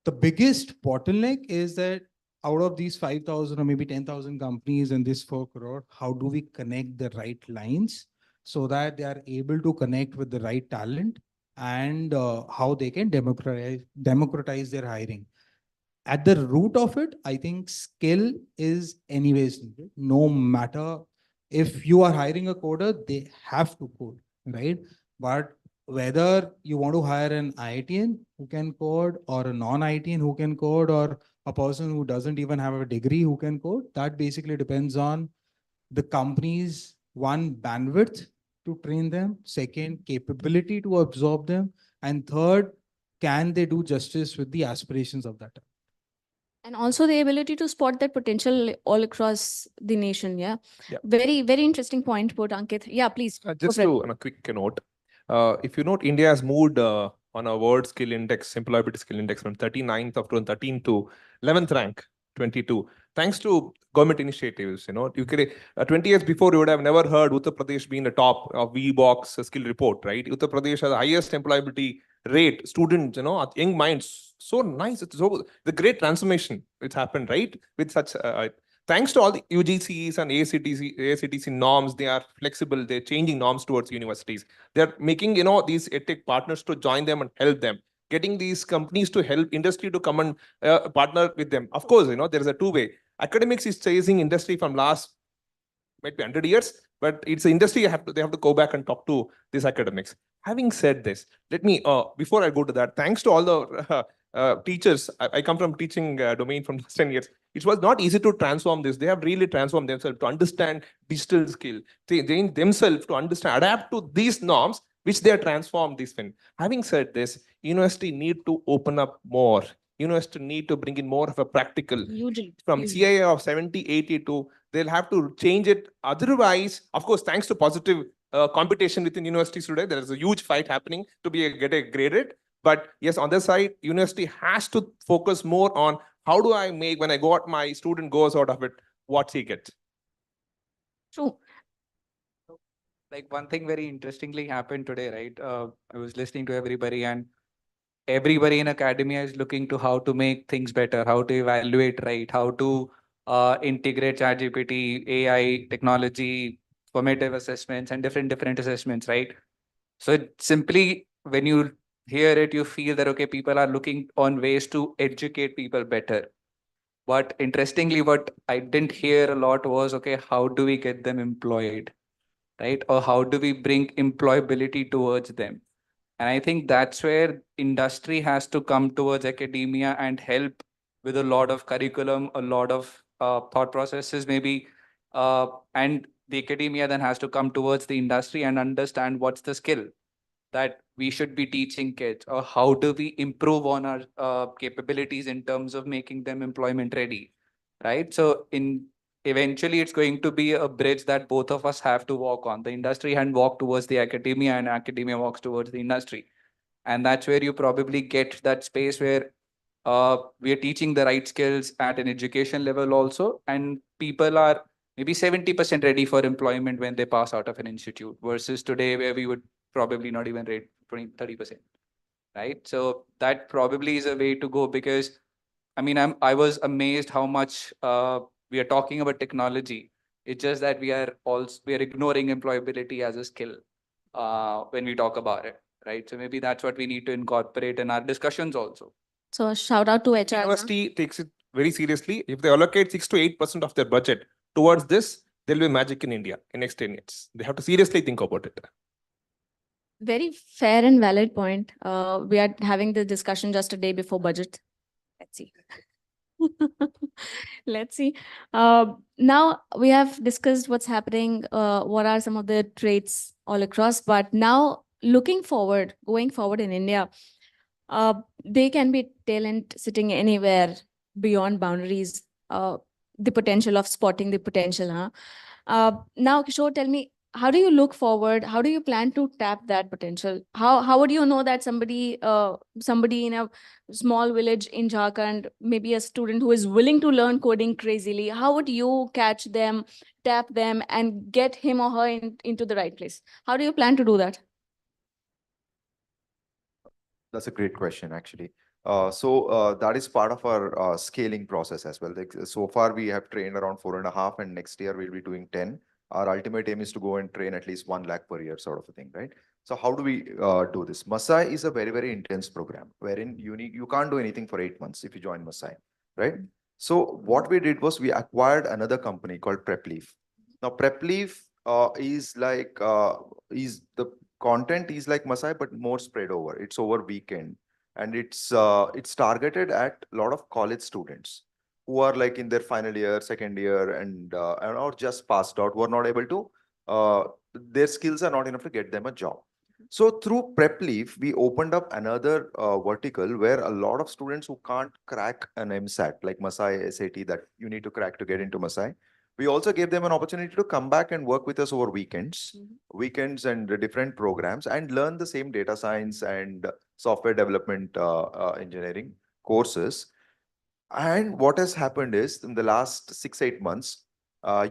the biggest bottleneck is that out of these 5,000 or maybe 10,000 companies and this 4 crore, how do we connect the right lines so that they are able to connect with the right talent and how they can democratize their hiring? At the root of it, I think skill is anyways needed. No matter if you are hiring a coder, they have to code, right? But whether you want to hire an IITian who can code or a non-IITian who can code or a person who doesn't even have a degree who can code, that basically depends on the company's one, bandwidth to train them, second, capability to absorb them, and third, can they do justice with the aspirations of that? And also the ability to spot that potential all across the nation. Yeah. Yeah. Very, very interesting point put, Ankit. Yeah, please. Just to on a quick note, if you note, India has moved on a world skill index, employability skill index from 39th of 2013 to 11th rank, 22. Thanks to government initiatives, you could 20 years before you would have never heard Uttar Pradesh being the top of VBox skill report, right? Uttar Pradesh has the highest employability rate, students, young minds. So nice. It's so the great transformation which happened, right? With such thanks to all the UGCs and ACTC norms, they are flexible. They're changing norms towards universities. They're making, these EdTech partners to join them and help them. Getting these companies to help industry to come and partner with them. Of course, there is a two-way. Academics is chasing industry from last maybe 100 years, but it's an industry they have to go back and talk to these academics. Having said this, let me, before I go to that, thanks to all the teachers. I come from teaching domain from last 10 years. It was not easy to transform this. They have really transformed themselves to understand digital skill. They themselves to understand, adapt to these norms, which they have transformed this in. Having said this, university need to open up more. University need to bring in more of a practical. From CII of 70, 82, they'll have to change it. Otherwise, of course, thanks to positive competition within universities today, there is a huge fight happening to get a graded. But yes, on the side, university has to focus more on how do I make, when I go out, my student goes out of it, what he gets. True. like one thing very interestingly happened today, right? I was listening to everybody, and everybody in academia is looking to how to make things better, how to evaluate right, how to integrate ChatGPT, AI technology, formative assessments, and different assessments, right? So it simply, when you hear it, you feel that okay, people are looking on ways to educate people better. But interestingly, what I didn't hear a lot was okay, how do we get them employed, right? Or how do we bring employability towards them? And I think that's where industry has to come towards academia and help with a lot of curriculum, a lot of thought processes, maybe. And the academia then has to come towards the industry and understand what's the skill that we should be teaching kids, or how do we improve on our capabilities in terms of making them employment ready, right? So in eventually it's going to be a bridge that both of us have to walk on. The industry and walk towards the academia, and academia walks towards the industry. And that's where you probably get that space where we are teaching the right skills at an education level also, and people are maybe 70% ready for employment when they pass out of an institute, versus today where we would probably not even rate 20, 30%, right? So that probably is a way to go, because I mean, I was amazed how much we are talking about technology. It's just that we are ignoring employability as a skill when we talk about it, right? So maybe that's what we need to incorporate in our discussions also. So shout out to HR. University takes it very seriously. If they allocate 6 to 8% of their budget towards this, there'll be magic in India in next 10 years. They have to seriously think about it. Very fair and valid point. We are having the discussion just a day before budget. Let's see. Let's see. Now we have discussed what's happening, what are some of the traits all across, but now looking forward, going forward in India, they can be talent sitting anywhere beyond boundaries, the potential of spotting the potential. Now, Kishore, tell me, how do you look forward? How do you plan to tap that potential? How would you know that somebody in a small village in Jharkhand, maybe a student who is willing to learn coding crazily, how would you catch them, tap them, and get him or her into the right place? How do you plan to do that? That's a great question, actually. That is part of our scaling process as well. Like, so far, we have trained around 4.5, and next year we'll be doing 10. Our ultimate aim is to go and train at least 1 lakh per year, sort of a thing, right? So how do we do this? Masai is a very, very intense program wherein you can't do anything for 8 months if you join Masai, right? So what we did was we acquired another company called PrepLeaf. Now, PrepLeaf is like is the content is like Masai, but more spread over. It's over weekend, and it's targeted at a lot of college students who are like in their final year, second year, and or just passed out, who are not able to. Their skills are not enough to get them a job. So through PrepLeaf, we opened up another vertical where a lot of students who can't crack an MSAT, like Masai SAT, that you need to crack to get into Masai. We also gave them an opportunity to come back and work with us over weekends, and the different programs, and learn the same data science and software development engineering courses. And what has happened is, in the last 6-8 months,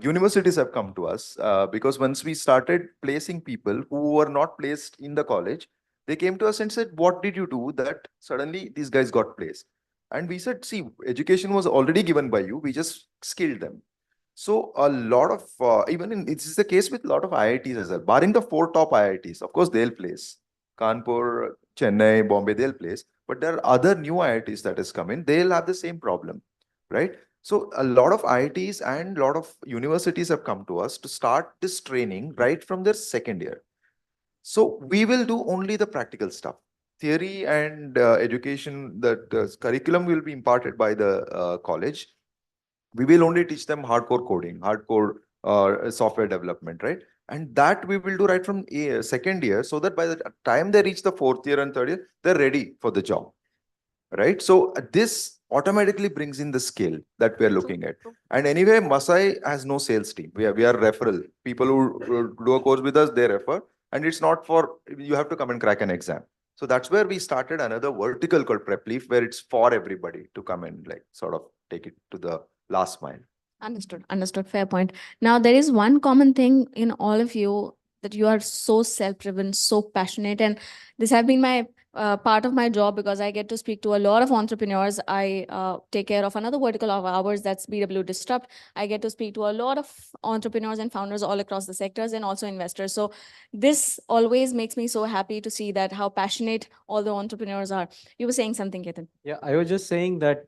universities have come to us because once we started placing people who were not placed in the college, they came to us and said, "What did you do that suddenly these guys got placed?" And we said, "See, education was already given by you. We just skilled them." So a lot of this is the case with a lot of IITs as well, barring the 4 top IITs. Of course, they'll place Kanpur, Chennai, Bombay, they'll place. But there are other new IITs that has come in. They'll have the same problem, right? So a lot of IITs and a lot of universities have come to us to start this training right from their second year. So we will do only the practical stuff. Theory and education, the curriculum will be imparted by the college. We will only teach them hardcore coding, hardcore software development, right? And that we will do right from second year, so that by the time they reach the 4th year and 3rd year, they're ready for the job, right? So this automatically brings in the skill that we're looking at. And anyway, Masai has no sales team. We are referral. People who do a course with us, they refer. And it's not for, you have to come and crack an exam. So that's where we started another vertical called PrepLeaf, where it's for everybody to come and like sort of take it to the last mile. Understood. Fair point. Now, there is one common thing in all of you. that you are so self-driven, so passionate. And this has been my part of my job, because I get to speak to a lot of entrepreneurs. I take care of another vertical of ours, that's BW Disrupt. I get to speak to a lot of entrepreneurs and founders all across the sectors, and also investors. So this always makes me so happy to see that how passionate all the entrepreneurs are. You were saying something, Ketan. Yeah, I was just saying that,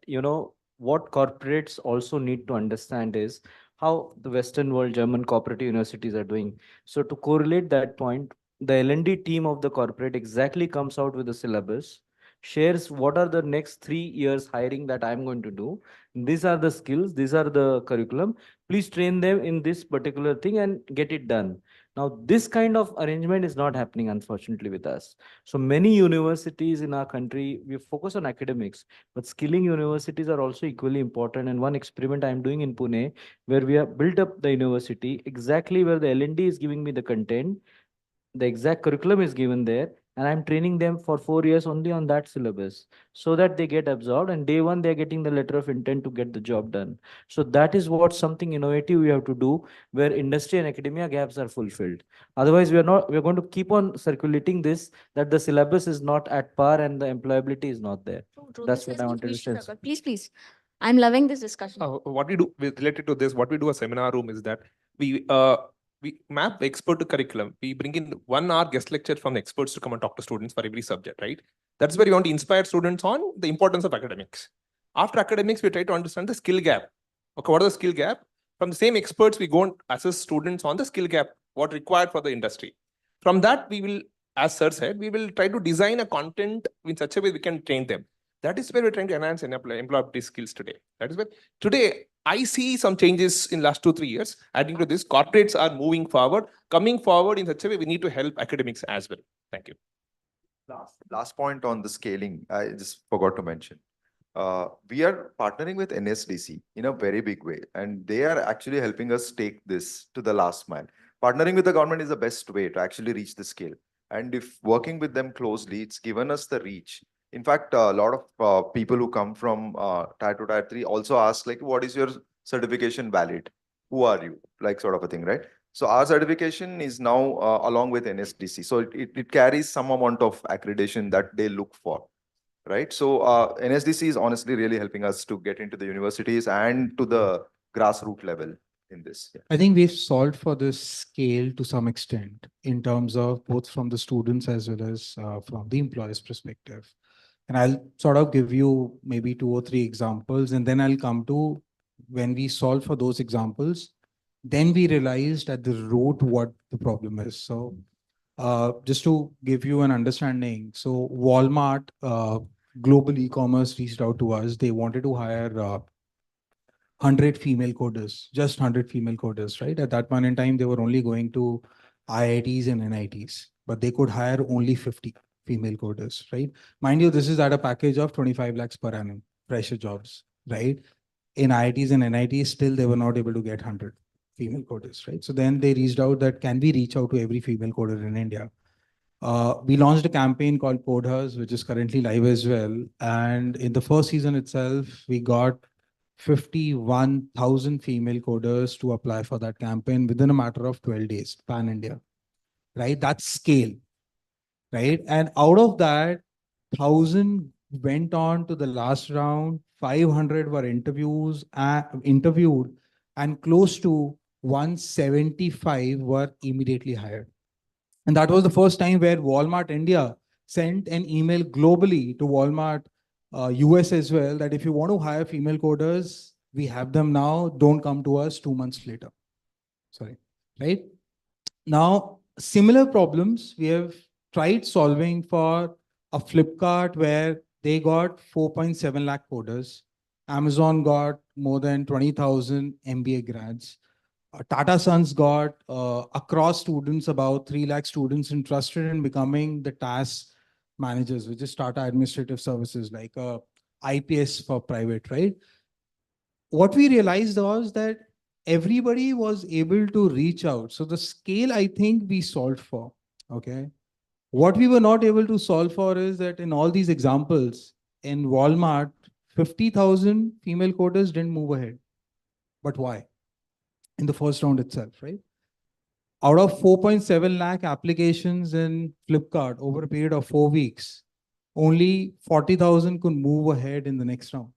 what corporates also need to understand is how the Western world German cooperative universities are doing. So to correlate that point, the L&D team of the corporate exactly comes out with a syllabus, shares what are the next 3 years hiring that I'm going to do. These are the skills, these are the curriculum. Please train them in this particular thing and get it done. Now, this kind of arrangement is not happening, unfortunately, with us. So many universities in our country, we focus on academics, but skilling universities are also equally important. And one experiment I'm doing in Pune, where we have built up the university exactly where the L&D is giving me the content, the exact curriculum is given there, and I'm training them for 4 years only on that syllabus so that they get absorbed, and day one they're getting the letter of intent to get the job done. So that is what something innovative we have to do, where industry and academia gaps are fulfilled. Otherwise we're going to keep on circulating this, that the syllabus is not at par and the employability is not there. That's what I wanted to say. Please, please. I'm loving this discussion. What we do related to this, what we do a seminar room is that we map expert to curriculum. We bring in 1 hour guest lecture from the experts to come and talk to students for every subject, right? That's where we want to inspire students on the importance of academics. After academics, we try to understand the skill gap. Okay, what is the skill gap? From the same experts, we go and assess students on the skill gap, what required for the industry. From that, we will, as Sir said, we will try to design a content in such a way we can train them. That is where we're trying to enhance employability skills today. That is where today I see some changes in last 2-3 years. Adding to this, corporates are moving forward, coming forward in such a way we need to help academics as well. Thank you. Last point on the scaling, I just forgot to mention. We are partnering with NSDC in a very big way, and they are actually helping us take this to the last mile. Partnering with the government is the best way to actually reach the scale. And if working with them closely, it's given us the reach. In fact, a lot of people who come from Tier 2, Tier 3 also ask, like, what is your certification valid? Who are you? Like, sort of a thing, right? So our certification is now along with NSDC. So it carries some amount of accreditation that they look for, right? So NSDC is honestly really helping us to get into the universities and to the grassroots level in this. Yeah. I think we've solved for this scale to some extent in terms of both from the students as well as from the employer's perspective. And I'll sort of give you maybe 2 or 3 examples, and then I'll come to when we solve for those examples, then we realized at the root what the problem is. So just to give you an understanding, so Walmart, global e-commerce reached out to us. They wanted to hire 100 female coders, just 100 female coders, right? At that point in time, they were only going to IITs and NITs, but they could hire only 50 female coders, right? Mind you, this is at a package of 25 lakhs per annum, fresher jobs, right? In IITs and NITs, still they were not able to get 100 female coders, right? So then they reached out that, can we reach out to every female coder in India? We launched a campaign called Coders, which is currently live as well. And in the first season itself, we got 51,000 female coders to apply for that campaign within a matter of 12 days, pan India, right? That's scale, right? And out of that, 1,000 went on to the last round, 500 were interviewed, and close to 175 were immediately hired. And that was the first time where Walmart India sent an email globally to Walmart US as well, that if you want to hire female coders, we have them now, don't come to us 2 months later. Sorry, right? Now, similar problems we have tried solving for a Flipkart where they got 4.7 lakh coders. Amazon got more than 20,000 MBA grads. Tata Sons got across students about 3 lakh students interested in becoming the TAS managers, which is Tata Administrative Services, like IPS for private, right? What we realized was that everybody was able to reach out. So the scale, I think we solved for, okay? What we were not able to solve for is that in all these examples, in Walmart, 50,000 female coders didn't move ahead. But why? In the first round itself, right? Out of 4.7 lakh applications in Flipkart over a period of 4 weeks, only 40,000 could move ahead in the next round.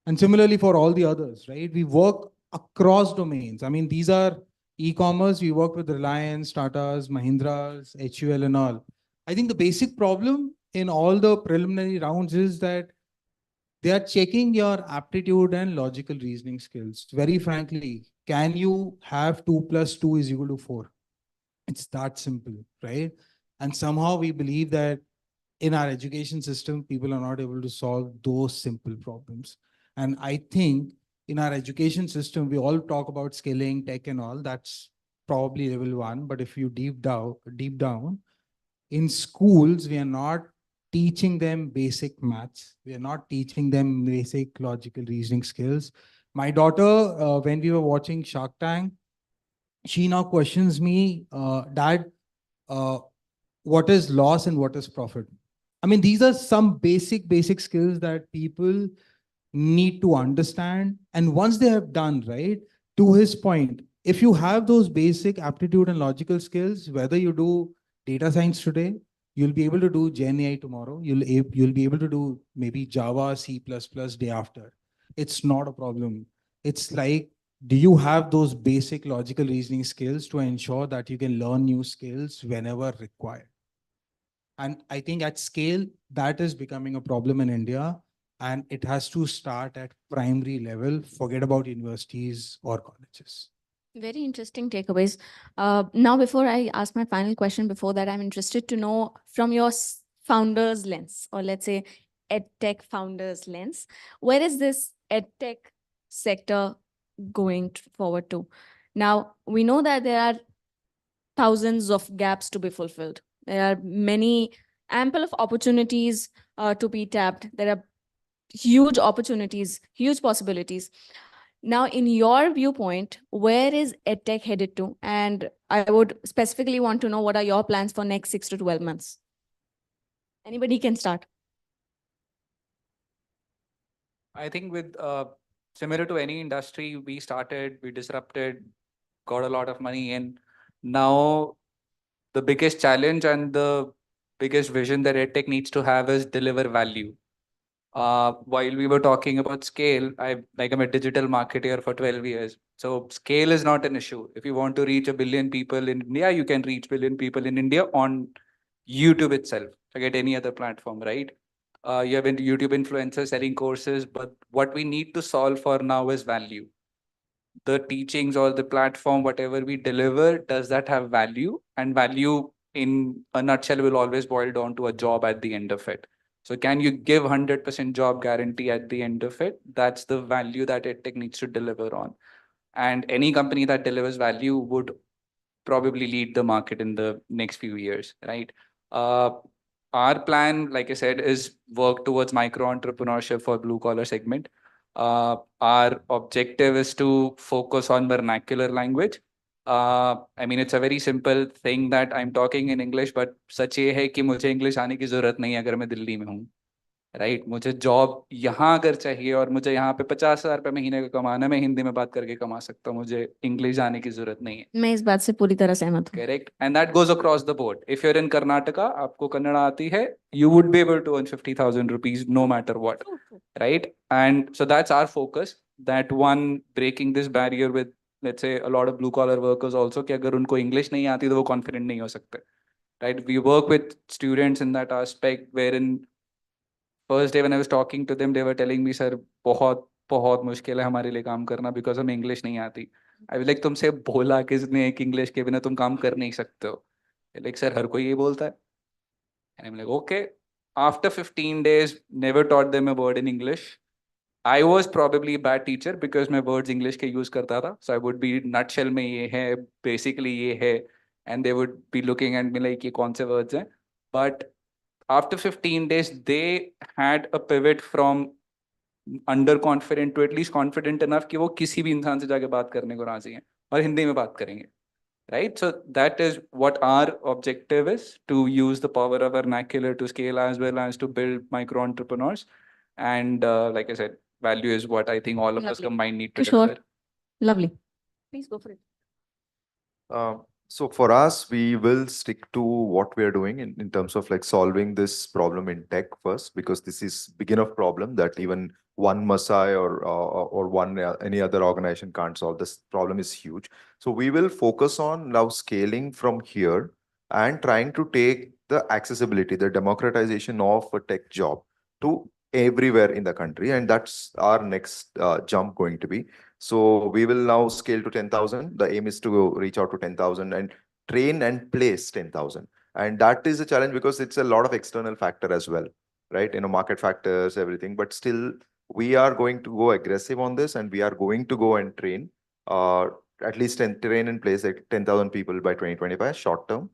And similarly for all the others, right? We work across domains. I mean, these are e-commerce. We work with Reliance, Tata's, Mahindra's, HUL and all. I think the basic problem in all the preliminary rounds is that they are checking your aptitude and logical reasoning skills. Very frankly, can you have 2 + 2 is equal to 4? It's that simple, right? And somehow we believe that in our education system, people are not able to solve those simple problems. And I think in our education system, we all talk about skilling, tech and all. That's probably level 1. But if you deep down, in schools, we are not teaching them basic maths. We are not teaching them basic logical reasoning skills. My daughter, when we were watching Shark Tank, she now questions me, Dad, what is loss and what is profit? I mean, these are some basic skills that people need to understand. And once they have done, right, to his point, if you have those basic aptitude and logical skills, whether you do data science today, you'll be able to do Gen AI tomorrow. You'll be able to do maybe Java, C++ day after. It's not a problem. It's like, do you have those basic logical reasoning skills to ensure that you can learn new skills whenever required? And I think at scale, that is becoming a problem in India. And it has to start at primary level. Forget about universities or colleges. Very interesting takeaways. Now, before I ask my final question, before that, I'm interested to know from your founder's lens, or let's say EdTech founder's lens, where is this EdTech sector going forward to? Now, we know that there are thousands of gaps to be fulfilled. There are many ample of opportunities to be tapped. There are huge opportunities, huge possibilities. Now, in your viewpoint, where is EdTech headed to? And I would specifically want to know, what are your plans for next 6 to 12 months? Anybody can start. I think with similar to any industry, we started, we disrupted, got a lot of money in. Now, the biggest challenge and the biggest vision that EdTech needs to have is deliver value. While we were talking about scale, I'm a digital marketer for 12 years. So scale is not an issue. If you want to reach 1 billion people in India, you can reach 1 billion people in India on YouTube itself. Forget any other platform, right? You have YouTube influencers selling courses, but what we need to solve for now is value. The teachings or the platform, whatever we deliver, does that have value? And value in a nutshell will always boil down to a job at the end of it. So can you give 100% job guarantee at the end of it? That's the value that EdTech needs to deliver on. And any company that delivers value would probably lead the market in the next few years, right? Our plan, like I said, is work towards micro entrepreneurship for blue collar segment. Our objective is to focus on vernacular language. I mean, it's a very simple thing that I'm talking in English, but सच ये है कि मुझे English आने की जरूरत नहीं है अगर मैं दिल्ली में हूँ, राइट? मुझे जॉब यहाँ अगर चाहिए और मुझे यहाँ पे 50,000 रुपये महीने का कमाना, मैं हिंदी में बात करके कमा सकता हूँ, मुझे इंग्लिश आने की जरूरत नहीं है. मैं इस बात से पूरी तरह सहमत हूँ. Correct. And that goes across the board. If you're in Karnataka, आपको कन्नड़ आती है, you would be able to earn 50,000 rupees no matter what, right? And so that's our focus. That one, breaking this barrier with, let's say, a lot of blue collar workers also, कि अगर उनको English नहीं आती तो वो confident नहीं हो सकते, right? We work with students in that aspect, wherein first day when I was talking to them, they were telling me, sir, बहुत मुश्किल है हमारे लिए काम करना because हमें English नहीं आती. I was like, तुमसे बोला किसने कि English के बिना तुम काम कर नहीं सकते हो? Like, sir, हर कोई ये बोलता है. And I'm like, okay. After 15 days, never taught them a word in English. I was probably a bad teacher because my words English के use करता था. So I would be nutshell में ये है, basically ये है, and they would be looking at me like ये कौन से words हैं. But after 15 days, they had a pivot from underconfident to at least confident enough कि वो किसी भी इंसान से जाके बात करने को राजी हैं और हिंदी में बात करेंगे, right? So that is what our objective is, to use the power of vernacular to scale as well as to build micro entrepreneurs. And like I said, value is what I think all of us Lovely. combined need to Kishore. deliver. Lovely. Please go for it. So for us, we will stick to what we are doing in terms of like solving this problem in tech first, because this is big enough problem that even one Masai or one any other organization can't solve. This problem is huge. So we will focus on now scaling from here and trying to take the accessibility, the democratization of a tech job to everywhere in the country, and that's our next jump going to be. So we will now scale to 10,000. The aim is to reach out to 10,000 and train and place 10,000. And that is a challenge because it's a lot of external factor as well, right? Market factors, everything. But still, we are going to go aggressive on this, and we are going to go and train at least train and place like 10,000 people by 2025, short term.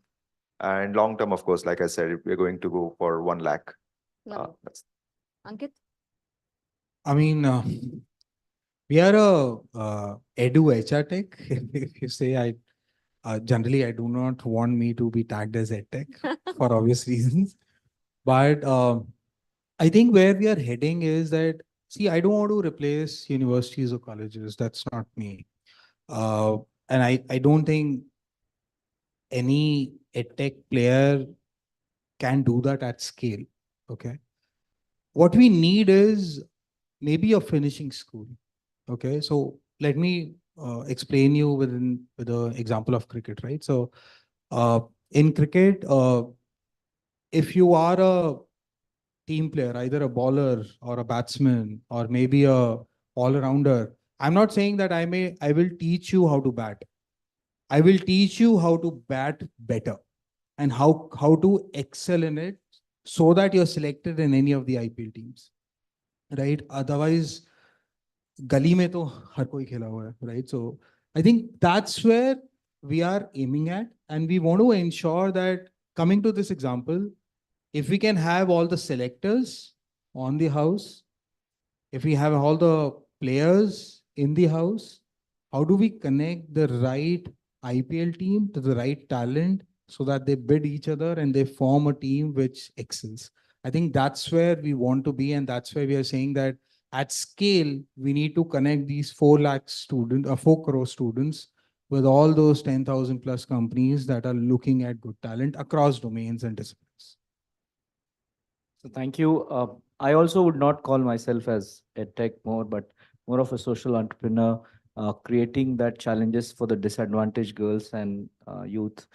And long term, of course, like I said, we're going to go for 1 lakh. Ankit? I mean, we are a edu HR tech. If you say generally, I do not want me to be tagged as edtech for obvious reasons. But I think where we are heading is that, see, I don't want to replace universities or colleges. That's not me. And I don't think any edtech player can do that at scale. Okay. What we need is maybe a finishing school. Okay. So let me explain you with the example of cricket, right? So in cricket, if you are a team player, either a bowler or a batsman or maybe a all-rounder, I'm not saying that I will teach you how to bat. I will teach you how to bat better and how to excel in it so that you're selected in any of the IPL teams, right? Otherwise, gali mein to har koi khela hua hai, right? So I think that's where we are aiming at, and we want to ensure that, coming to this example, if we can have all the selectors on the house, if we have all the players in the house, how do we connect the right IPL team to the right talent so that they bid each other and they form a team which excels? I think that's where we want to be, and that's why we are saying that at scale, we need to connect these 4 lakh students, 4 crore students with all those 10,000 plus companies that are looking at good talent across domains and disciplines. So thank you. I also would not call myself as a tech but more of a social entrepreneur, creating that challenges for the disadvantaged girls and youth.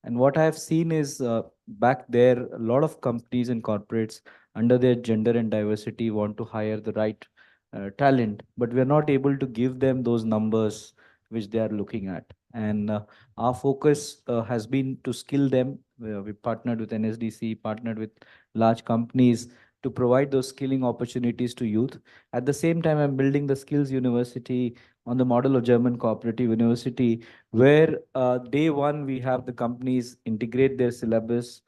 And what I have seen is back there, a lot of companies and corporates under their gender and diversity want to hire the right talent, but we're not able to give them those numbers which they are looking at. And our focus has been to skill them. We partnered with NSDC, partnered with large companies to provide those skilling opportunities to youth. At the same time, I'm building the skills university on the model of German cooperative university, where day one, we have the companies integrate their syllabus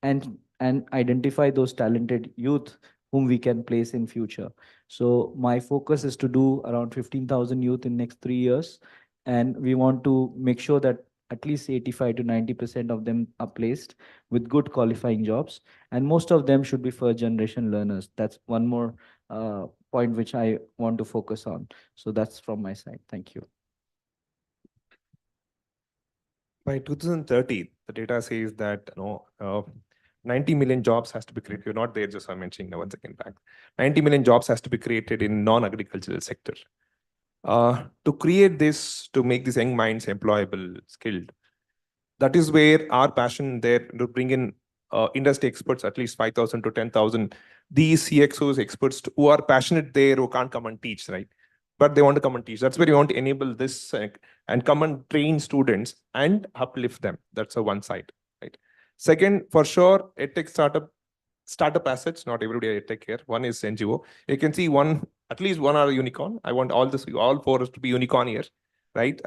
and identify those talented youth whom we can place in future. So my focus is to do around 15,000 youth in next 3 years. And we want to make sure that at least 85 to 90% of them are placed with good qualifying jobs. And most of them should be first generation learners. That's one more point which I want to focus on. So that's from my side. Thank you. By 2030, the data says that 90 million jobs has to be created. You're not there, just I'm mentioning now, 1 second back. 90 million jobs has to be created in non-agricultural sector. To create this, to make these young minds employable, skilled, that is where our passion there to bring in industry experts, at least 5,000 to 10,000, these CXOs experts who are passionate there, who can't come and teach, right? But they want to come and teach. That's where you want to enable this and come and train students and uplift them. That's a one side, right? Second, for sure, edtech startup assets, not everybody edtech here. One is NGO. You can see at least one are a unicorn. I want all 4 to be unicorn here, right?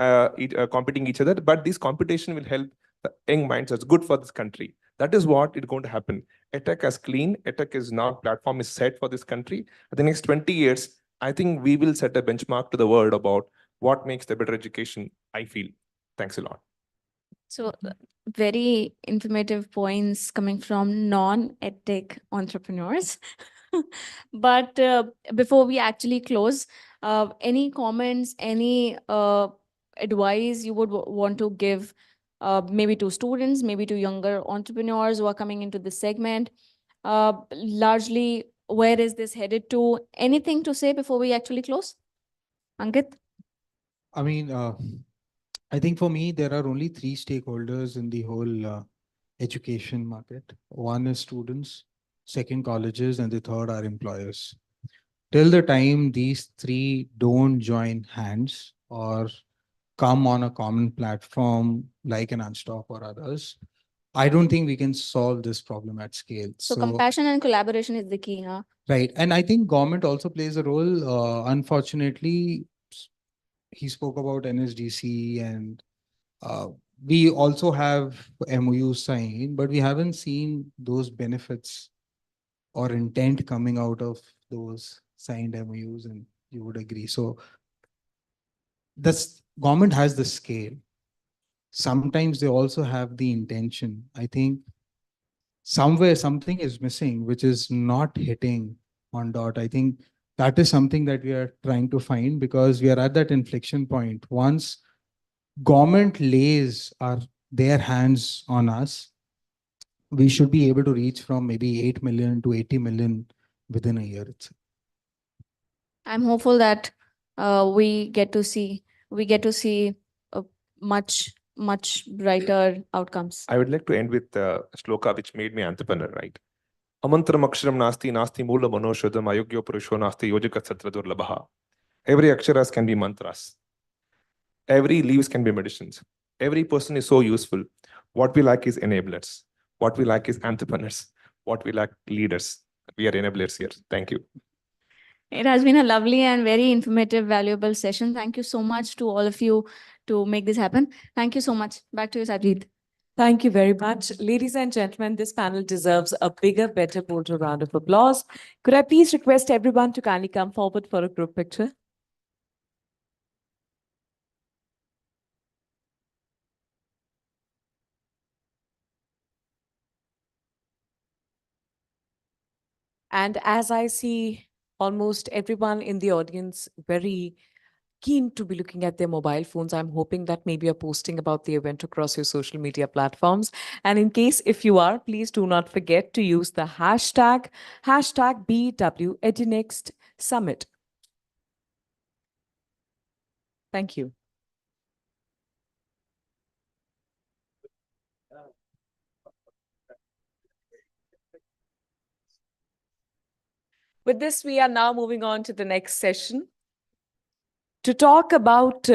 Competing each other. But this competition will help the young minds. That's good for this country. That is what is going to happen. EdTech is clean. EdTech is now platform is set for this country. For the next 20 years, I think we will set a benchmark to the world about what makes the better education, I feel. Thanks a lot. So very informative points coming from non-edtech entrepreneurs. But before we actually close, any comments, any advice you would want to give maybe to students, maybe to younger entrepreneurs who are coming into this segment? Largely, where is this headed to? Anything to say before we actually close? Ankit? I mean, I think for me, there are only three stakeholders in the whole education market. One is students, second colleges, and the third are employers. Till the time these three don't join hands or come on a common platform like an Unstock or others, I don't think we can solve this problem at scale. So compassion and collaboration is the key, huh? Right. And I think government also plays a role. Unfortunately, he spoke about NSDC and we also have MOU signed, but we haven't seen those benefits or intent coming out of those signed MOUs, and you would agree. So this government has the scale. Sometimes they also have the intention. I think somewhere something is missing, which is not hitting on dot. I think that is something that we are trying to find because we are at that inflection point. Once government lays their hands on us, we should be able to reach from maybe 8 million to 80 million within a year itself. I'm hopeful that we get to see much brighter outcomes. I would like to end with a shloka which made me entrepreneur, right? Amantram aksharam nasti nasti moola manoshodam ayogyo purusho nasti yojika satra durlabha. Every aksharas can be mantras. Every leaves can be medicines. Every person is so useful. What we lack is enablers. What we lack is entrepreneurs. What we lack leaders. We are enablers here. Thank you. It has been a lovely and very informative, valuable session. Thank you so much to all of you to make this happen. Thank you so much. Back to you, Sajid. Thank you very much. Ladies and gentlemen, this panel deserves a bigger, better, bolder round of applause. Could I please request everyone to kindly come forward for a group picture? And as I see almost everyone in the audience very keen to be looking at their mobile phones, I'm hoping that maybe you're posting about the event across your social media platforms. And in case if you are, please do not forget to use the hashtag BW Summit. Thank you. With this, we are now moving on to the next session to talk about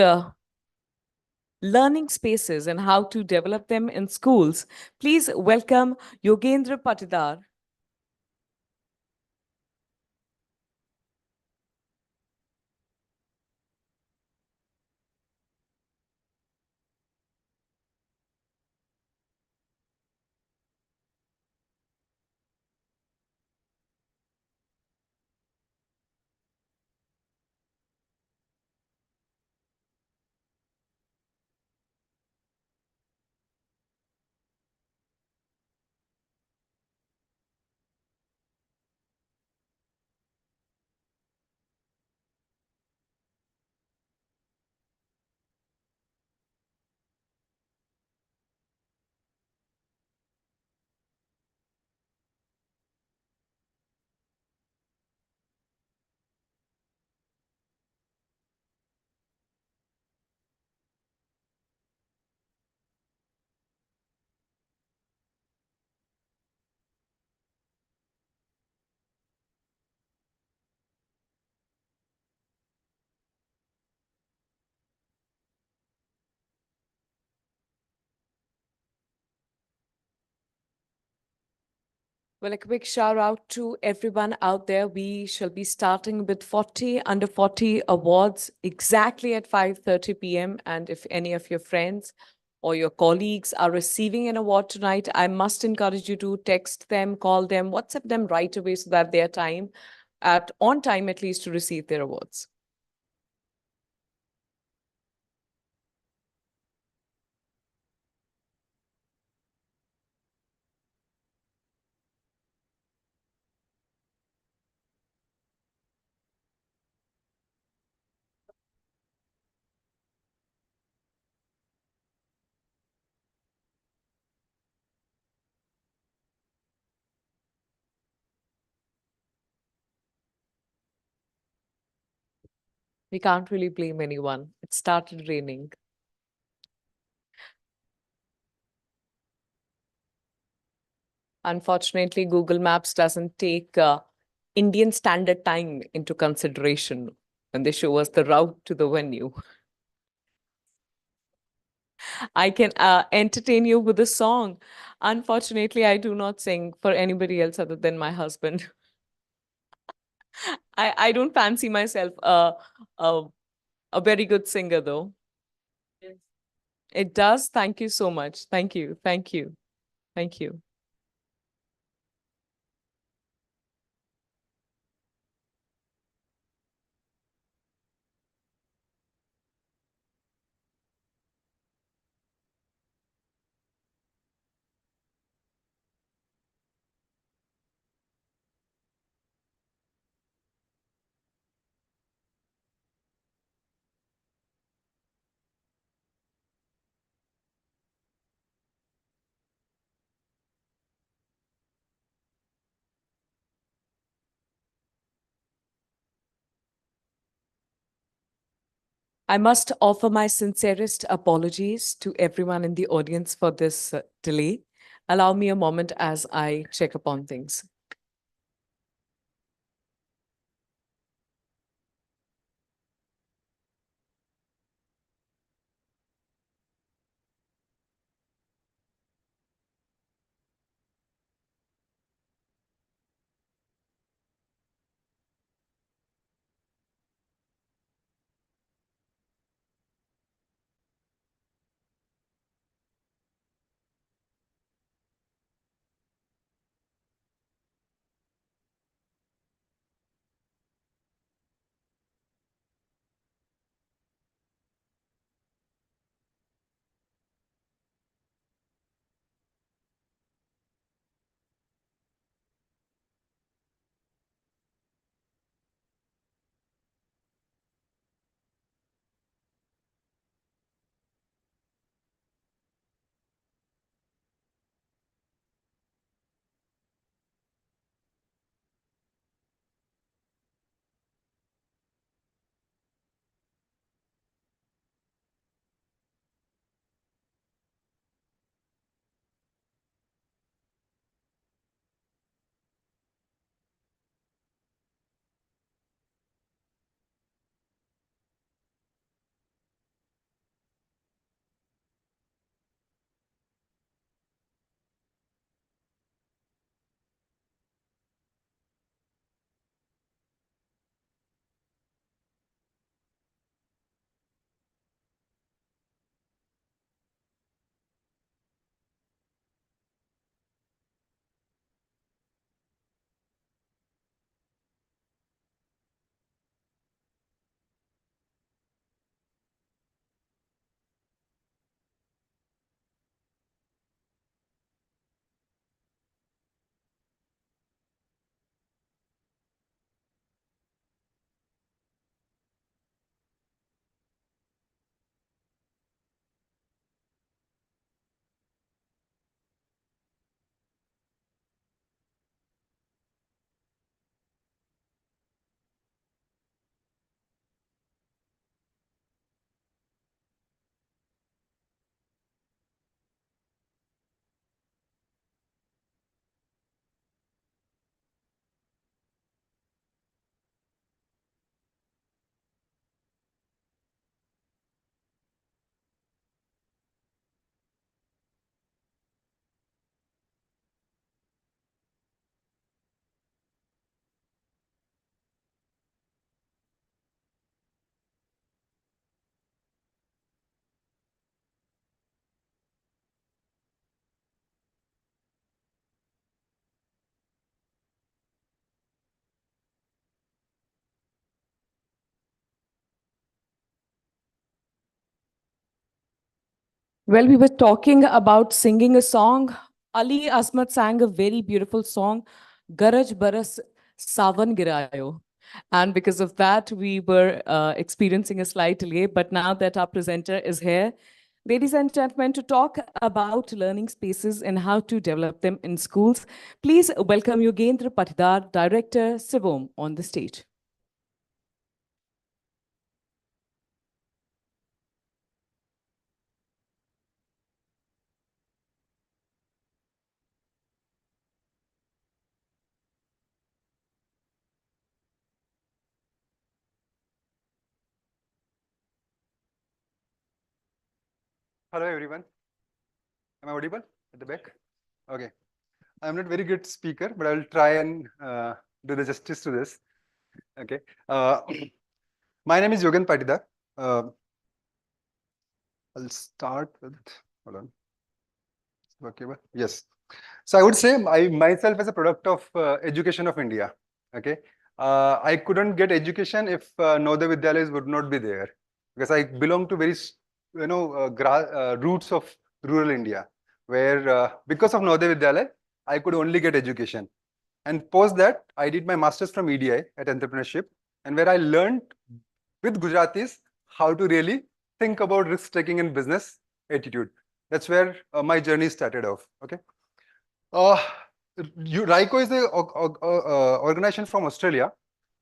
learning spaces and how to develop them in schools. Please welcome Yogendra Patidar. Well, a quick shout out to everyone out there. We shall be starting with 40 under 40 awards exactly at 5:30 p.m. And if any of your friends or your colleagues are receiving an award tonight, I must encourage you to text them, call them, WhatsApp them right away so that they are on time at least to receive their awards. We can't really blame anyone. It started raining. Unfortunately, Google Maps doesn't take Indian Standard Time into consideration when they show us the route to the venue. I can entertain you with a song. Unfortunately, I do not sing for anybody else other than my husband. I don't fancy myself a very good singer, though. It does. Thank you so much. Thank you. Thank you. Thank you. I must offer my sincerest apologies to everyone in the audience for this delay. Allow me a moment as I check upon things. Well, we were talking about singing a song. Ali Asmat sang a very beautiful song, Garaj Baras Savan Girayo. And because of that, we were experiencing a slight delay. But now that our presenter is here, ladies and gentlemen, to talk about learning spaces and how to develop them in schools, please welcome Yogendra Patidar, Director, Sivom, on the stage. Hello, everyone. Am I audible at the back? Okay. I'm not very good speaker, but I'll try and do the justice to this. Okay. My name is Yogan Patidar. I'll start with, hold on. Okay, yes. So I would say I myself as a product of education of India. Okay. I couldn't get education if Navodaya Vidyalayas would not be there, because I belong to very, roots of rural India, where because of Navodaya Vidyalaya, I could only get education. And post that, I did my master's from EDI at entrepreneurship, and where I learned with Gujaratis how to really think about risk taking and business attitude. That's where my journey started off. Okay. RICO is an organization from Australia.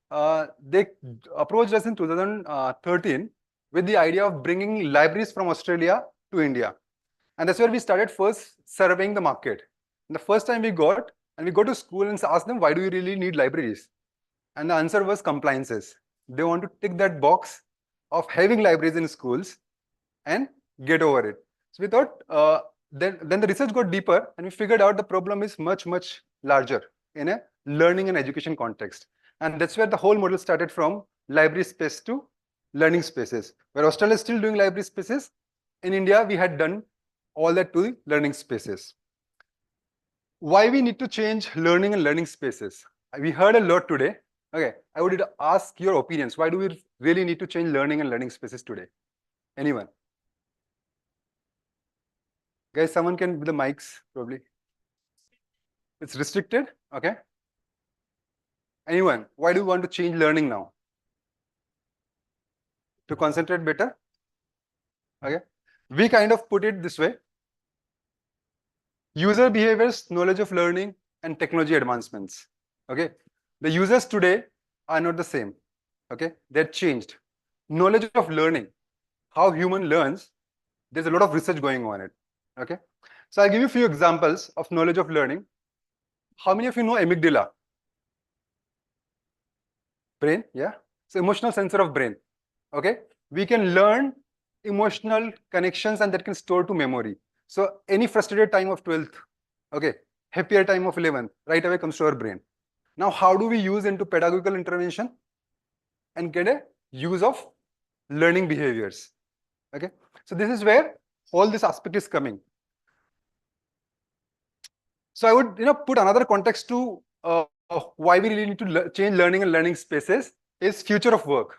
They approached us in 2013 with the idea of bringing libraries from Australia to India. And that's where we started first surveying the market. And the first time we go to school and ask them, why do you really need libraries? And the answer was compliances. They want to tick that box of having libraries in schools and get over it. So we thought, then the research got deeper and we figured out the problem is much, much larger in a learning and education context. And that's where the whole model started, from library space to learning spaces. Where Australia is still doing library spaces, in India, we had done all that to the learning spaces. Why we need to change learning and learning spaces? We heard a lot today. Okay, I would ask your opinions. Why do we really need to change learning and learning spaces today? Anyone? Guys, someone can with the mics, probably. It's restricted, okay? Anyone? Why do you want to change learning now? To concentrate better? Okay. We kind of put it this way. User behaviors, knowledge of learning, and technology advancements. Okay. The users today are not the same. Okay. They're changed. Knowledge of learning, how human learns, there's a lot of research going on it. Okay. So I'll give you a few examples of knowledge of learning. How many of you know amygdala? Brain, yeah. So emotional sensor of brain. Okay. We can learn emotional connections and that can store to memory. So any frustrated time of 12th, okay, happier time of 11th, right away comes to our brain. Now, how do we use into pedagogical intervention and get a use of learning behaviors? Okay. So this is where all this aspect is coming. So I would, put another context to why we really need to change learning and learning spaces is future of work.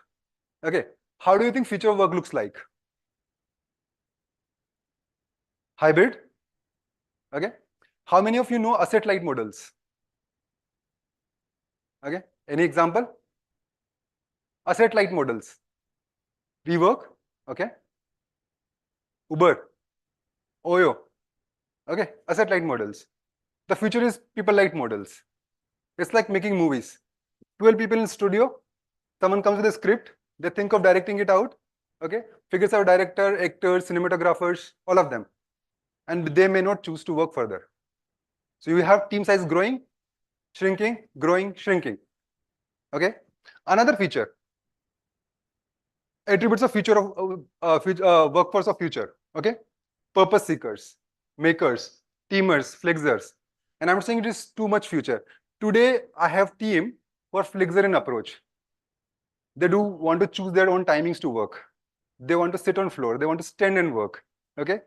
Okay. How do you think future of work looks like? Hybrid? Okay. How many of you know asset-light models? Okay. Any example? Asset-light models. WeWork. Okay. Uber. Oyo. Okay. Asset-light models. The future is people-light models. It's like making movies. 12 people in studio. Someone comes with a script. They think of directing it out. Okay. Figures out director, actors, cinematographers, all of them. And they may not choose to work further. So you have team size growing, shrinking, growing, shrinking. Okay. Another feature. Attributes of future of workforce of future. Okay. Purpose seekers, makers, teamers, flexers. And I'm not saying it is too much future. Today, I have team who are flexer in approach. They do want to choose their own timings to work. They want to sit on floor. They want to stand and work. Okay.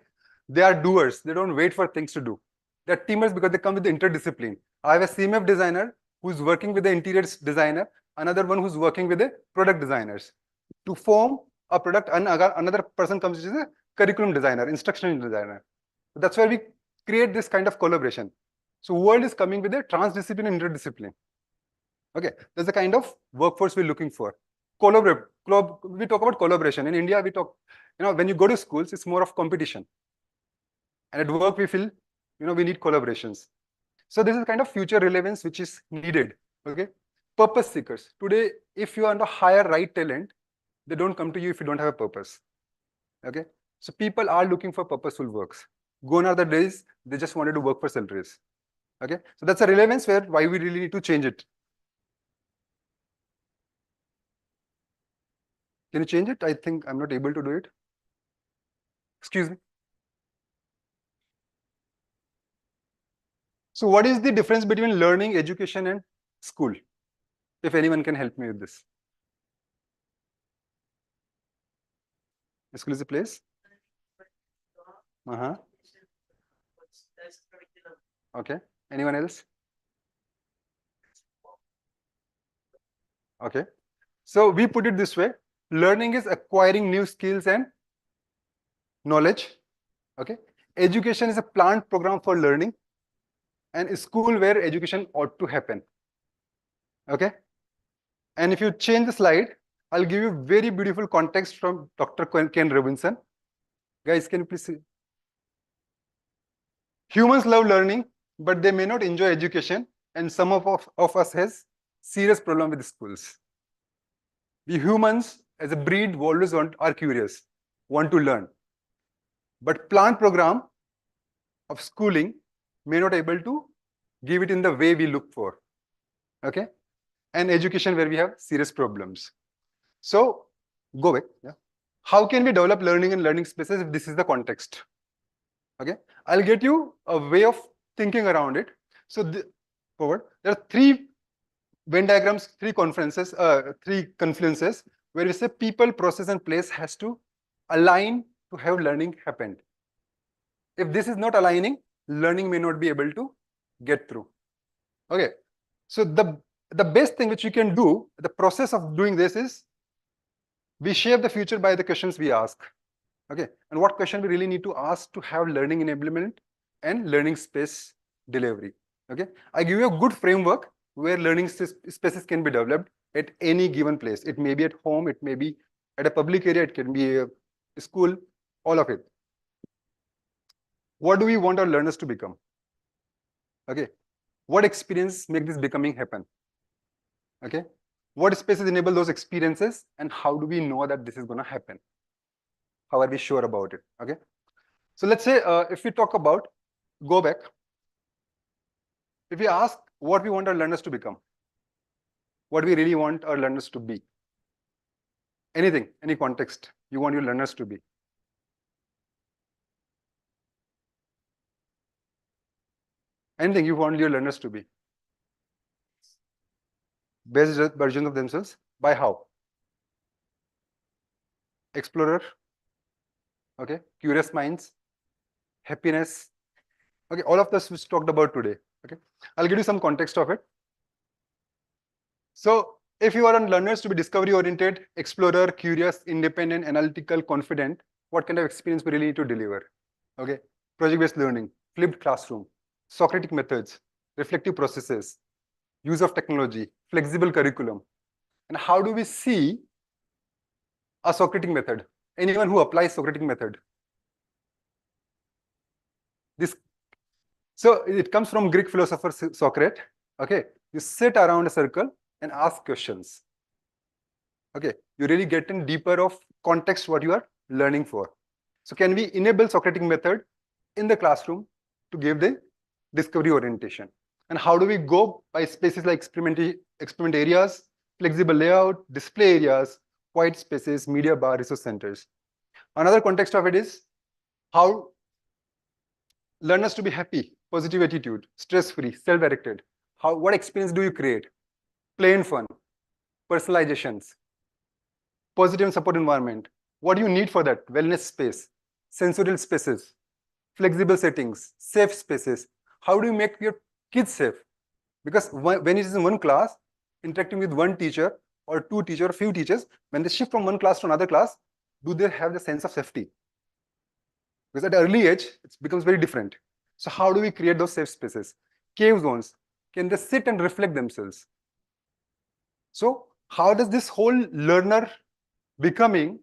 They are doers. They don't wait for things to do. They're teamers because they come with the interdiscipline. I have a CMF designer who's working with the interior designer, another one who's working with the product designers to form a product, and another person comes as a curriculum designer, instructional designer. That's where we create this kind of collaboration. So world is coming with a transdiscipline and interdiscipline. Okay, that's the kind of workforce we're looking for. We talk about collaboration. In India, we talk, when you go to schools, it's more of competition. And at work, we feel, we need collaborations. So this is kind of future relevance which is needed. Okay, purpose seekers. Today, if you want to hire right talent, they don't come to you if you don't have a purpose. Okay, so people are looking for purposeful works. Gone are the days they just wanted to work for salaries. Okay, so that's a relevance where why we really need to change it. Can you change it? I think I'm not able to do it. Excuse me. So what is the difference between learning, education, and school? If anyone can help me with this. School is a place. Okay. Anyone else? Okay. So we put it this way. Learning is acquiring new skills and knowledge. Okay. Education is a planned program for learning, and school where education ought to happen. Okay. And if you change the slide, I'll give you very beautiful context from Dr. Ken Robinson. Guys, can you please see? Humans love learning, but they may not enjoy education, and some of us has serious problem with schools. We humans, as a breed, always are curious, want to learn. But planned program of schooling may not able to give it in the way we look for. Okay? And education where we have serious problems. So, go back. Yeah. How can we develop learning and learning spaces if this is the context? Okay? I'll get you a way of thinking around it. So, forward. There are three Venn diagrams, three confluences where we say people, process, and place has to align to have learning happen. If this is not aligning, learning may not be able to get through. Okay. So the best thing which you can do, the process of doing this is we shape the future by the questions we ask. Okay. And what question we really need to ask to have learning enablement and learning space delivery. Okay. I give you a good framework where learning spaces can be developed at any given place. It may be at home, it may be at a public area, it can be a school, all of it. What do we want our learners to become? Okay. What experience make this becoming happen? Okay. What spaces enable those experiences, and how do we know that this is going to happen? How are we sure about it? Okay. So let's say if we talk about, go back. If we ask what we want our learners to become, what we really want our learners to be, anything, any context you want your learners to be. Anything you want your learners to be. Best version of themselves. By how? Explorer. Okay. Curious minds. Happiness. Okay. All of this was talked about today. Okay. I'll give you some context of it. So if you want learners to be discovery oriented, explorer, curious, independent, analytical, confident, what kind of experience we really need to deliver? Okay. Project-based learning, flipped classroom, Socratic methods, reflective processes, use of technology, flexible curriculum. And how do we see a Socratic method? Anyone who applies Socratic method? So it comes from Greek philosopher Socrates. Okay, you sit around a circle and ask questions. Okay, you really get in deeper of context what you are learning for. So can we enable Socratic method in the classroom to give the discovery orientation? And how do we go by spaces like experiment areas, flexible layout, display areas, quiet spaces, media bar, resource centers? Another context of it is how learners to be happy, positive attitude, stress-free, self-directed. What experience do you create? Play and fun, personalizations, positive and support environment. What do you need for that? Wellness space, sensorial spaces, flexible settings, safe spaces. How do you make your kids safe? Because when it is in one class, interacting with one teacher or two teachers or few teachers, when they shift from one class to another class, do they have the sense of safety? Because at an early age, it becomes very different. So how do we create those safe spaces? Cave zones, can they sit and reflect themselves? So how does this whole learner becoming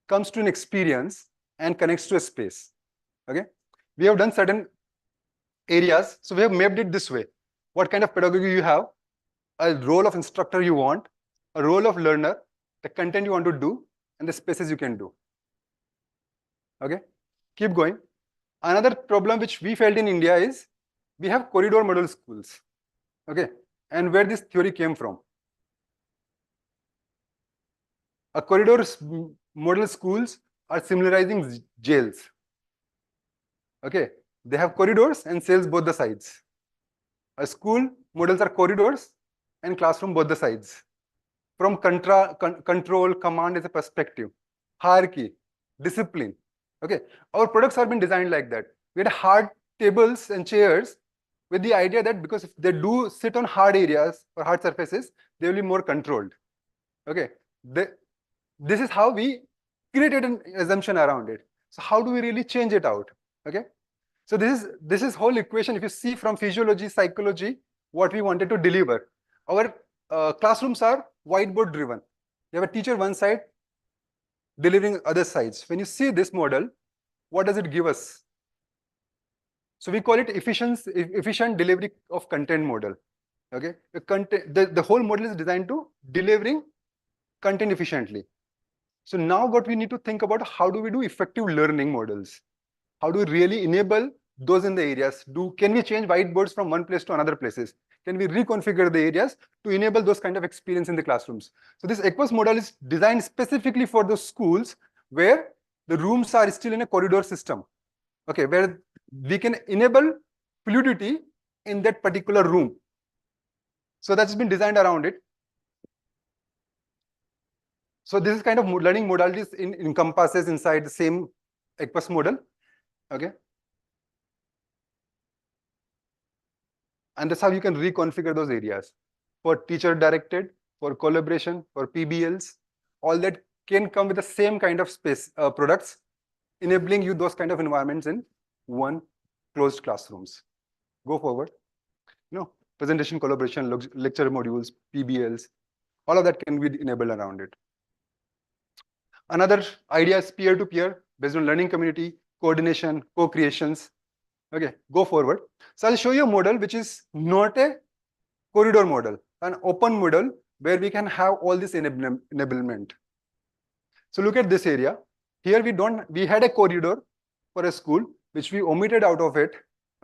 comes to an experience and connects to a space? Okay, we have done certain areas. So we have mapped it this way. What kind of pedagogy you have, a role of instructor you want, a role of learner, the content you want to do, and the spaces you can do. Okay, keep going. Another problem which we felt in India is we have corridor model schools. Okay, and where this theory came from. A corridor model schools are similarizing jails. Okay, they have corridors and cells both the sides. A school models are corridors and classroom both the sides. From control, command is a perspective, hierarchy, discipline. Okay, our products have been designed like that. We had hard tables and chairs with the idea that because if they do sit on hard areas or hard surfaces, they will be more controlled. Okay, this is how we created an assumption around it. So how do we really change it out? Okay, so this is whole equation. If you see from physiology, psychology, what we wanted to deliver. Our classrooms are whiteboard driven. You have a teacher one side, delivering other sides. When you see this model, what does it give us? So we call it efficient delivery of content model. Okay, the whole model is designed to delivering content efficiently. So now what we need to think about, how do we do effective learning models? How do we really enable those in the areas? Can we change whiteboards from one place to another places? Can we reconfigure the areas to enable those kind of experience in the classrooms? So this EQUUS model is designed specifically for those schools where the rooms are still in a corridor system. Okay, where we can enable fluidity in that particular room. So that's been designed around it. So this is kind of learning modalities encompasses inside the same EQUUS model. Okay. And that's how you can reconfigure those areas for teacher directed, for collaboration, for PBLs. All that can come with the same kind of space products, enabling you those kind of environments in one closed classrooms. Go forward. Presentation, collaboration, lecture modules, PBLs, all of that can be enabled around it. Another idea is peer-to-peer based on learning community, coordination, co-creations. Okay, go forward. So I'll show you a model which is not a corridor model, an open model where we can have all this enablement. So look at this area. Here we had a corridor for a school, which we omitted out of it.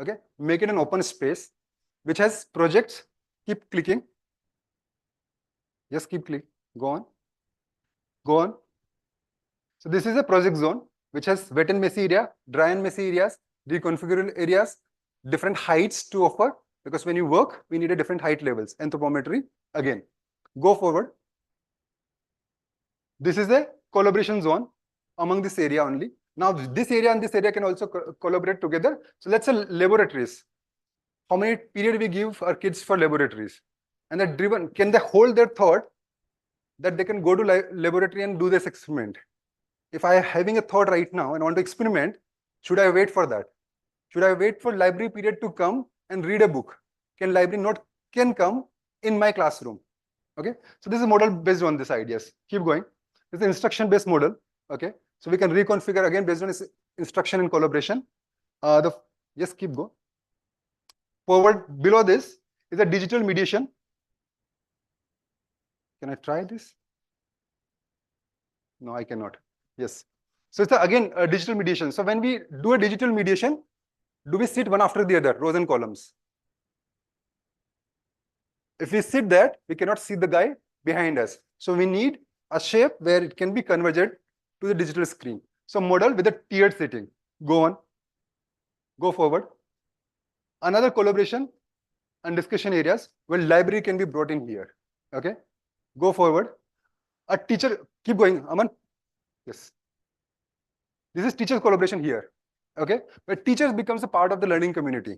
Okay, make it an open space, which has projects. Keep clicking. Yes, keep clicking. Go on. Go on. So this is a project zone, which has wet and messy area, dry and messy areas, reconfigurable areas, different heights to offer, because when you work, we need a different height levels, anthropometry. Again, go forward. This is a collaboration zone among this area only. Now, this area and this area can also collaborate together. So let's say laboratories. How many period we give our kids for laboratories? And they're driven, can they hold their thought that they can go to laboratory and do this experiment? If I am having a thought right now and want to experiment, should I wait for that? Should I wait for library period to come and read a book? Can library not can come in my classroom? Okay, so this is a model based on these ideas. Keep going. This is an instruction-based model. Okay, so we can reconfigure again based on this instruction and collaboration. Just keep going. Forward below this is a digital mediation. Can I try this? No, I cannot. Yes. So it's again a digital mediation. So when we do a digital mediation, do we sit one after the other, rows and columns? If we sit there, we cannot see the guy behind us. So we need a shape where it can be converged to the digital screen. So model with a tiered sitting. Go on. Go forward. Another collaboration and discussion areas where library can be brought in here. Okay. Go forward. A teacher, keep going, Aman. Yes. This is teacher collaboration here. Okay. Where teachers becomes a part of the learning community.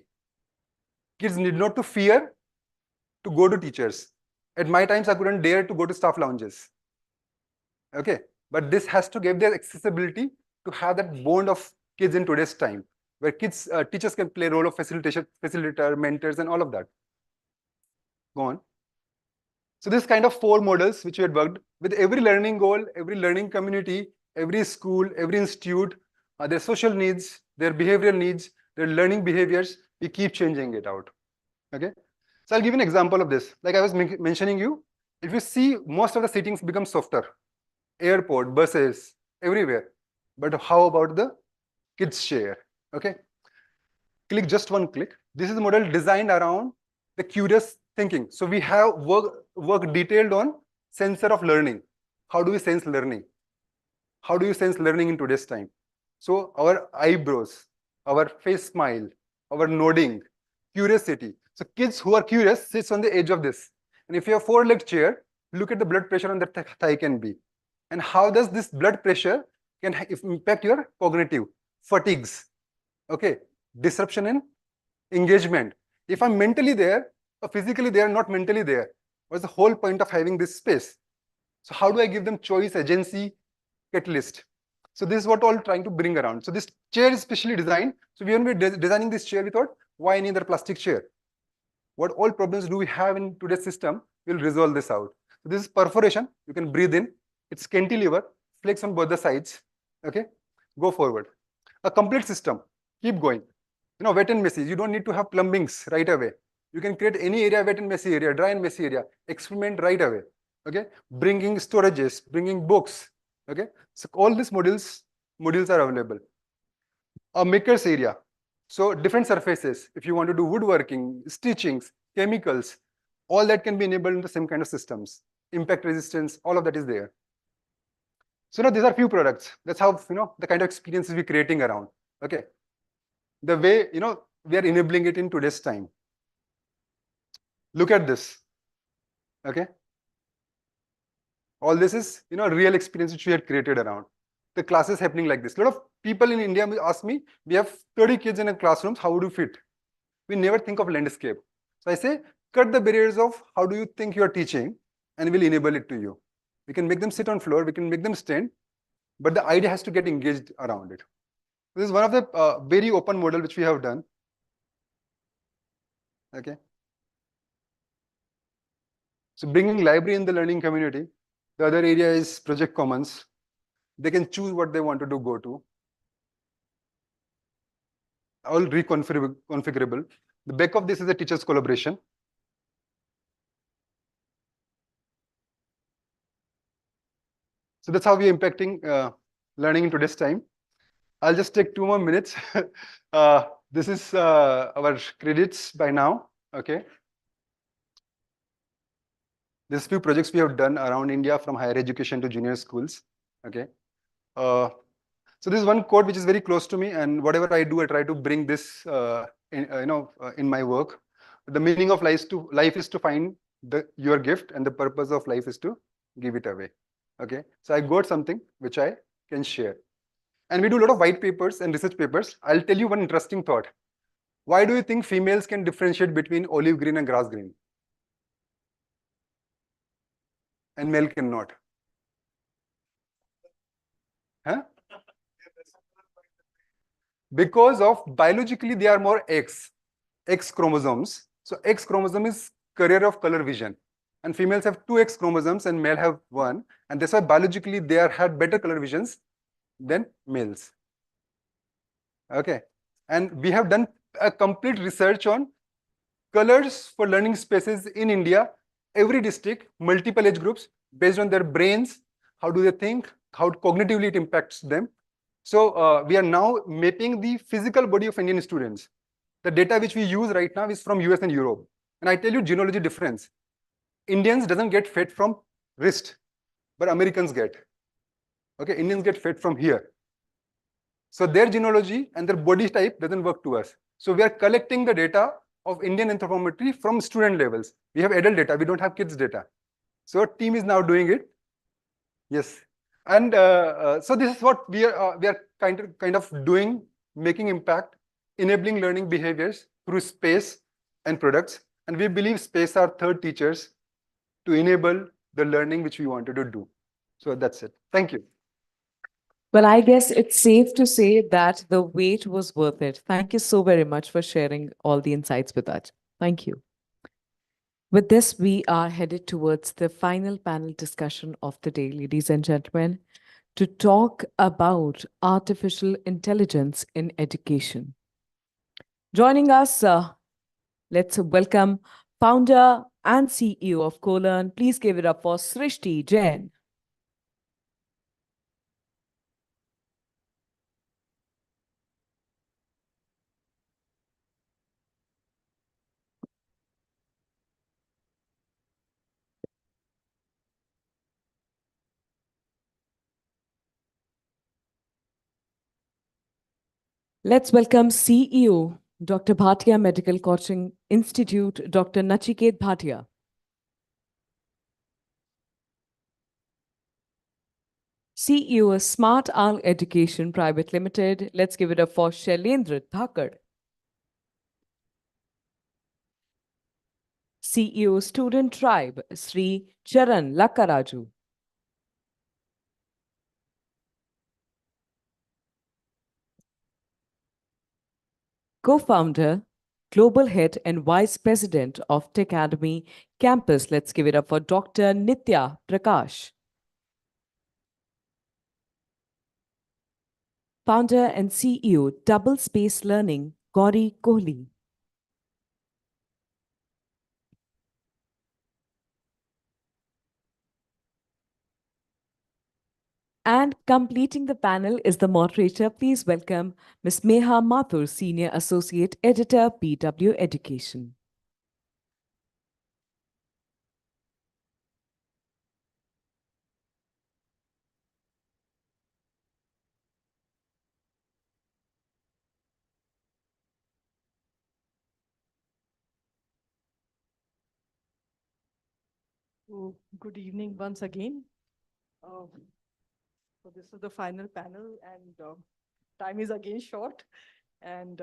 Kids need not to fear to go to teachers. At my times, I couldn't dare to go to staff lounges. Okay. But this has to give their accessibility to have that bond of kids in today's time, where kids, teachers can play role of facilitator, mentors, and all of that. Go on. So this kind of 4 models which we had worked with every learning goal, every learning community, every school, every institute, their social needs, their behavioral needs, their learning behaviors, we keep changing it out. Okay. So I'll give you an example of this. Like I was mentioning you, if you see most of the seatings become softer, airport, buses, everywhere. But how about the kids share? Okay. Click just one click. This is a model designed around the curious thinking. So we have work detailed on sensor of learning. How do we sense learning? How do you sense learning in today's time? So our eyebrows, our face smile, our nodding, curiosity. So kids who are curious sits on the edge of this. And if you have four-legged chair, look at the blood pressure on the thigh can be. And how does this blood pressure can impact your cognitive fatigues, okay, disruption in engagement. If I'm mentally there or physically there, not mentally there, what's the whole point of having this space? So how do I give them choice, agency, catalyst? So this is what all trying to bring around. So this chair is specially designed. So we won't be designing this chair, we thought, why any other plastic chair? What all problems do we have in today's system? We'll resolve this out. So this is perforation. You can breathe in. It's cantilever, flex on both the sides. Okay, go forward. A complete system. Keep going. You know, wet and messy. You don't need to have plumbings right away. You can create any area, wet and messy area, dry and messy area. Experiment right away. Okay, bringing storages, bringing books. Okay, so all these modules are available. A maker's area. So different surfaces. If you want to do woodworking, stitchings, chemicals, all that can be enabled in the same kind of systems. Impact resistance, all of that is there. So now these are few products. That's how, you know, the kind of experiences we're creating around. Okay. The way, you know, we are enabling it in today's time. Look at this. Okay. All this is, you know, real experience which we had created around. The classes happening like this. A lot of people in India ask me, we have 30 kids in a classroom, how would you fit? We never think of landscape. So I say, cut the barriers of how do you think you are teaching, and we'll enable it to you. We can make them sit on floor, we can make them stand, but the idea has to get engaged around it. This is one of the very open model which we have done. Okay. So bringing library in the learning community. The other area is project commons. They can choose what they want to do, go to. All reconfigurable. The back of this is a teacher's collaboration. So that's how we're impacting learning in today's time. I'll just take 2 more minutes. This is our credits by now. Okay. There's few projects we have done around India from higher education to junior schools. Okay. So this is one quote which is very close to me, and whatever I do, I try to bring this in my work. The meaning of life is to find your gift, and the purpose of life is to give it away. Okay. So I got something which I can share. And we do a lot of white papers and research papers. I'll tell you one interesting thought. Why do you think females can differentiate between olive green and grass green? And male cannot? Huh? Because of biologically they are more X chromosomes. So X chromosome is carrier of color vision. And females have 2 X chromosomes and male have 1. And that's why biologically they had better color visions than males. Okay. And we have done a complete research on colors for learning spaces in India, every district, multiple age groups, based on their brains, how do they think, how cognitively it impacts them. So we are now mapping the physical body of Indian students. The data which we use right now is from US and Europe. And I tell you genealogy difference. Indians doesn't get fed from wrist, but Americans get. Okay, Indians get fed from here. So their genealogy and their body type doesn't work to us. So we are collecting the data of Indian anthropometry from student levels. We have adult data, we don't have kids data. So team is now doing it. Yes. And so this is what we are kind of doing, making impact, enabling learning behaviors through space and products. And we believe space are third teachers to enable the learning which we wanted to do. So that's it. Thank you. Well, I guess it's safe to say that the wait was worth it. Thank you so very much for sharing all the insights with us. Thank you. With this, we are headed towards the final panel discussion of the day, ladies and gentlemen, to talk about artificial intelligence in education. Joining us, let's welcome founder and CEO of CoLearn. Please give it up for Srishti Jain. Let's welcome CEO Dr. Bhatia Medical Coaching Institute, Dr. Nachiket Bhatia. CEO of Smart Owl Education Private Limited. Let's give it up for Shailendra Thakar. CEO Student Tribe, Sri Charan Lakaraju. Co-founder, Global Head and Vice President of Tech Academy Campus. Let's give it up for Dr. Nitya Prakash. Founder and CEO, Double Space Learning, Gauri Kohli. And completing the panel is the moderator. Please welcome Ms. Meha Mathur, Senior Associate Editor, BW Education. So, good evening once again. So this is the final panel, and time is again short. And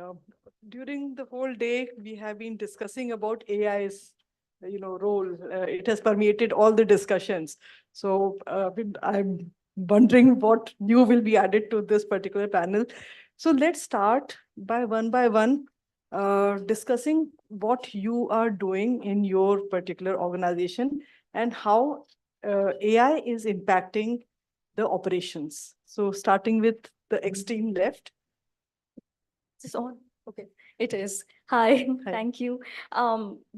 during the whole day, we have been discussing about AI's, role. It has permeated all the discussions. So I'm wondering what new will be added to this particular panel. So let's start by one, discussing what you are doing in your particular organization and how AI is impacting the operations. So starting with the extreme left. Is this on? Okay, it is. Hi, thank you.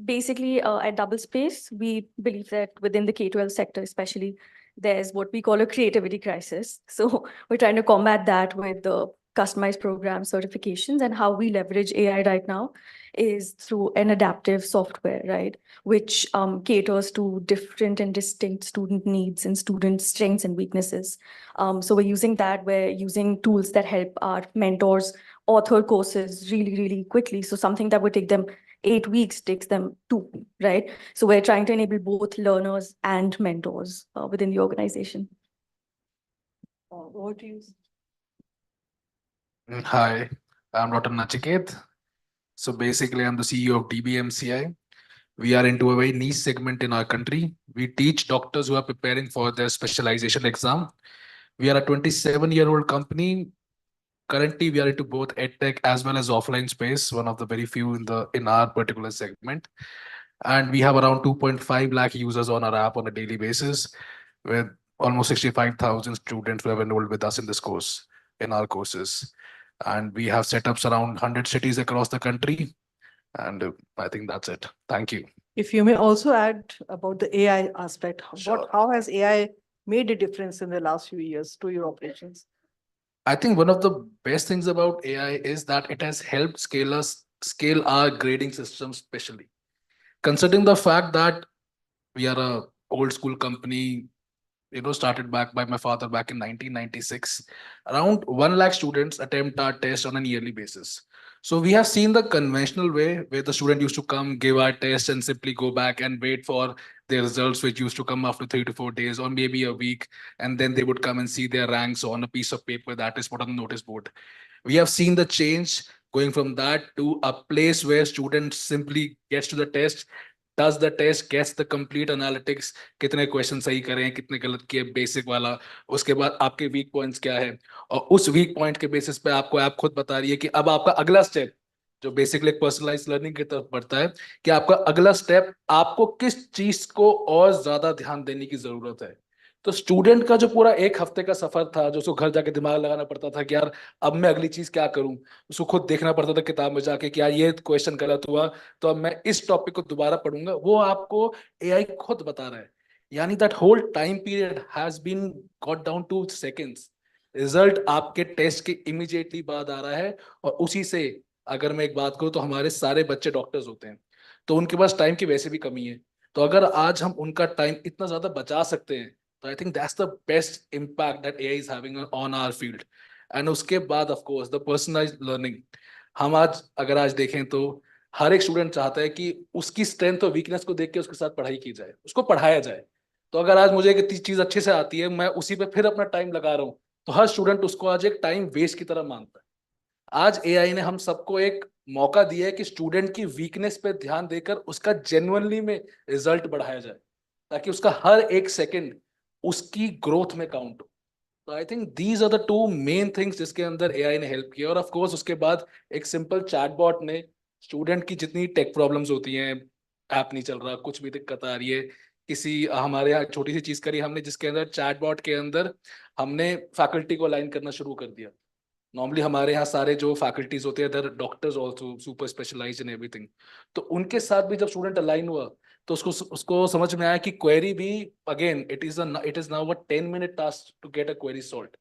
Basically, at Double Space, we believe that within the K-12 sector, especially, there's what we call a creativity crisis. So we're trying to combat that with the customized program certifications, and how we leverage AI right now is through an adaptive software, right? Which caters to different and distinct student needs and student strengths and weaknesses. So we're using that. We're using tools that help our mentors author courses really, really quickly. So something that would take them 8 weeks takes them 2, right? So we're trying to enable both learners and mentors within the organization. Over to you. Hi, I'm Dr. Nachiket. So basically, I'm the CEO of DBMCI. We are into a very niche segment in our country. We teach doctors who are preparing for their specialization exam. We are a 27-year-old company. Currently, we are into both edtech as well as offline space, one of the very few in our particular segment. And we have around 2.5 lakh users on our app on a daily basis, with almost 65,000 students who have enrolled with us in this course, in our courses. And we have setups around 100 cities across the country. And I think that's it. Thank you. If you may also add about the AI aspect, how has AI made a difference in the last few years to your operations? I think one of the best things about AI is that it has helped scale our grading system, especially considering the fact that we are a old school company, started back by my father back in 1996. Around 1 lakh students attempt our test on a yearly basis. So we have seen the conventional way where the student used to come, give our test, and simply go back and wait for their results, which used to come after 3 to 4 days or maybe a week. And then they would come and see their ranks on a piece of paper that is put on the notice board. We have seen the change going from that to a place where students simply gets to the test, does the test, gets the complete analytics, कितने question सही करें, कितने गलत किए, basic वाला, उसके बाद आपके वीक पॉइंट्स क्या है, और उस वीक पॉइंट के बेसिस पे आपको ऐप खुद बता रही है कि अब आपका अगला स्टेप, जो बेसिकली एक पर्सनलाइज लर्निंग की तरफ बढ़ता है, कि आपका अगला स्टेप आपको किस चीज को और ज्यादा ध्यान देने की जरूरत है. तो स्टूडेंट का जो पूरा 1 हफ्ते का सफर था, जो उसको घर जाके दिमाग लगाना पड़ता था कि यार अब मैं अगली चीज क्या करूं, उसको खुद देखना पड़ता था किताब में जाके कि यार ये क्वेश्चन गलत हुआ तो अब मैं इस टॉपिक को दोबारा पढ़ूंगा, वो आपको एआई खुद बता रहा है. यानी that whole time period has been got down to seconds. Result आपके टेस्ट के इमीडिएटली बाद आ रहा है, और उसी से अगर मैं एक बात करूं तो हमारे सारे बच्चे डॉक्टर्स होते हैं, तो उनके पास टाइम की वैसे भी कमी है. तो अगर आज हम उनका टाइम इतना ज्यादा बचा सकते हैं, तो I think that's the best impact that AI is having on our field. And उसके बाद of course the personalised learning. हम आज अगर आज देखें तो हर एक स्टूडेंट चाहता है कि उसकी स्ट्रेंथ और वीकनेस को देख के उसके साथ पढ़ाई की जाए, उसको पढ़ाया जाए। तो अगर आज मुझे एक चीज अच्छे से आती है, मैं उसी पे फिर अपना टाइम लगा रहा हूँ, तो हर स्टूडेंट उसको आज एक टाइम वेस्ट की तरह मानता है। आज एआई ने हम सबको एक मौका दिया है कि स्टूडेंट की वीकनेस पे ध्यान देकर उसका जेन्युइनली में रिजल्ट बढ़ाया जाए, ताकि उसका हर एक सेकंड उसकी ग्रोथ में काउंट हो। तो I think these are the two main things जिसके अंदर एआई ने हेल्प किया। और ऑफ कोर्स उसके बाद एक सिंपल चैटबॉट ने स्टूडेंट की जितनी टेक प्रॉब्लम्स होती हैं, ऐप नहीं चल रहा, कुछ भी दिक्कत आ रही है, किसी हमारे यहाँ छोटी सी चीज करी हमने जिसके अंदर चैटबॉट के अंदर हमने फैकल्टी को अलाइन करना शुरू कर दिया। नॉर्मली हमारे यहाँ सारे जो फैकल्टीज होते हैं, their doctors also super specialise in everything, तो उनके साथ भी जब स्टूडेंट अलाइन हुआ तो उसको समझ में आया कि क्वेरी भी again it is now a 10-minute task to get a query solved.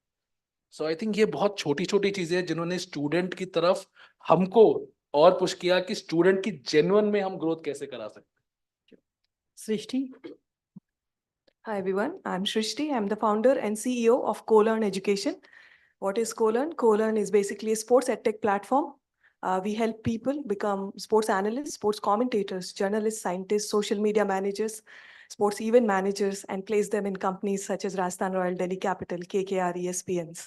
So I think ये बहुत छोटी छोटी चीजें हैं जिन्होंने स्टूडेंट की तरफ हमको और पुश किया कि स्टूडेंट की जेन्युइन में हम ग्रोथ कैसे करा सकते हैं। Srishti. Hi everyone, I'm Srishti. I'm the founder and CEO of CoLearn Education. What is CoLearn? CoLearn is basically a sports edtech platform. We help people become sports analysts, sports commentators, journalists, scientists, social media managers, sports event managers, and place them in companies such as Rajasthan Royal, Delhi Capital, KKR, ESPNs.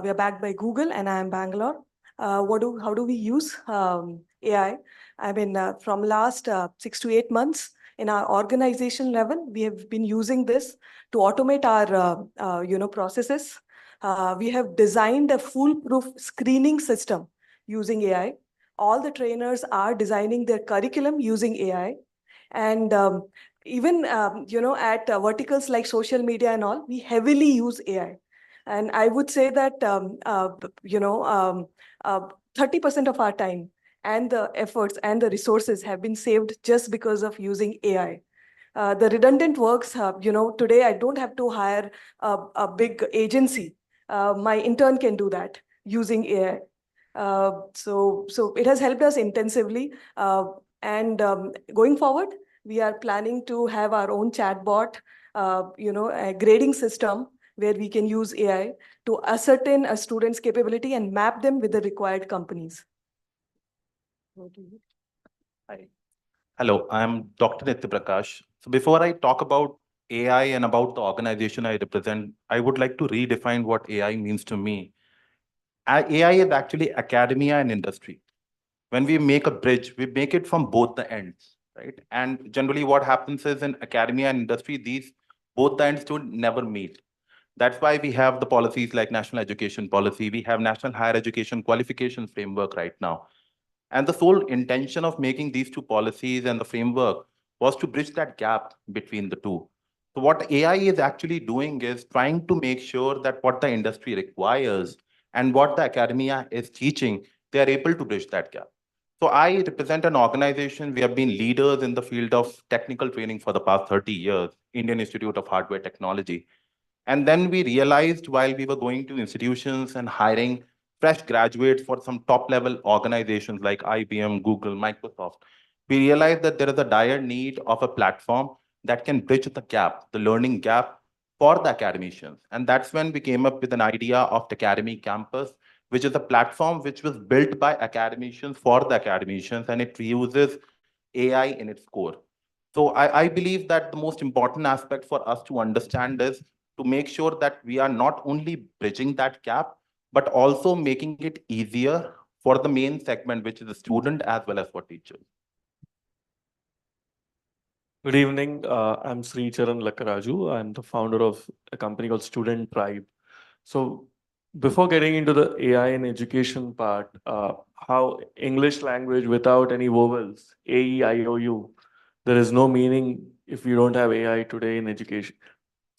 We are backed by Google, and I am Bangalore. How do we use AI? I mean, from last 6 to 8 months, in our organization level, we have been using this to automate our processes. We have designed a foolproof screening system using AI. All the trainers are designing their curriculum using AI. And even at verticals like social media and all, we heavily use AI. And I would say that 30% of our time and the efforts and the resources have been saved just because of using AI. The redundant works, today I don't have to hire a big agency. My intern can do that using AI. So it has helped us intensively. And going forward, we are planning to have our own chatbot, a grading system where we can use AI to ascertain a student's capability and map them with the required companies. Hi. Hello, I'm Dr. Nitya Prakash. So before I talk about AI and about the organization I represent, I would like to redefine what AI means to me. AI is actually academia and industry. When we make a bridge, we make it from both the ends, right? And generally what happens is in academia and industry, these both the ends don't never meet. That's why we have the policies like National Education Policy. We have National Higher Education Qualification Framework right now. And the sole intention of making these two policies and the framework was to bridge that gap between the two. So what AI is actually doing is trying to make sure that what the industry requires and what the academia is teaching, they are able to bridge that gap. So I represent an organization. We have been leaders in the field of technical training for the past 30 years, Indian Institute of Hardware Technology. And then we realized while we were going to institutions and hiring fresh graduates for some top level organizations like IBM, Google, Microsoft, we realized that there is a dire need of a platform that can bridge the gap, the learning gap for the academicians. And that's when we came up with an idea of the Academy Campus, which is a platform which was built by academicians for the academicians, and it uses AI in its core. So I believe that the most important aspect for us to understand is to make sure that we are not only bridging that gap, but also making it easier for the main segment, which is the student as well as for teachers. Good evening. I'm Sri Charan Lakaraju. I'm the founder of a company called Student Tribe. So before getting into the AI and education part, how English language without any vowels, A, E, I, O, U, there is no meaning if we don't have AI today in education.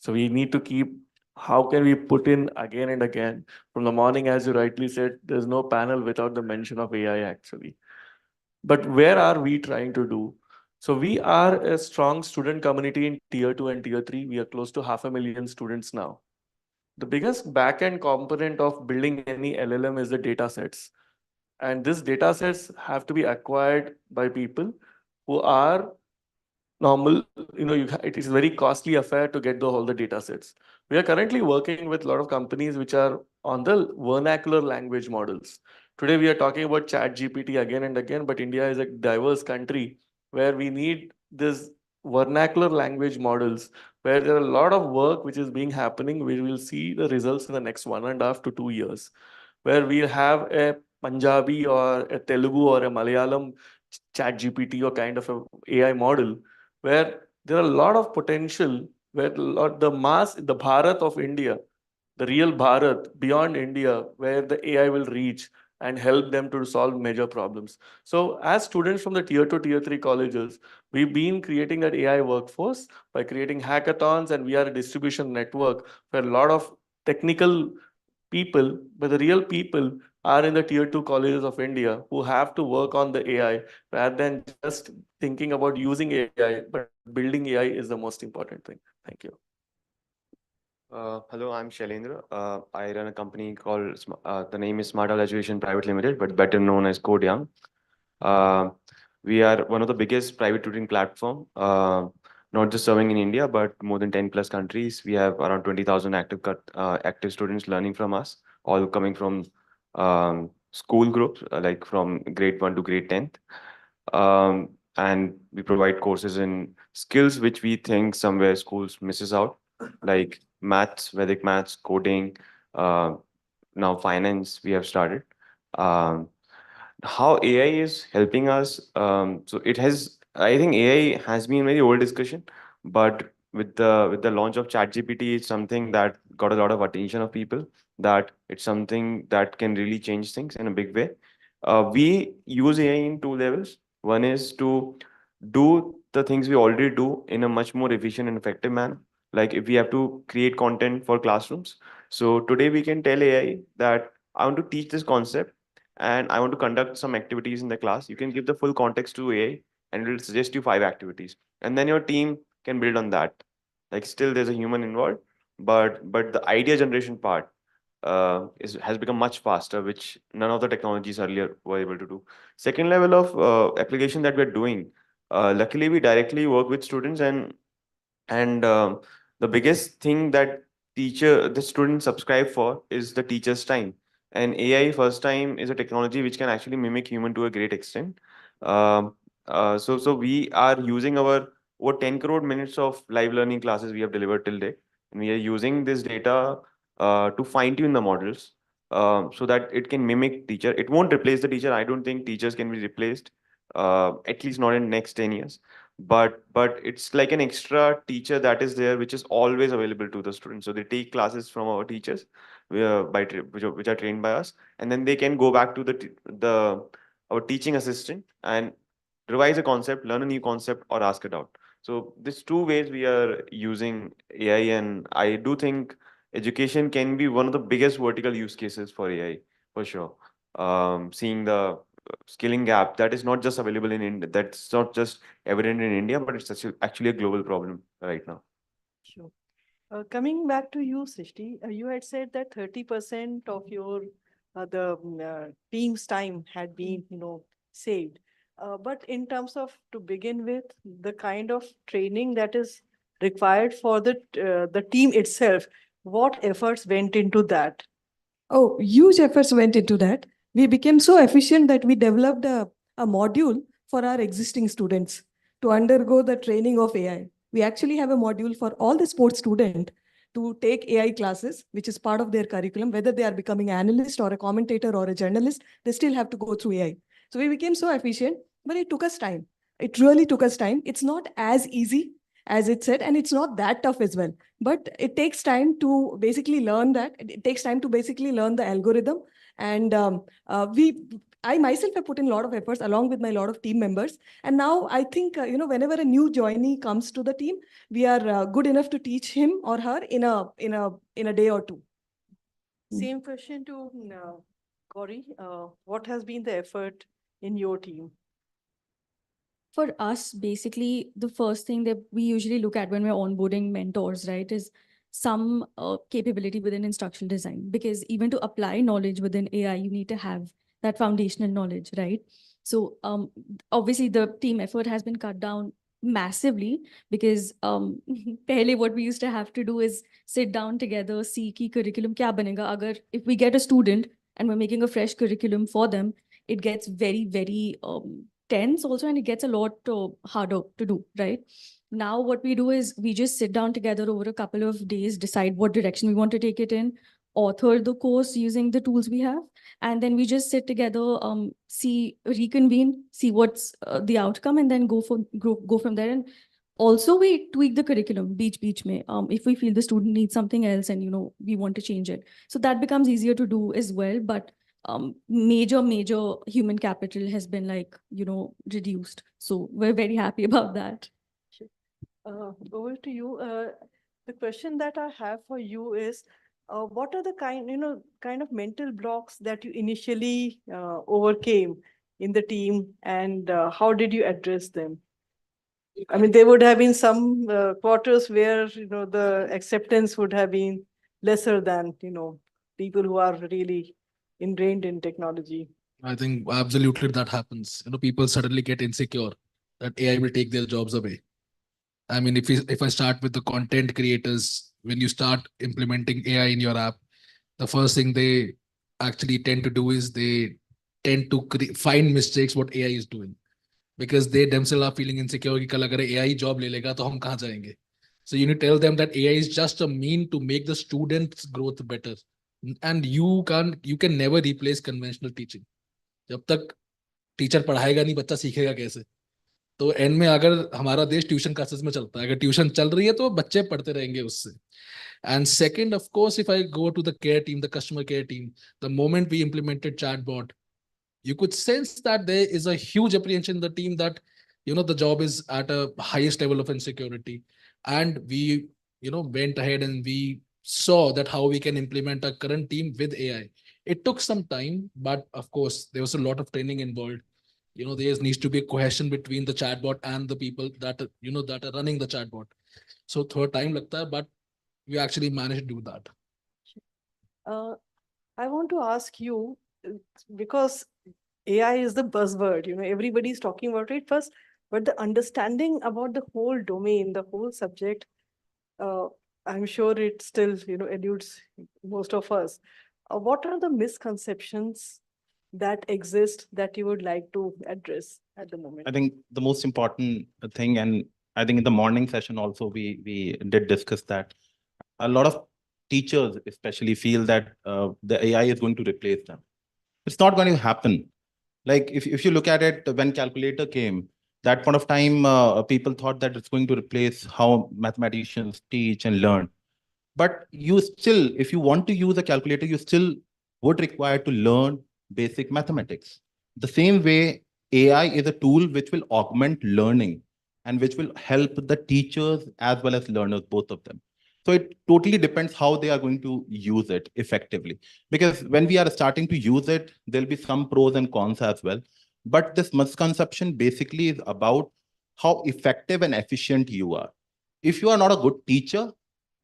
So we need to keep, how can we put in again and again? From the morning, as you rightly said, there's no panel without the mention of AI actually. But where are we trying to do? So we are a strong student community in tier 2 and tier 3. We are close to 500,000 students now. The biggest backend component of building any LLM is the data sets. And these data sets have to be acquired by people who are normal, it is a very costly affair to get all the data sets. We are currently working with a lot of companies which are on the vernacular language models Today we are talking about chat GPT again and again, but India is a diverse country where we need this vernacular language models, where there are a lot of work which is being happening. We will see the results in the next 1.5 to 2 years, where we'll have a Punjabi or a Telugu or a Malayalam chat GPT or kind of a AI model, where there are a lot of potential, where the mass, the Bharat of India, the real Bharat beyond India, where the AI will reach and help them to solve major problems. So as students from the tier 2, tier 3 colleges, we've been creating that AI workforce by creating hackathons, and we are a distribution network where a lot of technical people, but the real people are in the tier 2 colleges of India who have to work on the AI rather than just thinking about using AI, but building AI is the most important thing. Thank you. Hello, I'm Shailendra. I run a company called, the name is Smart Education Private Limited, but better known as Codeyoung. We are one of the biggest private tutoring platform, not just serving in India, but more than 10 plus countries. We have around 20,000 active students learning from us, all coming from school groups, like from grade 1 to grade 10th. And we provide courses in skills which we think somewhere schools misses out, like maths, Vedic maths, coding, now finance we have started. How AI is helping us, so it has, I think AI has been a very old discussion, but with the launch of ChatGPT, it's something that got a lot of attention of people, that it's something that can really change things in a big way. We use AI in two levels. One is to do the things we already do in a much more efficient and effective manner. Like if we have to create content for classrooms. So today we can tell AI that I want to teach this concept and I want to conduct some activities in the class. You can give the full context to AI and it will suggest you 5 activities. And then your team can build on that. Like still there's a human involved, but the idea generation part has become much faster, which none of the technologies earlier were able to do. Second level of application that we're doing, luckily we directly work with students, and the biggest thing that the students subscribe for is the teacher's time. And AI first time is a technology which can actually mimic human to a great extent. So we are using our over 10 crore minutes of live learning classes we have delivered till date. And we are using this data to fine tune the models so that it can mimic teacher. It won't replace the teacher. I don't think teachers can be replaced, at least not in next 10 years. But it's like an extra teacher that is there, which is always available to the students. So they take classes from our teachers, which are trained by us, and then they can go back to our teaching assistant and revise a concept, learn a new concept, or ask it out. So these two ways we are using AI, and I do think education can be one of the biggest vertical use cases for AI for sure. Seeing the skilling gap that is not just available in India, that's not just evident in India, but it's actually a global problem right now. Sure. Coming back to you, Srishti, you had said that 30% of your team's time had been, saved. But in terms of, to begin with, the kind of training that is required for the team itself, what efforts went into that? Oh, huge efforts went into that. We became so efficient that we developed a module for our existing students to undergo the training of AI. We actually have a module for all the sports students to take AI classes, which is part of their curriculum. Whether they are becoming an analyst or a commentator or a journalist, they still have to go through AI. So we became so efficient, but it took us time. It really took us time. It's not as easy as it said, and it's not that tough as well. But it takes time to basically learn that. It takes time to basically learn the algorithm. And I myself have put in a lot of efforts along with my lot of team members. And now I think, whenever a new joinee comes to the team, we are good enough to teach him or her in a day or two. Same question to Gauri. What has been the effort in your team? For us, basically, the first thing that we usually look at when we're onboarding mentors, right, is some capability within instructional design. Because even to apply knowledge within AI, you need to have that foundational knowledge, right? So obviously, the team effort has been cut down massively because pehle what we used to have to do is sit down together, see ki curriculum kya banega. Agar if we get a student and we're making a fresh curriculum for them, it gets very, very tense also, and it gets a lot harder to do, right? Now what we do is we just sit down together over a couple of days, decide what direction we want to take it in, author the course using the tools we have, and then we just sit together, reconvene, see what's the outcome, and then go from there. And also we tweak the curriculum beach mein, if we feel the student needs something else and we want to change it. So that becomes easier to do as well. But major human capital has been reduced. So we're very happy about that. Over to you. The question that I have for you is, what are the kind of mental blocks that you initially overcame in the team, and how did you address them? I mean, there would have been some quarters where the acceptance would have been lesser than people who are really ingrained in technology. I think absolutely that happens. People suddenly get insecure that AI will take their jobs away. I mean, if I start with the content creators, when you start implementing AI in your app, the first thing they actually tend to do is they tend to find mistakes what AI is doing, because they themselves are feeling insecure कि कल अगर AI job ले लेगा तो हम कहाँ जाएंगे? So you need to tell them that AI is just a mean to make the students' growth better, and you can never replace conventional teaching. जब तक टीचर पढ़ाएगा नहीं, बच्चा सीखेगा कैसे? तो एंड में अगर हमारा देश ट्यूशन क्लासेस में चलता है, अगर ट्यूशन चल रही है तो बच्चे पढ़ते रहेंगे उससे. And second, of course, if I go to the care team, the customer care team, the moment we implemented chatbot, you could sense that there is a huge apprehension in the team that the job is at a highest level of insecurity. And we went ahead and we saw that how we can implement our current team with AI. It took some time, but of course there was a lot of training involved. There needs to be a cohesion between the chatbot and the people that that are running the chatbot. So third time lagta hai, but we actually managed to do that. I want to ask you, because AI is the buzzword, everybody's talking about it first, but the understanding about the whole domain, the whole subject, I'm sure it still, eludes most of us. What are the misconceptions that exist that you would like to address at the moment? I think the most important thing, and I think in the morning session also we did discuss that a lot of teachers especially feel that the AI is going to replace them. It's not going to happen. Like if you look at it, when calculator came, that point of time, people thought that it's going to replace how mathematicians teach and learn. But you still, if you want to use a calculator, you still would require to learn basic mathematics. The same way, AI is a tool which will augment learning and which will help the teachers as well as learners, both of them. So it totally depends how they are going to use it effectively. Because when we are starting to use it, there'll be some pros and cons as well. But this misconception basically is about how effective and efficient you are. If you are not a good teacher,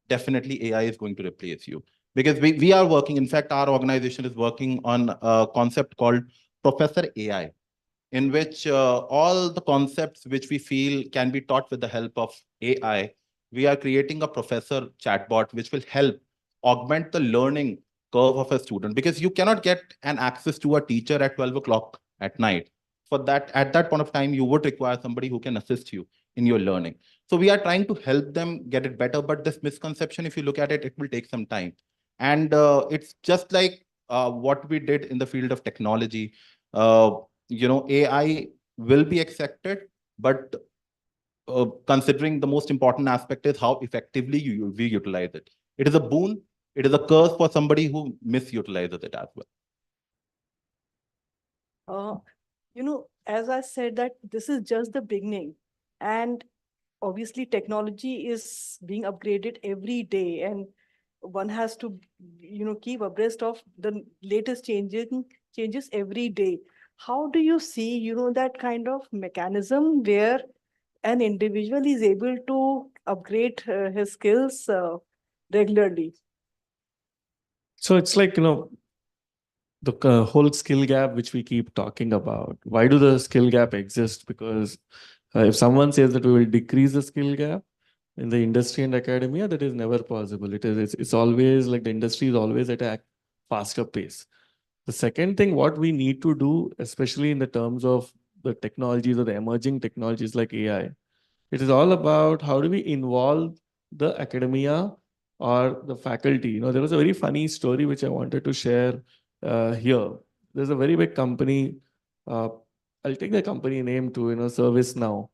definitely AI is going to replace you. Because we are working, in fact, our organization is working on a concept called Professor AI, in which all the concepts which we feel can be taught with the help of AI, we are creating a professor chatbot which will help augment the learning curve of a student, because you cannot get an access to a teacher at 12 o'clock at night. For that, at that point of time, you would require somebody who can assist you in your learning. So we are trying to help them get it better, but this misconception, if you look at it, it will take some time. And it's just like what we did in the field of technology. AI will be accepted, but considering the most important aspect is how effectively we utilize it. It is a boon, it is a curse for somebody who misutilizes it as well. As I said, that this is just the beginning, and obviously technology is being upgraded every day, and one has to keep abreast of the latest changes every day. How do you see that kind of mechanism where an individual is able to upgrade his skills regularly? So it's like, the whole skill gap which we keep talking about. Why do the skill gap exist? Because if someone says that we will decrease the skill gap in the industry and academia, that is never possible. It's always like the industry is always at a faster pace. The second thing, what we need to do, especially in the terms of the technologies or the emerging technologies like AI, it is all about how do we involve the academia or the faculty. There was a very funny story which I wanted to share here. There's a very big company, uh, I'll take the company name to, ServiceNow,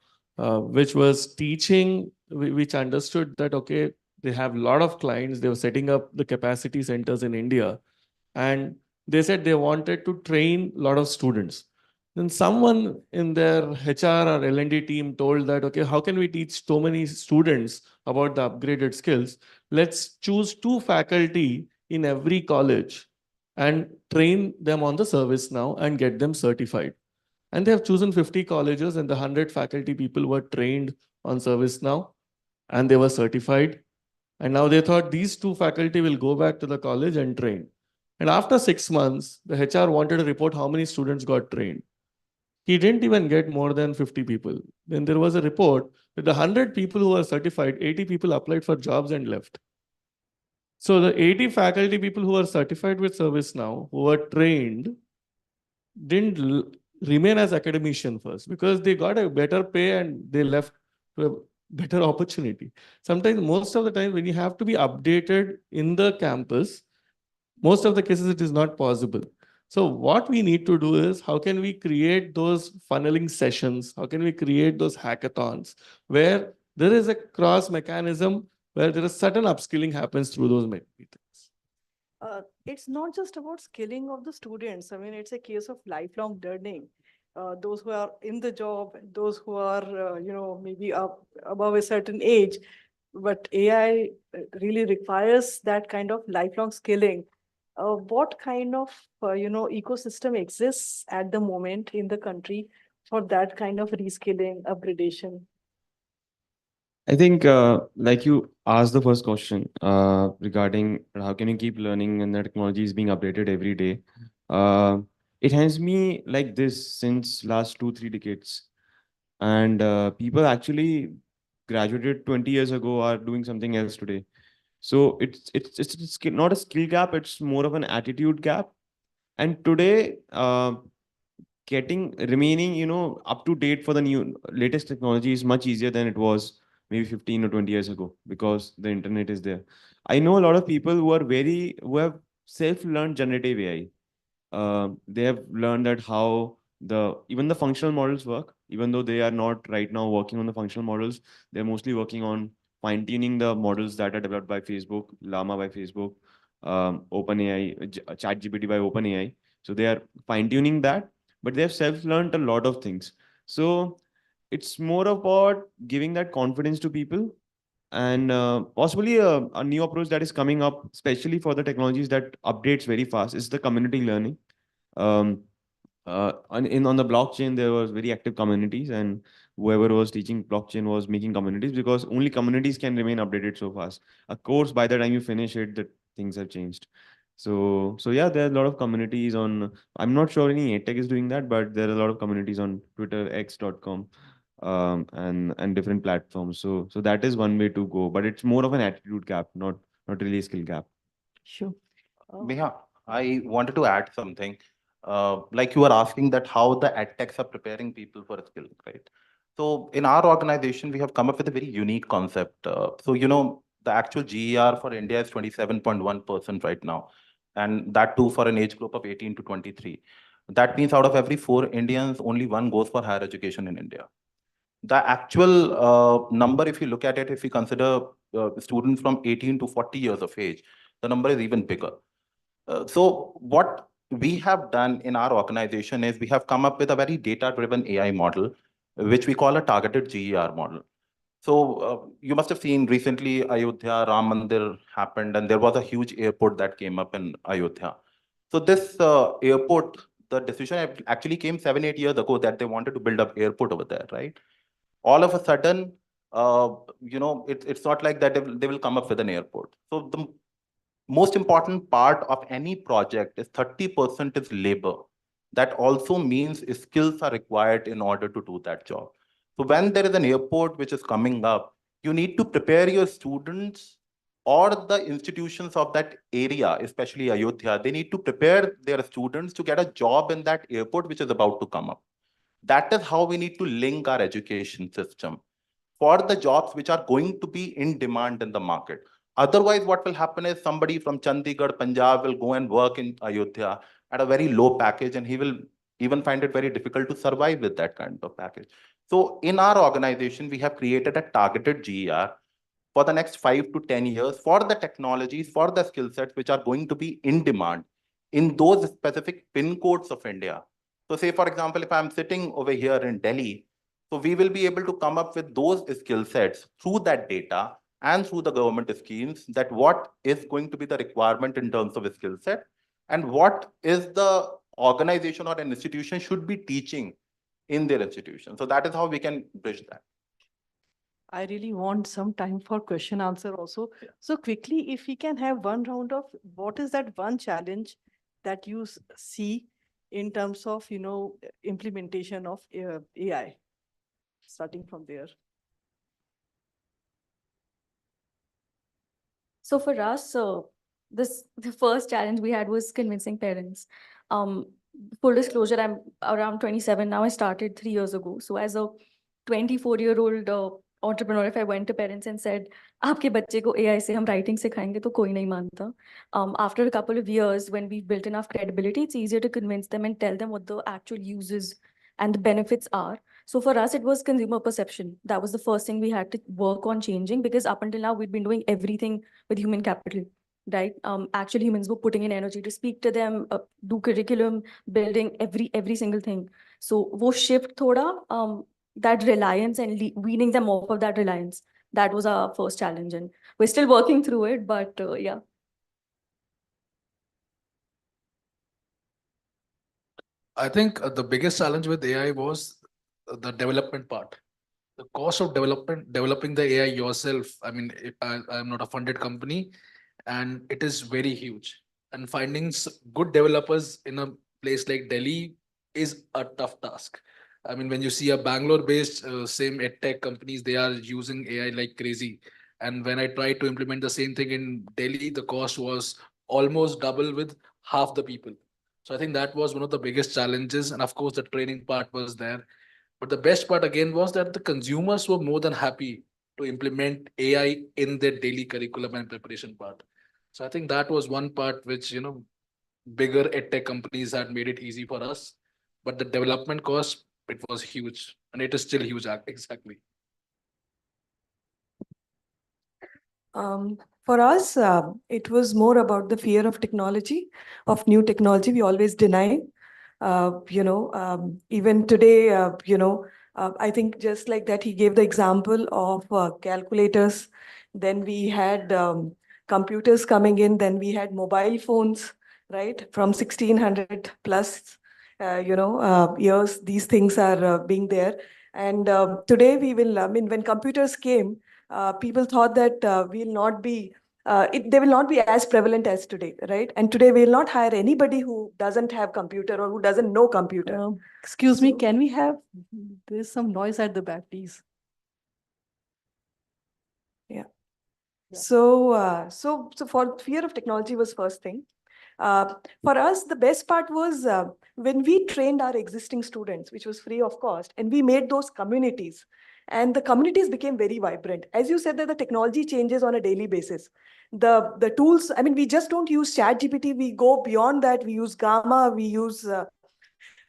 which was teaching, which understood that, okay, they have a lot of clients. They were setting up the capacity centers in India. And they said they wanted to train a lot of students. Then someone in their HR or L&D team told that, okay, how can we teach so many students about the upgraded skills? Let's choose 2 faculty in every college and train them on the service now and get them certified. And they have chosen 50 colleges, and the 100 faculty people were trained on ServiceNow and they were certified. And now they thought these 2 faculty will go back to the college and train. And after 6 months, the HR wanted to report how many students got trained. He didn't even get more than 50 people. Then there was a report that the 100 people who were certified, 80 people applied for jobs and left. So the 80 faculty people who were certified with ServiceNow, who were trained, didn't remain as academician first because they got a better pay and they left to a better opportunity. Sometimes, most of the time, when you have to be updated in the campus, most of the cases it is not possible. So what we need to do is, how can we create those funneling sessions? How can we create those hackathons where there is a cross mechanism where there is certain upskilling happens through those meetings? It's not just about skilling of the students. I mean, it's a case of lifelong learning. Those who are in the job, those who are, maybe above a certain age, but AI really requires that kind of lifelong skilling. What kind of, ecosystem exists at the moment in the country for that kind of reskilling, upgradation? I think, like you asked the first question regarding how can you keep learning and the technology is being updated every day. It has me like this since last 2-3 decades, and people actually graduated 20 years ago are doing something else today. So it's not a skill gap; it's more of an attitude gap. And today, remaining up to date for the new latest technology is much easier than it was maybe 15 or 20 years ago, because the internet is there. I know a lot of people who have self-learned generative AI. They have learned that how even the functional models work. Even though they are not right now working on the functional models, they're mostly working on fine-tuning the models that are developed by Facebook, Llama by Facebook, OpenAI, ChatGPT by OpenAI. So they are fine-tuning that, but they have self-learned a lot of things. So it's more about giving that confidence to people, and possibly a new approach that is coming up, especially for the technologies that updates very fast, is the community learning. Um, on the blockchain, there was very active communities, and whoever was teaching blockchain was making communities, because only communities can remain updated so fast. Of course, by the time you finish it, the things have changed. So yeah, there are a lot of communities on. I'm not sure any edtech is doing that, but there are a lot of communities on Twitter, X.com, and different platforms. So that is one way to go, but it's more of an attitude gap, not really a skill gap. Sure. Neha, I wanted to add something. Like you were asking that how the edtechs are preparing people for a skill, right? So in our organization, we have come up with a very unique concept. The actual GER for India is 27.1% right now, and that too for an age group of 18 to 23. That means out of every 4 Indians, only one goes for higher education in India. The actual number, if you look at it, if you consider students from 18 to 40 years of age, the number is even bigger. So what we have done in our organization is we have come up with a very data-driven AI model, which we call a targeted GER model. So you must have seen recently Ayodhya Ram Mandir happened, and there was a huge airport that came up in Ayodhya. So this airport, the decision actually came 7-8 years ago that they wanted to build up airport over there, right? All of a sudden, it's not like that they will come up with an airport. So the most important part of any project is 30% is labor. That also means skills are required in order to do that job. So when there is an airport which is coming up, you need to prepare your students or the institutions of that area, especially Ayodhya, they need to prepare their students to get a job in that airport which is about to come up. That is how we need to link our education system for the jobs which are going to be in demand in the market. Otherwise, what will happen is somebody from Chandigarh, Punjab will go and work in Ayodhya at a very low package, and he will even find it very difficult to survive with that kind of package. So in our organization, we have created a targeted GER for the next 5 to 10 years for the technologies, for the skill sets which are going to be in demand in those specific pin codes of India. So say, for example, if I'm sitting over here in Delhi, so we will be able to come up with those skill sets through that data and through the government schemes, that what is going to be the requirement in terms of a skill set and what is the organization or an institution should be teaching in their institution. So that is how we can bridge that. I really want some time for question answer also. So quickly, if we can have one round of what is that one challenge that you see in terms of, implementation of AI, starting from there. So for us, the first challenge we had was convincing parents. Full disclosure, I'm around 27 now. I started 3 years ago. So as a 24-year-old entrepreneur, if I went to parents and said, "आपके बच्चे को AI से हम writing सिखाएंगे," तो कोई नहीं मानता. After a couple of years, when we've built enough credibility, it's easier to convince them and tell them what the actual uses and the benefits are. So for us, it was consumer perception. That was the first thing we had to work on changing, because up until now, we'd been doing everything with human capital, right? Actual humans were putting in energy to speak to them, do curriculum, building every single thing. So wo shift thoda, that reliance and weaning them off of that reliance, that was our first challenge. And we're still working through it, but yeah. I think the biggest challenge with AI was the development part. The cost of developing the AI yourself. I mean, I'm not a funded company, and it is very huge. And finding good developers in a place like Delhi is a tough task. I mean, when you see a Bangalore-based same edtech companies, they are using AI like crazy. And when I tried to implement the same thing in Delhi, the cost was almost double with half the people. So I think that was one of the biggest challenges. And of course, the training part was there. But the best part again was that the consumers were more than happy to implement AI in their daily curriculum and preparation part. So I think that was one part which, bigger edtech companies had made it easy for us. But the development cost, it was huge. And it is still huge, exactly. For us, it was more about the fear of technology, of new technology. We always deny. Even today, I think just like that, he gave the example of calculators. Then we had computers coming in. Then we had mobile phones, right? From 1600 plus, years, these things are being there. And today we will, when computers came, people thought that they will not be as prevalent as today, right? And today we will not hire anybody who doesn't have computer or who doesn't know computer. Excuse me, can we have, there's some noise at the back, please. Yeah. So for fear of technology was first thing. For us, the best part was when we trained our existing students, which was free of cost, and we made those communities. And the communities became very vibrant. As you said, that the technology changes on a daily basis. The tools, I mean, we just don't use ChatGPT. We go beyond that. We use Gamma. We use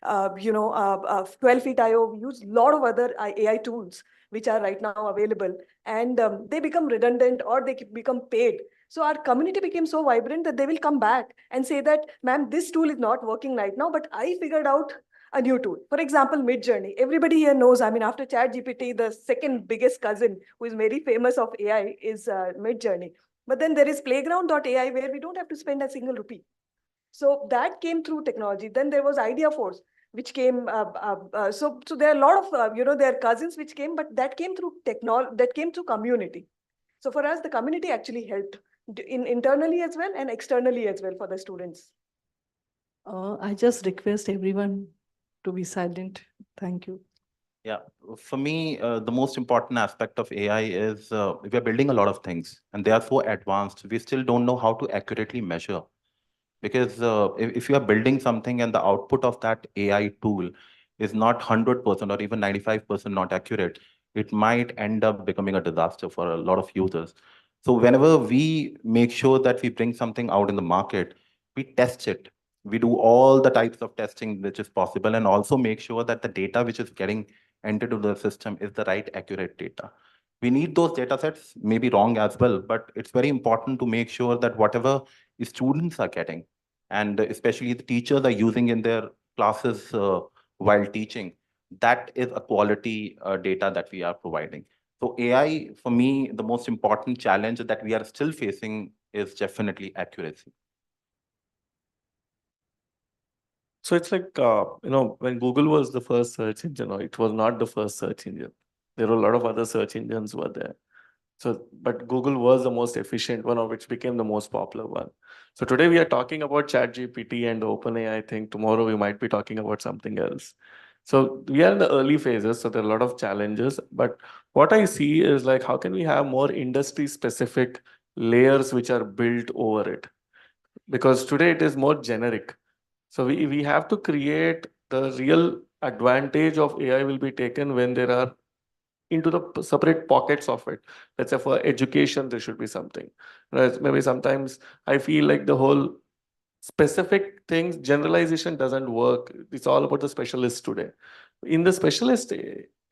12 feet IO. We use a lot of other AI tools which are right now available, and they become redundant or they become paid. So our community became so vibrant that they will come back and say that, "Ma'am, this tool is not working right now, but I figured out a new tool." For example, Midjourney. Everybody here knows, I mean, after ChatGPT, the second biggest cousin who is very famous of AI is Midjourney. But then there is playground.ai where we don't have to spend a single rupee. So that came through technology. Then there was Idea Force, which came. So there are a lot of their cousins which came, but that came through technology. That came through community. So for us, the community actually helped internally as well and externally as well for the students. I just request everyone to be silent. Thank you. Yeah, for me, the most important aspect of AI is we are building a lot of things and they are so advanced. We still don't know how to accurately measure. Because if you are building something and the output of that AI tool is not 100% or even 95% not accurate, it might end up becoming a disaster for a lot of users. So whenever we make sure that we bring something out in the market, we test it. We do all the types of testing which is possible and also make sure that the data which is getting entered into the system is the right accurate data. We need those data sets, maybe wrong as well, but it's very important to make sure that whatever students are getting, and especially the teachers are using in their classes while teaching, that is a quality data that we are providing. So AI, for me, the most important challenge that we are still facing is definitely accuracy. So it's like, when Google was the first search engine, or it was not the first search engine. There were a lot of other search engines were there. So, but Google was the most efficient one, or which became the most popular one. So today we are talking about ChatGPT and OpenAI. I think tomorrow we might be talking about something else. So we are in the early phases, so there are a lot of challenges. But what I see is like, how can we have more industry-specific layers which are built over it? Because today it is more generic. So we have to create the real advantage of AI will be taken when there are into the separate pockets of it. Let's say for education, there should be something. Right? Maybe sometimes I feel like the whole specific things, generalization doesn't work. It's all about the specialists today. In the specialist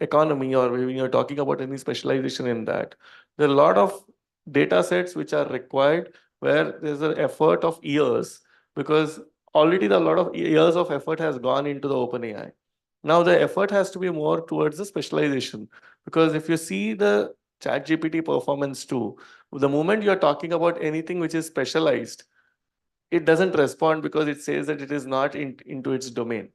economy, or when you're talking about any specialization in that, there are a lot of data sets which are required where there's an effort of years, because already a lot of years of effort has gone into the OpenAI. Now the effort has to be more towards the specialization, because if you see the ChatGPT performance too, the moment you're talking about anything which is specialized, it doesn't respond because it says that it is not into its domain.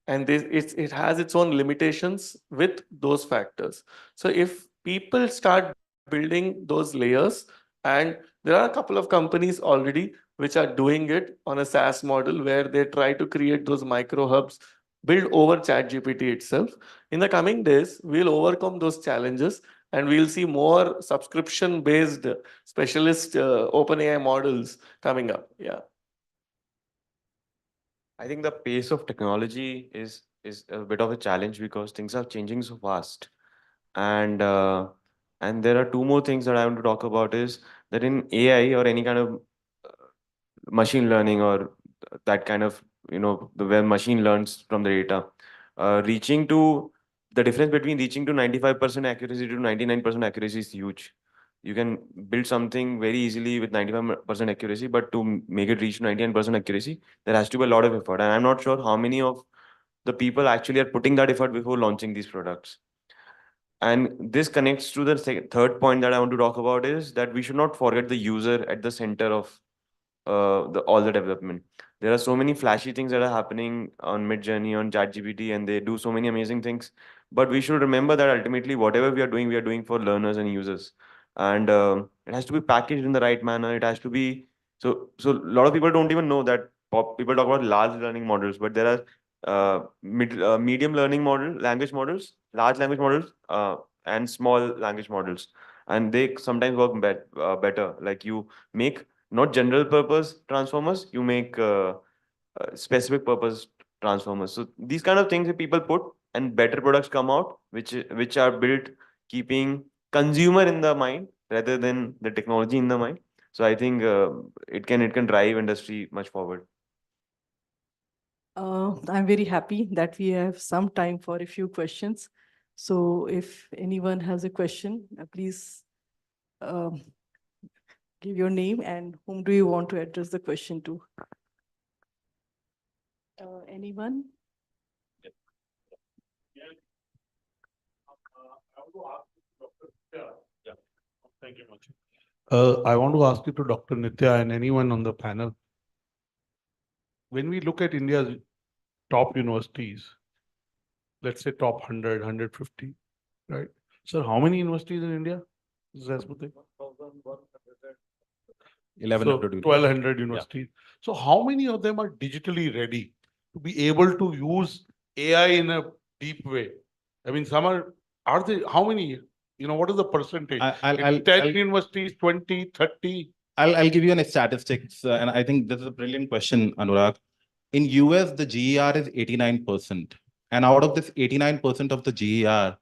And it has its own limitations with those factors. So if people start building those layers, and there are a couple of companies already which are doing it on a SaaS model where they try to create those micro hubs built over ChatGPT itself. In the coming days, we'll overcome those challenges and we'll see more subscription based specialist OpenAI models coming up. Yeah. I think the pace of technology is a bit of a challenge because things are changing so fast. And there are two more things that I want to talk about is that in AI or any kind of machine learning or that kind of, the where machine learns from the data, reaching to the difference between reaching to 95% accuracy to 99% accuracy is huge. You can build something very easily with 95% accuracy, but to make it reach 99% accuracy, there has to be a lot of effort. And I'm not sure how many of the people actually are putting that effort before launching these products. And this connects to the third point that I want to talk about is that we should not forget the user at the center of all the development. There are so many flashy things that are happening on Midjourney, on ChatGPT, and they do so many amazing things. But we should remember that ultimately, whatever we are doing for learners and users, and it has to be packaged in the right manner. It has to be so. A lot of people don't even know that. People talk about large learning models, but there are medium learning language models, large language models, and small language models, and they sometimes work better. Like you make not general purpose transformers, you make specific purpose transformers. So these kind of things that people put and better products come out which are built keeping consumer in the mind rather than the technology in the mind. So I think it can drive industry much forward. I'm very happy that we have some time for a few questions. So if anyone has a question, please um, give your name and whom do you want to address the question to? Anyone? Thank you much. I want to ask you to Dr. Nitya and anyone on the panel. When we look at India's top universities, let's say top 100, 150, right? So how many universities in India? 1100. 1,200 universities. So how many of them are digitally ready to be able to use AI in a deep way? I mean, are they, how many, what is the percentage? I'll 10 universities, 20, 30? I'll give you an statistics, and I think this is a brilliant question, Anurag. In US, the GER is 89%. And out of this 89% of the GER,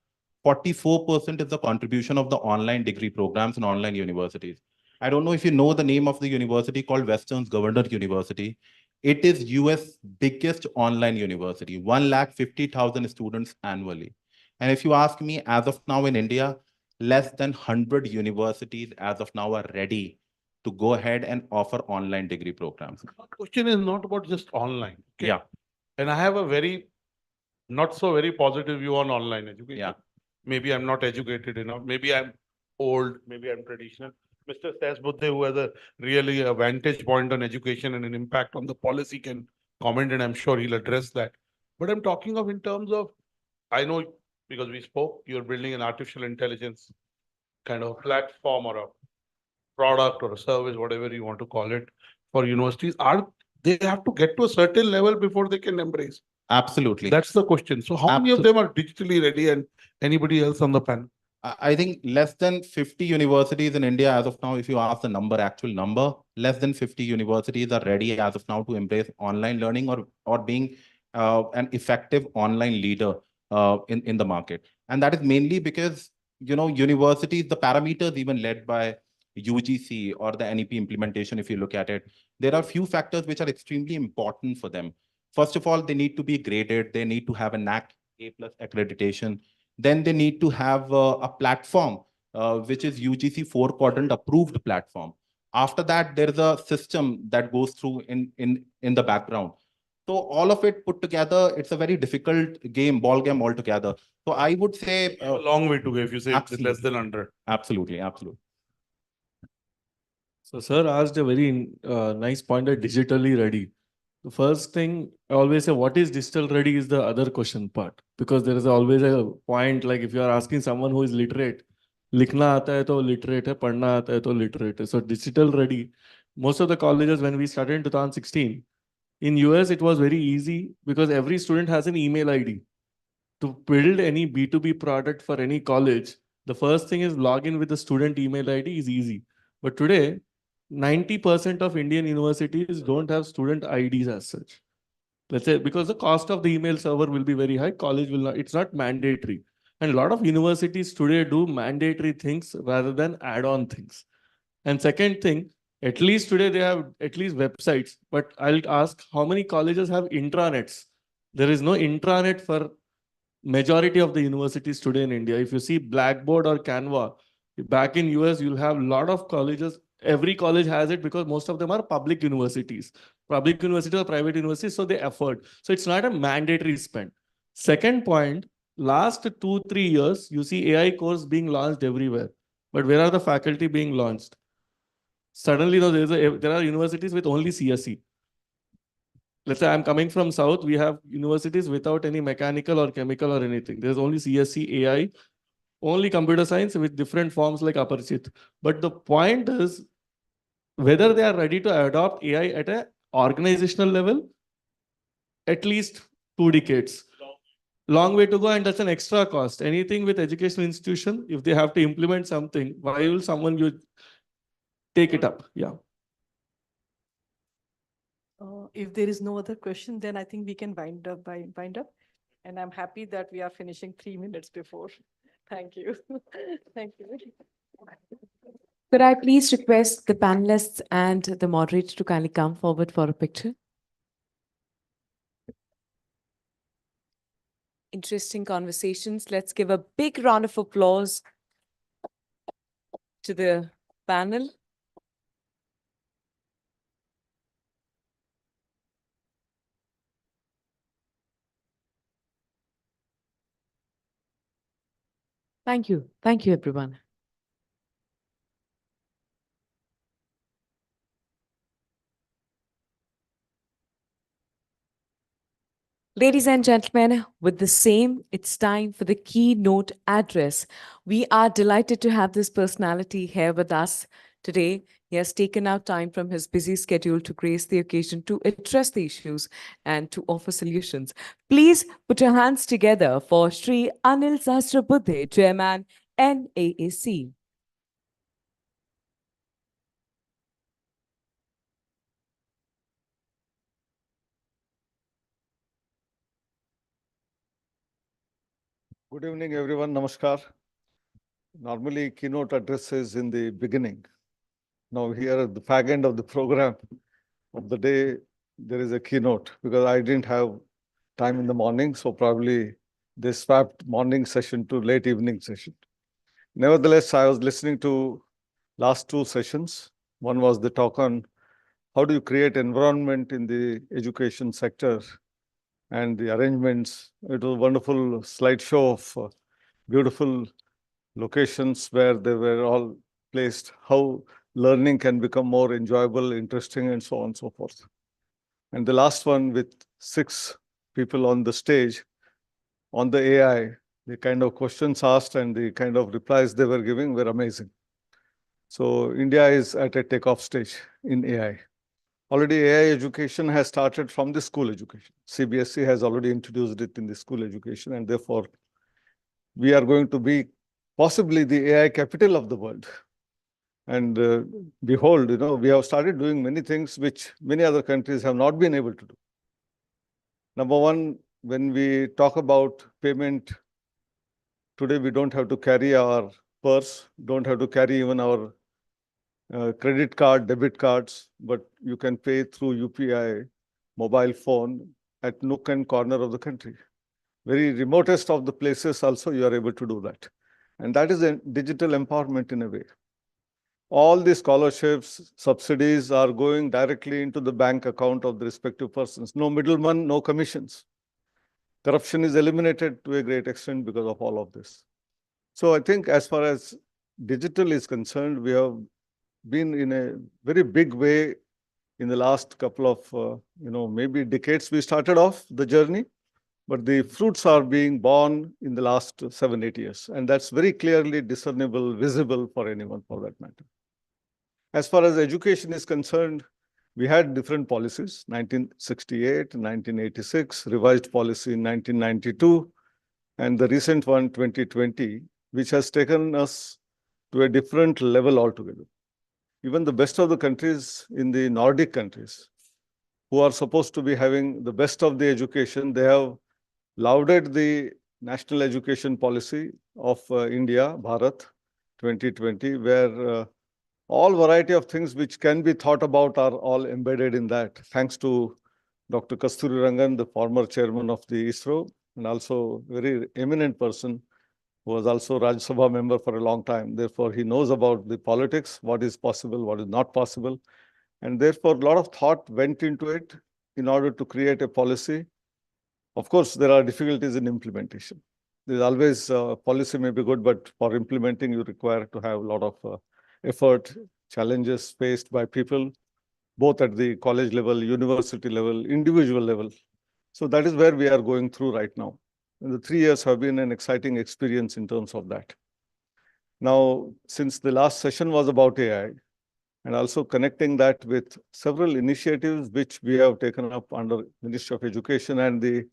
44% is the contribution of the online degree programs and online universities. I don't know if you know the name of the university called Western's Governor University. It is US biggest online university, 150,000 students annually. And if you ask me, as of now in India, less than 100 universities as of now are ready to go ahead and offer online degree programs. Question is not about just online. Okay? Yeah. And I have a not so very positive view on online education. Yeah. Maybe I'm not educated enough. Maybe I'm old. Maybe I'm traditional. Mr. Sesbudde, who has really a vantage point on education and an impact on the policy, can comment, and I'm sure he'll address that. But I'm talking of in terms of, I know because we spoke, you're building an artificial intelligence kind of platform or a product or a service, whatever you want to call it, for universities. They have to get to a certain level before they can embrace? Absolutely. That's the question. So how many of them are digitally ready, and anybody else on the panel? I think less than 50 universities in India as of now, if you ask the actual number, less than 50 universities are ready as of now to embrace online learning or being an effective online leader in the market. And that is mainly because, universities, the parameters even led by UGC or the NEP implementation, if you look at it, there are few factors which are extremely important for them. First of all, they need to be graded. They need to have a NAC A+ accreditation. Then they need to have a platform, which is UGC 4-quadrant approved platform. After that, there is a system that goes through in the background. So all of it put together, it's a very difficult ball game altogether. So I would say a long way to go if you say less than 100. Absolutely, absolutely. So, sir asked a very nice point that digitally ready. The first thing I always say, what is digital ready is the other question part. Because there is always a point, like if you are asking someone who is literate, लिखना आता है तो literate है, पढ़ना आता है तो literate है. So digital ready, most of the colleges when we started in 2016, in US it was very easy because every student has an email ID. To build any B2B product for any college, the first thing is log in with the student email ID is easy. But today, 90% of Indian universities don't have student IDs as such. Let's say because the cost of the email server will be very high, college will not, it's not mandatory. And a lot of universities today do mandatory things rather than add-on things. And second thing, at least today they have at least websites, but I'll ask how many colleges have intranets? There is no intranet for majority of the universities today in India. If you see Blackboard or Canva, back in US, you'll have a lot of colleges. Every college has it because most of them are public universities. Public universities or private universities, so they afford. So it's not a mandatory spend. Second point, last 2-3 years, you see AI course being launched everywhere. But where are the faculty being launched? Suddenly, there are universities with only CSE. Let's say I'm coming from South, we have universities without any mechanical or chemical or anything. There's only CSE, AI, only computer science with different forms like Aparchit. But the point is whether they are ready to adopt AI at an organizational level, at least 2 decades. Long way to go, and that's an extra cost. Anything with educational institution, if they have to implement something, why will someone take it up? Yeah. If there is no other question, then I think we can wind up. And I'm happy that we are finishing 3 minutes before. Thank you. Thank you. Could I please request the panelists and the moderator to kindly come forward for a picture? Interesting conversations. Let's give a big round of applause to the panel. Thank you. Thank you, everyone. Ladies and gentlemen, with the same, it's time for the keynote address. We are delighted to have this personality here with us today. He has taken out time from his busy schedule to grace the occasion to address the issues and to offer solutions. Please put your hands together for Sri Anil Sahasrabudhe, Chairman, NAAC. Good evening, everyone. Namaskar. Normally, keynote addresses in the beginning. Now, here at the fag end of the program of the day, there is a keynote because I didn't have time in the morning, so probably they swapped morning session to late evening session. Nevertheless, I was listening to last two sessions. One was the talk on how do you create environment in the education sector and the arrangements. It was a wonderful slideshow of beautiful locations where they were all placed, how learning can become more enjoyable, interesting, and so on and so forth. And the last one with 6 people on the stage on the AI, the kind of questions asked and the kind of replies they were giving were amazing. So India is at a takeoff stage in AI. Already AI education has started from the school education. CBSE has already introduced it in the school education, and therefore we are going to be possibly the AI capital of the world. And behold, we have started doing many things which many other countries have not been able to do. Number one, when we talk about payment, today we don't have to carry our purse, don't have to carry even our credit card, debit cards, but you can pay through UPI, mobile phone at nook and corner of the country. Very remotest of the places also you are able to do that. And that is a digital empowerment in a way. All the scholarships, subsidies are going directly into the bank account of the respective persons. No middleman, no commissions. Corruption is eliminated to a great extent because of all of this. So I think as far as digital is concerned, we have been in a very big way in the last couple of, maybe decades we started off the journey, but the fruits are being born in the last 7-8 years. And that's very clearly discernible, visible for anyone for that matter. As far as education is concerned, we had different policies, 1968, 1986, revised policy in 1992, and the recent one, 2020, which has taken us to a different level altogether. Even the best of the countries in the Nordic countries, who are supposed to be having the best of the education, they have lauded the national education policy of India, Bharat 2020, where all variety of things which can be thought about are all embedded in that, thanks to Dr. Kasturi Rangan, the former chairman of the ISRO, and also very eminent person who was also Rajya Sabha member for a long time. Therefore, he knows about the politics, what is possible, what is not possible. And therefore, a lot of thought went into it in order to create a policy. Of course, there are difficulties in implementation. There's always policy may be good, but for implementing, you require to have a lot of effort, challenges faced by people, both at the college level, university level, individual level. So that is where we are going through right now. And the 3 years have been an exciting experience in terms of that. Now, since the last session was about AI, and also connecting that with several initiatives which we have taken up under Ministry of Education and the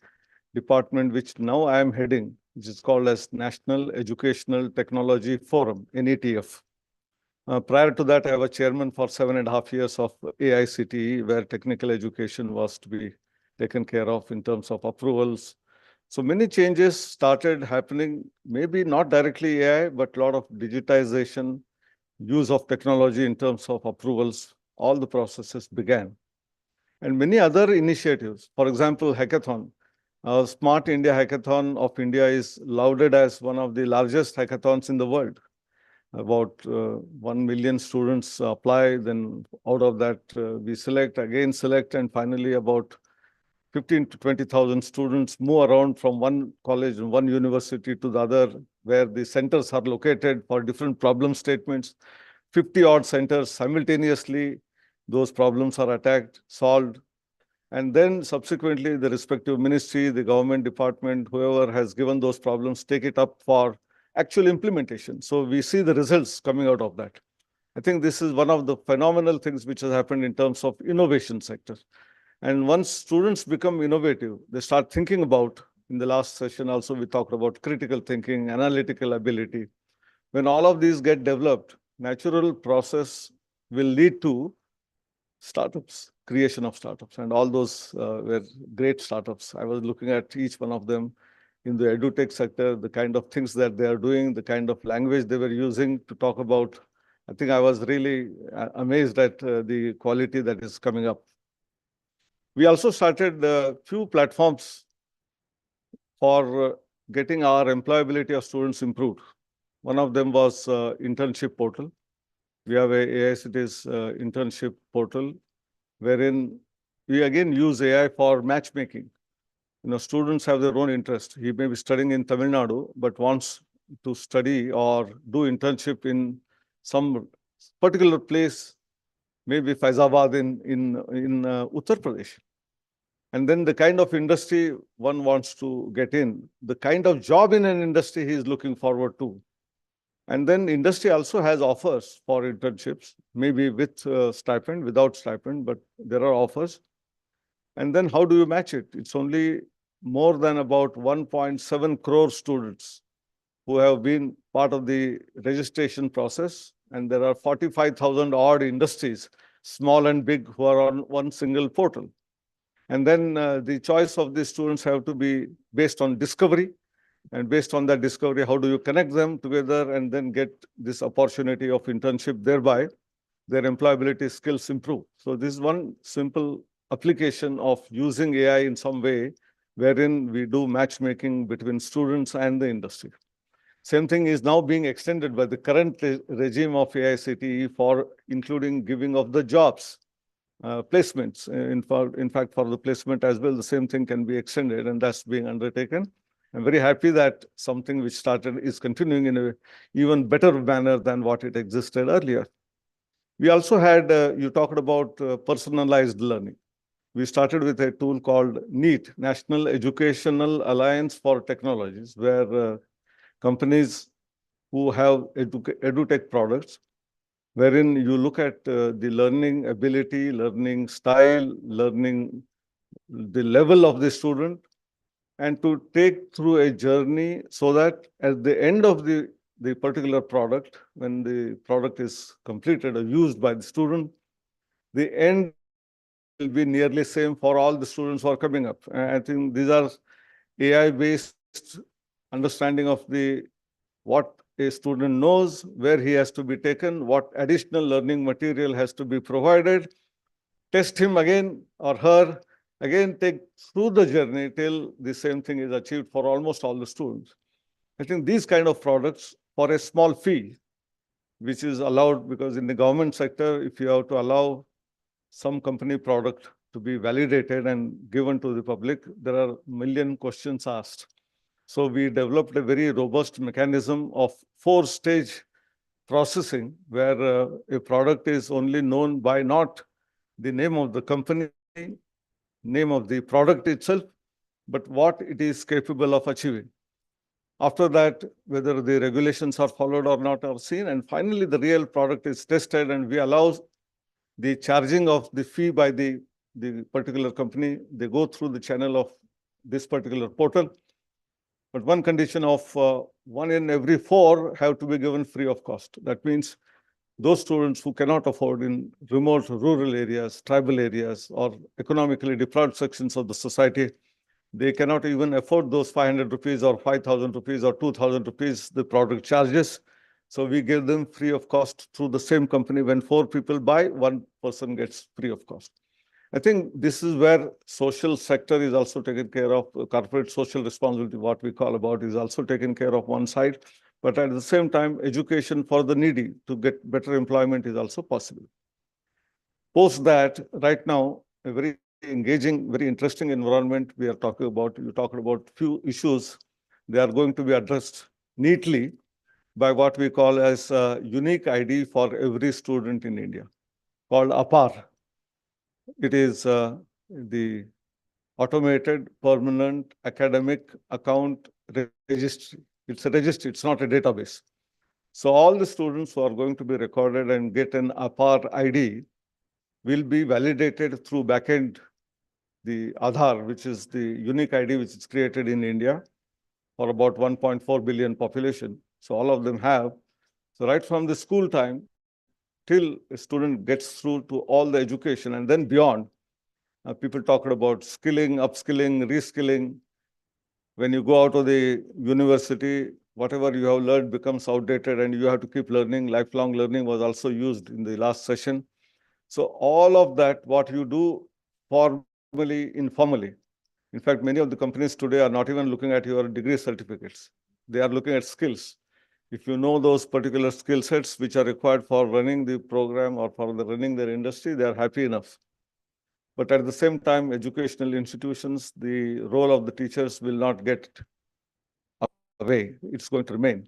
department which now I am heading, which is called as National Educational Technology Forum, NETF. Prior to that, I was chairman for 7.5 years of AICTE, where technical education was to be taken care of in terms of approvals. So many changes started happening, maybe not directly AI, but a lot of digitization, use of technology in terms of approvals, all the processes began. And many other initiatives, for example, hackathon. Smart India Hackathon of India is lauded as one of the largest hackathons in the world. About 1 million students apply, then out of that we select, and finally about 15 to 20,000 students move around from one college and one university to the other, where the centers are located for different problem statements. 50 odd centers simultaneously, those problems are attacked, solved, and then subsequently the respective ministry, the government department, whoever has given those problems, take it up for actual implementation. So we see the results coming out of that. I think this is one of the phenomenal things which has happened in terms of innovation sector. And once students become innovative, they start thinking about, in the last session also we talked about critical thinking, analytical ability. When all of these get developed, natural process will lead to startups, creation of startups, and all those were great startups. I was looking at each one of them in the edutech sector, the kind of things that they are doing, the kind of language they were using to talk about. I think I was really amazed at the quality that is coming up. We also started a few platforms for getting our employability of students improved. One of them was internship portal. We have a AICT's internship portal, wherein we again use AI for matchmaking. You know, students have their own interest. He may be studying in Tamil Nadu, but wants to study or do internship in some particular place, maybe Faizabad in Uttar Pradesh. And then the kind of industry one wants to get in, the kind of job in an industry he is looking forward to. And then industry also has offers for internships, maybe with stipend, without stipend, but there are offers. And then how do you match it? It's only more than about 1.7 crore students who have been part of the registration process. And there are 45,000 odd industries, small and big, who are on one single portal. And then the choice of the students have to be based on discovery. And based on that discovery, how do you connect them together and then get this opportunity of internship, thereby their employability skills improve. So this is one simple application of using AI in some way, wherein we do matchmaking between students and the industry. Same thing is now being extended by the current regime of AICTE for including giving of the jobs, placements. In fact, for the placement as well, the same thing can be extended, and that's being undertaken. I'm very happy that something which started is continuing in a even better manner than what it existed earlier. We also had, you talked about personalized learning. We started with a tool called NEAT, National Educational Alliance for Technologies, where companies who have edutech products, wherein you look at the learning ability, learning style, learning the level of the student, and to take through a journey so that at the end of the particular product, when the product is completed or used by the student, the end will be nearly same for all the students who are coming up. I think these are AI-based understanding of what a student knows, where he has to be taken, what additional learning material has to be provided, test him again or her, again take through the journey till the same thing is achieved for almost all the students. I think these kind of products for a small fee, which is allowed because in the government sector, if you have to allow some company product to be validated and given to the public, there are a million questions asked. So we developed a very robust mechanism of 4-stage processing where a product is only known by not the name of the company, name of the product itself, but what it is capable of achieving. After that, whether the regulations are followed or not are seen. And finally, the real product is tested and we allow the charging of the fee by the particular company. They go through the channel of this particular portal. But one condition of 1 in every 4 have to be given free of cost. That means those students who cannot afford in remote rural areas, tribal areas, or economically deprived sections of the society, they cannot even afford those 500 rupees or 5,000 rupees or 2,000 rupees the product charges. So we give them free of cost through the same company. When 4 people buy, 1 person gets free of cost. I think this is where social sector is also taken care of. Corporate social responsibility, what we call about, is also taken care of one side. But at the same time, education for the needy to get better employment is also possible. Post that, right now, a very engaging, very interesting environment we are talking about. You talked about few issues. They are going to be addressed neatly by what we call as a unique ID for every student in India, called APAR. It is the Automated Permanent Academic Account Registry. It's a registry, it's not a database. So all the students who are going to be recorded and get an APAR ID will be validated through backend, the Aadhaar, which is the unique ID which is created in India for about 1.4 billion population. So all of them have. So right from the school time till a student gets through to all the education and then beyond, people talked about skilling, upskilling, reskilling. When you go out of the university, whatever you have learned becomes outdated and you have to keep learning. Lifelong learning was also used in the last session. So all of that, what you do formally, informally. In fact, many of the companies today are not even looking at your degree certificates. They are looking at skills. If you know those particular skill sets which are required for running the program or for running their industry, they are happy enough. But at the same time, educational institutions, the role of the teachers will not get away. It's going to remain.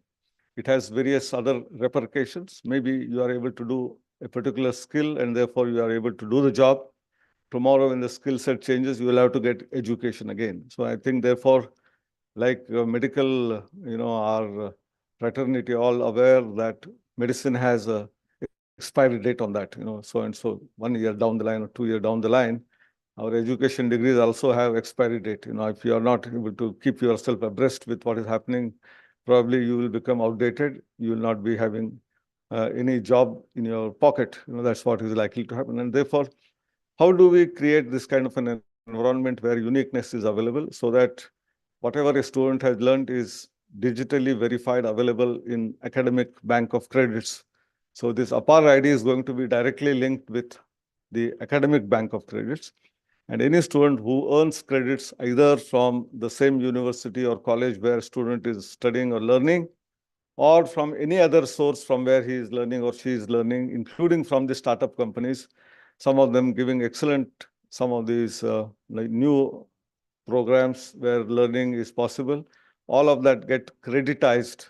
It has various other repercussions. Maybe you are able to do a particular skill and therefore you are able to do the job. Tomorrow when the skill set changes, you will have to get education again. So I think therefore, like medical, our fraternity all aware that medicine has a expiry date on that, so and so 1 year down the line or 2 year down the line. Our education degrees also have expiry date. If you are not able to keep yourself abreast with what is happening, probably you will become outdated. You will not be having any job in your pocket. That's what is likely to happen. And therefore, how do we create this kind of an environment where uniqueness is available so that whatever a student has learned is digitally verified, available in academic bank of credits. So this APAR ID is going to be directly linked with the academic bank of credits. And any student who earns credits either from the same university or college where student is studying or learning, or from any other source from where he is learning or she is learning, including from the startup companies, some of them giving excellent, some of these like new programs where learning is possible, all of that get creditized.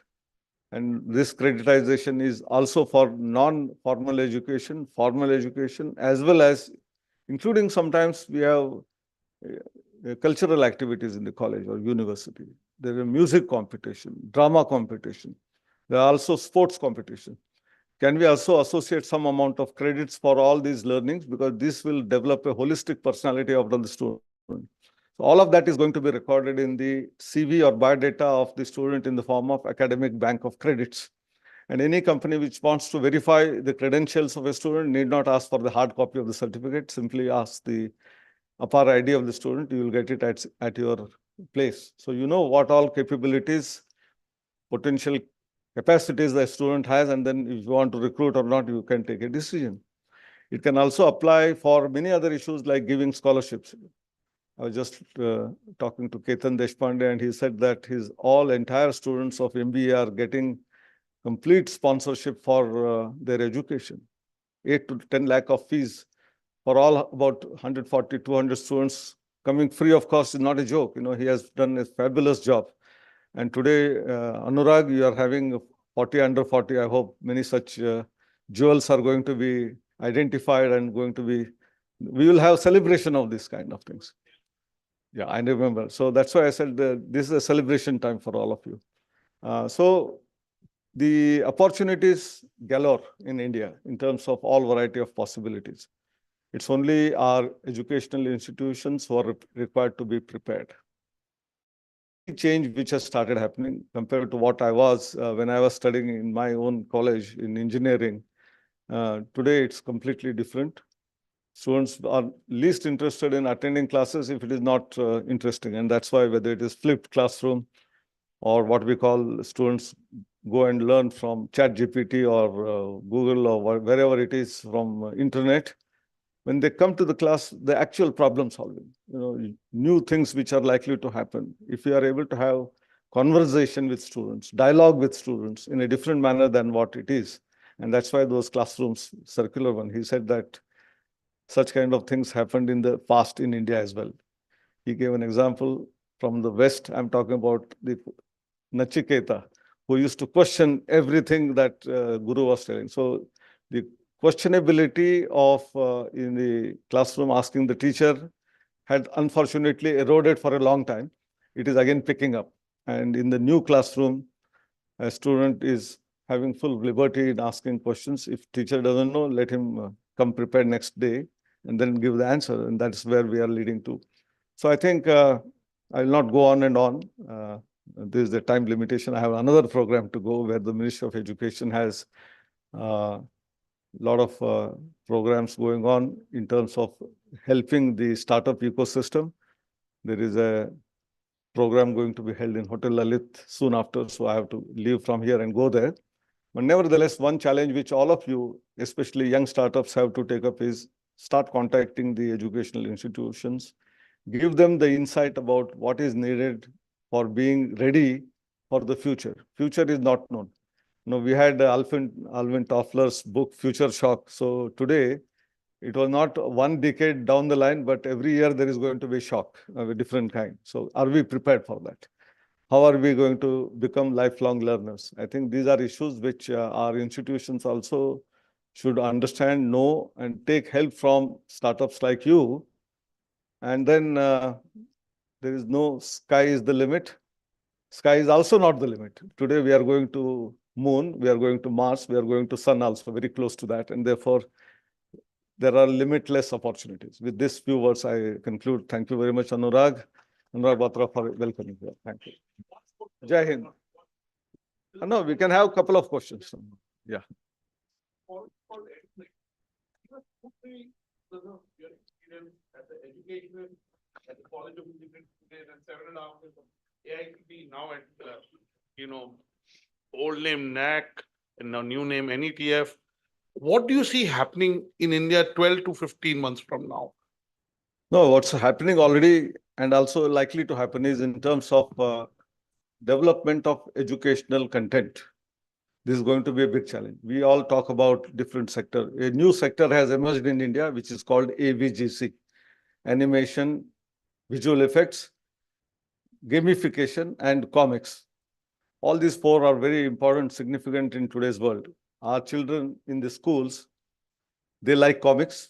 And this creditization is also for non-formal education, formal education, as well as including sometimes we have cultural activities in the college or university. There is music competition, drama competition. There are also sports competition. Can we also associate some amount of credits for all these learnings? Because this will develop a holistic personality of the student. So all of that is going to be recorded in the CV or biodata of the student in the form of academic bank of credits. And any company which wants to verify the credentials of a student need not ask for the hard copy of the certificate, simply ask the APAR ID of the student, you will get it at your place. So you know what all capabilities, potential capacities the student has, and then if you want to recruit or not, you can take a decision. It can also apply for many other issues like giving scholarships. I was just talking to Ketan Deshpande, and he said that his entire students of MBA are getting complete sponsorship for their education. 8 to 10 lakh of fees for all about 140, 200 students coming free of cost is not a joke. He has done a fabulous job. And today, Anurag, you are having 40 under 40. I hope many such jewels are going to be identified and we will have celebration of this kind of things. Yeah, I remember. So that's why I said this is a celebration time for all of you. So the opportunities galore in India in terms of all variety of possibilities. It's only our educational institutions who are required to be prepared. Change which has started happening compared to what I was when I was studying in my own college in engineering. Today, it's completely different. Students are least interested in attending classes if it is not interesting. And that's why whether it is flipped classroom or what we call students go and learn from ChatGPT or Google or wherever it is from internet, when they come to the class, the actual problem solving, new things which are likely to happen. If you are able to have conversation with students, dialogue with students in a different manner than what it is. And that's why those classrooms, circular one, he said that such kind of things happened in the past in India as well. He gave an example from the West. I'm talking about the Nachiketa, who used to question everything that Guru was telling. So the questionability of in the classroom asking the teacher had unfortunately eroded for a long time. It is again picking up. And in the new classroom, a student is having full liberty in asking questions. If teacher doesn't know, let him come prepared next day and then give the answer. And that's where we are leading to. So I think I will not go on and on. There is a time limitation. I have another program to go where the Ministry of Education has a lot of programs going on in terms of helping the startup ecosystem. There is a program going to be held in Hotel Lalit soon after, so I have to leave from here and go there. But nevertheless, one challenge which all of you, especially young startups, have to take up is start contacting the educational institutions, give them the insight about what is needed for being ready for the future. Future is not known. We had Alvin Toffler's book, Future Shock. So today, it was not one decade down the line, but every year there is going to be a shock of a different kind. So are we prepared for that? How are we going to become lifelong learners? I think these are issues which our institutions also should understand, know, and take help from startups like you. And then there is no sky is the limit. Sky is also not the limit. Today we are going to moon, we are going to Mars, we are going to sun also, very close to that. And therefore, there are limitless opportunities. With these few words, I conclude. Thank you very much, Anurag Batra, for welcoming here. Thank you. Jai Hind. No, we can have a couple of questions. Yeah. At the College of Engineering and 7.5 years of AICT, now at old name NAC and now new name NETF. What do you see happening in India 12 to 15 months from now? No, what's happening already and also likely to happen is in terms of development of educational content. This is going to be a big challenge. We all talk about different sector. A new sector has emerged in India, which is called AVGC, animation, visual effects, gamification, and comics. All these four are very important, significant in today's world. Our children in the schools, they like comics.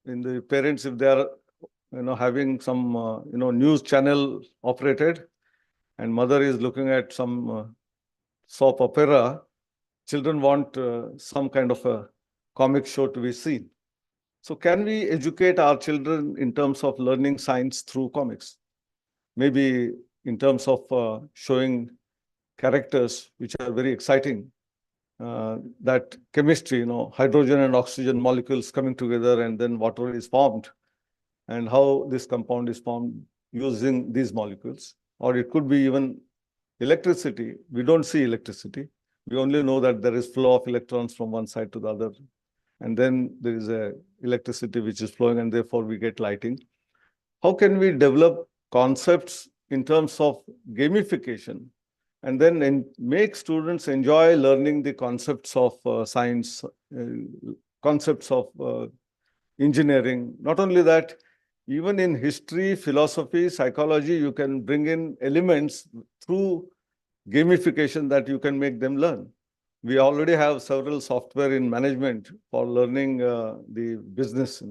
In the parents, if they are having some news channel operated, and mother is looking at some soap opera, children want some kind of a comic show to be seen. So can we educate our children in terms of learning science through comics? Maybe in terms of showing characters which are very exciting, that chemistry, hydrogen and oxygen molecules coming together and then water is formed, and how this compound is formed using these molecules. Or it could be even electricity. We don't see electricity. We only know that there is flow of electrons from one side to the other. And then there is a electricity which is flowing, and therefore we get lighting. How can we develop concepts in terms of gamification and then make students enjoy learning the concepts of science, concepts of engineering? Not only that, even in history, philosophy, psychology, you can bring in elements through gamification that you can make them learn. We already have several software in management for learning the business,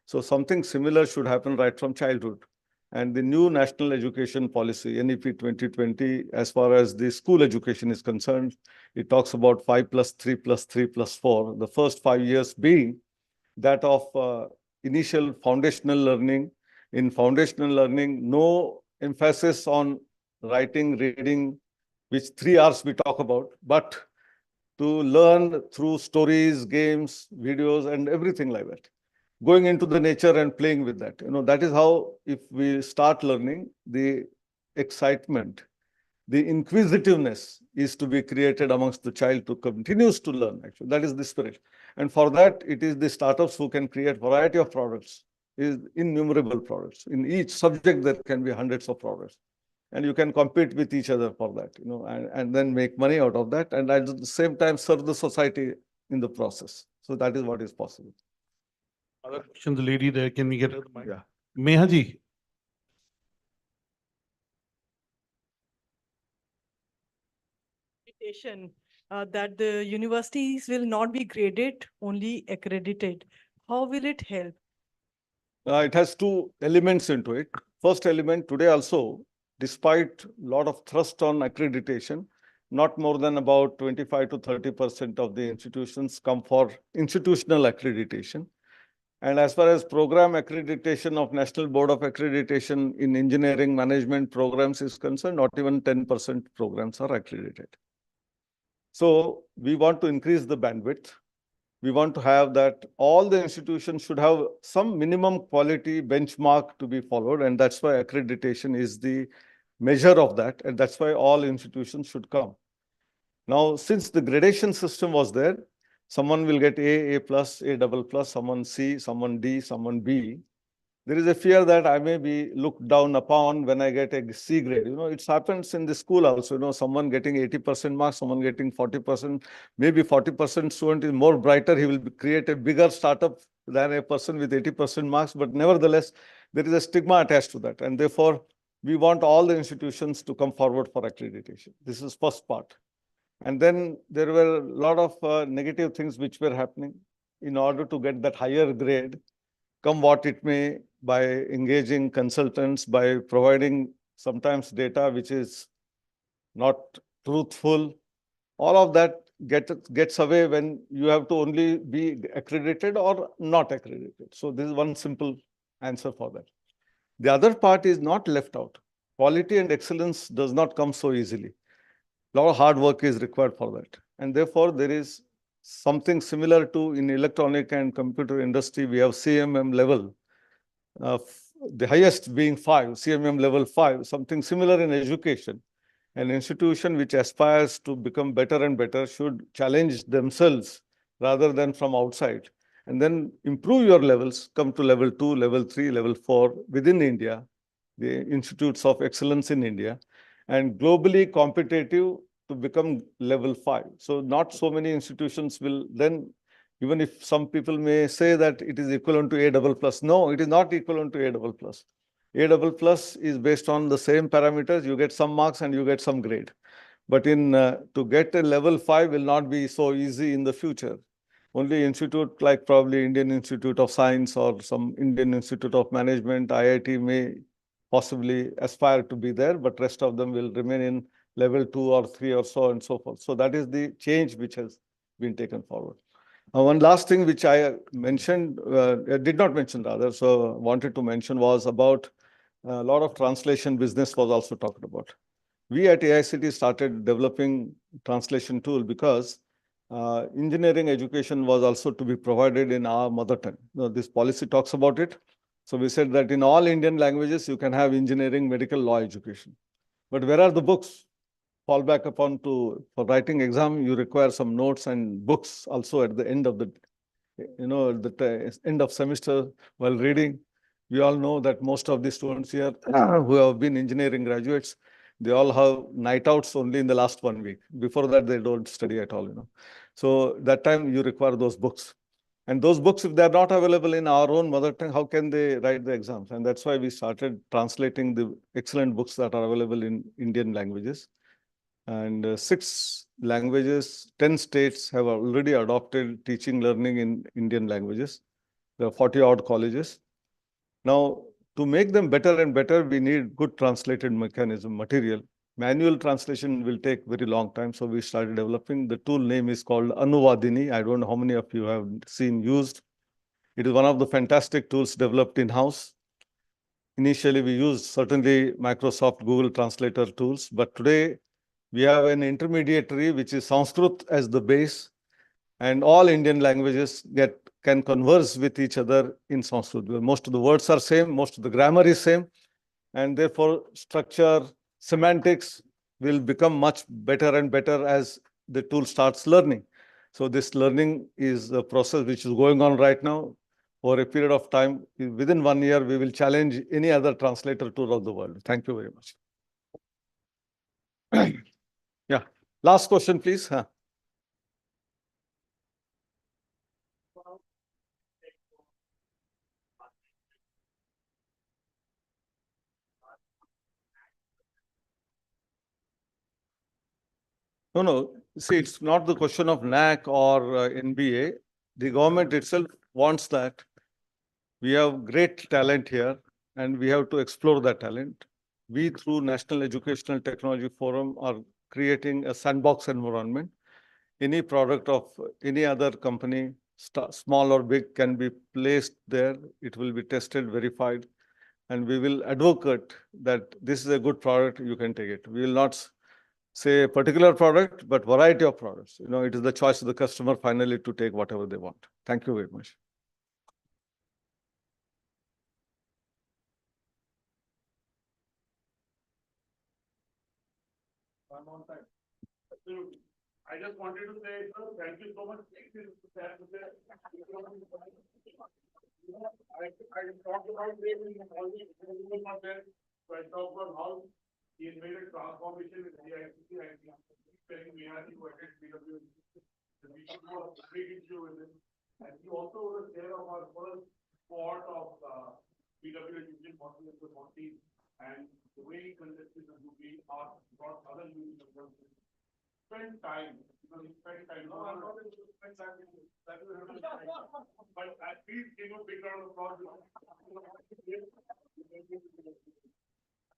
So something similar should happen right from childhood. And the new National Education Policy, NEP 2020, as far as the school education is concerned, it talks about 5+3+3+4, the first 5 years being that of initial foundational learning. In foundational learning, no emphasis on writing, reading, which 3 hours we talk about, but to learn through stories, games, videos, and everything like that. Going into the nature and playing with that. That is how, if we start learning, the excitement, the inquisitiveness is to be created amongst the child to continues to learn, actually. That is the spirit. And for that, it is the startups who can create variety of products, is innumerable products. In each subject, there can be hundreds of products. And you can compete with each other for that, and then make money out of that. And at the same time, serve the society in the process. So that is what is possible. Other question, the lady there, can we get her the mic? Yeah. Meha ji. That the universities will not be graded, only accredited. How will it help? It has 2 elements into it. First element, today also, despite a lot of thrust on accreditation, not more than about 25 to 30% of the institutions come for institutional accreditation. And as far as program accreditation of National Board of Accreditation in engineering management programs is concerned, not even 10% programs are accredited. So we want to increase the bandwidth. We want to have that all the institutions should have some minimum quality benchmark to be followed. And that's why accreditation is the measure of that. And that's why all institutions should come. Now, since the gradation system was there, someone will get A plus, A double plus, someone C, someone D, someone B. There is a fear that I may be looked down upon when I get a C grade. You know, it happens in the school also, you know, someone getting 80% marks, someone getting 40%, maybe 40% student is more brighter. He will create a bigger startup than a person with 80% marks. But nevertheless, there is a stigma attached to that. And therefore, we want all the institutions to come forward for accreditation. This is first part. And then there were a lot of negative things which were happening in order to get that higher grade, come what it may, by engaging consultants, by providing sometimes data which is not truthful. All of that gets away when you have to only be accredited or not accredited. So this is one simple answer for that. The other part is not left out. Quality and excellence does not come so easily. A lot of hard work is required for that. And therefore, there is something similar to in electronic and computer industry, we have CMM level, the highest being 5, CMM level 5, something similar in education. An institution which aspires to become better and better should challenge themselves rather than from outside. And then improve your levels, come to level 2, level 3, level 4 within India, the institutes of excellence in India, and globally competitive to become level 5. So not so many institutions will then, even if some people may say that it is equivalent to A double plus. No, it is not equivalent to A double plus. A double plus is based on the same parameters. You get some marks and you get some grade. But in to get a level 5 will not be so easy in the future. Only institute like probably Indian Institute of Science or some Indian Institute of Management, IIT may possibly aspire to be there, but rest of them will remain in level 2 or 3 or so and so forth. So that is the change which has been taken forward. One last thing which I mentioned, did not mention rather, so wanted to mention was about a lot of translation business was also talked about. We at AICT started developing translation tool because engineering education was also to be provided in our mother tongue. Now, this policy talks about it. So we said that in all Indian languages, you can have engineering, medical, law education. But where are the books? Fall back upon to, for writing exam, you require some notes and books also at the end of the, the end of semester while reading. We all know that most of the students here who have been engineering graduates, they all have night outs only in the last 1 week. Before that, they don't study at all, So that time you require those books. And those books, if they're not available in our own mother tongue, how can they write the exams? And that's why we started translating the excellent books that are available in Indian languages. And 6 languages, 10 states have already adopted teaching learning in Indian languages. There are 40 odd colleges. Now, to make them better and better, we need good translated mechanism material. Manual translation will take very long time. So we started developing. The tool name is called Anuvadini. I don't know how many of you have seen used. It is one of the fantastic tools developed in-house. Initially, we used certainly Microsoft Google Translator tools, but today we have an intermediary, which is Sanskrit as the base, and all Indian languages can converse with each other in Sanskrit. Most of the words are same, most of the grammar is same, and therefore structure, semantics will become much better and better as the tool starts learning. So this learning is a process which is going on right now. For a period of time, within 1 year, we will challenge any other translator tool of the world. Thank you very much. Yeah. Last question, please. No. See, it's not the question of NAC or NBA. The government itself wants that. We have great talent here, and we have to explore that talent. We, through National Educational Technology Forum, are creating a sandbox environment. Any product of any other company, small or big, can be placed there. It will be tested, verified, and we will advocate that this is a good product, you can take it. We will not say a particular product, but variety of products. It is the choice of the customer finally to take whatever they want. Thank you very much. I'm on time. Absolutely. I just wanted to say, sir, thank you so much. I talked about this in all the not there. So I talked about how he made a transformation with CICC and telling me how he worked at PW. We should do a big issue with it. And he also was there of our first sport of PW Union 40 to 40. And the way he conducted the movie, brought other unions spend time. Spend time. No, I'm not going to spend time with you. That will happen. But at least give a big round of applause.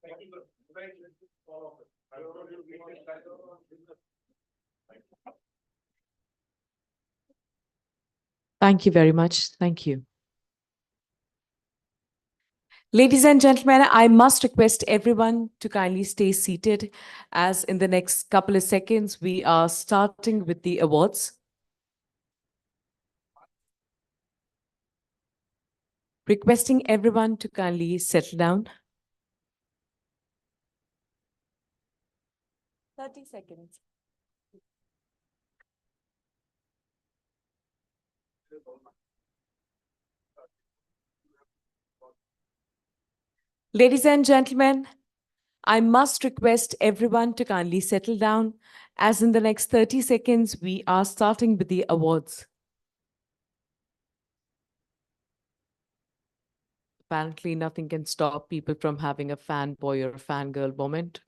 Thank you, sir. Thank you. All of it. I'm sure you'll be Thank you very much. Thank you. Ladies and gentlemen, I must request everyone to kindly stay seated, as in the next couple of seconds, we are starting with the awards. Requesting everyone to kindly settle down. 30 seconds. Ladies and gentlemen, I must request everyone to kindly settle down, as in the next 30 seconds, we are starting with the awards. Apparently, nothing can stop people from having a fanboy or a fangirl moment.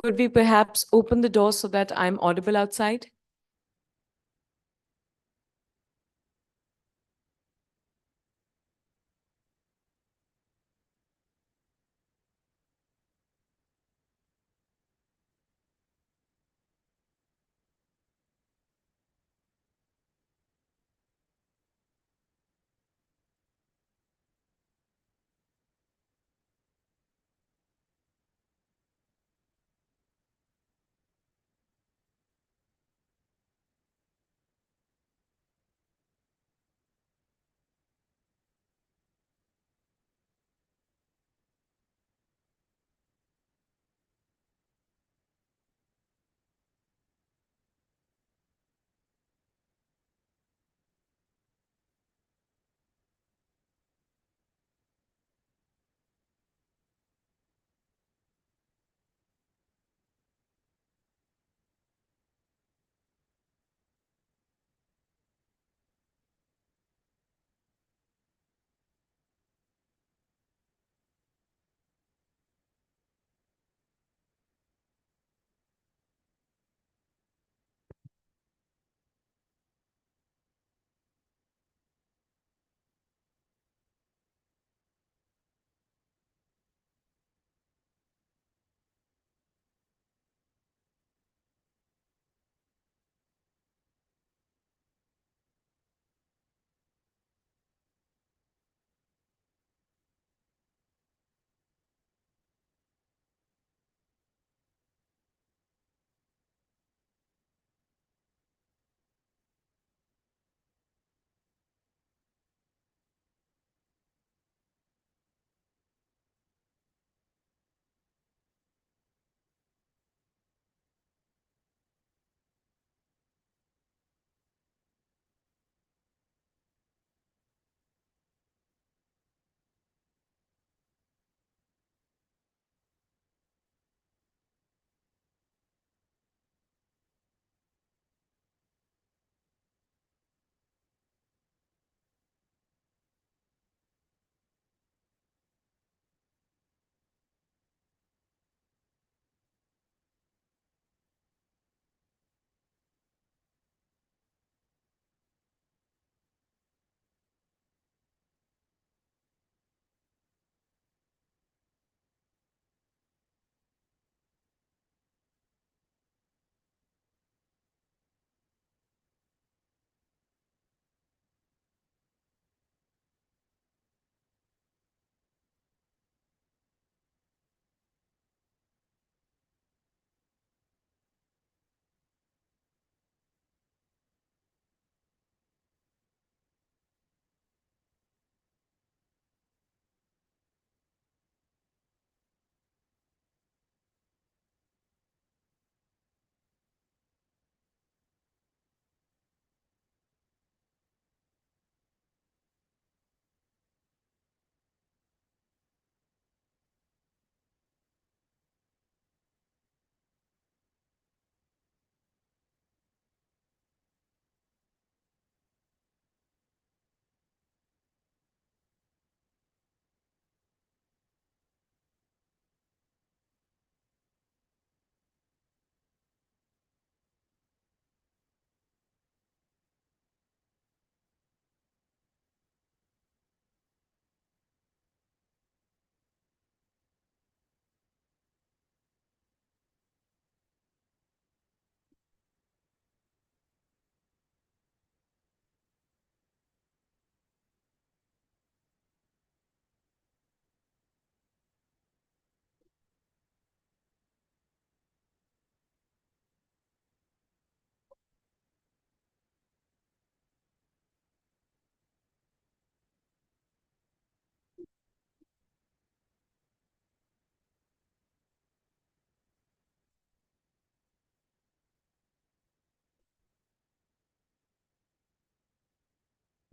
Could we perhaps open the door so that I'm audible outside?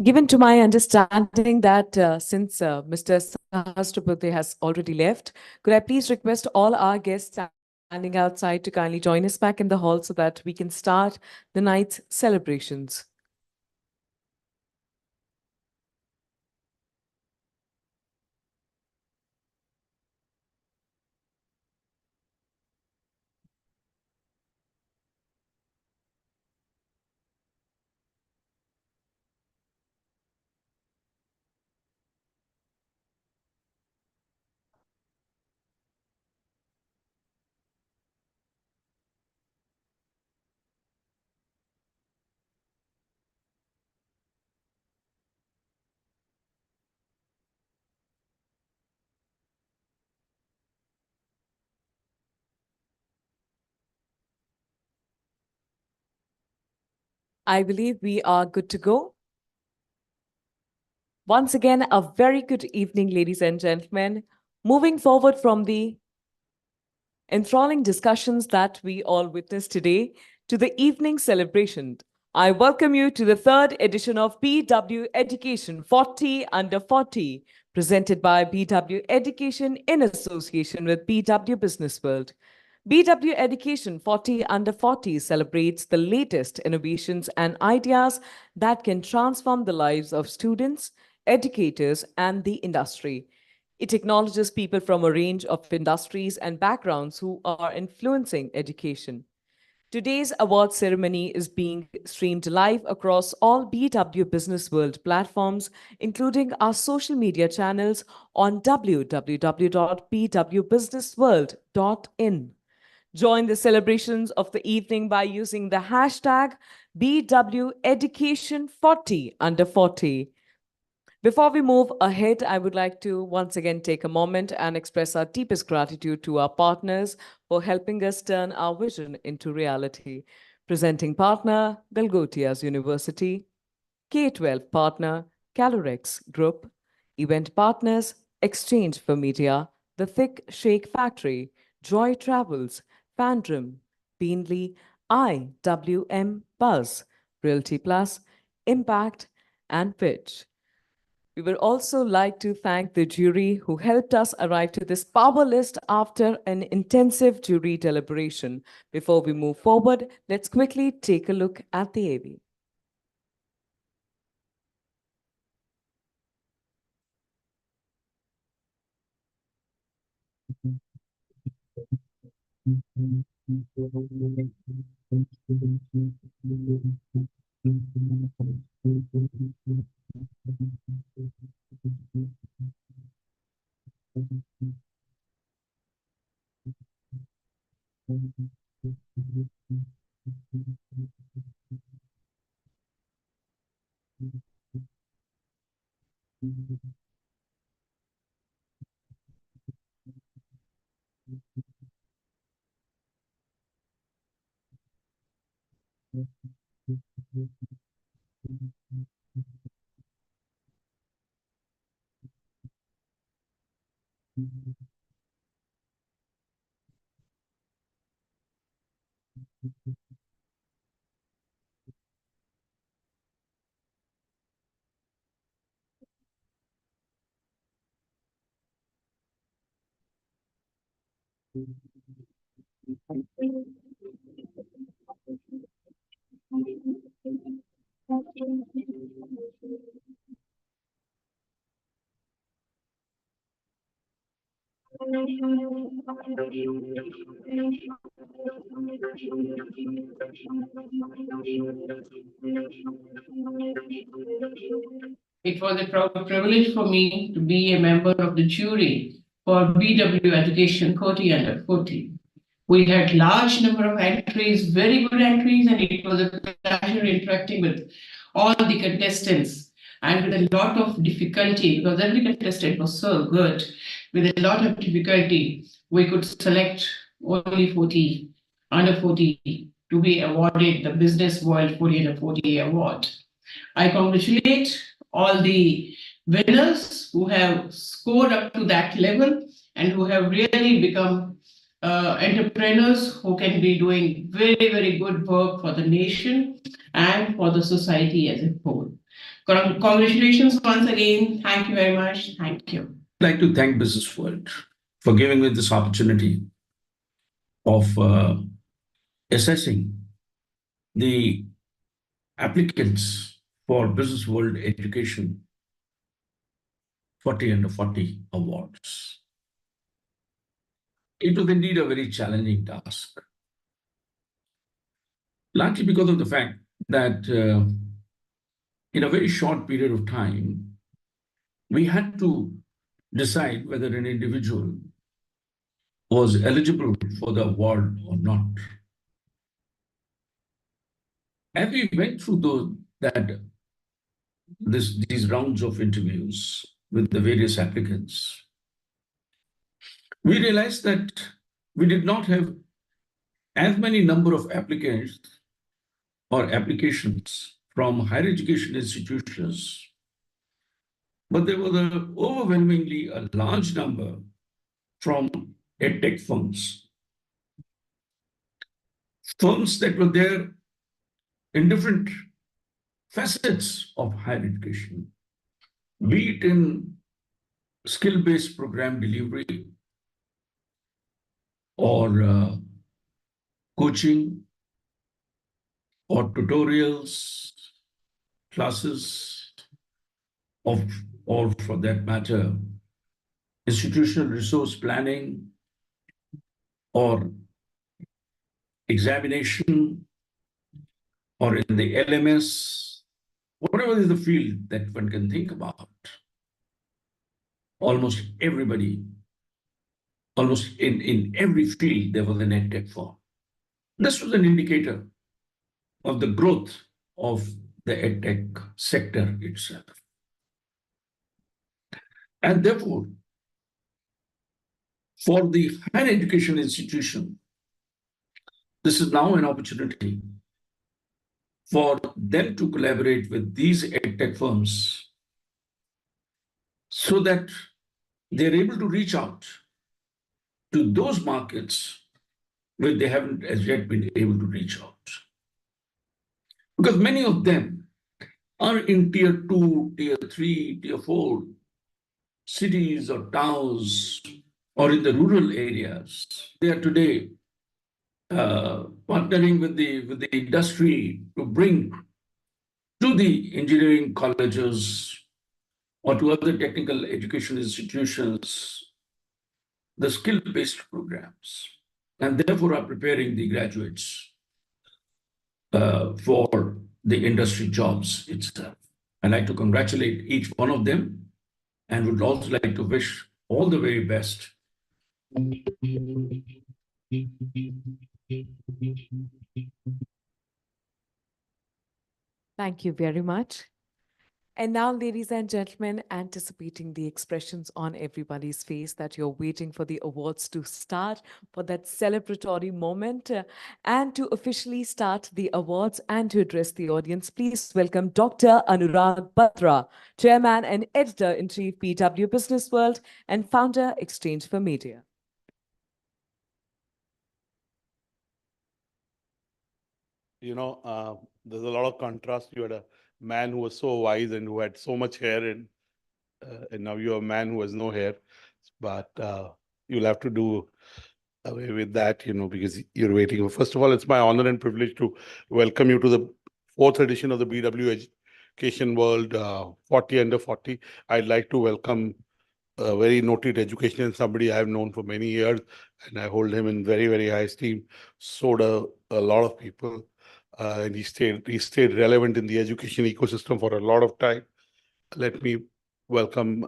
Given to my understanding that since Mr. Sahasrapati has already left, could I please request all our guests standing outside to kindly join us back in the hall so that we can start the night's celebrations? I believe we are good to go. Once again, a very good evening, ladies and gentlemen. Moving forward from the enthralling discussions that we all witnessed today to the evening celebration, I welcome you to the third edition of BW Education 40 Under 40, presented by BW Education in association with BW Business World. BW Education 40 Under 40 celebrates the latest innovations and ideas that can transform the lives of students, educators, and the industry. It acknowledges people from a range of industries and backgrounds who are influencing education. Today's award ceremony is being streamed live across all BW Business World platforms, including our social media channels on www.bwbusinessworld.in. Join the celebrations of the evening by using the hashtag BWEducation40 under 40. Before we move ahead, I would like to once again take a moment and express our deepest gratitude to our partners for helping us turn our vision into reality. Presenting partner, Galgotias University. K-12 partner, Calorex Group. Event partners, Exchange for Media, The Thick Shake Factory, Joy Travels, Fandom, Beanly, IWM Buzz, Realty Plus, Impact, and Pitch. We would also like to thank the jury who helped us arrive to this power list after an intensive jury deliberation. Before we move forward, let's quickly take a look at the AV. It was a proud privilege for me to be a member of the jury for BW Education 40 Under 40. We had large number of entries, very good entries, and it was a pleasure interacting with all the contestants and with a lot of difficulty because every contestant was so good. With a lot of difficulty, we could select only 40 under 40 to be awarded the Business World 40 Under 40 award. I congratulate all the winners who have scored up to that level and who have really become entrepreneurs who can be doing very, very good work for the nation and for the society as a whole. Congratulations once again. Thank you very much. Thank you. I'd like to thank Business World for giving me this opportunity of assessing the applicants for Business World Education 40 under 40 awards. It was indeed a very challenging task, largely because of the fact that in a very short period of time, we had to decide whether an individual was eligible for the award or not. As we went through these rounds of interviews with the various applicants, we realized that we did not have as many number of applicants or applications from higher education institutions, but there was overwhelmingly a large number from edtech firms that were there in different facets of higher education, be it in skill-based program delivery or coaching or tutorials, classes or for that matter, institutional resource planning or examination or in the LMS, whatever is the field that one can think about. Almost everybody, almost in every field, there was an edtech firm. This was an indicator of the growth of the edtech sector itself. And therefore, for the higher education institution, this is now an opportunity for them to collaborate with these edtech firms so that they're able to reach out to those markets where they haven't as yet been able to reach out. Because many of them are in tier 2, tier 3, tier 4 cities or towns or in the rural areas. They are today partnering with the industry to bring to the engineering colleges or to other technical education institutions the skill-based programs, and therefore are preparing the graduates for the industry jobs itself. I'd like to congratulate each one of them and would also like to wish all the very best. Thank you very much. And now, ladies and gentlemen, anticipating the expressions on everybody's face that you're waiting for the awards to start, for that celebratory moment, and to officially start the awards and to address the audience, please welcome Dr. Anurag Batra, Chairman and Editor-in-Chief, BW Business World, and Founder, Exchange for Media. There's a lot of contrast. You had a man who was so wise and who had so much hair, and now you have a man who has no hair. But you'll have to do away with that, because you're waiting. First of all, it's my honor and privilege to welcome you to the 4th edition of the BW Education World 40 under 40. I'd like to welcome a very noted educationist, somebody I have known for many years, and I hold him in very, very high esteem. So do a lot of people. And he stayed relevant in the education ecosystem for a lot of time. Let me welcome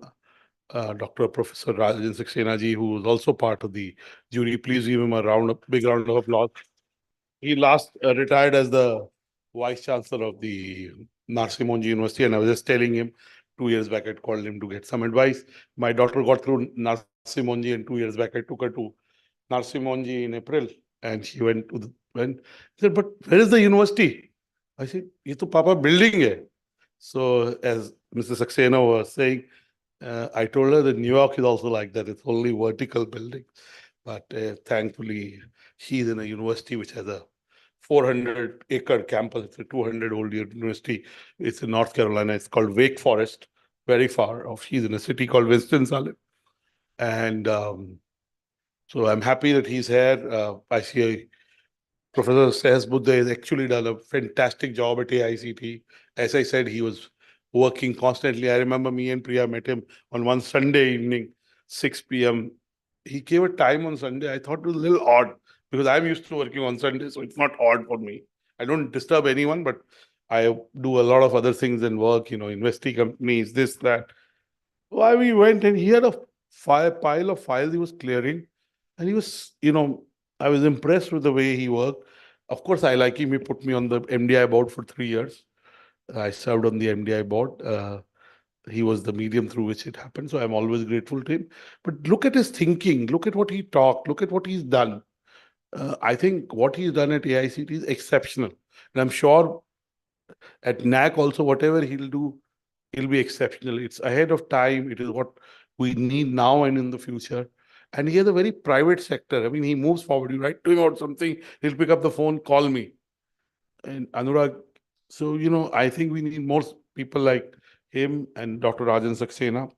Dr. Professor Rajan Saxena ji, who is also part of the jury. Please give him a big round of applause. He last retired as the Vice Chancellor of the Narsi Monji University, and I was just telling him 2 years back, I'd called him to get some advice. My daughter got through Narsi Monji, and 2 years back, I took her to Narsi Monji in April, and she went to he said, but where is the university? I said, "Ye to Papa building hai." So as Mr. Saxena was saying, I told her that New York is also like that. It's only vertical building. but thankfully he's in a university which has a 400-acre campus. It's a 200-old university. It's in North Carolina. It's called Wake Forest, very far off. He's in a city called Winston-Salem. And so I'm happy that he's here. I see Professor Sehas Buddha has actually done a fantastic job at AICT. As I said, he was working constantly. I remember me and Priya met him on one Sunday evening, 6 p.m. He gave a time on Sunday. I thought it was a little odd because I'm used to working on Sunday, so it's not odd for me. I don't disturb anyone, but I do a lot of other things in work, investing companies, this, that. Why we went and he had a pile of files he was clearing. And he was, I was impressed with the way he worked. Of course, I like him. He put me on the MDI board for 3 years. I served on the MDI board. He was the medium through which it happened. So I'm always grateful to him. But look at his thinking. Look at what he talked. Look at what he's done. I think what he's done at AICT is exceptional. And I'm sure at NAC also, whatever he'll do, it'll be exceptional. It's ahead of time. It is what we need now and in the future. And he has a very private sector. I mean, he moves forward. You write to him about something, he'll pick up the phone, call me. And Anurag, so, I think we need more people like him and Dr. Rajan Saxena.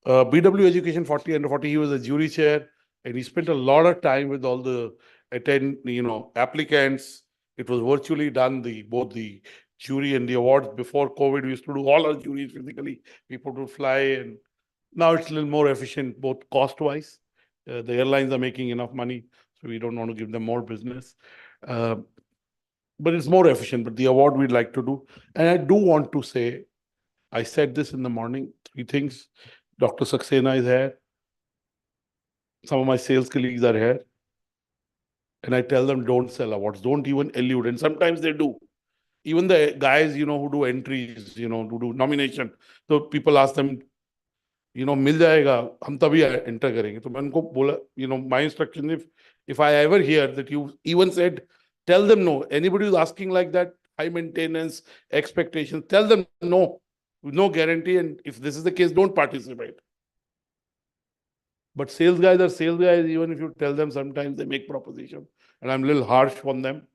BW Education 40 under 40, he was a jury chair and he spent a lot of time with all the applicants. It was virtually done, both the jury and the awards. Before COVID, we used to do all our juries physically. People would fly, and now it's a little more efficient, both cost-wise. The airlines are making enough money, so we don't want to give them more business. But it's more efficient, but the award we'd like to do. And I do want to say, I said this in the morning, 3 things. Dr. Saxena is here. Some of my sales colleagues are here. And I tell them, don't sell awards, don't even elude. And sometimes they do. Even the guys, who do entries, who do nomination. So people ask them, मिल जाएगा, हम तभी enter करेंगे. तो मैं उनको बोला, my instruction, if I ever hear that you even said, tell them no. Anybody who's asking like that, high maintenance, expectations, tell them no, no guarantee. And if this is the case, don't participate. But sales guys are sales guys, even if you tell them, sometimes they make proposition. And I'm a little harsh on them.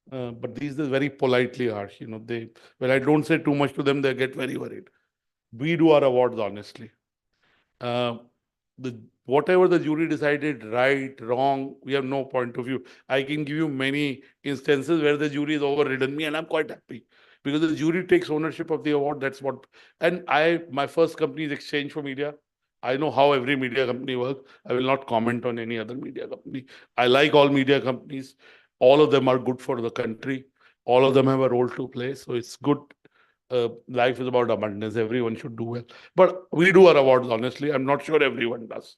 But these are very politely harsh. When I don't say too much to them, they get very worried. We do our awards honestly. Whatever the jury decided, right, wrong, we have no point of view. I can give you many instances where the jury has overridden me, and I'm quite happy because the jury takes ownership of the award. That's what. And my first company is Exchange for Media. I know how every media company works. I will not comment on any other media company. I like all media companies. All of them are good for the country. All of them have a role to play. So it's good. Life is about abundance. Everyone should do well. But we do our awards, honestly. I'm not sure everyone does.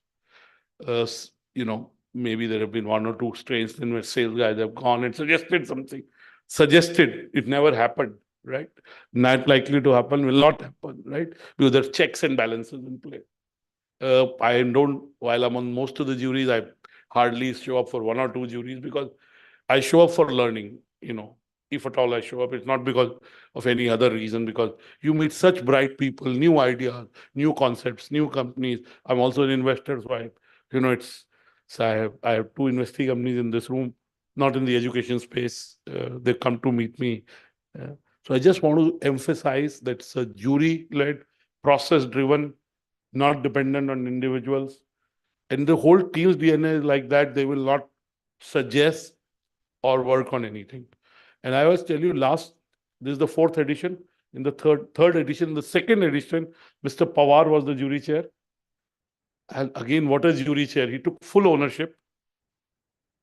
Maybe there have been 1 or 2 strains in which sales guys have gone and suggested something. Suggested, it never happened, right? Not likely to happen, will not happen, right? Because there are checks and balances in play. While I'm on most of the juries, I hardly show up for 1 or 2 juries because I show up for learning, if at all I show up. It's not because of any other reason, because you meet such bright people, new ideas, new concepts, new companies. I'm also an investor, so I have 2 investing companies in this room, not in the education space. They come to meet me. So I just want to emphasize that it's a jury-led, process-driven, not dependent on individuals. And the whole team's DNA is like that. They will not suggest or work on anything. And I always tell you, this is the 4th edition. In the third edition, the 2nd edition, Mr. Pawar was the jury chair. And again, what a jury chair. He took full ownership.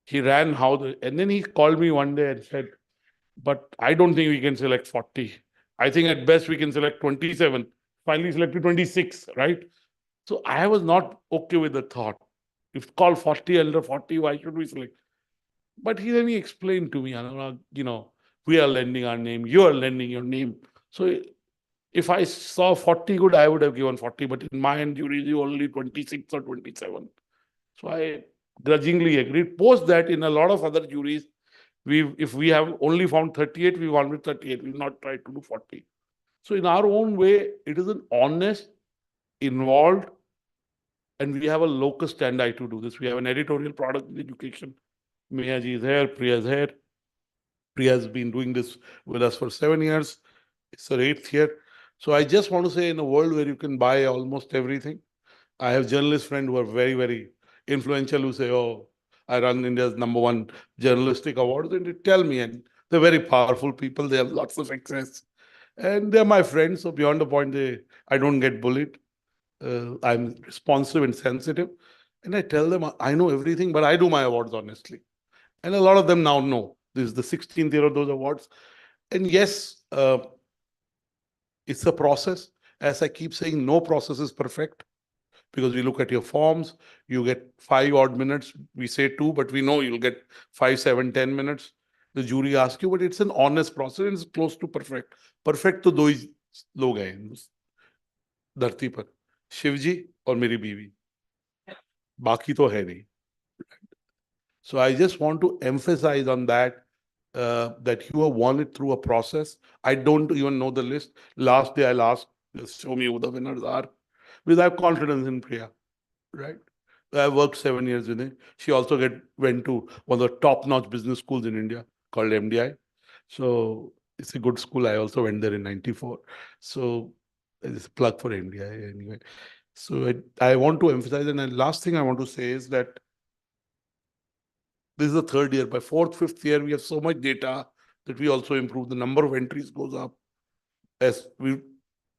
He ran and then he called me one day and said, but I don't think we can select 40. I think at best we can select 27. Finally selected 26, right? So I was not okay with the thought. If called 40 under 40, why should we select? But then he explained to me, Anurag, we are lending our name, you are lending your name. So if I saw 40 good, I would have given 40. But in my end, jury is only 26 or 27. So I grudgingly agreed. Post that, in a lot of other juries, if we have only found 38, we've gone with 38. We've not tried to do 40. So in our own way, it is an honest, involved, And we have a locus standi to do this. We have an editorial product in education. Meha ji is here, Priya is here. Priya has been doing this with us for 7 years. It's her 8th year. So I just want to say, in a world where you can buy almost everything, I have journalist friends who are very, very influential who say, oh, I run India's #1 journalistic awards, and they tell me, and they're very powerful people. They have lots of access. And they're my friends. So beyond the point, I don't get bullied. I'm responsive and sensitive. And I tell them, I know everything, but I do my awards honestly. And a lot of them now know. This is the 16th year of those awards. And yes, it's a process. As I keep saying, no process is perfect, because we look at your forms, you get 5 odd minutes. We say 2, but we know you'll get 5, 7, 10 minutes. The jury asks you, but it's an honest process and it's close to perfect. Perfect to दो ही लोग हैं इस धरती पर, शिव जी और मेरी बीवी, बाकी तो है नहीं. So I just want to emphasize on that, that you have won it through a process. I don't even know the list. Last day I'll ask, just show me who the winners are, because I have confidence in Priya, right? I worked 7 years with her. She also went to one of the top-notch business schools in India called MDI. So it's a good school. I also went there in '94. So it's a plug for MDI anyway. So I want to emphasize, and the last thing I want to say is that this is the 3rd year. By 4th, 5th year, we have so much data that we also improve. The number of entries goes up.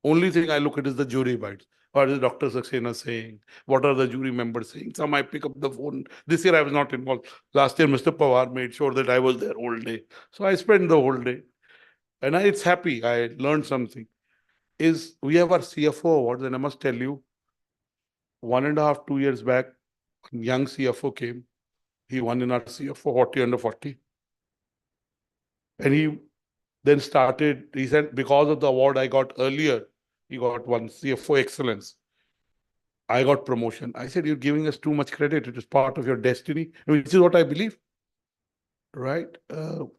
Only thing I look at is the jury bites. What is Dr. Saxena saying? What are the jury members saying? Some I pick up the phone. This year I was not involved. Last year, Mr. Pawar made sure that I was there all day. So I spent the whole day. And it's happy. I learned something. We have our CFO awards, and I must tell you, 1.5, 2 years back, a young CFO came. He won in our CFO 40 under 40. And he then started, he said, because of the award I got earlier, he got one CFO Excellence. I got promotion. I said, you're giving us too much credit. It is part of your destiny, which is what I believe. Right? And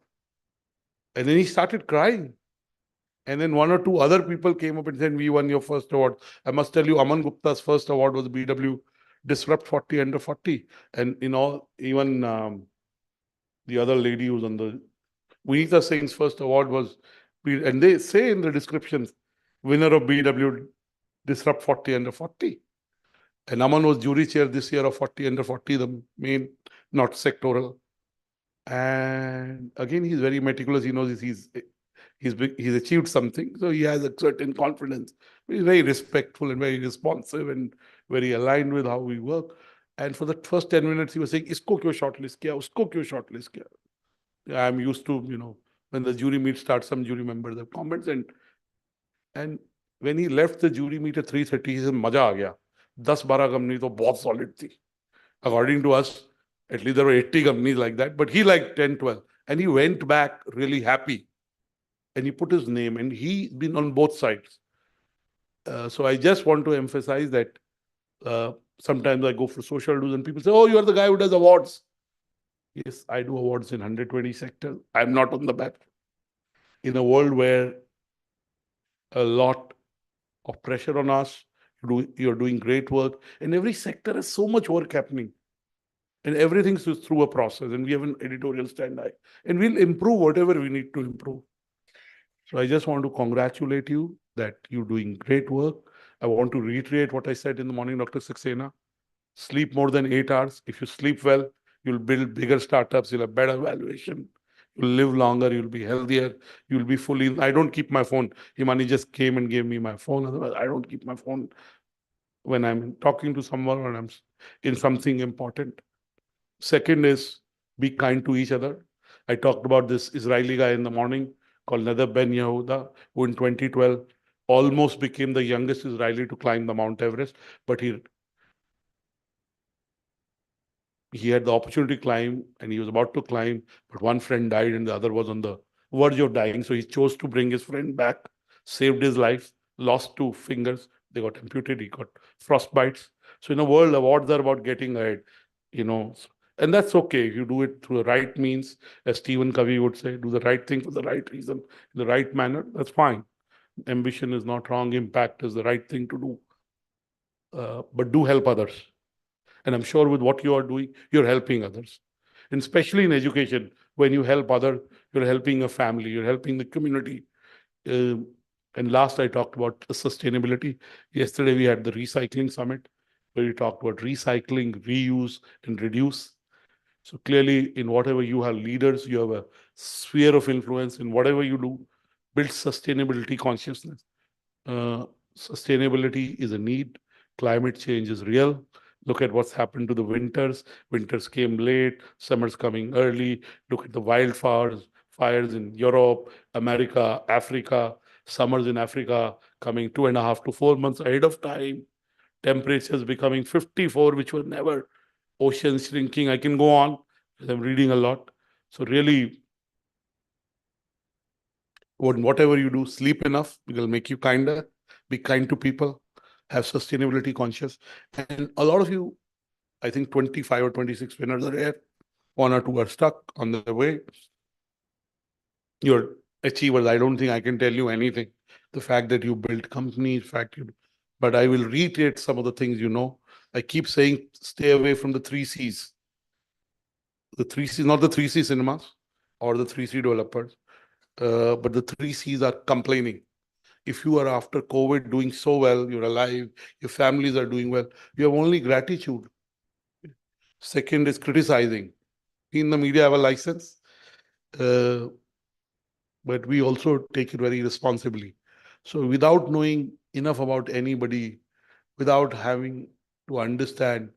then he started crying. And then 1 or 2 other people came up and said, we won your first award. I must tell you, Aman Gupta's first award was BW Disrupt 40 under 40. And even the other lady who's on the Vinita Singh's first award was, and they say in the descriptions, winner of BW Disrupt 40 under 40. And Aman was jury chair this year of 40 under 40, the main, not sectoral. And again, he's very meticulous. He knows he's achieved something. So he has a certain confidence. He's very respectful and very responsive and very aligned with how we work. And for the first 10 minutes, he was saying, isko kyo shortlist kiya, usko kyo shortlist kiya. I'm used to, when the jury meet starts, some jury members have comments. And when he left the jury meet at 3:30, he said, maja aa gaya. 10-12 companies to bahut solid thi. According to us, at least there were 80 companies like that, but he liked 10, 12. And he went back really happy. And he put his name, and he's been on both sides. So I just want to emphasize that sometimes I go for social dues and people say, oh, you are the guy who does awards. Yes, I do awards in 120 sectors. I'm not on the back. In a world where a lot of pressure on us, you're doing great work. And every sector has so much work happening. And everything's through a process. And we have an editorial stand-by. And we'll improve whatever we need to improve. So I just want to congratulate you that you're doing great work. I want to reiterate what I said in the morning, Dr. Saxena. Sleep more than 8 hours. If you sleep well, you'll build bigger startups, you'll have better valuation, you'll live longer, you'll be healthier, you'll be fully. I don't keep my phone. Himani just came and gave me my phone. Otherwise, I don't keep my phone when I'm talking to someone or I'm in something important. Second is be kind to each other. I talked about this Israeli guy in the morning called Nadav Ben Yehuda, who in 2012 almost became the youngest Israeli to climb the Mount Everest, but he had the opportunity to climb and he was about to climb, but one friend died and the other was on the verge of dying. So he chose to bring his friend back, saved his life, lost 2 fingers. They got amputated. He got frostbites. So in a world, awards are about getting ahead, and that's okay. If you do it through the right means, as Stephen Covey would say, do the right thing for the right reason, in the right manner, that's fine. Ambition is not wrong. Impact is the right thing to do. But do help others. And I'm sure with what you are doing, you're helping others. And especially in education, when you help others, you're helping a family, you're helping the community. And last, I talked about sustainability. Yesterday, we had the recycling summit where we talked about recycling, reuse, and reduce. So clearly, in whatever you have leaders, you have a sphere of influence in whatever you do, build sustainability consciousness. Sustainability is a need. Climate change is real. Look at what's happened to the winters. Winters came late, summers coming early. Look at the wildfires, fires in Europe, America, Africa, summers in Africa coming 2.5 to 4 months ahead of time. Temperatures becoming 54, which were never. Oceans shrinking. I can go on. I'm reading a lot. So really, whatever you do, sleep enough. It'll make you kinder. Be kind to people. Have sustainability conscious. And a lot of you, I think 25 or 26 winners are here. 1 or 2 are stuck on the way. You're achievers. I don't think I can tell you anything. The fact that you build companies, fact you. But I will reiterate some of the things you know. I keep saying, stay away from the 3 Cs. The 3 Cs, not the 3 C cinemas or the 3 C developers, but the 3 Cs are complaining. If you are after COVID doing so well, you're alive, your families are doing well, you have only gratitude. Second is criticizing. We in the media have a license, but we also take it very responsibly. So without knowing enough about anybody, without having to understand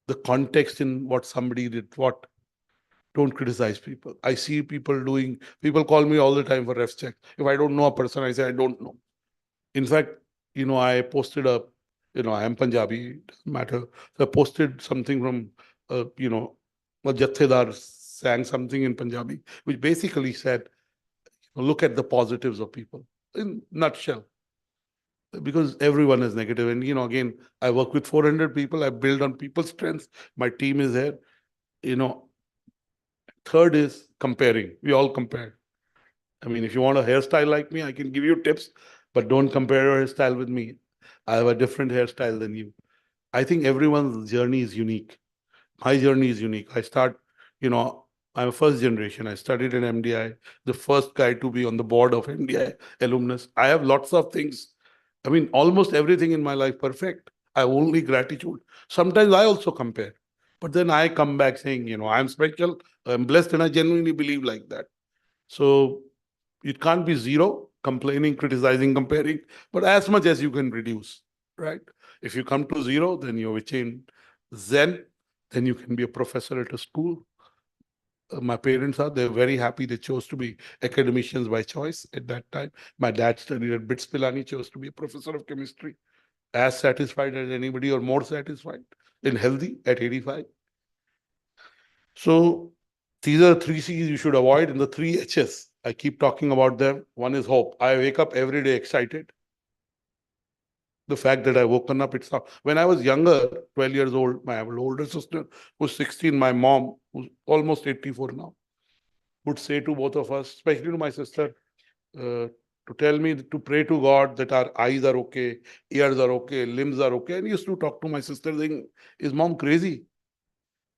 the context in what somebody did, what, don't criticize people. I see people call me all the time for ref check. If I don't know a person, I say, I don't know. In fact, I posted I am Punjabi, doesn't matter. So I posted something from, a Jathedar sang something in Punjabi, which basically said, look at the positives of people, in nutshell. Because everyone is negative. And, again, I work with 400 people. I build on people's strengths. My team is there. Third is comparing. We all compare. I mean, if you want a hairstyle like me, I can give you tips, but don't compare your hairstyle with me. I have a different hairstyle than you. I think everyone's journey is unique. My journey is unique. I'm a first generation. I studied in MDI, the first guy to be on the board of MDI alumnus. I have lots of things. I mean, almost everything in my life perfect. I have only gratitude. Sometimes I also compare. But then I come back saying, I'm special, I'm blessed, and I genuinely believe like that. So it can't be zero, complaining, criticizing, comparing, but as much as you can reduce, right? If you come to zero, then you're within Zen, then you can be a professor at a school. My parents they're very happy. They chose to be academicians by choice at that time. My dad studied at BITS Pilani, chose to be a professor of chemistry. As satisfied as anybody or more satisfied and healthy at 85. So these are 3 C's you should avoid, and the 3 H's. I keep talking about them. One is hope. I wake up every day excited. The fact that I woken up, it's not. When I was younger, 12 years old, my older sister was 16, my mom, who's almost 84 now, would say to both of us, especially to my sister, to tell me to pray to God that our eyes are okay, ears are okay, limbs are okay. And he used to talk to my sister saying, is mom crazy?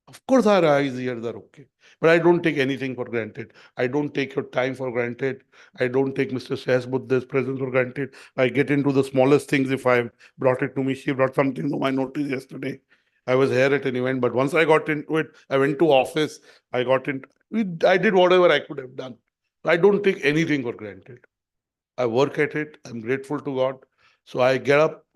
Of course, our eyes, ears are okay. But I don't take anything for granted. I don't take your time for granted. I don't take Mr. Sehasbuddha's presence for granted. I get into the smallest things. If I brought it to me, she brought something to my notice yesterday. I was here at an event, but once I got into it, I went to office. I did whatever I could have done. I don't take anything for granted. I work at it. I'm grateful to God. So I get up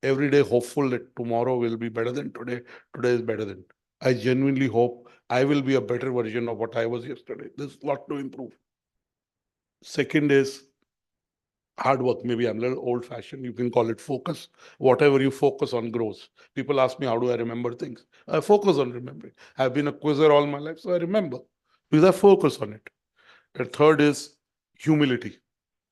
every day hopeful that tomorrow will be better than today. Today is better than. I genuinely hope I will be a better version of what I was yesterday. There's a lot to improve. Second is hard work. Maybe I'm a little old fashioned. You can call it focus. Whatever you focus on grows. People ask me, how do I remember things? I focus on remembering. I've been a quizzer all my life, so I remember because I focus on it. And third is humility.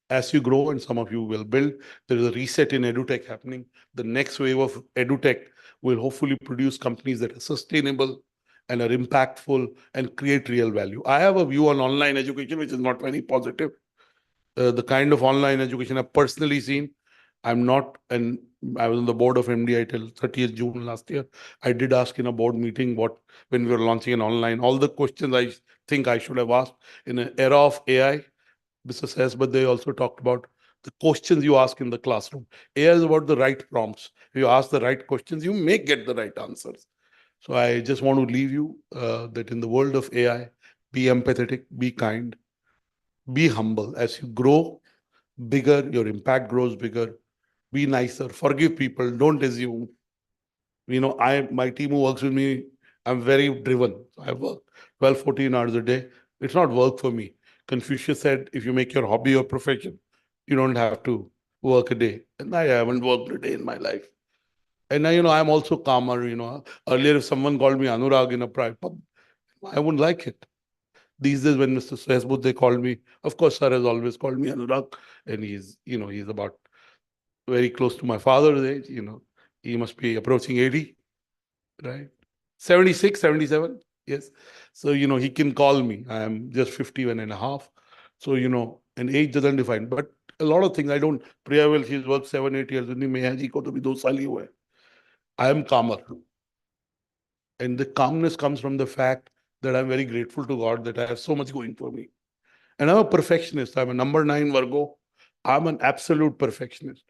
As you grow, and some of you will build, there is a reset in edutech happening. The next wave of edutech will hopefully produce companies that are sustainable and are impactful and create real value. I have a view on online education, which is not very positive. The kind of online education I've personally seen, I'm not an I was on the board of MDI till 30th June last year. I did ask in a board meeting when we were launching an online, all the questions I think I should have asked in an era of AI. Mr. says, but they also talked about the questions you ask in the classroom. AI is about the right prompts. If you ask the right questions, you may get the right answers. So I just want to leave you that in the world of AI, be empathetic, be kind, be humble. As you grow bigger, your impact grows bigger. Be nicer, forgive people, don't assume. My team who works with me, I'm very driven. I work 12, 14 hours a day. It's not work for me. Confucius said, if you make your hobby your profession, you don't have to work a day. And I haven't worked a day in my life. And I'm also calmer, Earlier, if someone called me Anurag in a private pub, I wouldn't like it. These days, when Mr. Sahesbud, they called me, of course, sir has always called me Anurag. And he's about very close to my father's age, He must be approaching 80, right? 76, 77. Yes. So, he can call me. I am just 51 and a half. So, and age doesn't define. But a lot of things I don't. Priya, well, she's worked 7, 8 years with me. Meha ji ko to bhi 2 saal hi hua hai. I am calmer. And the calmness comes from the fact that I'm very grateful to God that I have so much going for me. And I'm a perfectionist. I'm a number 9 Virgo. I'm an absolute perfectionist.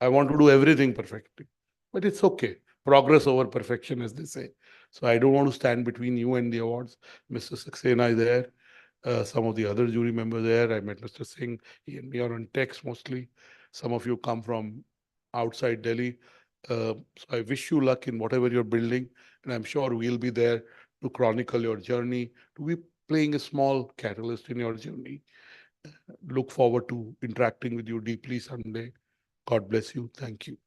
I want to do everything perfectly. But it's okay. Progress over perfection, as they say. So I don't want to stand between you and the awards. Mr. Saxena is there. Some of the other jury members there. I met Mr. Singh. He and me are on text mostly. Some of you come from outside Delhi. So I wish you luck in whatever you're building. And I'm sure we'll be there to chronicle your journey, to be playing a small catalyst in your journey. Look forward to interacting with you deeply someday. God bless you. Thank you.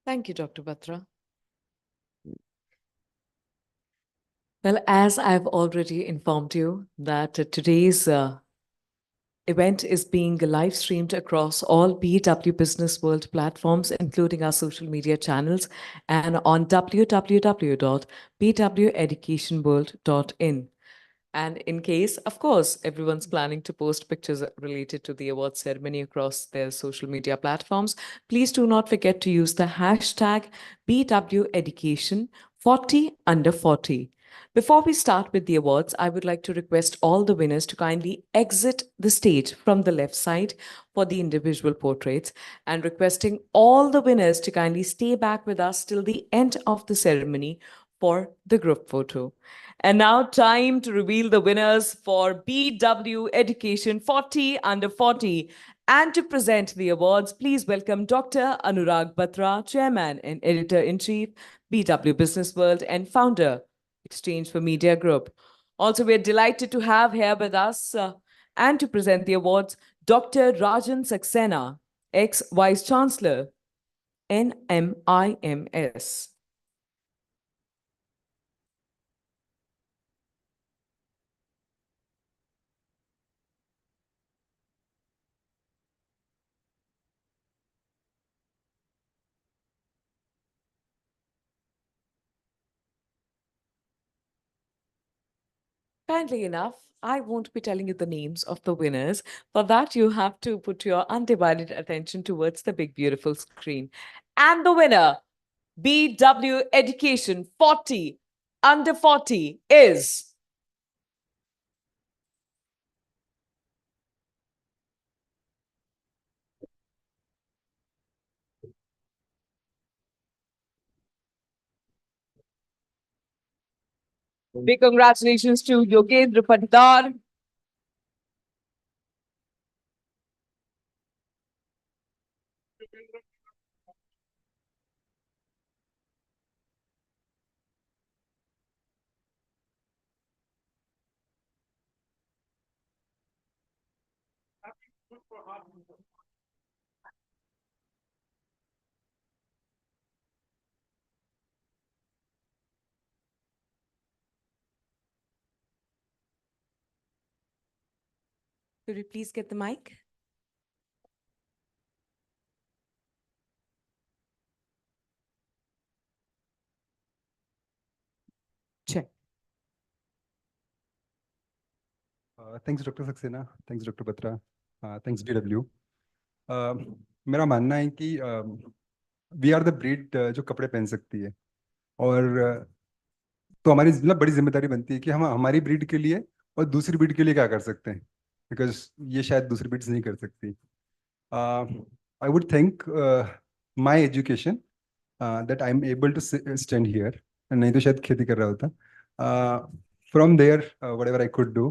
Thank you, Dr. Batra. Well, as I've already informed you that today's event is being live streamed across all BW Business World platforms, including our social media channels and on www.bweducationworld.in. And in case, of course, everyone's planning to post pictures related to the award ceremony across their social media platforms, please do not forget to use the hashtag BWEducation40under40. Before we start with the awards, I would like to request all the winners to kindly exit the stage from the left side for the individual portraits, and requesting all the winners to kindly stay back with us till the end of the ceremony for the group photo. And now time to reveal the winners for BW Education 40 under 40. And to present the awards, please welcome Dr. Anurag Batra, Chairman and Editor-in-Chief, BW Business World and founder, Exchange for Media Group. Also, we're delighted to have here with us and to present the awards, Dr. Rajan Saxena, ex-Vice Chancellor, NMIMS. Kindly enough, I won't be telling you the names of the winners. For that, you have to put your undivided attention towards the big, beautiful screen. And the winner, BW Education 40 under 40 is... Big congratulations to Yogendra Pandar. Could you please get the mic? Check. Thanks, Dr. Saxena. Thanks, Dr. Batra. Thanks, BW. मेरा मानना है कि we are the breed जो कपड़े पहन सकती है और तो हमारी मतलब बड़ी जिम्मेदारी बनती है कि हम हमारी ब्रीड के लिए और दूसरी ब्रीड के लिए क्या कर सकते हैं, बिकॉज ये शायद दूसरी ब्रीड्स नहीं कर सकती. I would think my education that I am able to stand here, नहीं तो शायद खेती कर रहा होता. From there whatever I could do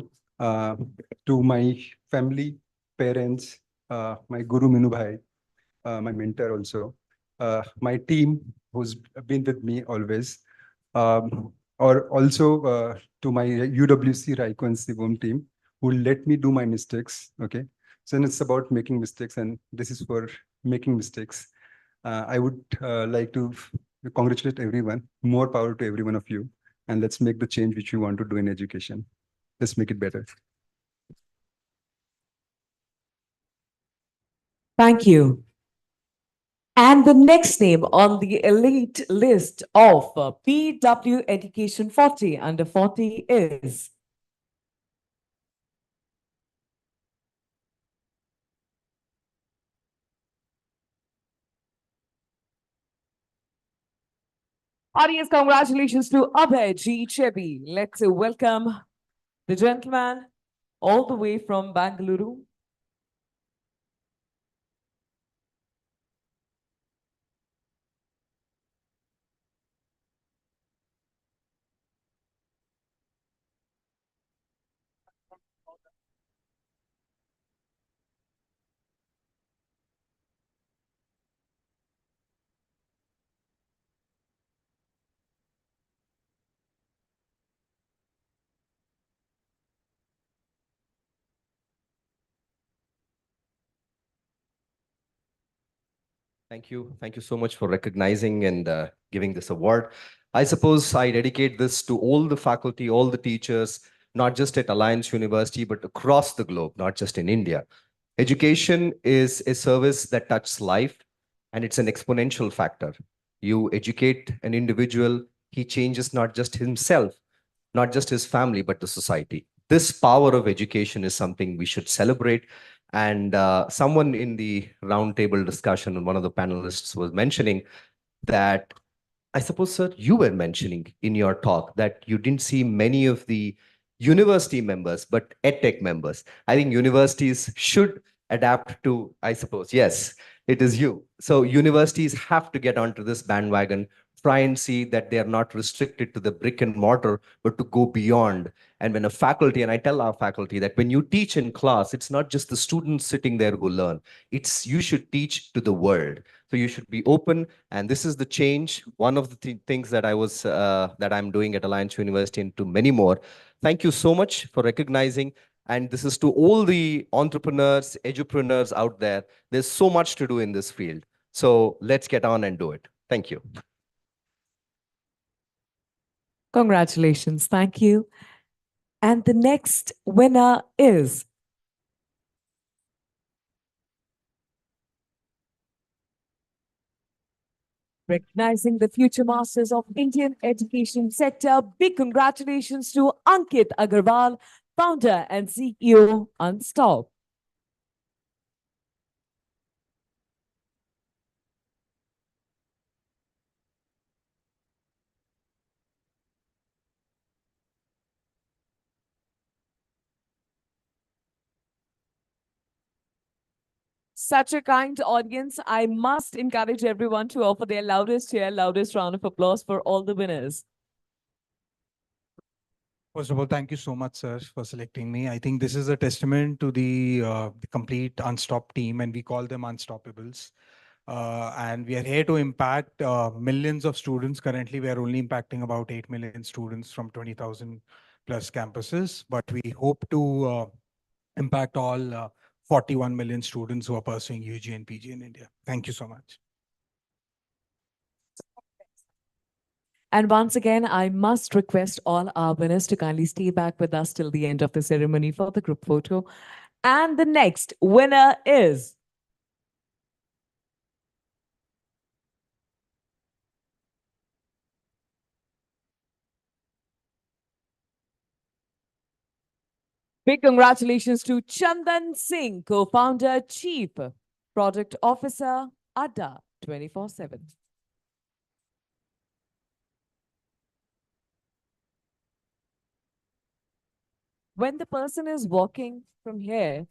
to my family, parents, my guru Minu Bhai, my mentor also, my team who's been with me always, or also to my UWC Raiko and Sivom team who let me do my mistakes. Okay, so it's about making mistakes, and this is for making mistakes. I would like to congratulate everyone. More power to every one of you, and let's make the change which we want to do in education. Let's make it better. Thank you. And the next name on the elite list of PW Education 40 under 40 is audience. Congratulations to Abhay G. Chebi. Let's welcome the gentleman all the way from Bangalore. Thank you. Thank you so much for recognizing and giving this award. I suppose I dedicate this to all the faculty, all the teachers, not just at Alliance University, but across the globe, not just in India. Education is a service that touches life, and it's an exponential factor. You educate an individual, he changes not just himself, not just his family, but the society. This power of education is something we should celebrate. And someone in the roundtable discussion, one of the panelists was mentioning that, I suppose, sir, you were mentioning in your talk that you didn't see many of the university members, but EdTech members. I think universities should adapt to, I suppose, yes, it is you. So universities have to get onto this bandwagon, try and see that they are not restricted to the brick and mortar, but to go beyond. And when a faculty, and I tell our faculty that when you teach in class, it's not just the students sitting there who learn, it's you should teach to the world. So you should be open, and this is the change. One of the things that that I'm doing at Alliance University, and to many more. Thank you so much for recognizing. And this is to all the entrepreneurs, edupreneurs out there. There's so much to do in this field. So let's get on and do it. Thank you. Congratulations. Thank you. And the next winner is recognizing the future masters of Indian education sector. Big congratulations to Ankit Agarwal, founder and CEO, Unstop. Such a kind audience. I must encourage everyone to offer their loudest cheer, loudest round of applause for all the winners. First of all, thank you so much, sir, for selecting me. I think this is a testament to the complete Unstop team, and we call them Unstoppables. And we are here to impact millions of students. Currently, we are only impacting about 8 million students from 20,000 plus campuses, but we hope to impact all 41 million students who are pursuing UG and PG in India. Thank you so much. And once again, I must request all our winners to kindly stay back with us till the end of the ceremony for the group photo. And the next winner is Big congratulations to Chandan Singh, co-founder, Chief Product Officer, Adda 24/7. When the person is walking from here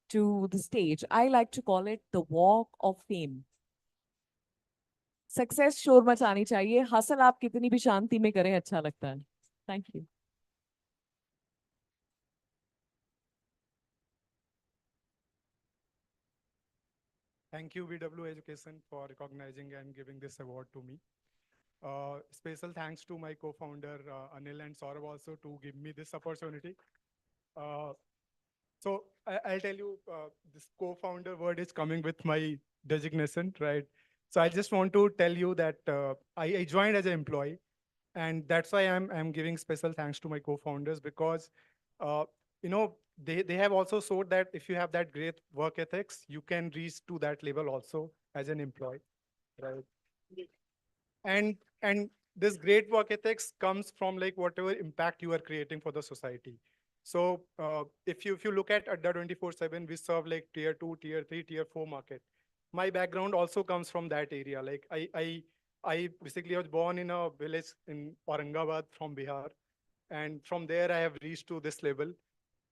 to the stage, I like to call it the walk of fame. Success शोर मचानी चाहिए, हासिल आप कितनी भी शांति में करें अच्छा लगता है. Thank you. Thank you, VW Education, for recognizing and giving this award to me. Special thanks to my co-founder Anil and Saurabh also to give me this opportunity. So I'll tell you, this co-founder word is coming with my designation, right? So I just want to tell you that I joined as an employee, and that's why I'm giving special thanks to my co-founders because, you know, they have also showed that if you have that great work ethics, you can reach to that level also as an employee, right? And this great work ethics comes from like whatever impact you are creating for the society. So if you look at Adda 24/7, we serve like tier 2, tier 3, tier 4 market. My background also comes from that area. Like I basically was born in a village in Aurangabad from Bihar, and from there I have reached to this level.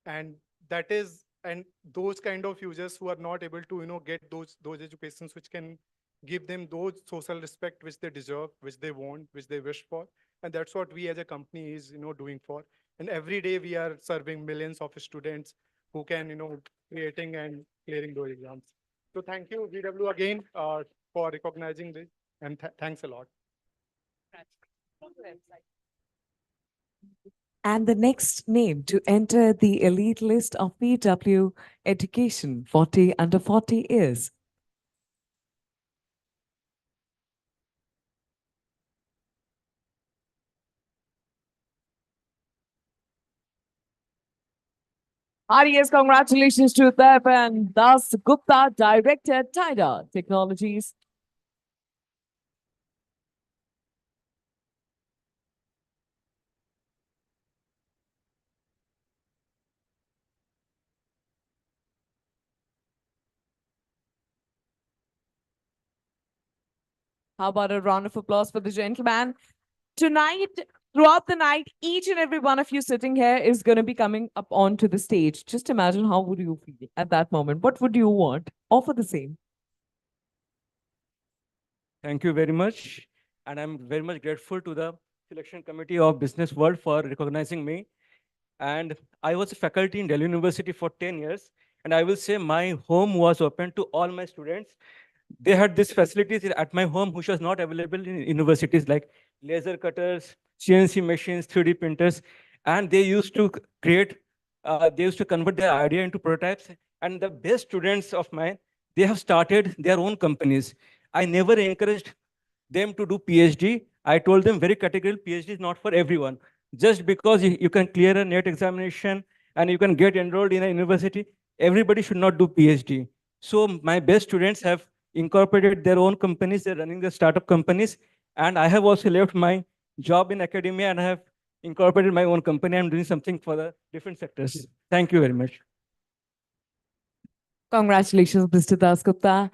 And that is, and those kind of users who are not able to get those educations which can give them those social respect which they deserve, which they want, which they wish for. And that's what we as a company is doing for. And every day we are serving millions of students who can creating and clearing those exams. So thank you, VW, again for recognizing this, and thanks a lot. And the next name to enter the elite list of PW Education 40 under 40 is heartiest congratulations to Tapan Das Gupta, Director, TIDA Technologies. How about a round of applause for the gentleman? Tonight, throughout the night, each and every one of you sitting here is going to be coming up onto the stage. Just imagine how would you feel at that moment? What would you want? Offer the same. Thank you very much. And I'm very much grateful to the selection committee of Business World for recognizing me. And I was a faculty in Delhi University for 10 years. And I will say my home was open to all my students. They had these facilities at my home which was not available in universities, like laser cutters, CNC machines, 3D printers. And they used to they used to convert their idea into prototypes. And the best students of mine, they have started their own companies. I never encouraged them to do PhD. I told them very categorically, PhD is not for everyone. Just because you can clear a NET examination and you can get enrolled in a university, everybody should not do PhD. So my best students have incorporated their own companies. They're running their startup companies. And I have also left my job in academia and I have incorporated my own company. I'm doing something for the different sectors. Thank you very much. Congratulations, Mr. Das Gupta.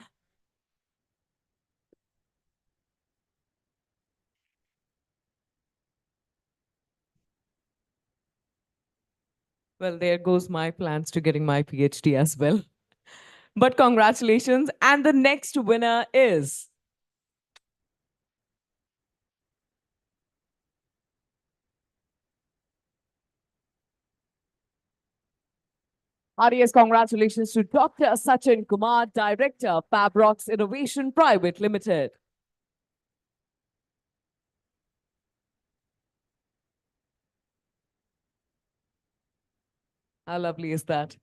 Well, there goes my plans to getting my PhD as well. But congratulations. And the next winner is heartiest congratulations to Dr. Sachin Kumar, Director, Fabrox Innovation Private Limited. How lovely is that?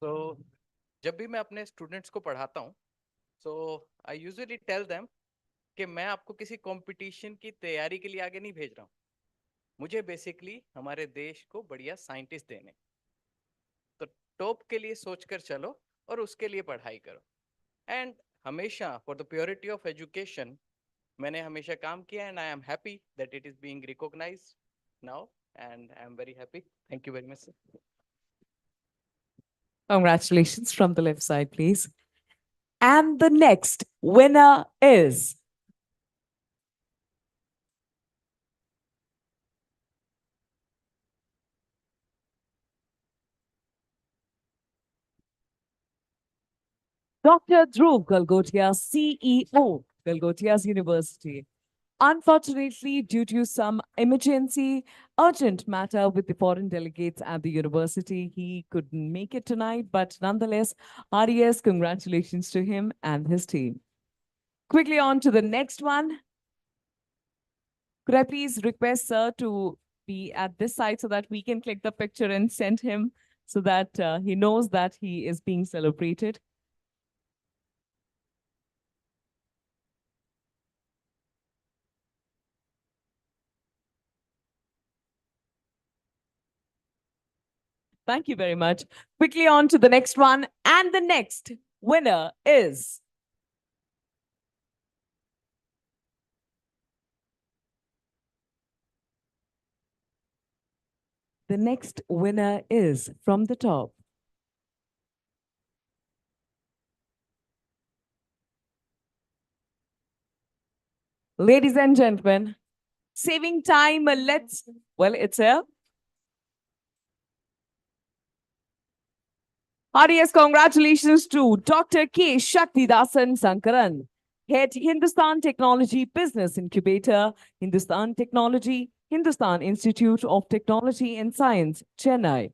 So जब भी मैं अपने students को पढ़ाता हूँ, so I usually tell them कि मैं आपको किसी कंपटीशन की तैयारी के लिए आगे नहीं भेज रहा हूँ. मुझे बेसिकली हमारे देश को बढ़िया साइंटिस्ट देने. टॉप के लिए सोचकर चलो और उसके लिए पढ़ाई करो। एंड हमेशा for the purity of education मैंने हमेशा काम किया and I am happy that it is being recognised now and I am very happy. Thank you very much sir. Congratulations from the left side, please. And the next winner is Dr. Dhruv Galgotia, CEO, Galgotia's University. Unfortunately, due to some emergency, urgent matter with the foreign delegates at the university, he couldn't make it tonight. But nonetheless, RES, congratulations to him and his team. Quickly on to the next one. Could I please request sir to be at this side so that we can click the picture and send him so that he knows that he is being celebrated. Thank you very much. Quickly on to the next one. And the next winner is from the top. Ladies and gentlemen, saving time, it's a RES, congratulations to Dr. K. Shaktidasan Sankaran, Head Hindustan Technology Business Incubator, Hindustan Technology, Hindustan Institute of Technology and Science, Chennai.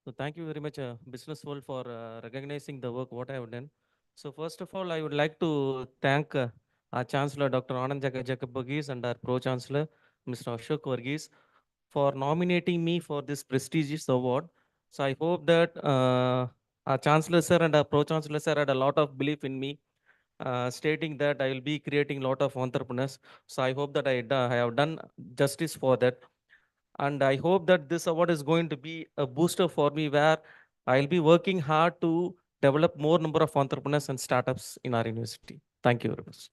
So thank you very much, Business World, for recognizing the work what I have done. So first of all, I would like to thank our Chancellor, Dr. Anand Jacob Burgess, and our Pro Chancellor, Mr. Ashok Varghese, for nominating me for this prestigious award. So I hope that our Chancellor Sir and our Pro Chancellor Sir had a lot of belief in me, stating that I will be creating a lot of entrepreneurs. So I hope that I have done justice for that. And I hope that this award is going to be a booster for me where I'll be working hard to develop more number of entrepreneurs and startups in our university. Thank you very much.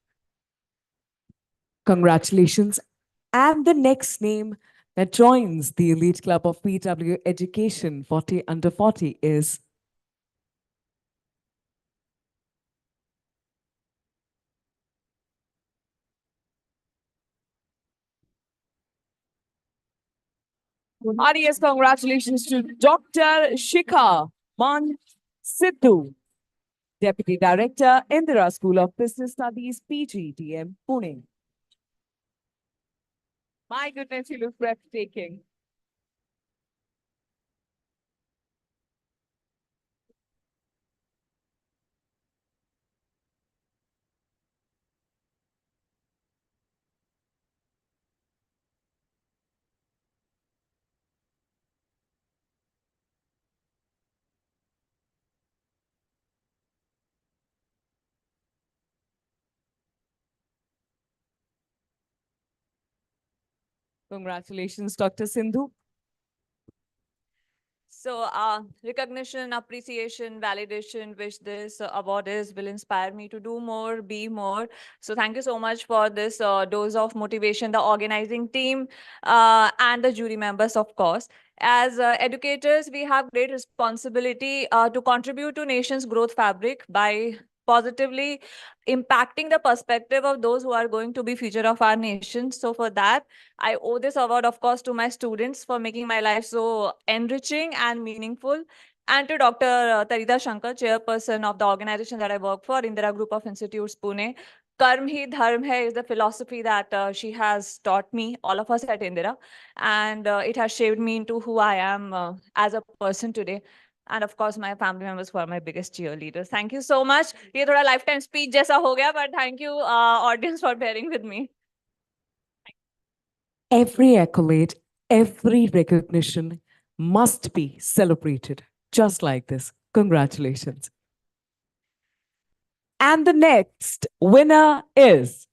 Congratulations. And the next name that joins the elite club of PW Education 40 under 40 is RES, congratulations to Dr. Shikha Man Sidhu, Deputy Director, Indira School of Business Studies, PGDM, Pune. My goodness, you look breathtaking. Congratulations, Dr. Sindhu. So recognition, appreciation, validation, which this award is, will inspire me to do more, be more. So thank you so much for this dose of motivation, the organizing team and the jury members, of course. As educators, we have great responsibility to contribute to nation's growth fabric by positively impacting the perspective of those who are going to be future of our nation. So for that, I owe this award, of course, to my students for making my life so enriching and meaningful, and to Dr. Tarita Shankar, chairperson of the organization that I work for, Indira Group of Institutes, Pune. Karm hi dharm hai is the philosophy that she has taught me, all of us at Indira, and it has shaped me into who I am as a person today. And of course, my family members who are my biggest cheerleaders. Thank you so much. ये थोड़ा lifetime speech जैसा हो गया, but thank you audience for bearing with me. Every accolade, every recognition must be celebrated just like this. Congratulations. And the next winner is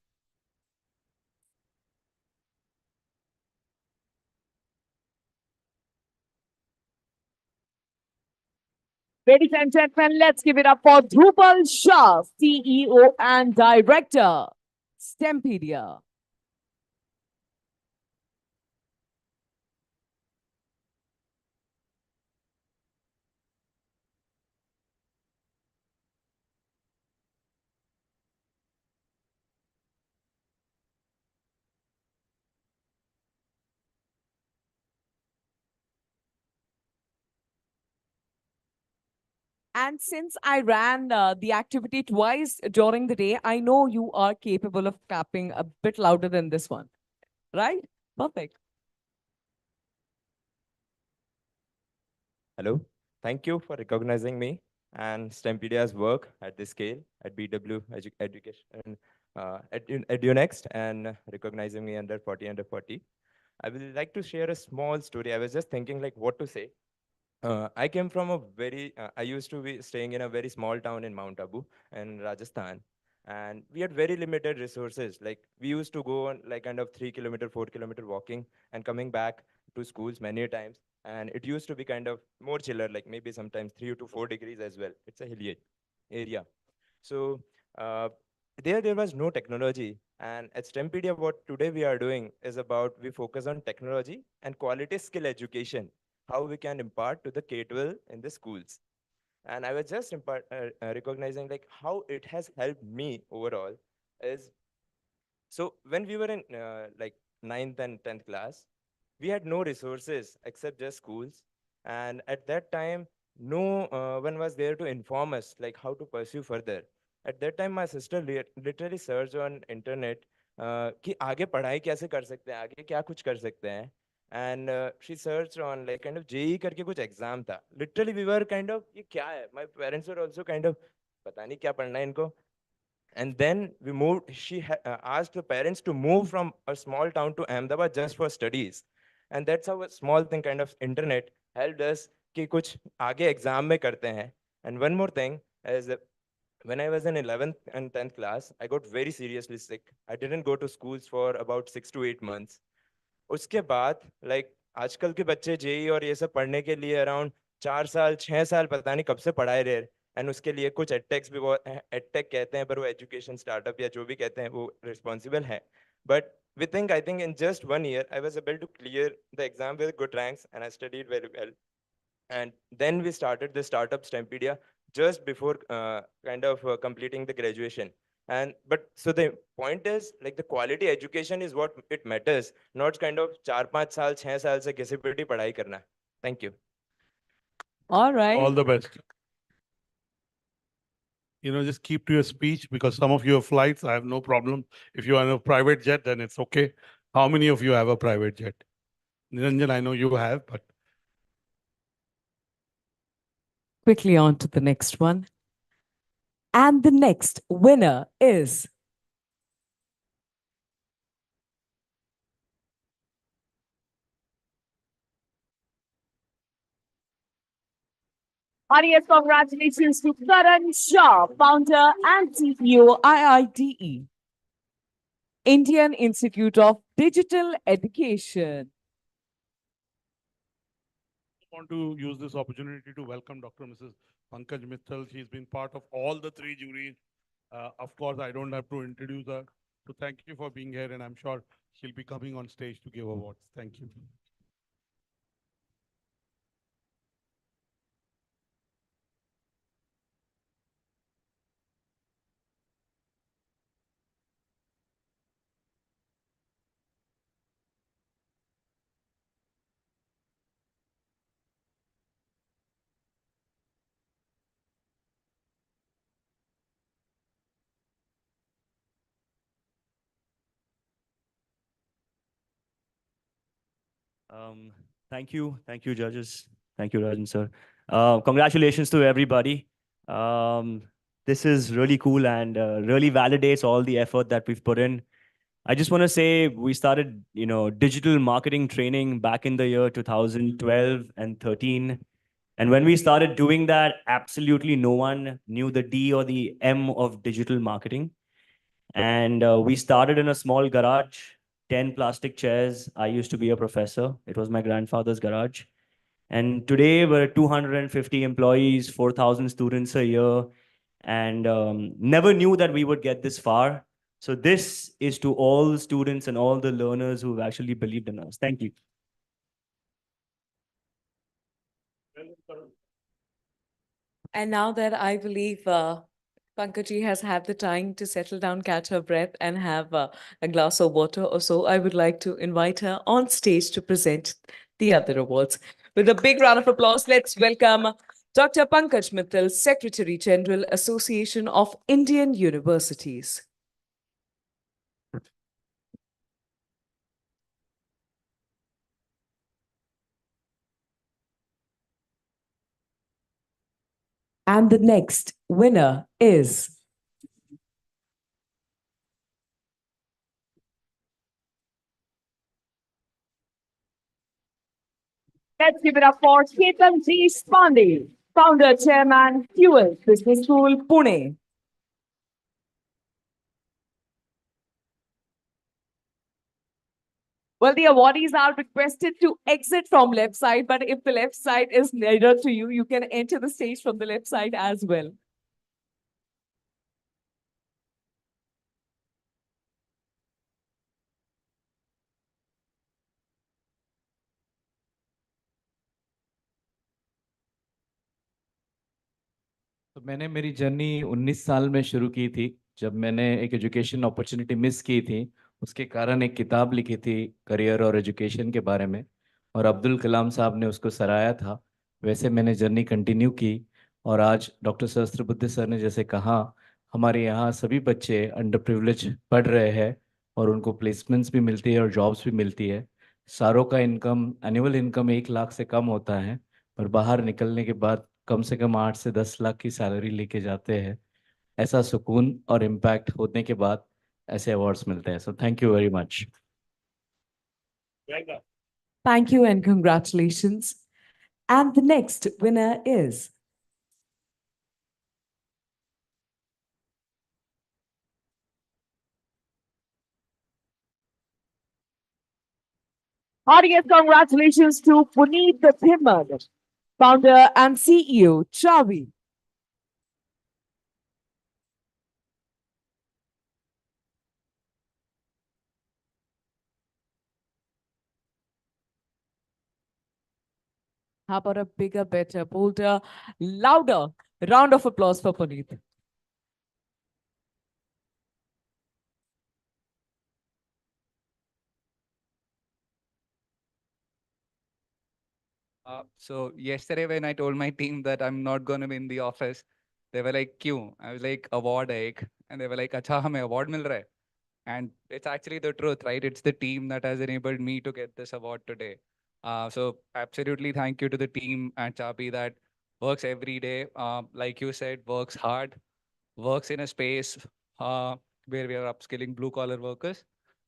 ladies and gentlemen, let's give it up for Drupal Shah, CEO and Director, Stempedia. And since I ran the activity twice during the day, I know you are capable of clapping a bit louder than this one, right? Perfect. Hello, thank you for recognizing me and Stempedia's work at this scale at BW Education, EduNext, and recognizing me under 40 under 40. I would like to share a small story. I was just thinking like what to say. I came from a I used to be staying in a very small town in Mount Abu in Rajasthan. And we had very limited resources. Like we used to go on like kind of 3 kilometer, 4 kilometer walking and coming back to schools many times. And it used to be kind of more chiller, like maybe sometimes 3 to 4 degrees as well. It's a hilly area. So there was no technology. And at Stempedia, what today we are doing is about we focus on technology and quality skill education, how we can impart to the K-12 in the schools. And I was just recognizing like how it has helped me overall is, so when we were in like 9th and 10th class, we had no resources except just schools. And at that time, no one was there to inform us like how to pursue further. At that time, my sister literally searched on internet कि आगे पढ़ाई कैसे कर सकते हैं, आगे क्या कुछ कर सकते हैं. And she searched on like kind of JEE करके कुछ exam था. Literally we were kind of ये क्या है? My parents were also kind of पता नहीं क्या पढ़ना है इनको. And then we moved, she asked the parents to move from a small town to Ahmedabad just for studies. And that's how a small thing kind of internet helped us कि कुछ आगे exam में करते हैं. And one more thing is that when I was in 11th and 10th class, I got very seriously sick. I didn't go to schools for about 6 to 8 months. उसके बाद like आजकल के बच्चे जेई और ये सब पढ़ने के लिए अराउंड 4 साल 6 साल पता नहीं कब से पढ़ाए रहे. एंड उसके लिए कुछ एडटेक्स भी बहुत एडटेक कहते हैं पर वो एजुकेशन स्टार्टअप या जो भी कहते हैं वो रिस्पॉन्सिबल है. But we think, I think in just 1 year, I was able to clear the exam with good ranks and I studied very well. And then we started the startup Stempedia just before completing the graduation. And but so the point is like the quality education is what it matters, not kind of 4-5 साल 6 साल से किसी पे भी पढ़ाई करना. Thank you. All right. All the best. You know, just keep to your speech because some of your flights, I have no problem. If you are in a private jet, then it's okay. How many of you have a private jet? Niranjan, I know you have, but. Quickly on to the next one. And the next winner is audience, congratulations to Karan Shah, founder and CEO, IIDE, Indian Institute of Digital Education. I want to use this opportunity to welcome Dr. Mrs. Pankaj Mittal. She's been part of all the 3 juries. Of course, I don't have to introduce her. So thank you for being here, and I'm sure she'll be coming on stage to give awards. Thank you. Thank you, judges. Thank you, Rajan sir. Congratulations to everybody. This is really cool and really validates all the effort that we've put in. I just want to say we started, digital marketing training back in the year 2012 and 13. And when we started doing that, absolutely no one knew the D or the M of digital marketing. And we started in a small garage, 10 plastic chairs. I used to be a professor. It was my grandfather's garage. And today we're 250 employees, 4,000 students a year, and never knew that we would get this far. So this is to all the students and all the learners who've actually believed in us. Thank you. And now that I believe Pankaji has had the time to settle down, catch her breath, and have a glass of water or so, I would like to invite her on stage to present the other awards. With a big round of applause, let's welcome Dr. Pankaj Mittal, Secretary General, Association of Indian Universities. And the next winner is Let's give it up for Ketan G. Pandey, Founder, Chairman, Fuel Business School, Pune. Well, the awardees are requested to exit from left side, but if the left side is nearer to you, you can enter the stage from the left side as well. तो मैंने मेरी journey 19 साल में शुरू की थी जब मैंने एक एजुकेशन अपॉर्चुनिटी मिस की थी। उसके कारण एक किताब लिखी थी करियर और एजुकेशन के बारे में, और अब्दुल कलाम साहब ने उसको सराहा था। वैसे मैंने जर्नी कंटिन्यू की, और आज डॉक्टर सहस्त्रबुद्धे सर ने जैसे कहा, हमारे यहाँ सभी बच्चे अंडर प्रिविलेज पढ़ रहे हैं और उनको प्लेसमेंट्स भी मिलती है और जॉब्स भी मिलती है। सारों का इनकम, एनुअल इनकम 1 लाख से कम होता है, पर बाहर निकलने के बाद कम से कम 8 से 10 लाख की सैलरी लेके जाते हैं। ऐसा सुकून और इम्पैक्ट होने के बाद ऐसे अवार्ड्स मिलते हैं। So thank you very much. Thank you and congratulations. And the next winner is Audience, congratulations to Puneet Thimman, Founder and CEO, Chavi. How about a bigger, better, bolder, louder round of applause for Puneet? So yesterday when I told my team that I'm not going to be in the office, they were like, "Kyun?" I was like, "Award hai ek." And they were like, "Acha, hame award mil raha hai." And it's actually the truth, right? It's the team that has enabled me to get this award today. So absolutely thank you to the team at Chapi that works every day. Like you said, works hard, works in a space where we are upskilling blue collar workers.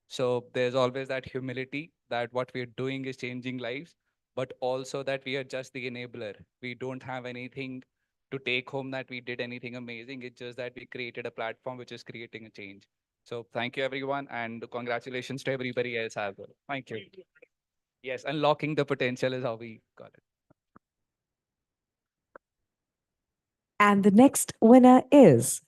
So there's always that humility that what we're doing is changing lives, but also that we are just the enabler. We don't have anything to take home that we did anything amazing. It's just that we created a platform which is creating a change. So thank you, everyone, and congratulations to everybody else as well. Thank you. Yes, unlocking the potential is how we got it. And the next winner is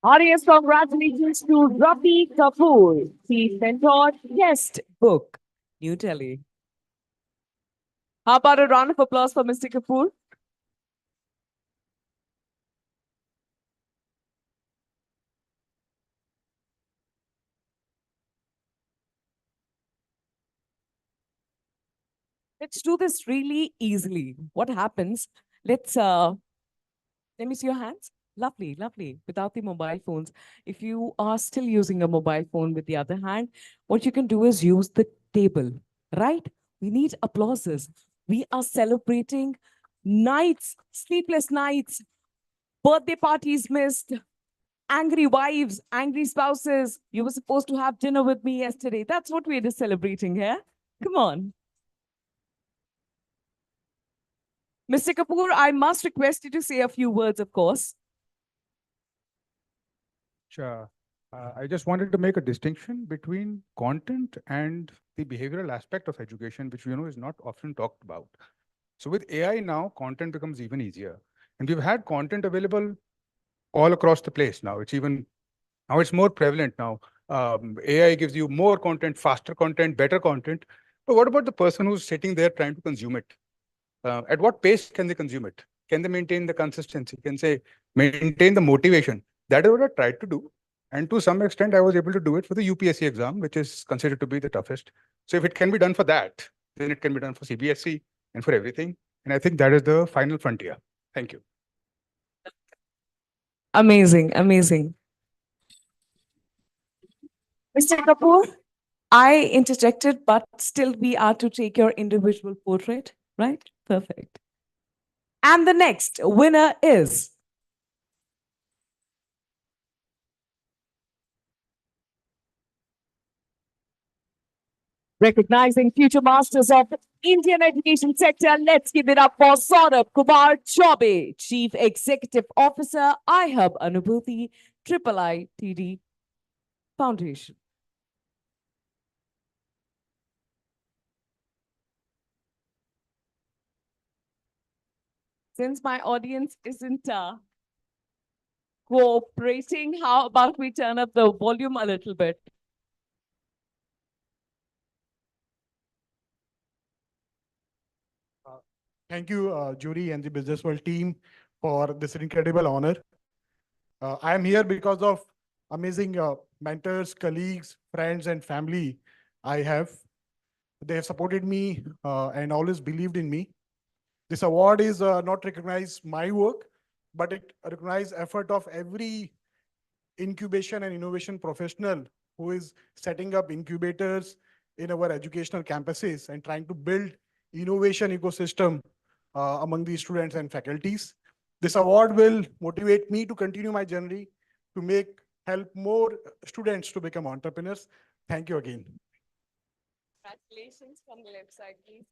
Audience, congratulations to Rafi Kapoor, Chief Mentor, Guest Book, New Delhi. How about a round of applause for Mr. Kapoor? Let's do this really easily. What happens? Let me see your hands. Lovely, lovely. Without the mobile phones. If you are still using a mobile phone with the other hand, what you can do is use the table, right? We need applauses. We are celebrating nights, sleepless nights, birthday parties missed, angry wives, angry spouses. You were supposed to have dinner with me yesterday. That's what we're just celebrating here. Come on. Mr. Kapoor, I must request you to say a few words, of course. Sure. I just wanted to make a distinction between content and the behavioral aspect of education, which is not often talked about. So with AI now, content becomes even easier. And we've had content available all across the place now. Now it's more prevalent now. AI gives you more content, faster content, better content. But what about the person who's sitting there trying to consume it? At what pace can they consume it? Can they maintain the consistency? Can they maintain the motivation? That is what I tried to do. And to some extent, I was able to do it for the UPSC exam, which is considered to be the toughest. So if it can be done for that, then it can be done for CBSE and for everything. And I think that is the final frontier. Thank you. Amazing, amazing. Mr. Kapoor, I interjected, but still we are to take your individual portrait, right? Perfect. And the next winner is recognizing future masters of the Indian education sector. Let's give it up for Saurabh Kumar Chaube, Chief Executive Officer, iHub Anubhuti, IIITD Foundation. Since my audience isn't cooperating, how about we turn up the volume a little bit? Thank you, Jury and the Business World team for this incredible honor. I am here because of amazing mentors, colleagues, friends, and family I have. They have supported me and always believed in me. This award is not recognize my work, but it recognizes effort of every incubation and innovation professional who is setting up incubators in our educational campuses and trying to build innovation ecosystem among the students and faculties. This award will motivate me to continue my journey to help more students to become entrepreneurs. Thank you again. Congratulations from the left side, please.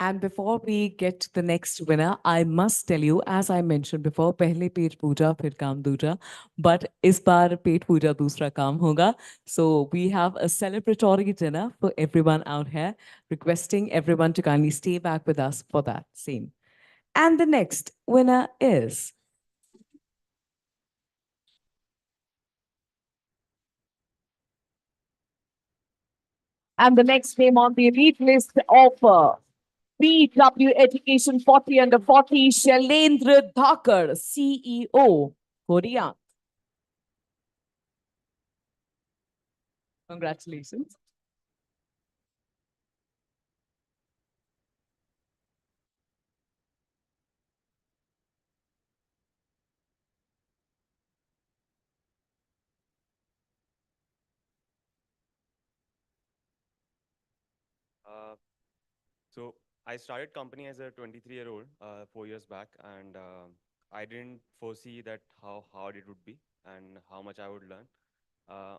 And before we get to the next winner, I must tell you, as I mentioned before, पहले पेट पूजा फिर काम दूजा, but इस बार पेट पूजा दूसरा काम होगा. So we have a celebratory dinner for everyone out here, requesting everyone to kindly stay back with us for that same. And the next winner is and the next name on the elite list of BW Education 40 under 40, Shailendra Thakur, CEO, Korea. Congratulations. So I started company as a 23-year-old 4 years back, and I didn't foresee that how hard it would be and how much I would learn.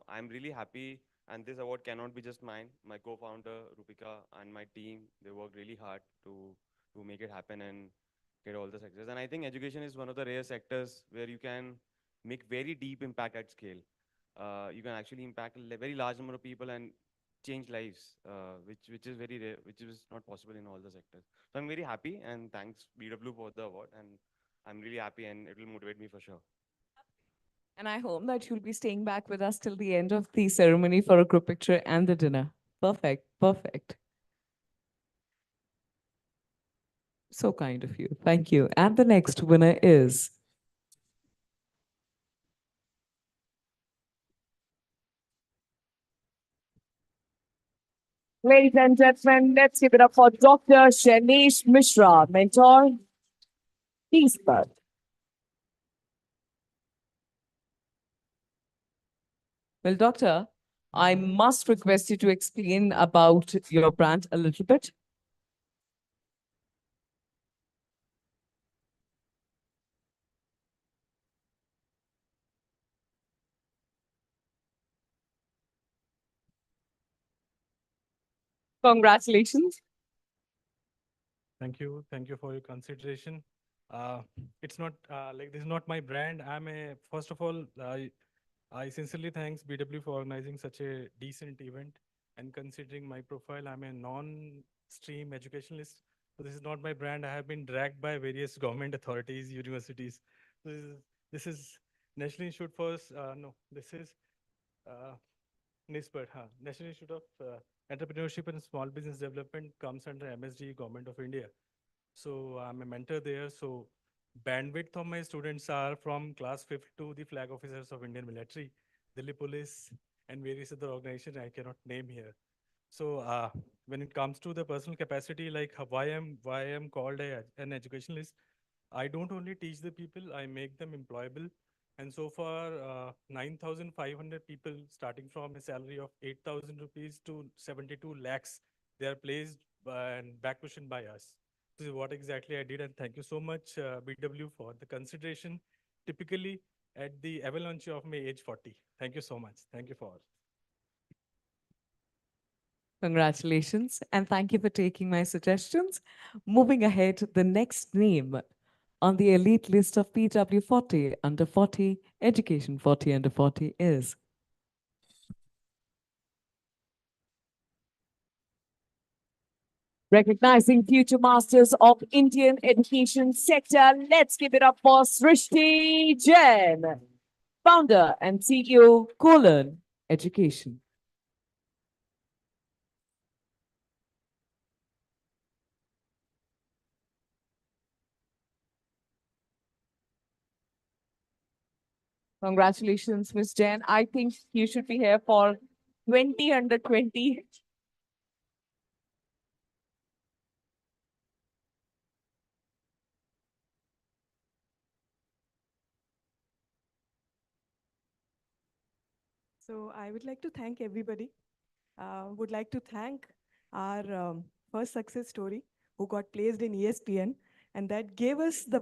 I'm really happy, and this award cannot be just mine. My co-founder Rupika and my team, they worked really hard to make it happen and get all the success. And I think education is one of the rare sectors where you can make very deep impact at scale. You can actually impact a very large number of people and change lives, which is very rare, which is not possible in all the sectors. So I'm very happy, and thanks BW for the award, and I'm really happy, and it will motivate me for sure. And I hope that you'll be staying back with us till the end of the ceremony for a group picture and the dinner. Perfect, perfect. So kind of you. Thank you. And the next winner is ladies and gentlemen, let's give it up for Dr. Shailesh Mishra, mentor, Peacebird. Well, doctor, I must request you to explain about your brand a little bit. Congratulations. Thank you. Thank you for your consideration. It's not like this is not my brand. First of all, I sincerely thanks BW for organizing such a decent event and considering my profile. I'm a non-stream educationalist. So this is not my brand. I have been dragged by various government authorities, universities. This is National Institute for, no, this is uh, NISBET, National Institute of Entrepreneurship and Small Business Development comes under MSD, Government of India. So I'm a mentor there. So bandwidth of my students are from class 5th to the flag officers of Indian military, Delhi police, and various other organizations I cannot name here. So when it comes to the personal capacity, like why I'm called an educationalist, I don't only teach the people, I make them employable. And so far, 9,500 people, starting from a salary of 8,000 rupees to 72 lakhs, they are placed and back questioned by us. This is what exactly I did. And thank you so much, BW, for the consideration, typically at the avalanche of my age 40. Thank you so much. Thank you for. Congratulations, and thank you for taking my suggestions. Moving ahead, the next name on the elite list of PW 40 under 40, Education 40 under 40 is recognizing future masters of Indian education sector. Let's give it up for Srishti Jain, founder and CEO, Education. Congratulations, Ms. Jain. I think you should be here for 20 under 20. So I would like to thank everybody. Would like to thank our first success story who got placed in ESPN, and that gave us the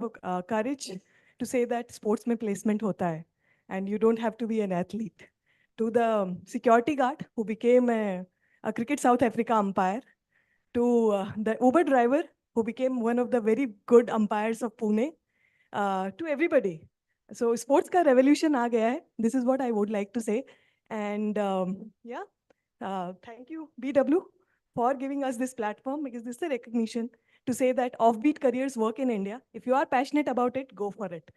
courage to say that sports mein placement hota hai and you don't have to be an athlete. To the security guard who became a cricket South Africa umpire, to the Uber driver who became one of the very good umpires of Pune, to everybody. So sports ka revolution aa gaya hai. This is what I would like to say. And yeah, thank you, BW, for giving us this platform, because this is a recognition to say that offbeat careers work in India. If you are passionate about it, go for it.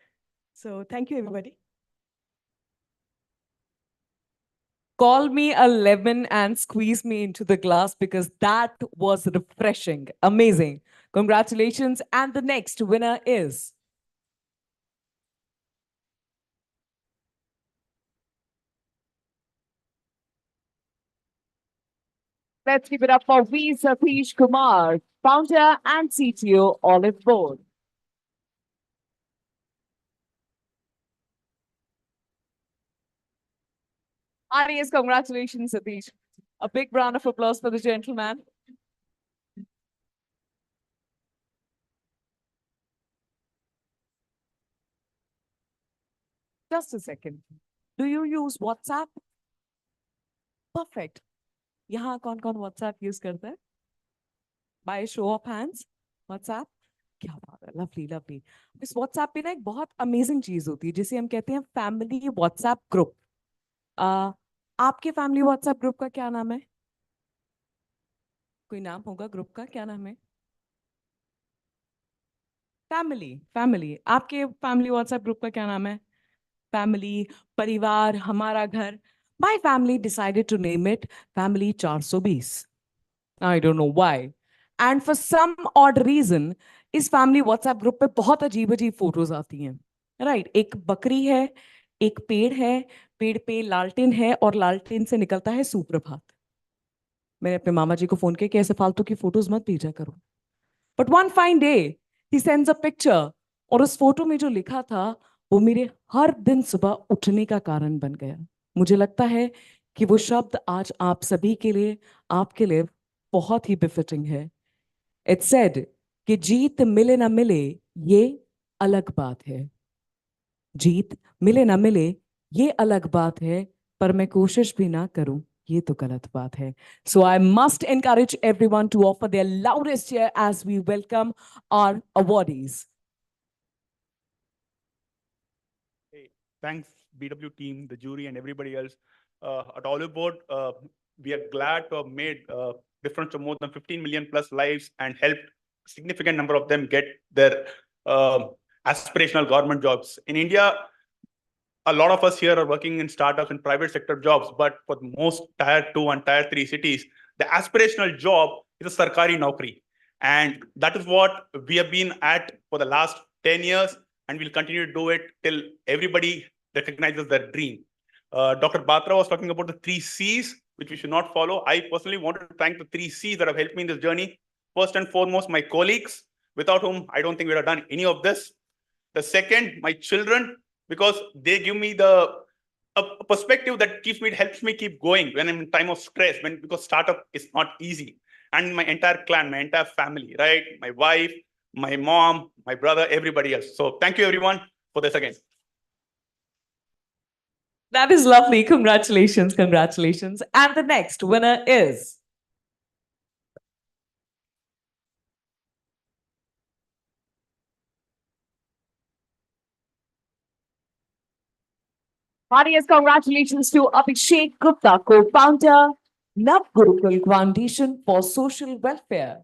So thank you, everybody. Call me a lemon and squeeze me into the glass, because that was refreshing. Amazing. Congratulations. And the next winner is let's give it up for V. Satish Kumar, founder and CTO, Olive Board. Yes, congratulations, Satish. A big round of applause for the gentleman. Just a second. Do you use WhatsApp? Perfect. यहाँ कौन-कौन WhatsApp use करता है? By show of hands, WhatsApp? क्या बात है, lovely, lovely. इस WhatsApp पे ना एक बहुत amazing चीज होती है जिसे हम कहते हैं family WhatsApp group. आपके family WhatsApp group का क्या नाम है? कोई नाम होगा ग्रुप का, क्या नाम है? फैमिली. आपके फैमिली व्हाट्सएप ग्रुप का क्या नाम है? फैमिली, परिवार, हमारा घर. My family decided to name it Family 420. I don't know why. And for some odd reason, इस फैमिली व्हाट्सएप ग्रुप पे बहुत अजीब फोटोज आती हैं. राइट, एक बकरी है, एक पेड़ है, पेड़ पे लालटेन है और लालटेन से निकलता है सुप्रभात. मैंने अपने मामा जी को फोन किया कि ऐसे फालतू की फोटोज मत भेजा करो. But one fine day, he sends a picture, और उस फोटो में जो लिखा था वो मेरे हर दिन सुबह उठने का कारण बन गया. मुझे लगता है कि वो शब्द आज आप सभी के लिए, आपके लिए बहुत ही befitting है. It said कि जीत मिले ना मिले ये अलग बात है. जीत मिले ना मिले ये अलग बात है, पर मैं कोशिश भी ना करूं ये तो गलत बात है. So I must encourage everyone to offer their loudest cheer as we welcome our awardees. Hey, thanks, BW team, the jury, and everybody else. At Olive Board, we are glad to have made difference to more than 15 million plus lives and helped a significant number of them get their aspirational government jobs. In India, a lot of us here are working in startups and private sector jobs, but for the most tier 2 and tier 3 cities, the aspirational job is a sarkari naukri. And that is what we have been at for the last 10 years, and we'll continue to do it till everybody recognizes their dream. Dr. Batra was talking about the 3 C's, which we should not follow. I personally wanted to thank the 3 C's that have helped me in this journey. First and foremost, my colleagues, without whom I don't think we would have done any of this. The second, my children, because they give me a perspective that helps me keep going when I'm in time of stress, because startup is not easy. And my entire clan, my entire family, right? My wife, my mom, my brother, everybody else. So thank you everyone for this again. That is lovely. Congratulations, congratulations. And the next winner is heartiest congratulations to Abhishek Gupta, co-founder, Nav Gurukul Foundation for Social Welfare.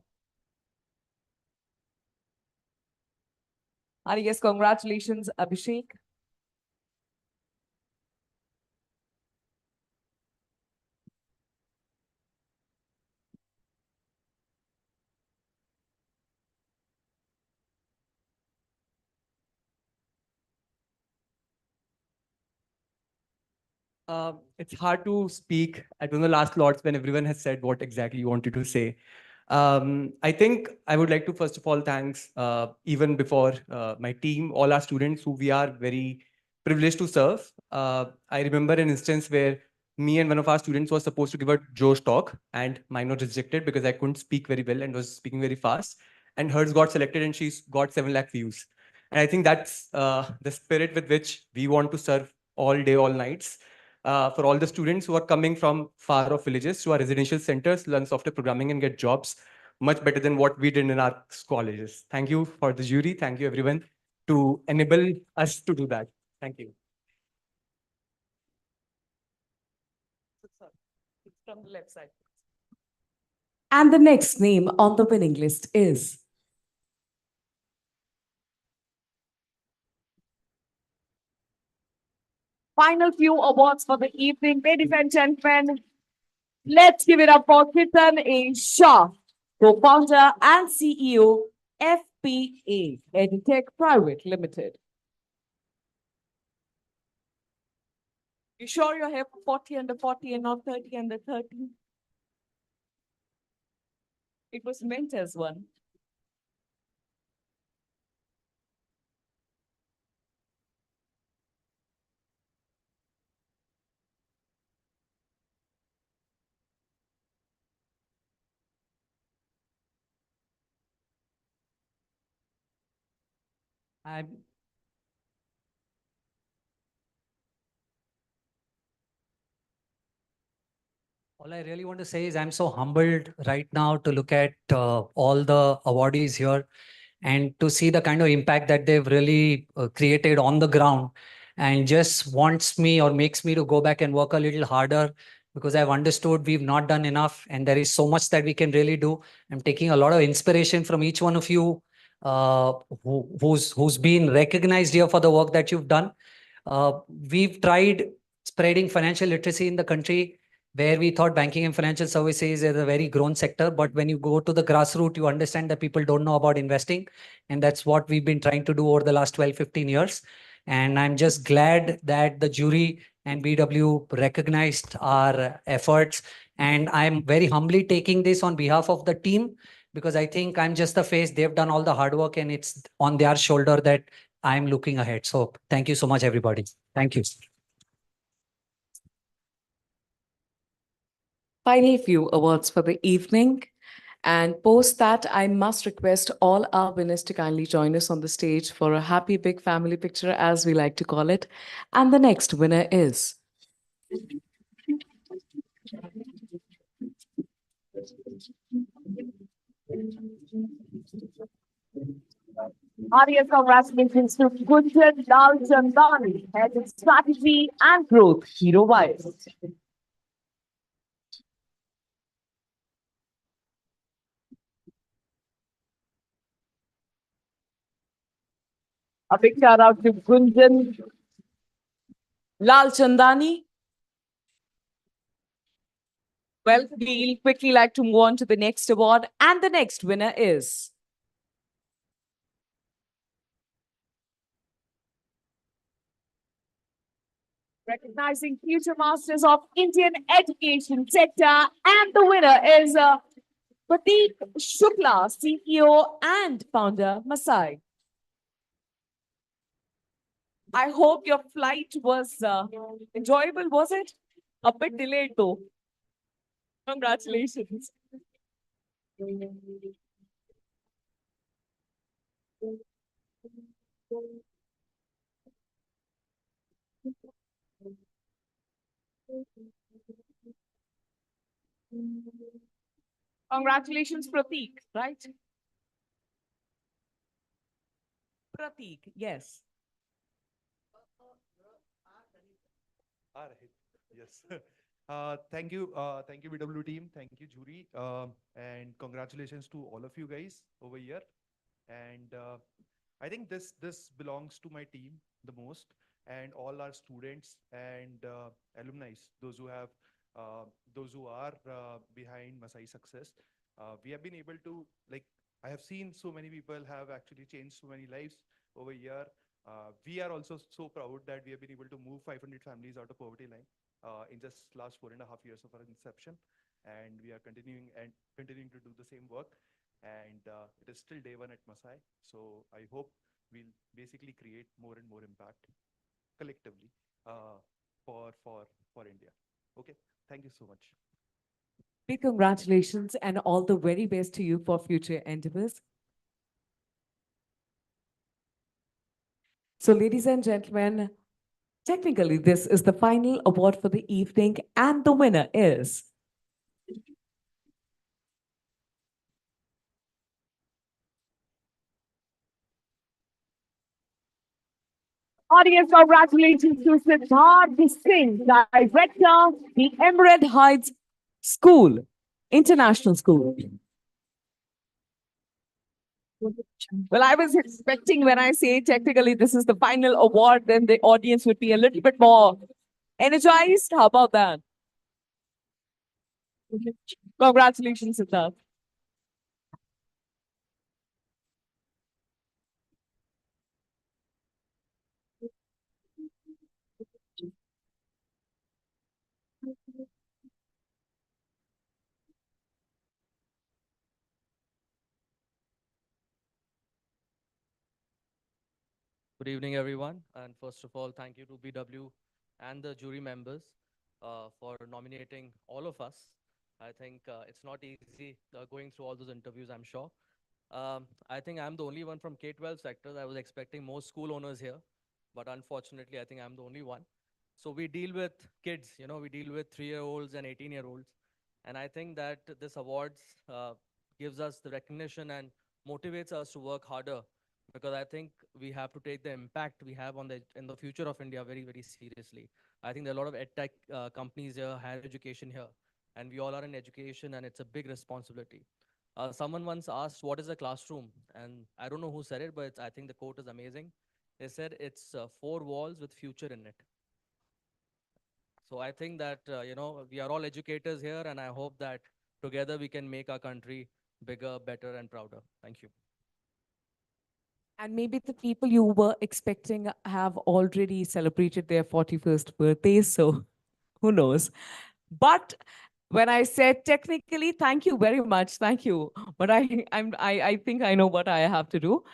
Heartiest congratulations, Abhishek. It's hard to speak at one of the last slots when everyone has said what exactly you wanted to say. I think I would like to first of all thanks even before my team, all our students who we are very privileged to serve. I remember an instance where me and one of our students was supposed to give a Josh talk and mine was rejected because I couldn't speak very well and was speaking very fast. And hers got selected and she's got 7 lakh views. And I think that's the spirit with which we want to serve all day, all nights. For all the students who are coming from far off villages to our residential centers, learn software programming and get jobs much better than what we did in our colleges. Thank you for the jury. Thank you everyone to enable us to do that. Thank you. From the left side. And the next name on the winning list is final few awards for the evening. Ladies and gentlemen, let's give it up for Kitan A. Shah, co-founder and CEO, FPA, EdTech Private Limited. You sure you're here for 40 under 40 and not 30 under 30? It was meant as one. All I really want to say is I'm so humbled right now to look at all the awardees here and to see the kind of impact that they've really created on the ground, and just wants me or makes me to go back and work a little harder because I've understood we've not done enough and there is so much that we can really do. I'm taking a lot of inspiration from each one of you who's been recognized here for the work that you've done. We've tried spreading financial literacy in the country, where we thought banking and financial services is a very grown sector. But when you go to the grassroots, you understand that people don't know about investing. And that's what we've been trying to do over the last 12, 15 years. And I'm just glad that the jury and BW recognized our efforts. And I'm very humbly taking this on behalf of the team, because I think I'm just the face. They've done all the hard work and it's on their shoulder that I'm looking ahead. So thank you so much, everybody. Thank you. Final few awards for the evening. And post that, I must request all our winners to kindly join us on the stage for a happy big family picture, as we like to call it. And the next winner is Audience congratulations to Gunjan Lal Chandani, Head of Strategy and Growth, Hero Wise. A big shout out to Gunjan Lal Chandani. Well, we'll quickly like to move on to the next award, and the next winner is recognizing future masters of Indian education sector, and the winner is Prateek Shukla, CEO and founder, Masai. I hope your flight was enjoyable, was it? A bit delayed though. Congratulations. Congratulations, Prateek, right? Prateek, yes. All right. Yes. Thank you, BW team. Thank you, jury, and congratulations to all of you guys over here. And I think this belongs to my team the most, and all our students and alumni, those who have, those who are behind Masai success. We have been able to, like, I have seen so many people have actually changed so many lives over here. We are also so proud that we have been able to move 500 families out of poverty line in just last 4.5 years of our inception, and we are continuing to do the same work. And it is still day one at Masai, so I hope we'll basically create more and more impact collectively for India. Okay, thank you so much. Big congratulations and all the very best to you for future endeavors. So, ladies and gentlemen, technically, this is the final award for the evening, and the winner is audience congratulations to Siddharth Singh, Director, the Emerald Heights School, International School. Well, I was expecting when I say technically this is the final award, then the audience would be a little bit more energized. How about that? Congratulations, Siddharth. Good evening, everyone. And first of all, thank you to BW and the jury members for nominating all of us. I think it's not easy going through all those interviews, I'm sure. I think I'm the only one from K-12 sector. I was expecting more school owners here, but unfortunately, I think I'm the only one. So we deal with kids, you know, we deal with 3-year-olds and 18-year-olds. And I think that this awards gives us the recognition and motivates us to work harder, because I think we have to take the impact we have on the future of India very, very seriously. I think there are a lot of edtech companies here, higher education here, and we all are in education, and it's a big responsibility. Someone once asked, what is a classroom? And I don't know who said it, but I think the quote is amazing. They said it's 4 walls with future in it. So I think that, you know, we are all educators here, and I hope that together we can make our country bigger, better, and prouder. Thank you. And maybe the people you were expecting have already celebrated their 41st birthday, so who knows? But when I said technically, thank you very much, thank you. But I think I know what I have to do.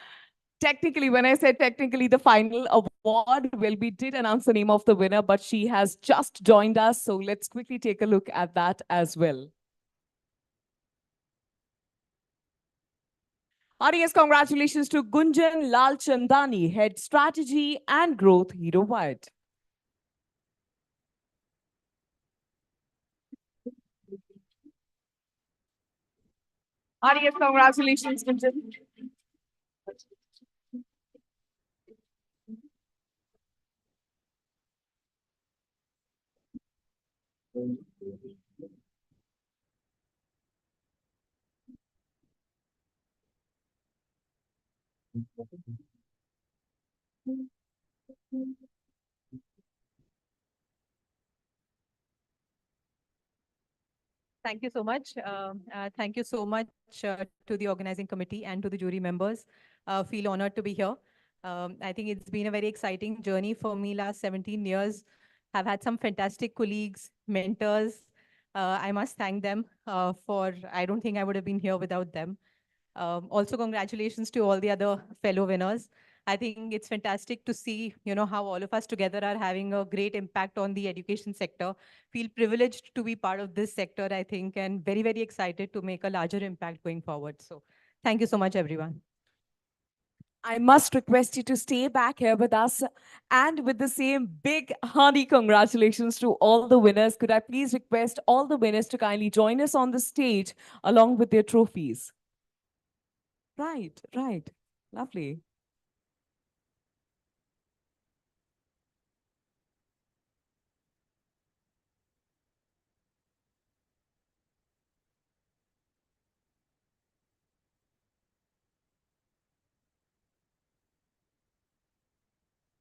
Technically, when I said technically the final award, well, we did announce the name of the winner, but she has just joined us. So let's quickly take a look at that as well. Audience, congratulations to Gunjan Lal Chandani, Head Strategy and Growth, Hero White. Heartiest congratulations, Gunjan. Thank you so much. Thank you so much to the organizing committee and to the jury members. Feel honored to be here. I think it's been a very exciting journey for me last 17 years. I've had some fantastic colleagues, mentors. I must thank them I don't think I would have been here without them. Also, congratulations to all the other fellow winners. I think it's fantastic to see, how all of us together are having a great impact on the education sector. Feel privileged to be part of this sector, I think, and very, very excited to make a larger impact going forward. So thank you so much, everyone. I must request you to stay back here with us and with the same big hearty congratulations to all the winners. Could I please request all the winners to kindly join us on the stage along with their trophies? Right, right. Lovely.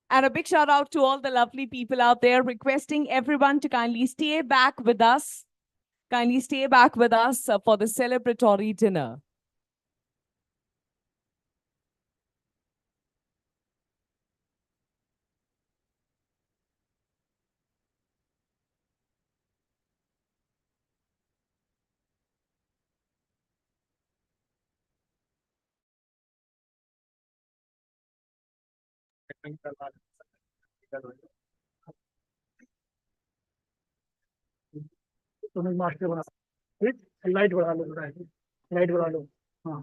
And a big shout out to all the lovely people out there, requesting everyone to kindly stay back with us. Kindly stay back with us for the celebratory dinner. तुम्हें master बना ठीक light बढ़ा लो light बढ़ा लो हाँ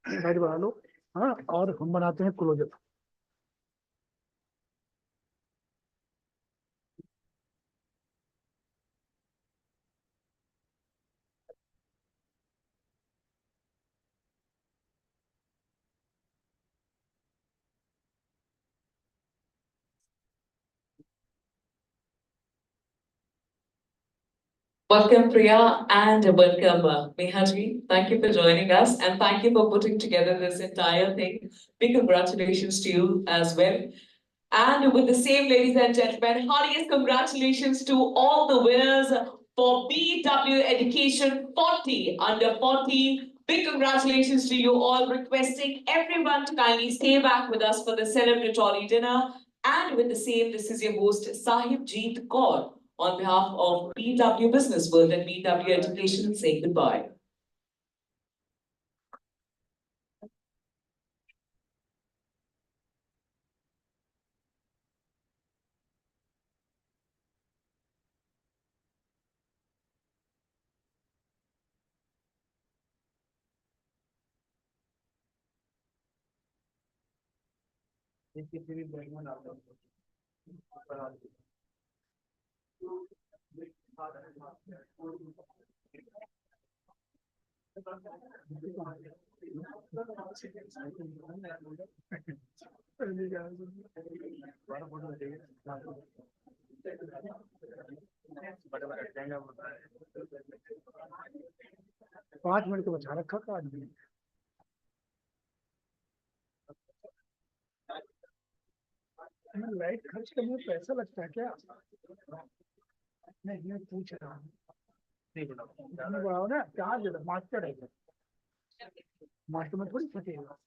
light बढ़ा लो हाँ और हम बनाते हैं closure Welcome, Priya, and welcome, Mehaji. Thank you for joining us, and thank you for putting together this entire thing. Big congratulations to you as well. And with the same, ladies and gentlemen, heartiest congratulations to all the winners for BW Education 40 under 40. Big congratulations to you all, requesting everyone to kindly stay back with us for the celebratory dinner. And with the same, this is your host, Sahib Jeet Kaur, on behalf of BW Business World and BW Education, saying goodbye. पाँच minute तो बचा रखा का आदमी light खर्च करने में पैसा लगता है क्या नहीं मैं पूछ रहा हूँ नहीं बढ़ाओ ना चार्ज मास्टर है मास्टर में थोड़ी फंसेगा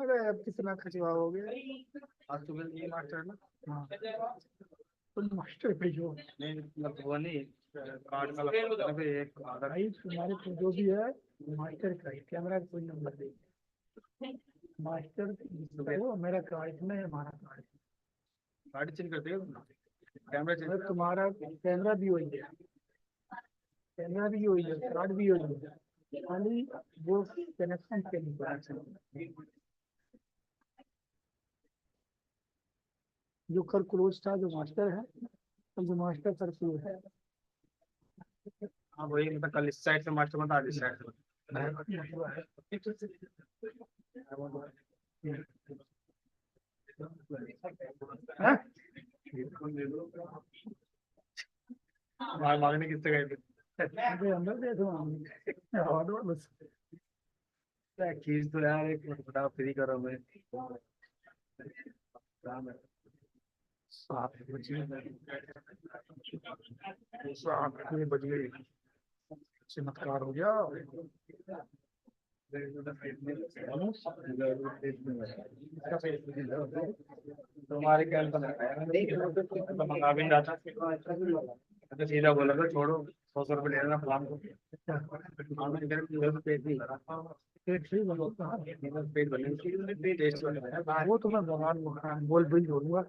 अरे अब कितना खिंचवाओगे आज तुम्हें ये मास्टर ना हाँ तुम मास्टर पे जो नहीं मतलब वो नहीं कार्ड का लगता है एक भाई तुम्हारे को जो भी है मास्टर का ही कैमरा का कोई नंबर दे मास्टर वो मेरा कार्ड में हमारा कार्ड चेंज कर देगा कैमरा चेंज तुम्हारा कैमरा भी वही है कैमरा भी वही है कार्ड भी वही है खाली वो कनेक्शन के लिए जो कर क्लोज था, जो मास्टर है, और जो मास्टर कर क्लोज है। हाँ वही, मतलब कल इस साइड से मास्टर बता, आज इस साइड से। हाँ? मांगने किससे गए थे? अबे अंदर गए थे मांगने। और बस खींच तो यार, एक बताओ फ्री करो मैं। सात बज गई, चमत्कार हो गया। तुम्हारे क्या मंगा भी नहीं रहा था, तो सीधा बोला था छोड़ो, 100 रुपये ले लेना फलाम को। पेट नहीं भरा, पेट सही पेट भरने, वो तो मैं भगवान बोल भी जोड़ूंगा।